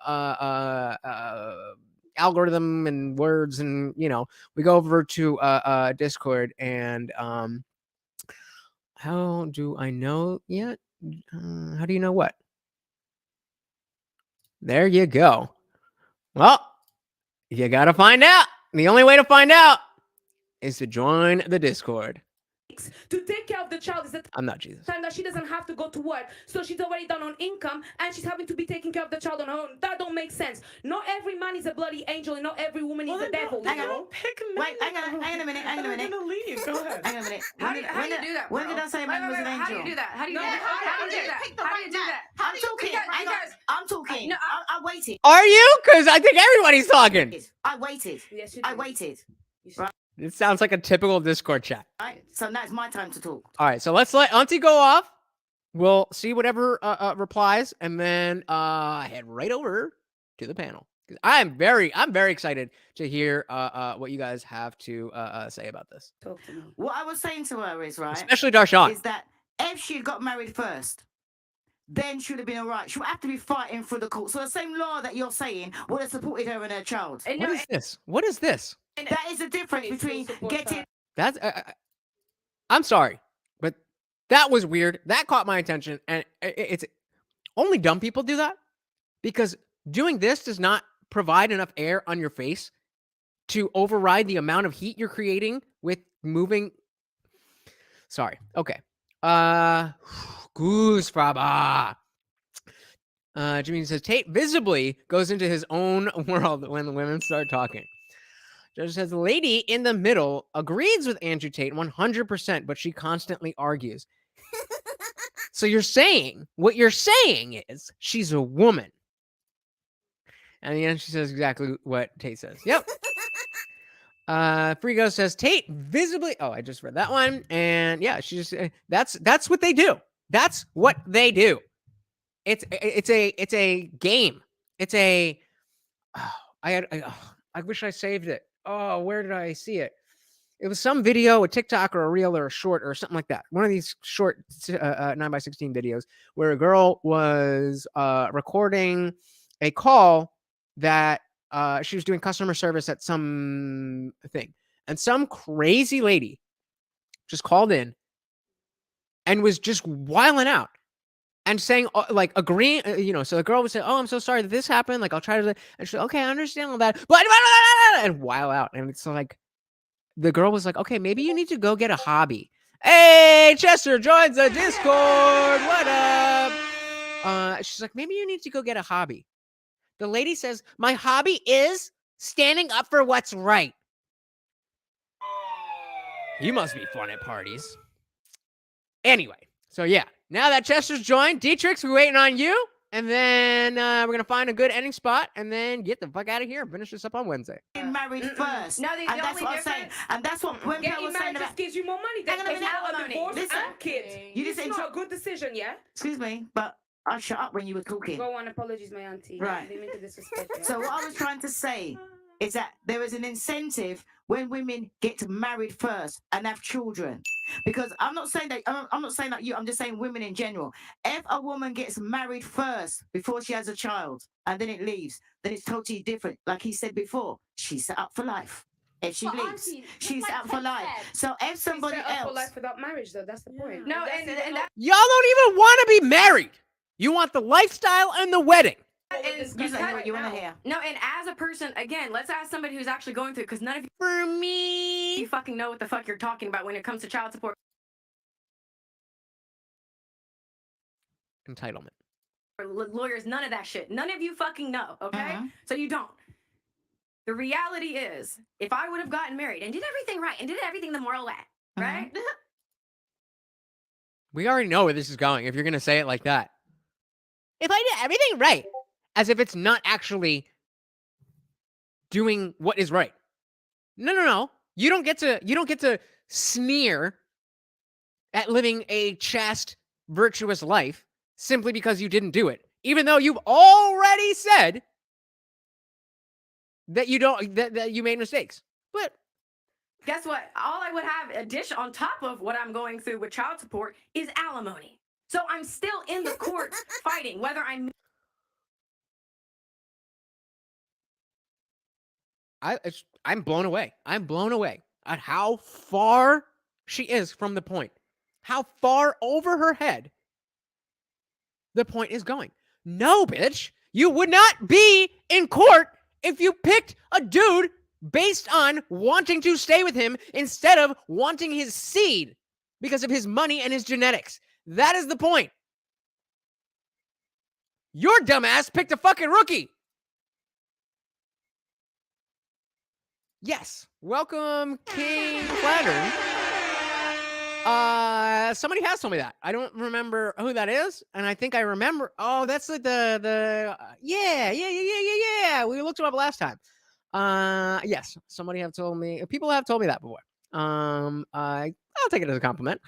Speaker 1: algorithm and words, and we go over to Discord, and how do I know yet? How do you know what? There you go. Well, you got to find out. The only way to find out is to join the Discord.
Speaker 8: To take care of the child is the
Speaker 1: I'm not Jesus.
Speaker 8: time that she doesn't have to go to work, so she's already down on income and she's having to be taking care of the child on her own. That don't make sense. Not every man is a bloody angel and not every woman is a devil.
Speaker 2: Hang on.
Speaker 7: Wait, hang on a minute.
Speaker 2: I'm gonna leave. Go ahead.
Speaker 7: Hang on a minute.
Speaker 3: How do you do that?
Speaker 7: When
Speaker 3: bro?
Speaker 7: did I say a man was an
Speaker 3: How do you
Speaker 7: angel?
Speaker 3: do that? How do you
Speaker 6: No,
Speaker 3: do that? How do you do that?
Speaker 6: pick the
Speaker 3: How do
Speaker 6: right
Speaker 3: you do
Speaker 6: man?
Speaker 3: that?
Speaker 7: I'm talking.
Speaker 3: You guys-
Speaker 7: I'm talking.
Speaker 3: No,
Speaker 7: I waited.
Speaker 1: Are you? Because I think everybody's talking.
Speaker 7: I waited.
Speaker 8: Yes, you
Speaker 7: I
Speaker 8: do.
Speaker 7: waited.
Speaker 1: It sounds like a typical Discord chat.
Speaker 7: Right. So now it's my time to talk.
Speaker 1: All right, so let's let Auntie go off. We'll see whatever replies, and then head right over to the panel. I'm very excited to hear what you guys have to say about this.
Speaker 8: Talk to me.
Speaker 7: What I was saying to her is right.
Speaker 1: Especially Darshan.
Speaker 7: Is that if she got married first, then she would have been all right. She would have to be fighting through the court. So the same law that you're saying would have supported her and her child.
Speaker 3: And
Speaker 1: What
Speaker 3: no,
Speaker 1: is this? What is this?
Speaker 7: That is the difference
Speaker 8: It's still
Speaker 7: between
Speaker 8: support
Speaker 7: getting.
Speaker 8: her.
Speaker 1: That's I'm sorry, but that was weird. That caught my attention, and it's only dumb people do that, because doing this does not provide enough air on your face to override the amount of heat you're creating with moving. Sorry. Okay. Goose Fraba. Jimmy says Tate visibly goes into his own world when the women start talking. Judge says the lady in the middle agrees with Andrew Tate 100%, but she constantly argues. So what you're saying is she's a woman. And in the end, she says exactly what Tate says. Yep. Frigo says Tate visibly. Oh, I just read that one. And yeah, she just that's what they do. That's what they do. It's a game. It's a. Oh, I wish I saved it. Oh, where did I see it? It was some video, a TikTok or a reel or a short or something like that. One of these short 9x16 videos where a girl was recording a call that she was doing customer service at some thing. And some crazy lady just called in and was just wiling out and saying, like, agreeing, so the girl would say, oh, I'm so sorry that this happened. Like, I'll try to, and she's like, okay, I understand all that. But, and while out. And it's like, the girl was like, okay, maybe you need to go get a hobby. Hey, Chester joins the Discord. What up? She's like, maybe you need to go get a hobby. The lady says, my hobby is standing up for what's right. You must be fun at parties. Anyway, so yeah, now that Chester's joined, Dietrich's, we're waiting on you. And then we're going to find a good ending spot and then get the fuck out of here and finish this up on Wednesday.
Speaker 7: Getting married first.
Speaker 3: No, the
Speaker 7: and that's
Speaker 3: only
Speaker 7: what I'm saying.
Speaker 3: difference-
Speaker 7: And that's what when
Speaker 8: Getting
Speaker 7: Pearl was
Speaker 8: married
Speaker 7: saying
Speaker 8: just
Speaker 7: about.
Speaker 8: gives you more money.
Speaker 7: Hang on a
Speaker 8: That's
Speaker 7: minute.
Speaker 8: not a
Speaker 3: Alimony.
Speaker 8: divorce
Speaker 7: Listen,
Speaker 8: and kids.
Speaker 7: you just
Speaker 8: It's not a good decision, yeah?
Speaker 7: Excuse me, but I shut up when you were talking.
Speaker 8: Go on, apologies, my auntie.
Speaker 7: Right.
Speaker 8: I didn't mean to disrespect you.
Speaker 7: So what I was trying to say is that there is an incentive when women get married first and have children. Because I'm not saying that you, I'm just saying women in general. If a woman gets married first before she has a child and then it leaves, then it's totally different. Like he said before, she's set up for life. If she
Speaker 6: But
Speaker 7: leaves,
Speaker 6: auntie, just
Speaker 7: she's
Speaker 6: like
Speaker 7: set up for
Speaker 6: Tate
Speaker 7: life.
Speaker 6: said.
Speaker 7: So if
Speaker 8: She's
Speaker 7: somebody
Speaker 8: set up for
Speaker 7: else,
Speaker 8: life without marriage, though. That's the point.
Speaker 3: No,
Speaker 8: That's
Speaker 3: and that,
Speaker 1: Y'all don't even want to be married. You want the lifestyle and the wedding.
Speaker 3: and
Speaker 7: you know what you want to hear.
Speaker 3: no, and as a person, again, let's ask somebody who's actually going through, because none of
Speaker 1: For me.
Speaker 3: you fucking know what the fuck you're talking about when it comes to child support
Speaker 1: Entitlement.
Speaker 3: or lawyers. None of that shit. None of you fucking know. Okay,
Speaker 7: Mhm.
Speaker 3: so you don't. The reality is, if I would have gotten married and did everything right and did everything the moral way, right?
Speaker 1: We already know where this is going if you're going to say it like that. If I did everything right, as if it's not actually doing what is right. No. You don't get to sneer at living a chaste, virtuous life simply because you didn't do it, even though you've already said that you made mistakes. But
Speaker 3: Guess what? All I would have a dish on top of what I'm going through with child support is alimony. So I'm still in the courts fighting whether I'm.
Speaker 1: I'm blown away. I'm blown away at how far she is from the point. How far over her head the point is going. No, bitch. You would not be in court if you picked a dude based on wanting to stay with him instead of wanting his seed because of his money and his genetics. That is the point. Your dumbass picked a fucking rookie. Yes. Welcome, King Flattern. Somebody has told me that. I don't remember who that is, and I think I remember. Oh, that's like yeah. We looked him up last time. Yes, somebody have told me. People have told me that before. I'll take it as a compliment.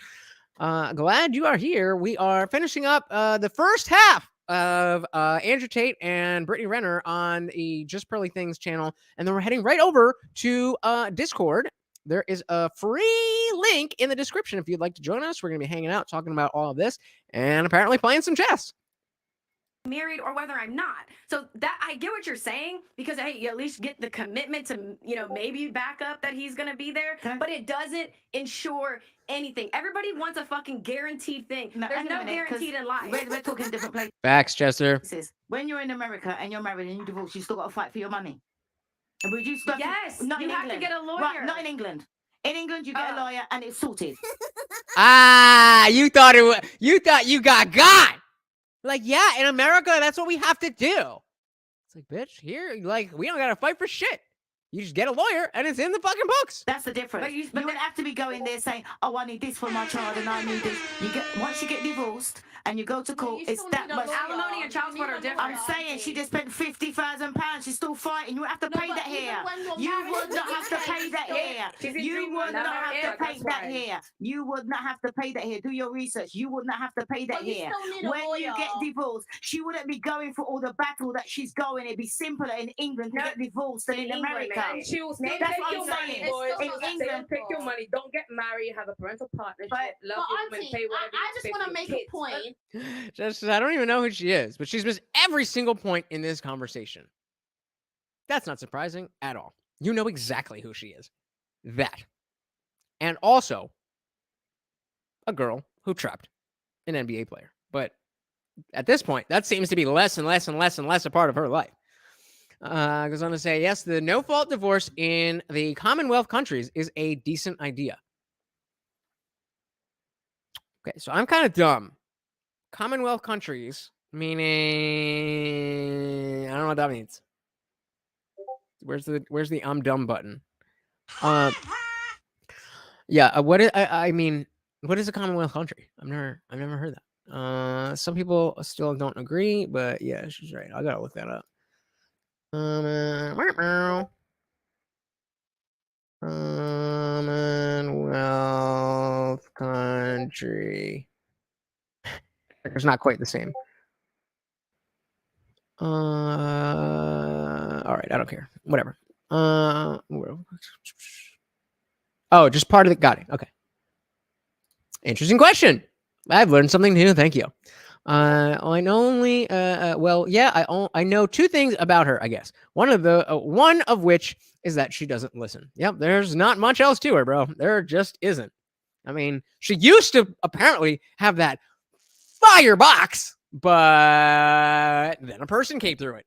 Speaker 1: Glad you are here. We are finishing up the first half of Andrew Tate and Brittany Renner on the Just Pearly Things channel, and then we're heading right over to Discord. There is a free link in the description if you'd like to join us. We're going to be hanging out, talking about all of this, and apparently playing some chess.
Speaker 3: Married or whether I'm not. So that I get what you're saying, because hey, you at least get the commitment to, maybe back up that he's going to be there, but it doesn't ensure anything. Everybody wants a fucking guaranteed thing. There's no guaranteed in life.
Speaker 7: We're talking different places.
Speaker 1: Facts, Chester.
Speaker 7: When you're in America and you're married and you divorce, you still got to fight for your money.
Speaker 3: Yes,
Speaker 7: not
Speaker 3: you
Speaker 7: in
Speaker 3: have
Speaker 7: England.
Speaker 3: to get a lawyer.
Speaker 7: Right, not in England. In England, you get a lawyer and it's sorted.
Speaker 1: You thought you got. Like, yeah, in America, that's what we have to do. It's like, bitch, here, like, we don't got to fight for shit. You just get a lawyer, and it's in the fucking books.
Speaker 7: That's the difference. You wouldn't have to be going there saying, oh, I need this for my child, and I need this. Once you get divorced, and you go to court, it's that much.
Speaker 3: Alimony and child support are different.
Speaker 7: I'm saying she just spent £50,000. She's still fighting. You have to pay that here. You would not have to pay that here. You would not have to pay that here. You would not have to pay that here. Do your research. You would not have to pay that here. When you get divorced, she wouldn't be going for all the battle that she's going. It'd be simpler in England to get divorced than in America.
Speaker 8: She will still
Speaker 7: That's
Speaker 8: take
Speaker 7: what
Speaker 8: your
Speaker 7: I'm
Speaker 8: money,
Speaker 7: saying.
Speaker 8: boys.
Speaker 7: In England,
Speaker 8: Take your money. Don't get married. Have a parental partnership. Love your woman. Pay whatever.
Speaker 6: I just want to make a point.
Speaker 1: Just, I don't even know who she is, but she's missed every single point in this conversation. That's not surprising at all. You know exactly who she is. That. And also, a girl who trapped an NBA player. But at this point, that seems to be less and less and less and less a part of her life. Goes on to say, yes, the no-fault divorce in the Commonwealth countries is a decent idea. Okay, so I'm kind of dumb. Commonwealth countries, meaning I don't know what that means. Where's the I'm dumb button? Yeah, what is what is a Commonwealth country? I've never heard that. Some people still don't agree, but yeah, she's right. I gotta look that up. Commonwealth country. It's not quite the same. All right, I don't care. Whatever. Oh, just part of it. Got it. Okay. Interesting question. I've learned something new. Thank you. I know two things about her, I guess. One of which is that she doesn't listen. Yep, there's not much else to her, bro. There just isn't. I mean, she used to apparently have that firebox, but then a person came through it.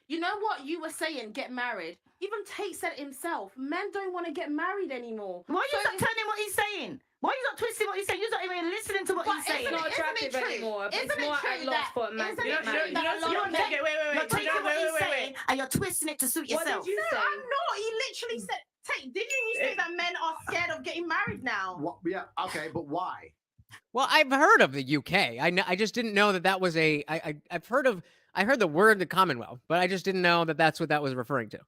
Speaker 6: You know what you were saying? Get married. Even Tate said it himself. Men don't want to get married anymore.
Speaker 7: Why are you not turning what he's saying? Why are you not twisting what he's saying? You're not even listening to what he's saying.
Speaker 8: It's not attractive anymore. It's more at loss for a man to get married.
Speaker 7: You're taking what he's saying and you're twisting it to suit yourself.
Speaker 6: What did you say? I'm not. He literally said, Tate, didn't you say that men are scared of getting married now?
Speaker 4: Yeah, okay, but why?
Speaker 1: Well, I've heard of the UK. I just didn't know that was a. I heard the word the Commonwealth, but I just didn't know that that's what that was referring to.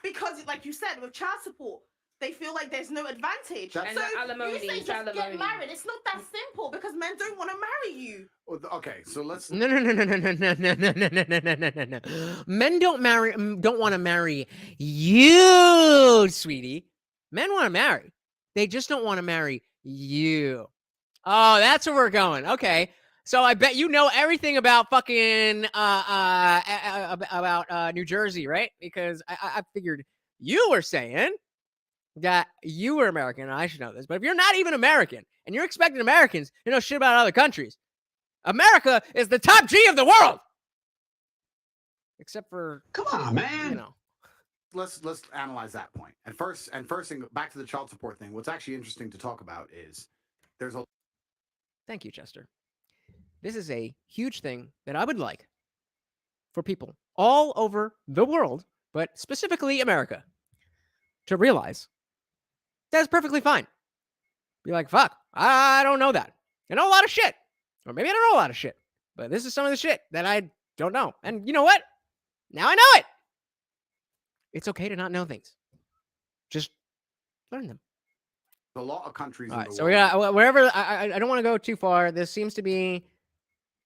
Speaker 6: Because, like you said, with child support, they feel like there's no advantage.
Speaker 8: And
Speaker 6: so
Speaker 8: alimony,
Speaker 6: you say just get married. It's not that simple because men don't want to marry you.
Speaker 4: Okay, so let's.
Speaker 1: No. Men don't want to marry you, sweetie. Men want to marry. They just don't want to marry you. Oh, that's where we're going. Okay. So I bet you know everything about fucking about New Jersey, right? Because I figured you were saying that you were American. I should know this. But if you're not even American and you're expecting Americans to know shit about other countries, America is the top G of the world. except for,
Speaker 9: come on, man.
Speaker 1: you know.
Speaker 4: Let's analyze that point. And first thing, back to the child support thing. What's actually interesting to talk about is there's a.
Speaker 1: Thank you, Chester. This is a huge thing that I would like for people all over the world, but specifically America, to realize that's perfectly fine. Be like, fuck, I don't know that. I know a lot of shit. Or maybe I don't know a lot of shit. But this is some of the shit that I don't know. And you know what? Now I know it. It's okay to not know things. Just learn them.
Speaker 4: A lot of countries.
Speaker 1: All
Speaker 4: in
Speaker 1: right,
Speaker 4: the
Speaker 1: so
Speaker 4: world.
Speaker 1: wherever I don't want to go too far. There seems to be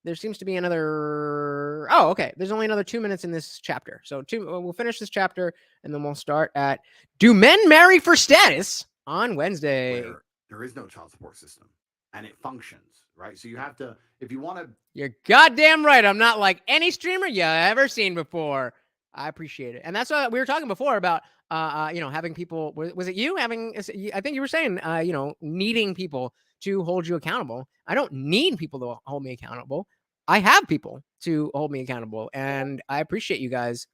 Speaker 1: another. Oh, okay. There's only another 2 minutes in this chapter. So we'll finish this chapter and then we'll start at Do Men Marry for Status on Wednesday.
Speaker 4: Where there is no child support system and it functions, right? So you have to, if you want to.
Speaker 1: You're goddamn right. I'm not like any streamer you ever seen before. I appreciate it. And that's what we were talking before about, having people, was it you having, I think you were saying, needing people to hold you accountable. I don't need people to hold me accountable. I have people to hold me accountable. And I appreciate you guys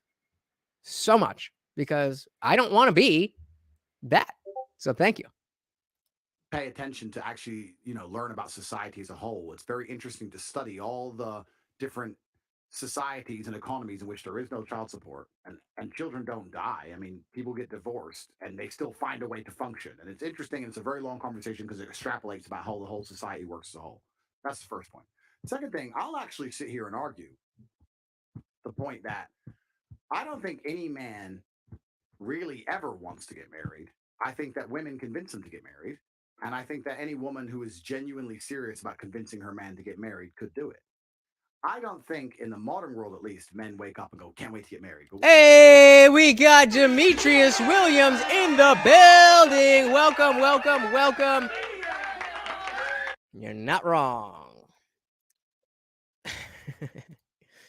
Speaker 1: so much because I don't want to be that. So thank you.
Speaker 4: Pay attention to actually, learn about society as a whole. It's very interesting to study all the different societies and economies in which there is no child support and children don't die. I mean, people get divorced and they still find a way to function. And it's interesting. And it's a very long conversation because it extrapolates about how the whole society works as a whole. That's the first point. Second thing, I'll actually sit here and argue the point that I don't think any man really ever wants to get married. I think that women convince them to get married. And I think that any woman who is genuinely serious about convincing her man to get married could do it. I don't think in the modern world, at least, men wake up and go, can't wait to get married.
Speaker 1: Hey, we got Demetrius Williams in the building. Welcome, welcome, welcome. You're not wrong.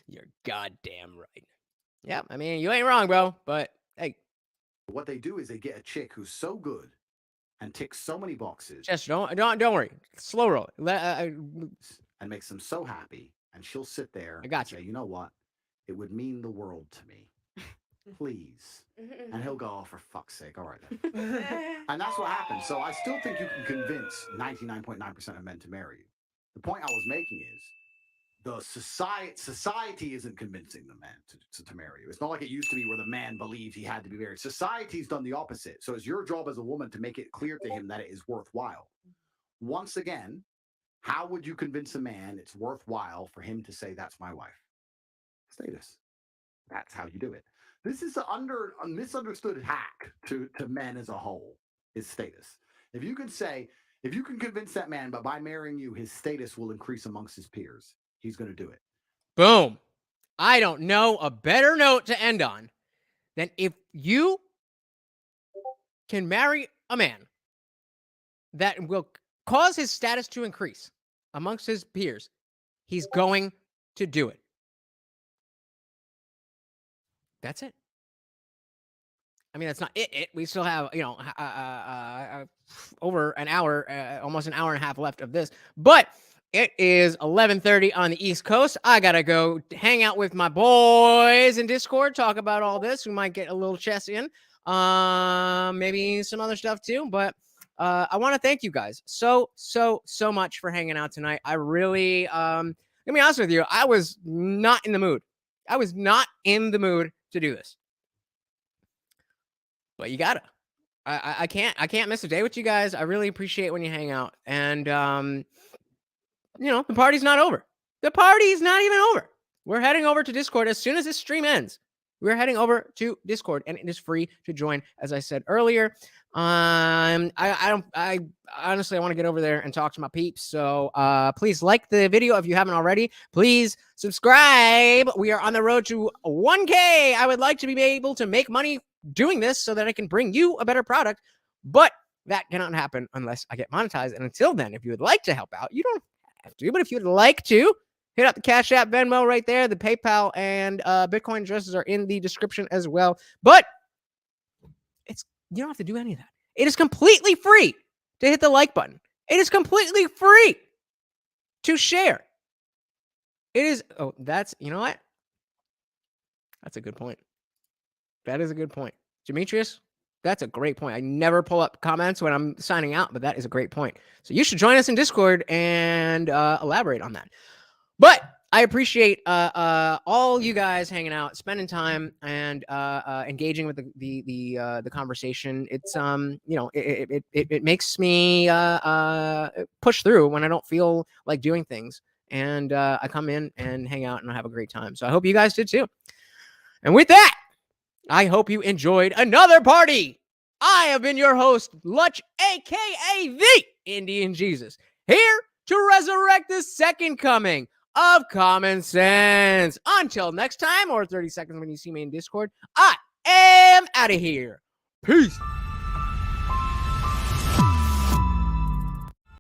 Speaker 1: You're goddamn right. Yeah, I mean, you ain't wrong, bro. But hey,
Speaker 4: what they do is they get a chick who's so good and ticks so many boxes.
Speaker 1: Just don't worry. Slow roll.
Speaker 4: And makes them so happy. And she'll sit there
Speaker 1: and
Speaker 4: say, you know what? It would mean the world to me. Please. And he'll go, oh, for fuck's sake. All right then. And that's what happens. So I still think you can convince 99.9% of men to marry you. The point I was making is the society isn't convincing the man to marry you. It's not like it used to be where the man believed he had to be married. Society's done the opposite. So it's your job as a woman to make it clear to him that it is worthwhile. Once again, how would you convince a man it's worthwhile for him to say, that's my wife? Status. That's how you do it. This is a misunderstood hack to men as a whole, is status. If you can convince that man, but by marrying you, his status will increase amongst his peers, he's going to do it.
Speaker 1: Boom. I don't know a better note to end on than if you can marry a man that will cause his status to increase amongst his peers, he's going to do it. That's it. I mean, that's not it. We still have, over an hour, almost an hour and a half left of this. But it is 11:30 on the East Coast. I got to go hang out with my boys in Discord, talk about all this. We might get a little chess in, maybe some other stuff too. But I want to thank you guys so much for hanging out tonight. I really, let me be honest with you, I was not in the mood. I was not in the mood to do this. But you gotta. I can't miss a day with you guys. I really appreciate when you hang out. And the party's not over. The party's not even over. We're heading over to Discord as soon as this stream ends. We're heading over to Discord, and it is free to join, as I said earlier. I honestly, I want to get over there and talk to my peeps. So please like the video if you haven't already. Please subscribe. We are on the road to 1K. I would like to be able to make money doing this so that I can bring you a better product, but that cannot happen unless I get monetized. And until then, if you would like to help out, you don't have to, but if you would like to, hit up the CashApp, Venmo right there. The PayPal and Bitcoin addresses are in the description as well. But you don't have to do any of that. It is completely free to hit the like button. It is completely free to share. It is, you know what? That's a good point. That is a good point. Demetrius, that's a great point. I never pull up comments when I'm signing out, but that is a great point. So you should join us in Discord and elaborate on that. But I appreciate all you guys hanging out, spending time, and engaging with the conversation. It's it makes me push through when I don't feel like doing things, and I come in and hang out and have a great time. So I hope you guys did too. And with that, I hope you enjoyed another party. I have been your host, Lutch, aka the Indian Jesus, here to resurrect the second coming of common sense. Until next time, or 30 seconds when you see me in Discord, I am out of here. Peace.